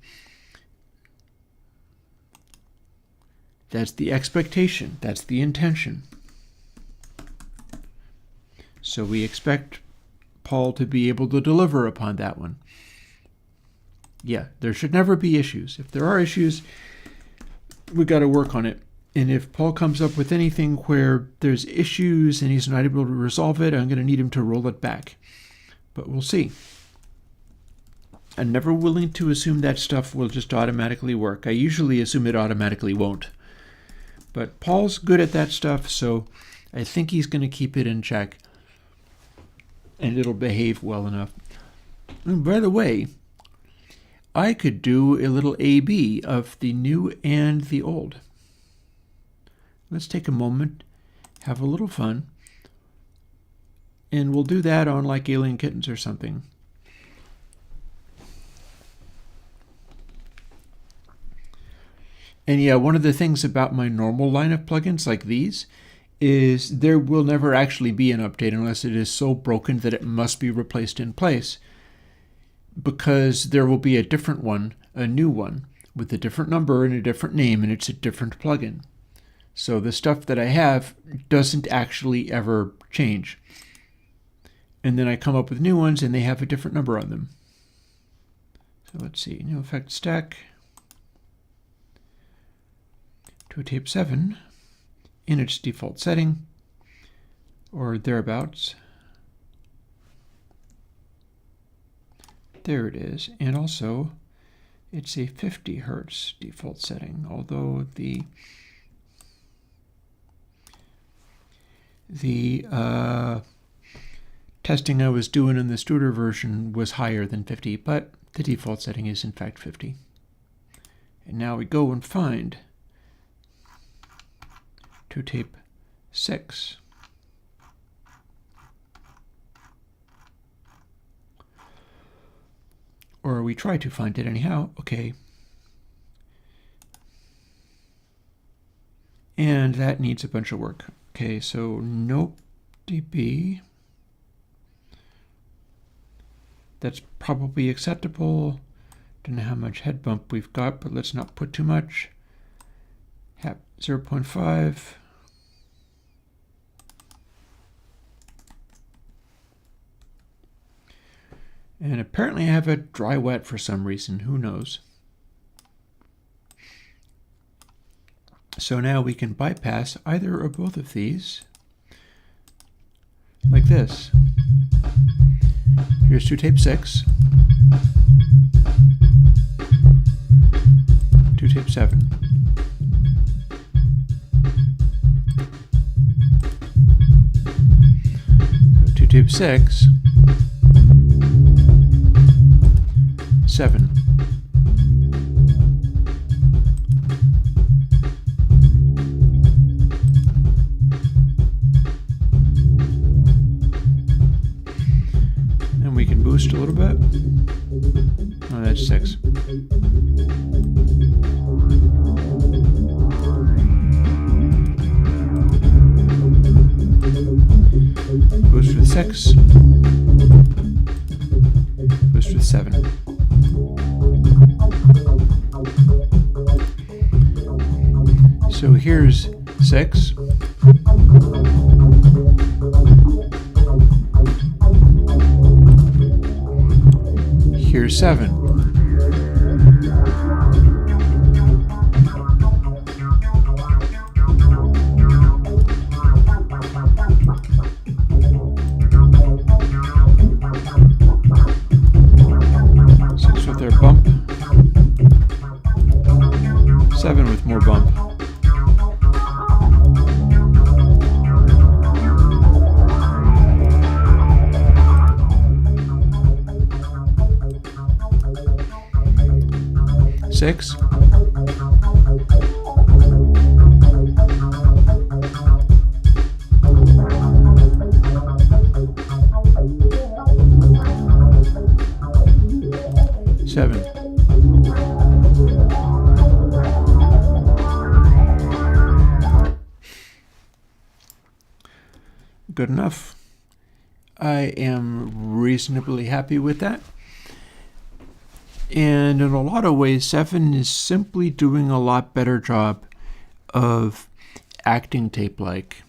A: That's the expectation. That's the intention. So we expect Paul to be able to deliver upon that one. Yeah, there should never be issues. If there are issues, we got to work on it. And if Paul comes up with anything where there's issues and he's not able to resolve it, I'm going to need him to roll it back. But we'll see. I'm never willing to assume that stuff will just automatically work. I usually assume it automatically won't. But Paul's good at that stuff, so I think he's going to keep it in check. And it'll behave well enough. And by the way, I could do a little A/B of the new and the old. Let's take a moment, have a little fun, and we'll do that on like Alien Kittens or something. And yeah, one of the things about my normal line of plugins like these is there will never actually be an update unless it is so broken that it must be replaced in place, because there will be a different one, a new one, with a different number and a different name, and it's a different plugin. So the stuff that I have doesn't actually ever change. And then I come up with new ones and they have a different number on them. So let's see, new effect stack to tape 7 in its default setting or thereabouts. There it is. And also it's a 50 Hertz default setting, although the testing I was doing in the Studer version was higher than 50, but the default setting is in fact 50. And now we go and find to tape 6. Or we try to find it anyhow. Okay. And that needs a bunch of work. Okay, so nope, db. That's probably acceptable. Don't know how much head bump we've got, but let's not put too much. 0.5. And apparently I have a dry wet for some reason. Who knows? So now we can bypass either or both of these like this. Here's 2 tape 6. 2 tape 7. So 2 tape 6. 7. And we can boost a little bit. Oh, that's 6. Boost with 6. Boost with 7. So here's 6. Here's 7. Six with their bump. 7 with more bump. Six. Seven. Good enough. I am reasonably happy with that. And in a lot of ways, 7 is simply doing a lot better job of acting tape-like.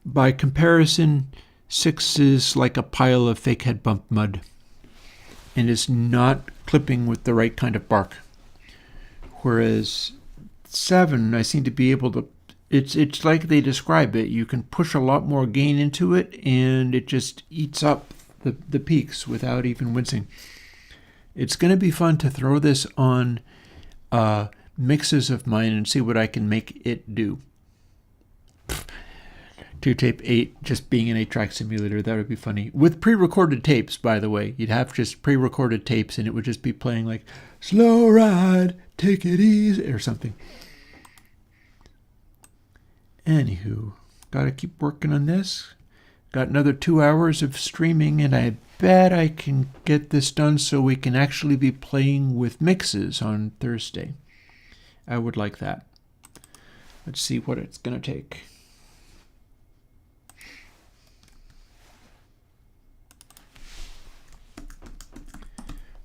A: By comparison, 6 is like a pile of fake head bump mud and is not clipping with the right kind of bark. Whereas 7, I seem to be able to, it's like they describe it. You can push a lot more gain into it and it just eats up the peaks without even wincing. It's going to be fun to throw this on mixes of mine and see what I can make it do. 2 tape 8 just being an 8-track simulator, that would be funny. With pre-recorded tapes, by the way. You'd have just pre-recorded tapes and it would just be playing like, slow ride, take it easy, or something. Anywho, gotta keep working on this. Got another 2 hours of streaming and I bet I can get this done so we can actually be playing with mixes on Thursday. I would like that. Let's see what it's going to take.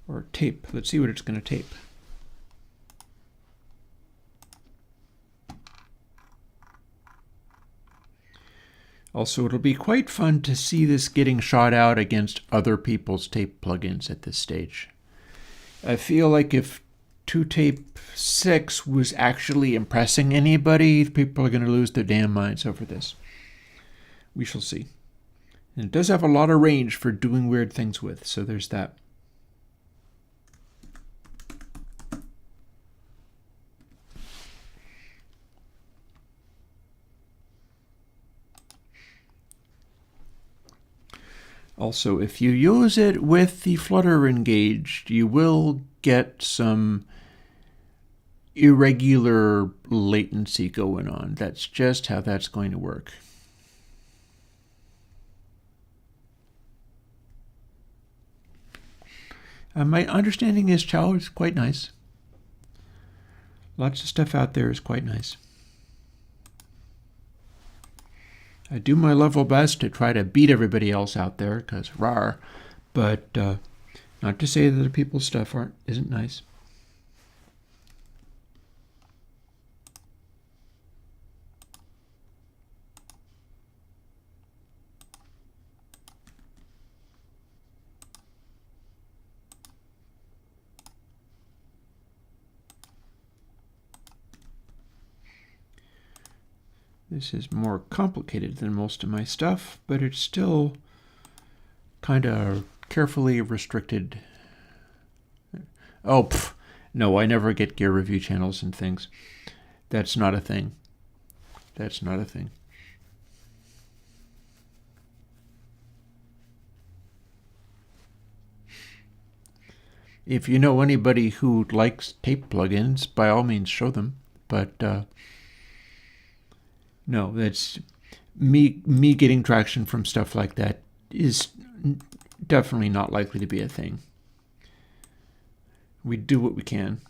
A: Or tape. Let's see what it's going to tape. Also, it'll be quite fun to see this getting shot out against other people's tape plugins at this stage. I feel like if 2 tape 6 was actually impressing anybody, people are going to lose their damn minds over this. We shall see. And it does have a lot of range for doing weird things with, so there's that. Also, if you use it with the flutter engaged, you will get some irregular latency going on. That's just how that's going to work. My understanding is Chow is quite nice. Lots of stuff out there is quite nice. I do my level best to try to beat everybody else out there, because rawr. But not to say that other people's stuff isn't nice. This is more complicated than most of my stuff, but it's still kind of carefully restricted. Oh, no, I never get gear review channels and things. That's not a thing. That's not a thing. If you know anybody who likes tape plugins, by all means show them. But no, that's me getting traction from stuff like that is definitely not likely to be a thing. We do what we can.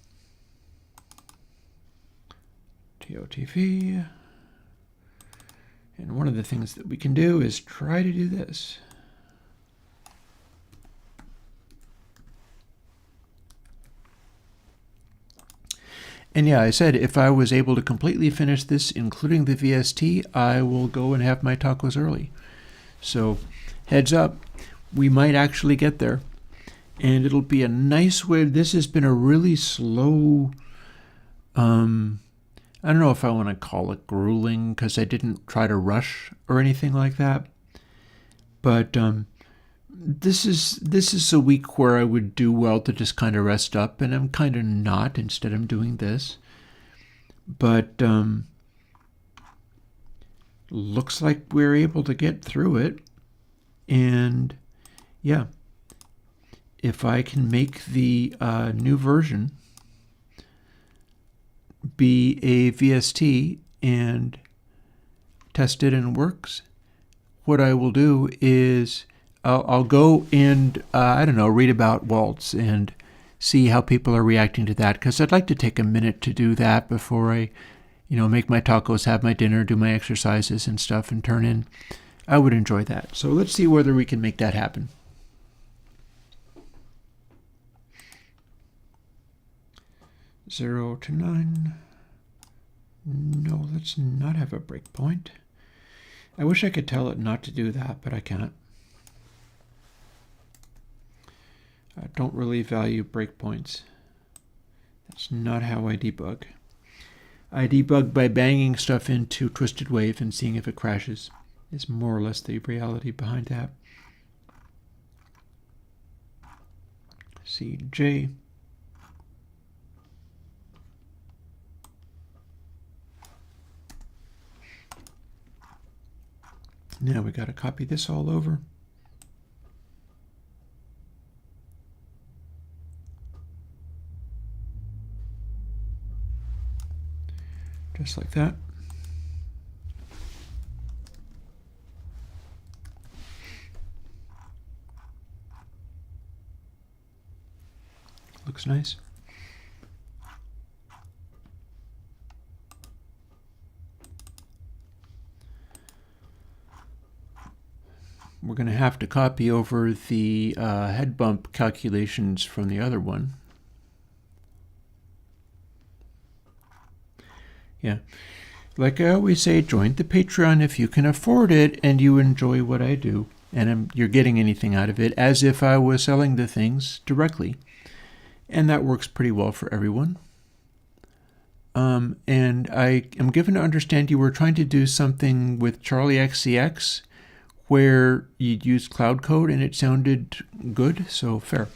A: TOTV. And one of the things that we can do is try to do this. And yeah, I said if I was able to completely finish this, including the VST, I will go and have my tacos early. So heads up, we might actually get there. And it'll be a nice way. This has been a really slow, I don't know if I want to call it grueling, because I didn't try to rush or anything like that. But this is a week where I would do well to just kind of rest up, and I'm kind of not. Instead, I'm doing this. But looks like we're able to get through it. And yeah, if I can make the new version be a VST and test it and works, what I will do is I'll go and, I don't know, read about Waltz and see how people are reacting to that, because I'd like to take a minute to do that before I, make my tacos, have my dinner, do my exercises and stuff, and turn in. I would enjoy that. So let's see whether we can make that happen. Zero to 9. No, let's not have a breakpoint. I wish I could tell it not to do that, but I can't. I don't really value breakpoints. That's not how I debug. I debug by banging stuff into Twisted Wave and seeing if it crashes. Is more or less the reality behind that. CJ. Now we got to copy this all over. Just like that. Looks nice. We're going to have to copy over the head bump calculations from the other one. Yeah. Like I always say, join the Patreon if you can afford it and you enjoy what I do and you're getting anything out of it, as if I was selling the things directly. And that works pretty well for everyone. And I am given to understand you were trying to do something with Charlie XCX where you'd use cloud code and it sounded good, so fair.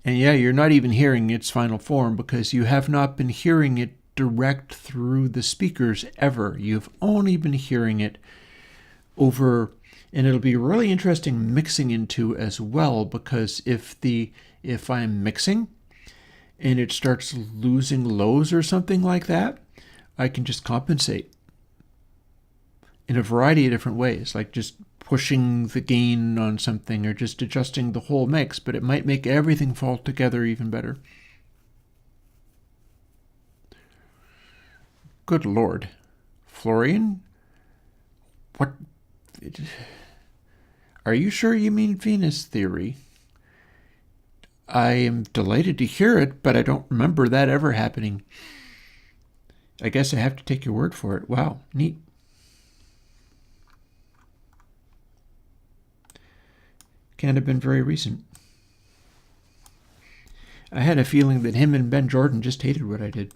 A: And yeah, you're not even hearing its final form because you have not been hearing it direct through the speakers ever. You've only been hearing it over, and it'll be really interesting mixing into as well, because if I'm mixing and it starts losing lows or something like that, I can just compensate in a variety of different ways, like just pushing the gain on something or just adjusting the whole mix, but it might make everything fall together even better. Good Lord. Florian? What? Are you sure you mean Venus theory? I am delighted to hear it, but I don't remember that ever happening. I guess I have to take your word for it. Wow, neat. Can't have been very recent. I had a feeling that him and Ben Jordan just hated what I did.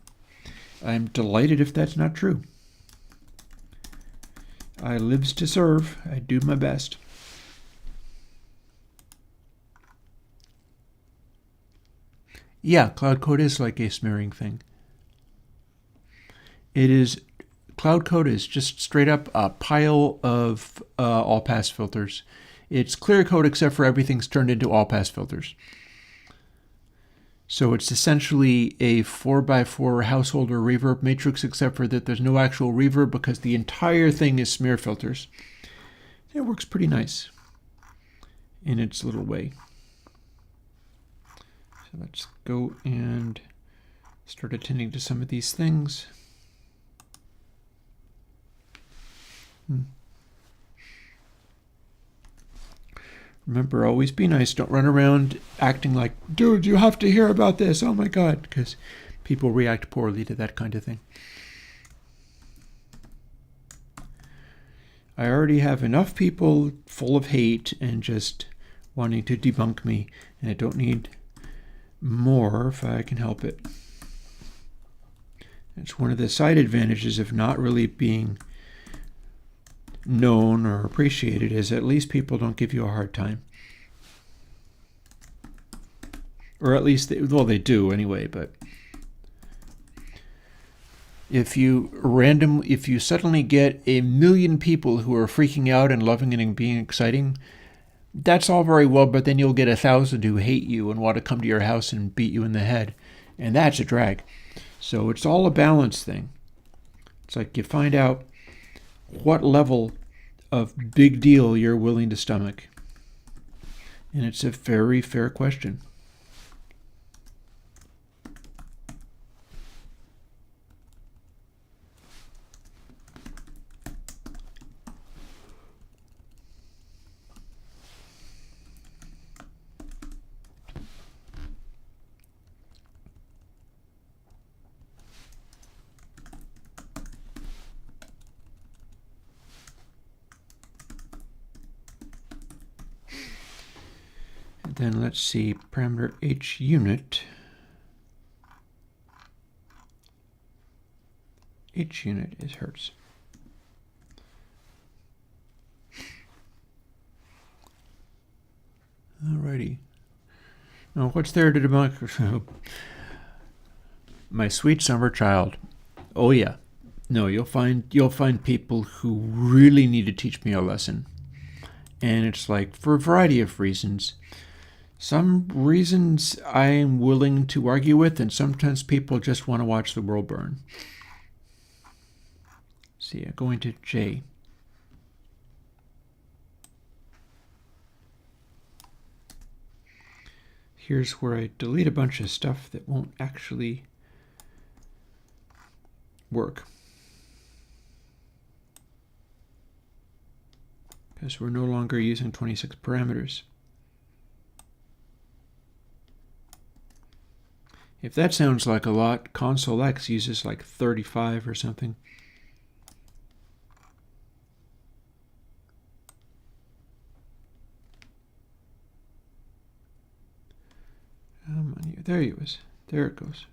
A: I'm delighted if that's not true. I lives to serve. I do my best. Yeah, Cloud Code is like a smearing thing. It is, Cloud Code is just straight up a pile of all-pass filters. It's clear code except for everything's turned into all-pass filters. So it's essentially a 4x4 householder reverb matrix, except for that there's no actual reverb because the entire thing is smear filters. It works pretty nice in its little way. So let's go and start attending to some of these things. Remember, always be nice. Don't run around acting like, dude, you have to hear about this. Oh my God, because people react poorly to that kind of thing. I already have enough people full of hate and just wanting to debunk me, and I don't need more if I can help it. It's one of the side advantages of not really being known or appreciated, is at least people don't give you a hard time. Or at least, they do anyway, but if you suddenly get 1 million people who are freaking out and loving it and being exciting, that's all very well, but then you'll get 1,000 who hate you and want to come to your house and beat you in the head, and that's a drag. So it's all a balance thing. It's like you find out what level of big deal you're willing to stomach. And it's a very fair question. Then let's see, parameter h unit. H unit is hertz. Alrighty. Now what's there to debug? My sweet summer child. Oh yeah. No, you'll find people who really need to teach me a lesson. And it's like, for a variety of reasons. Some reasons I am willing to argue with, and sometimes people just want to watch the world burn. See, I'm going to J. Here's where I delete a bunch of stuff that won't actually work. Because we're no longer using 26 parameters. If that sounds like a lot, console X uses like 35 or something. There he was. There it goes.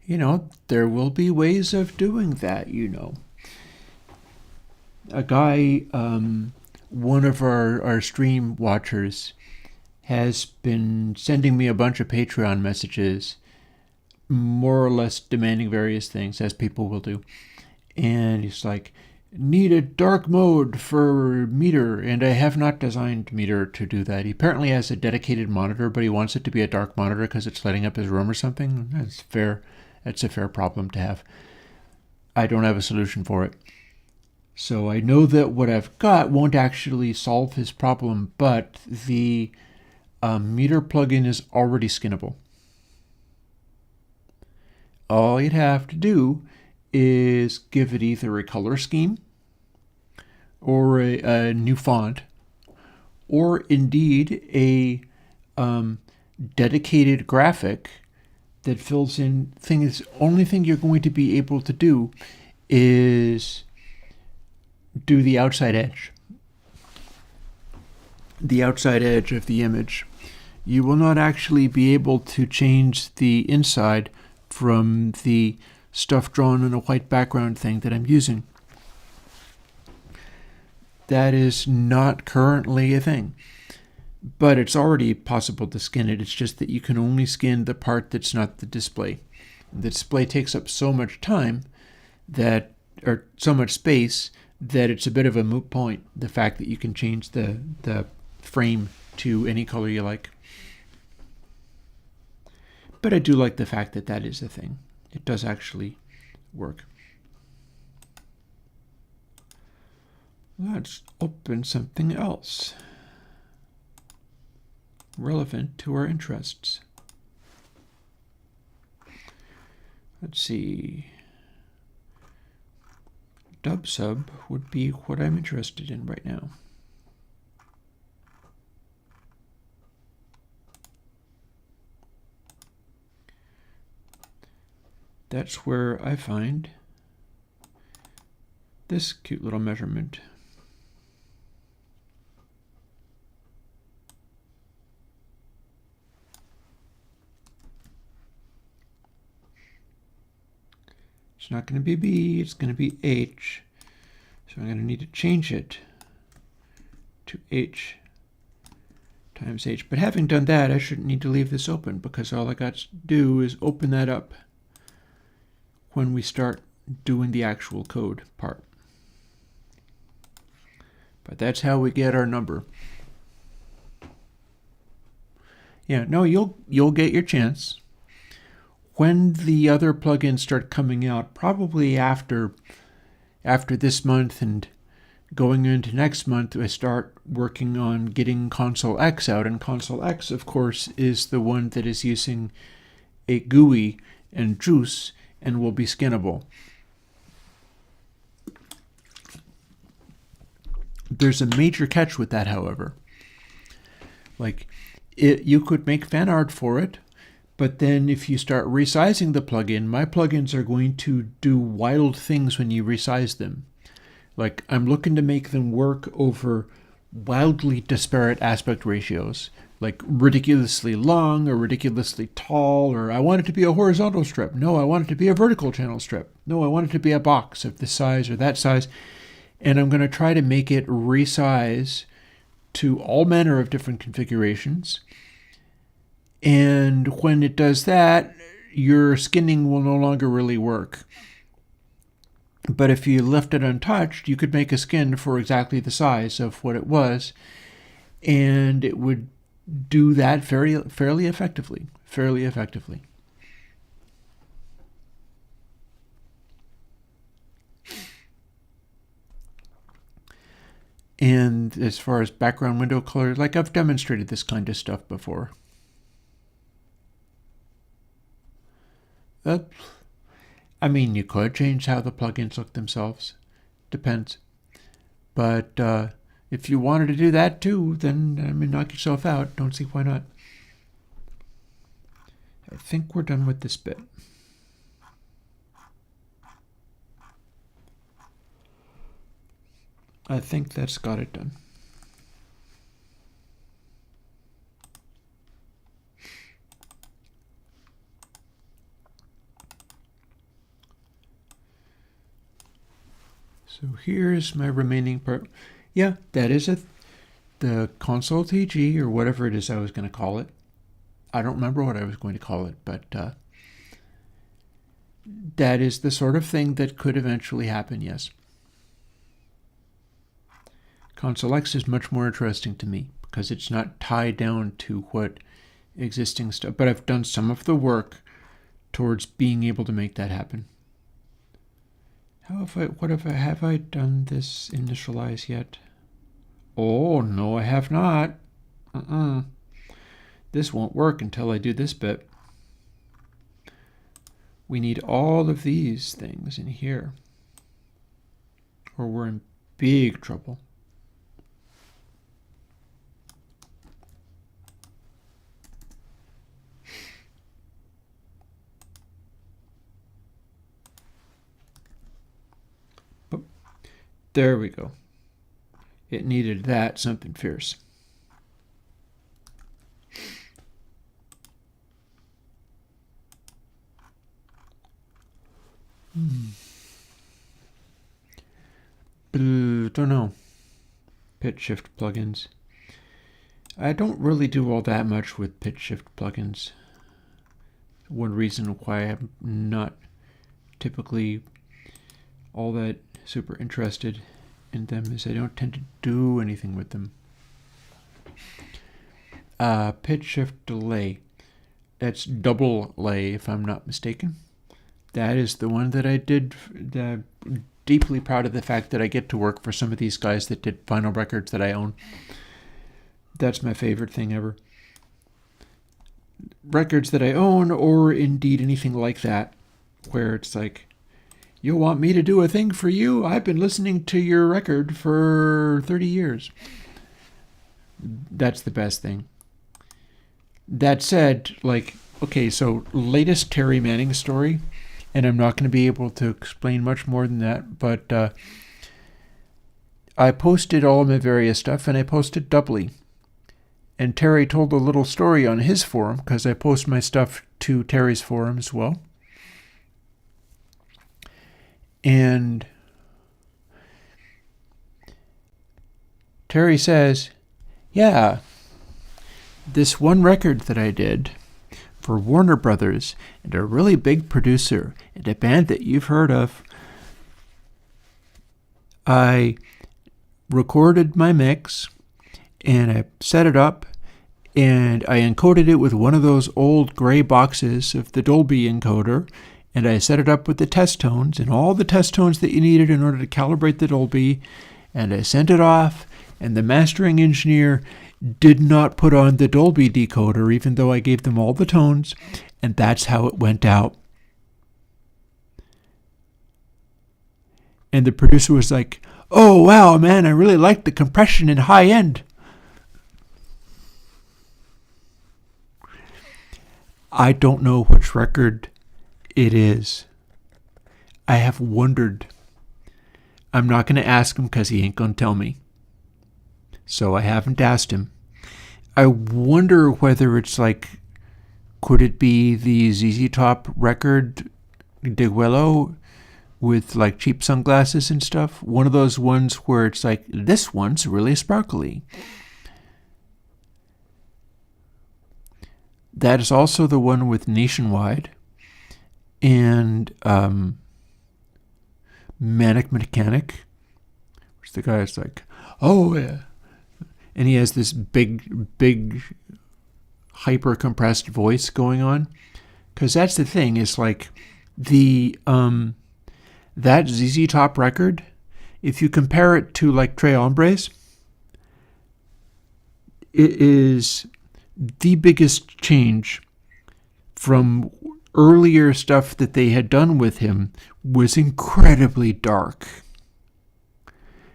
A: You know, there will be ways of doing that, you know. A guy, one of our stream watchers, has been sending me a bunch of Patreon messages, more or less demanding various things, as people will do. and it's like, need a dark mode for meter, and I have not designed meter to do that. He apparently has a dedicated monitor, but he wants it to be a dark monitor because it's lighting up his room or something. That's fair. That's a fair problem to have. I don't have a solution for it. So I know that what I've got won't actually solve his problem, but the meter plugin is already skinnable. All you'd have to do is give it either a color scheme or a new font, or indeed a dedicated graphic that fills in things. Only thing you're going to be able to do is do the outside edge. The outside edge of the image. You will not actually be able to change the inside from the stuff drawn on a white background thing that I'm using. That is not currently a thing, but it's already possible to skin it. It's just that you can only skin the part that's not the display. The display takes up so much time that, or so much space, that it's a bit of a moot point, the fact that you can change the frame to any color you like. But I do like the fact that that is a thing. It does actually work. Let's open something else relevant to our interests. Let's see. Dub-sub would be what I'm interested in right now. That's where I find this cute little measurement. It's not going to be B, it's going to be H. So I'm going to need to change it to H times H. But having done that, I shouldn't need to leave this open, because all I got to do is open that up when we start doing the actual code part. But that's how we get our number. Yeah, no, you'll get your chance. When the other plugins start coming out, probably after this month and going into next month, I start working on getting Console X out. And Console X, of course, is the one that is using a GUI and Juice and will be skinnable. There's a major catch with that, however. Like, you could make fan art for it, but then if you start resizing the plugin, my plugins are going to do wild things when you resize them. Like, I'm looking to make them work over wildly disparate aspect ratios, like ridiculously long or ridiculously tall, or I want it to be a horizontal strip. No, I want it to be a vertical channel strip. No, I want it to be a box of this size or that size. And I'm going to try to make it resize to all manner of different configurations. And when it does that, your skinning will no longer really work. But if you left it untouched, you could make a skin for exactly the size of what it was, and it would do that fairly effectively. And as far as background window color, like, I've demonstrated this kind of stuff before. I mean, you could change how the plugins look themselves. Depends. But if you wanted to do that too, then, I mean, knock yourself out. Don't see why not. I think we're done with this bit. I think that's got it done. So here's my remaining part. Yeah, that is the console TG, or whatever it is I was going to call it. I don't remember what I was going to call it, but that is the sort of thing that could eventually happen, yes. Console X is much more interesting to me because it's not tied down to what existing stuff, but I've done some of the work towards being able to make that happen. Have I done this initialize yet? Oh, no, I have not. This won't work until I do this bit. We need all of these things in here, or we're in big trouble. There we go. It needed that something fierce. Don't know. Pitch shift plugins. I don't really do all that much with pitch shift plugins. One reason why I'm not typically all that super interested in them is I don't tend to do anything with them. Pitch shift delay. That's double lay if I'm not mistaken. That is the one that I did. Deeply proud of the fact that I get to work for some of these guys that did vinyl records that I own. That's my favorite thing ever. Records that I own, or indeed anything like that, where it's like, you want me to do a thing for you? I've been listening to your record for 30 years. That's the best thing. That said, like, okay, so latest Terry Manning story, and I'm not going to be able to explain much more than that, but I posted all of my various stuff, and I posted doubly. And Terry told a little story on his forum, because I post my stuff to Terry's forum as well. And Terry says, yeah, this one record that I did for Warner Brothers and a really big producer and a band that you've heard of, I recorded my mix and I set it up and I encoded it with one of those old gray boxes of the Dolby encoder, and I set it up with the test tones and all the test tones that you needed in order to calibrate the Dolby, and I sent it off, and the mastering engineer did not put on the Dolby decoder even though I gave them all the tones, and that's how it went out. And the producer was like, oh wow, man, I really like the compression in high end. I don't know which record it is. I have wondered. I'm not going to ask him because he ain't going to tell me. So I haven't asked him. I wonder whether it's like, could it be the ZZ Top record, De Guello, with like cheap sunglasses and stuff? One of those ones where it's like, this one's really sparkly. That is also the one with Nationwide and Manic Mechanic, which the guy is like, oh yeah. And he has this big hyper compressed voice going on. Because that's the thing, is like the that ZZ Top record, if you compare it to like Tres Hombres, it is the biggest change from earlier stuff that they had done with him. Was incredibly dark.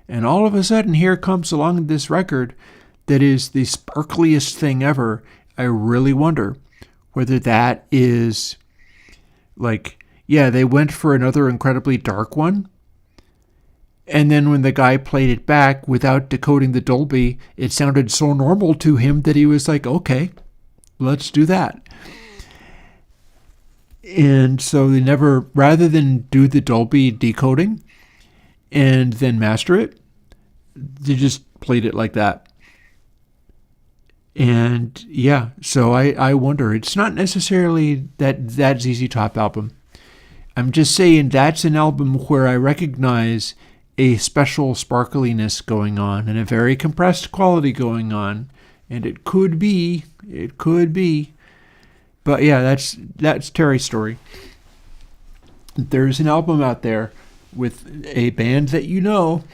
A: And all of a sudden, here comes along this record that is the sparkliest thing ever. I really wonder whether that is like, yeah, they went for another incredibly dark one. And then when the guy played it back without decoding the Dolby, it sounded so normal to him that he was like, okay, let's do that. And so they never, rather than do the Dolby decoding and then master it, they just played it like that. And yeah, so I wonder, it's not necessarily that ZZ Top album. I'm just saying that's an album where I recognize a special sparkliness going on and a very compressed quality going on. And it could be. But yeah, that's Terry's story. There's an album out there with a band that you know,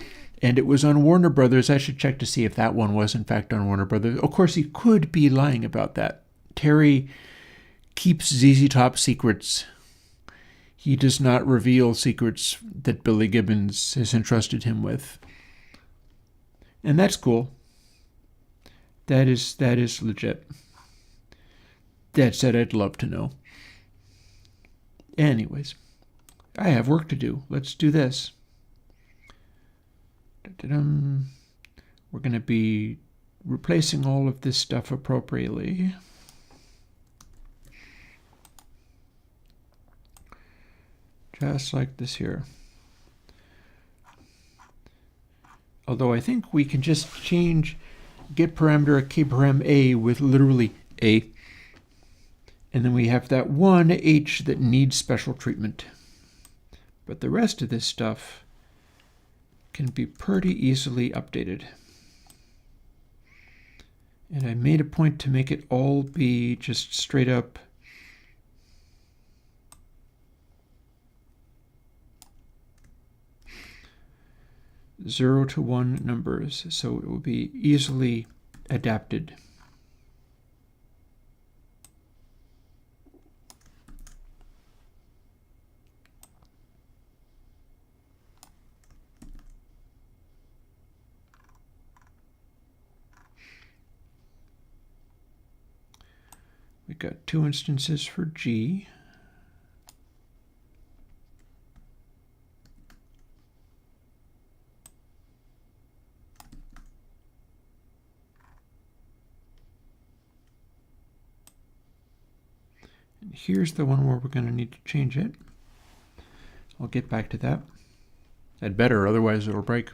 A: and it was on Warner Brothers. I should check to see if that one was in fact on Warner Brothers. Of course, he could be lying about that. Terry keeps ZZ Top secrets. He does not reveal secrets that Billy Gibbons has entrusted him with. And that's cool. That is legit. That said, I'd love to know. Anyways, I have work to do. Let's do this. We're going to be replacing all of this stuff appropriately. Just like this here. Although I think we can just change get parameter kparam a with literally a. And then we have that one h that needs special treatment. But the rest of this stuff can be pretty easily updated. And I made a point to make it all be just straight up 0 to 1 numbers, so it will be easily adapted. We got 2 instances for G. And here's the one where we're going to need to change it. I'll get back to that. I'd better, otherwise it'll break.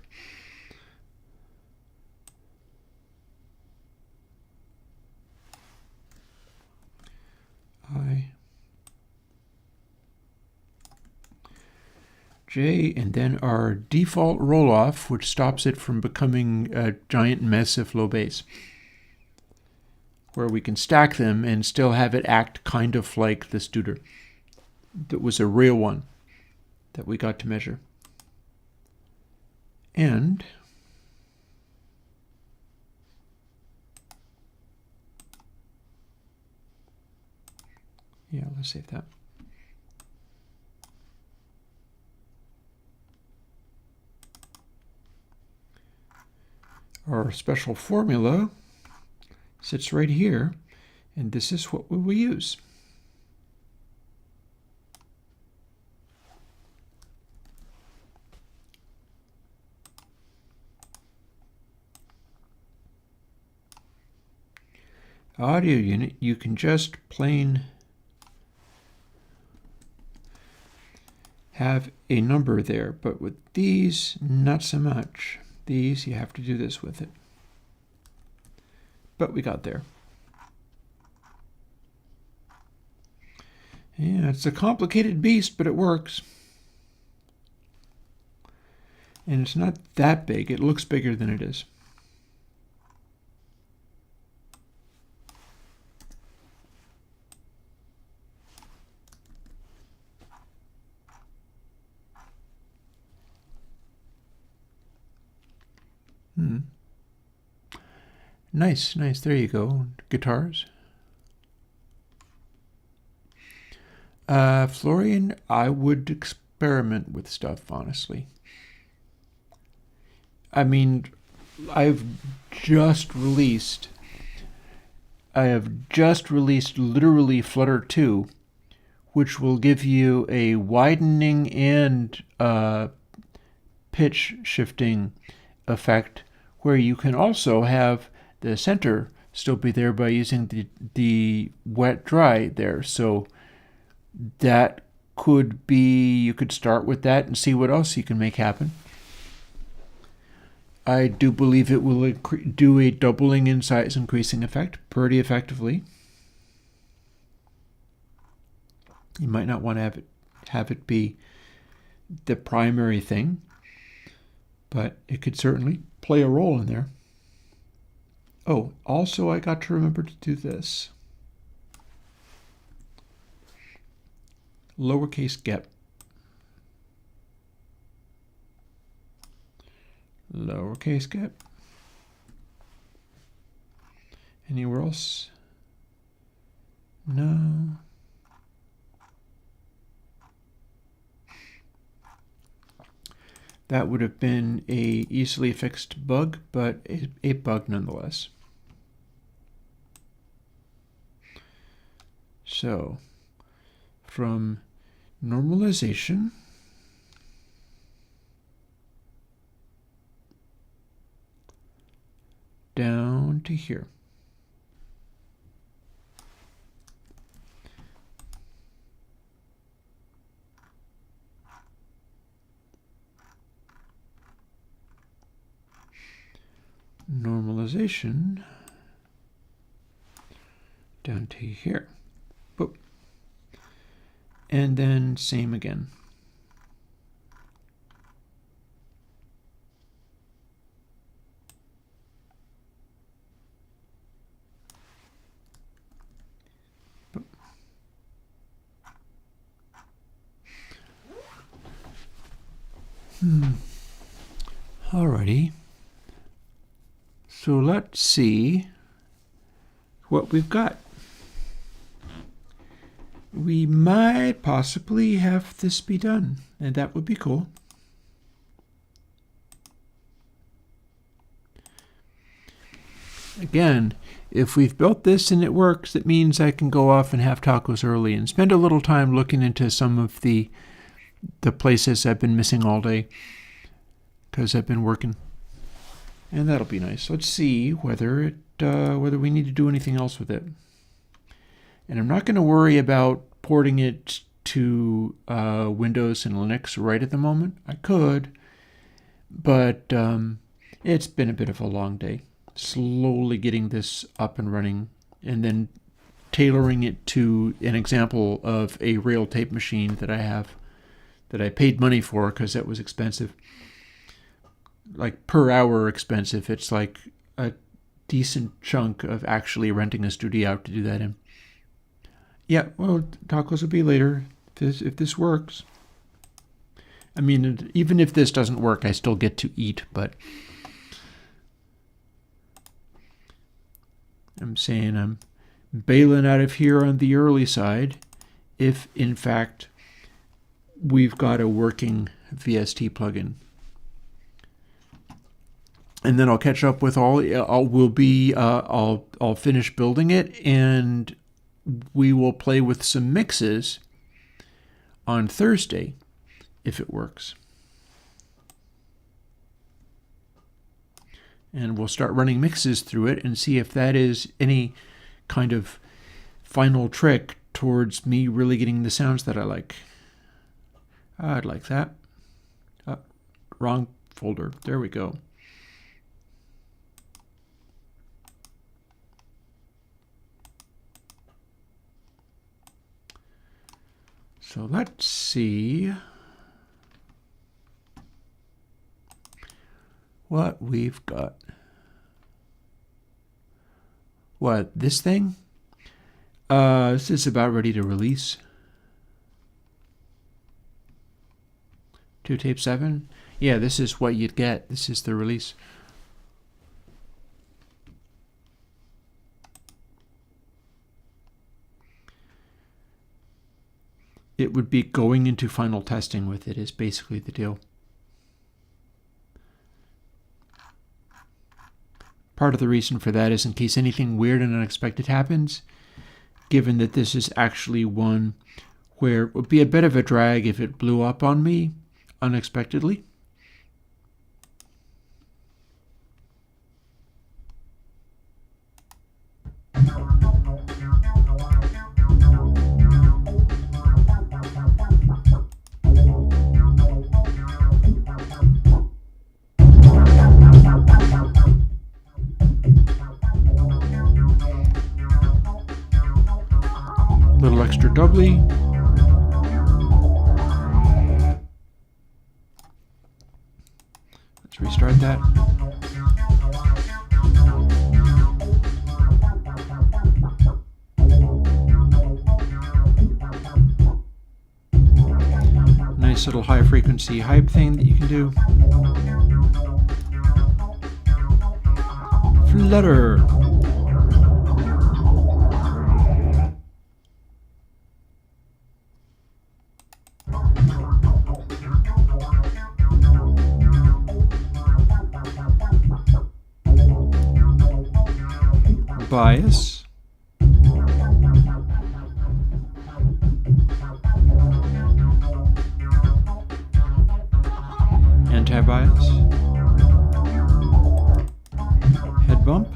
A: J, and then our default roll-off, which stops it from becoming a giant mess of low base, where we can stack them and still have it act kind of like the Studer. That was a real one that we got to measure. And yeah, let's save that. Our special formula sits right here, and this is what we will use. Audio unit, you can just plain have a number there, but with these, not so much. These, you have to do this with it. But we got there. Yeah, it's a complicated beast, but it works. And it's not that big. It looks bigger than it is. Nice, nice. There you go. Guitars. Florian, I would experiment with stuff, honestly. I mean, I have just released literally Flutter 2, which will give you a widening and pitch shifting effect, where you can also have the center still be there by using the wet dry there. So that could be, you could start with that and see what else you can make happen. I do believe it will do a doubling in size increasing effect pretty effectively. You might not want to have it have it be the primary thing, but it could certainly play a role in there. Oh, also I got to remember to do this. Lowercase get. Lowercase get. Anywhere else? No. That would have been a easily fixed bug, but a bug nonetheless. So, from normalization down to here. Normalization down to here. Boop. And then same again. Boop. Alrighty. So let's see what we've got. We might possibly have this be done, and that would be cool. Again, if we've built this and it works, it means I can go off and have tacos early and spend a little time looking into some of the places I've been missing all day because I've been working. And that'll be nice. Let's see whether we need to do anything else with it. And I'm not going to worry about porting it to Windows and Linux right at the moment. I could, but it's been a bit of a long day. Slowly getting this up and running, and then tailoring it to an example of a rail tape machine that I have, that I paid money for because that was expensive. Like per hour expensive. It's like a decent chunk of actually renting a studio out to do that in. Yeah, well, tacos will be later if this works. I mean, even if this doesn't work, I still get to eat, but I'm saying I'm bailing out of here on the early side if, in fact, we've got a working VST plugin. And then I'll catch up with I'll finish building it, and we will play with some mixes on Thursday if it works. And we'll start running mixes through it and see if that is any kind of final trick towards me really getting the sounds that I like. I'd like that. Wrong folder. There we go. So let's see what we've got. What, this thing? This is about ready to release. 2 tape 7? Yeah, this is what you'd get. This is the release. It would be going into final testing with it is basically the deal. Part of the reason for that is in case anything weird and unexpected happens, given that this is actually one where it would be a bit of a drag if it blew up on me unexpectedly. Little extra doubly. restart that. Nice little high frequency hype thing that you can do. Flutter. Bias. Anti-bias. Head bump.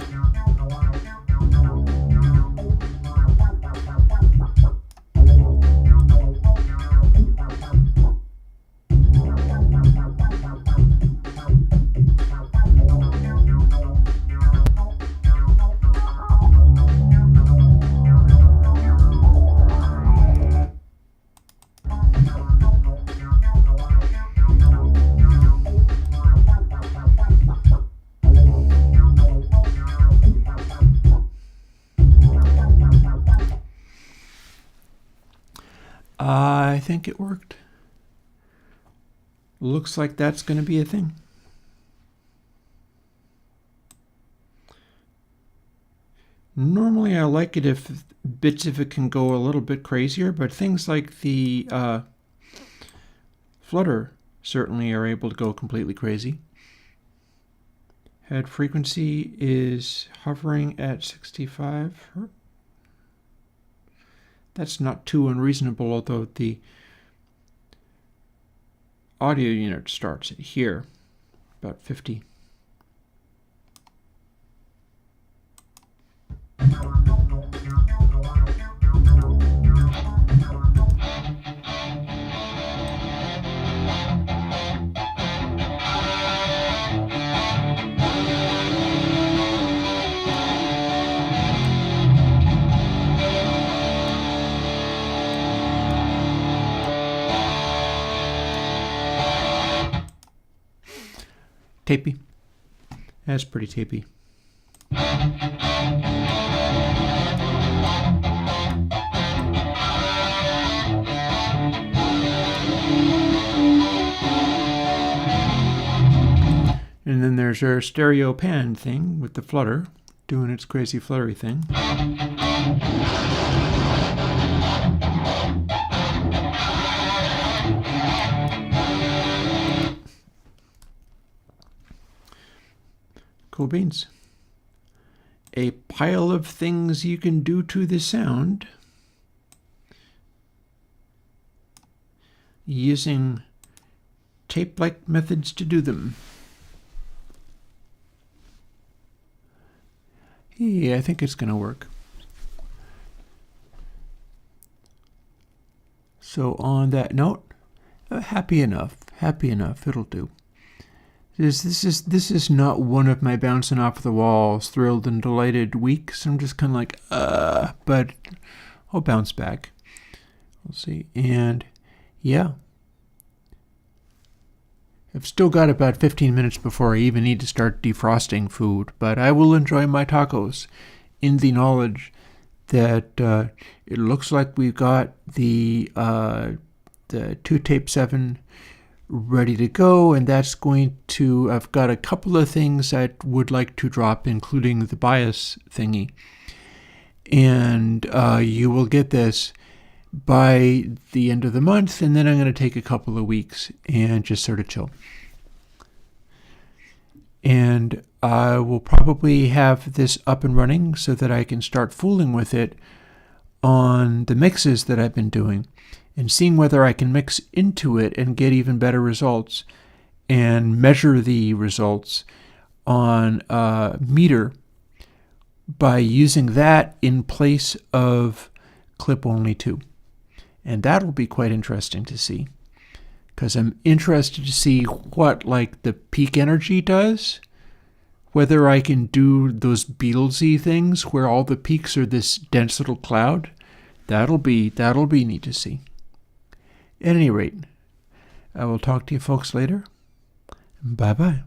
A: I think it worked. Looks like that's going to be a thing. Normally I like it if bits of it can go a little bit crazier, but things like the flutter certainly are able to go completely crazy. Head frequency is hovering at 65 Hz. That's not too unreasonable, although the audio unit starts at here, about 50. Tapey. That's pretty tapey. And then there's our stereo pan thing with the flutter, doing its crazy fluttery thing. Cool beans. A pile of things you can do to the sound using tape-like methods to do them. Yeah, I think it's going to work. So on that note, happy enough, it'll do. This is not one of my bouncing off the walls, thrilled and delighted weeks. I'm just kind of like, but I'll bounce back. We'll see. And yeah, I've still got about 15 minutes before I even need to start defrosting food, but I will enjoy my tacos in the knowledge that it looks like we've got the 2-tape 7 ready to go, and that's going to, I've got a couple of things I would like to drop, including the bias thingy, and you will get this by the end of the month, and then I'm going to take a couple of weeks and just sort of chill. And I will probably have this up and running so that I can start fooling with it on the mixes that I've been doing and seeing whether I can mix into it and get even better results and measure the results on a meter by using that in place of clip only 2. And that'll be quite interesting to see, because I'm interested to see what like the peak energy does, whether I can do those Beatlesy things where all the peaks are this dense little cloud. That'll be neat to see. At any rate, I will talk to you folks later. Bye-bye.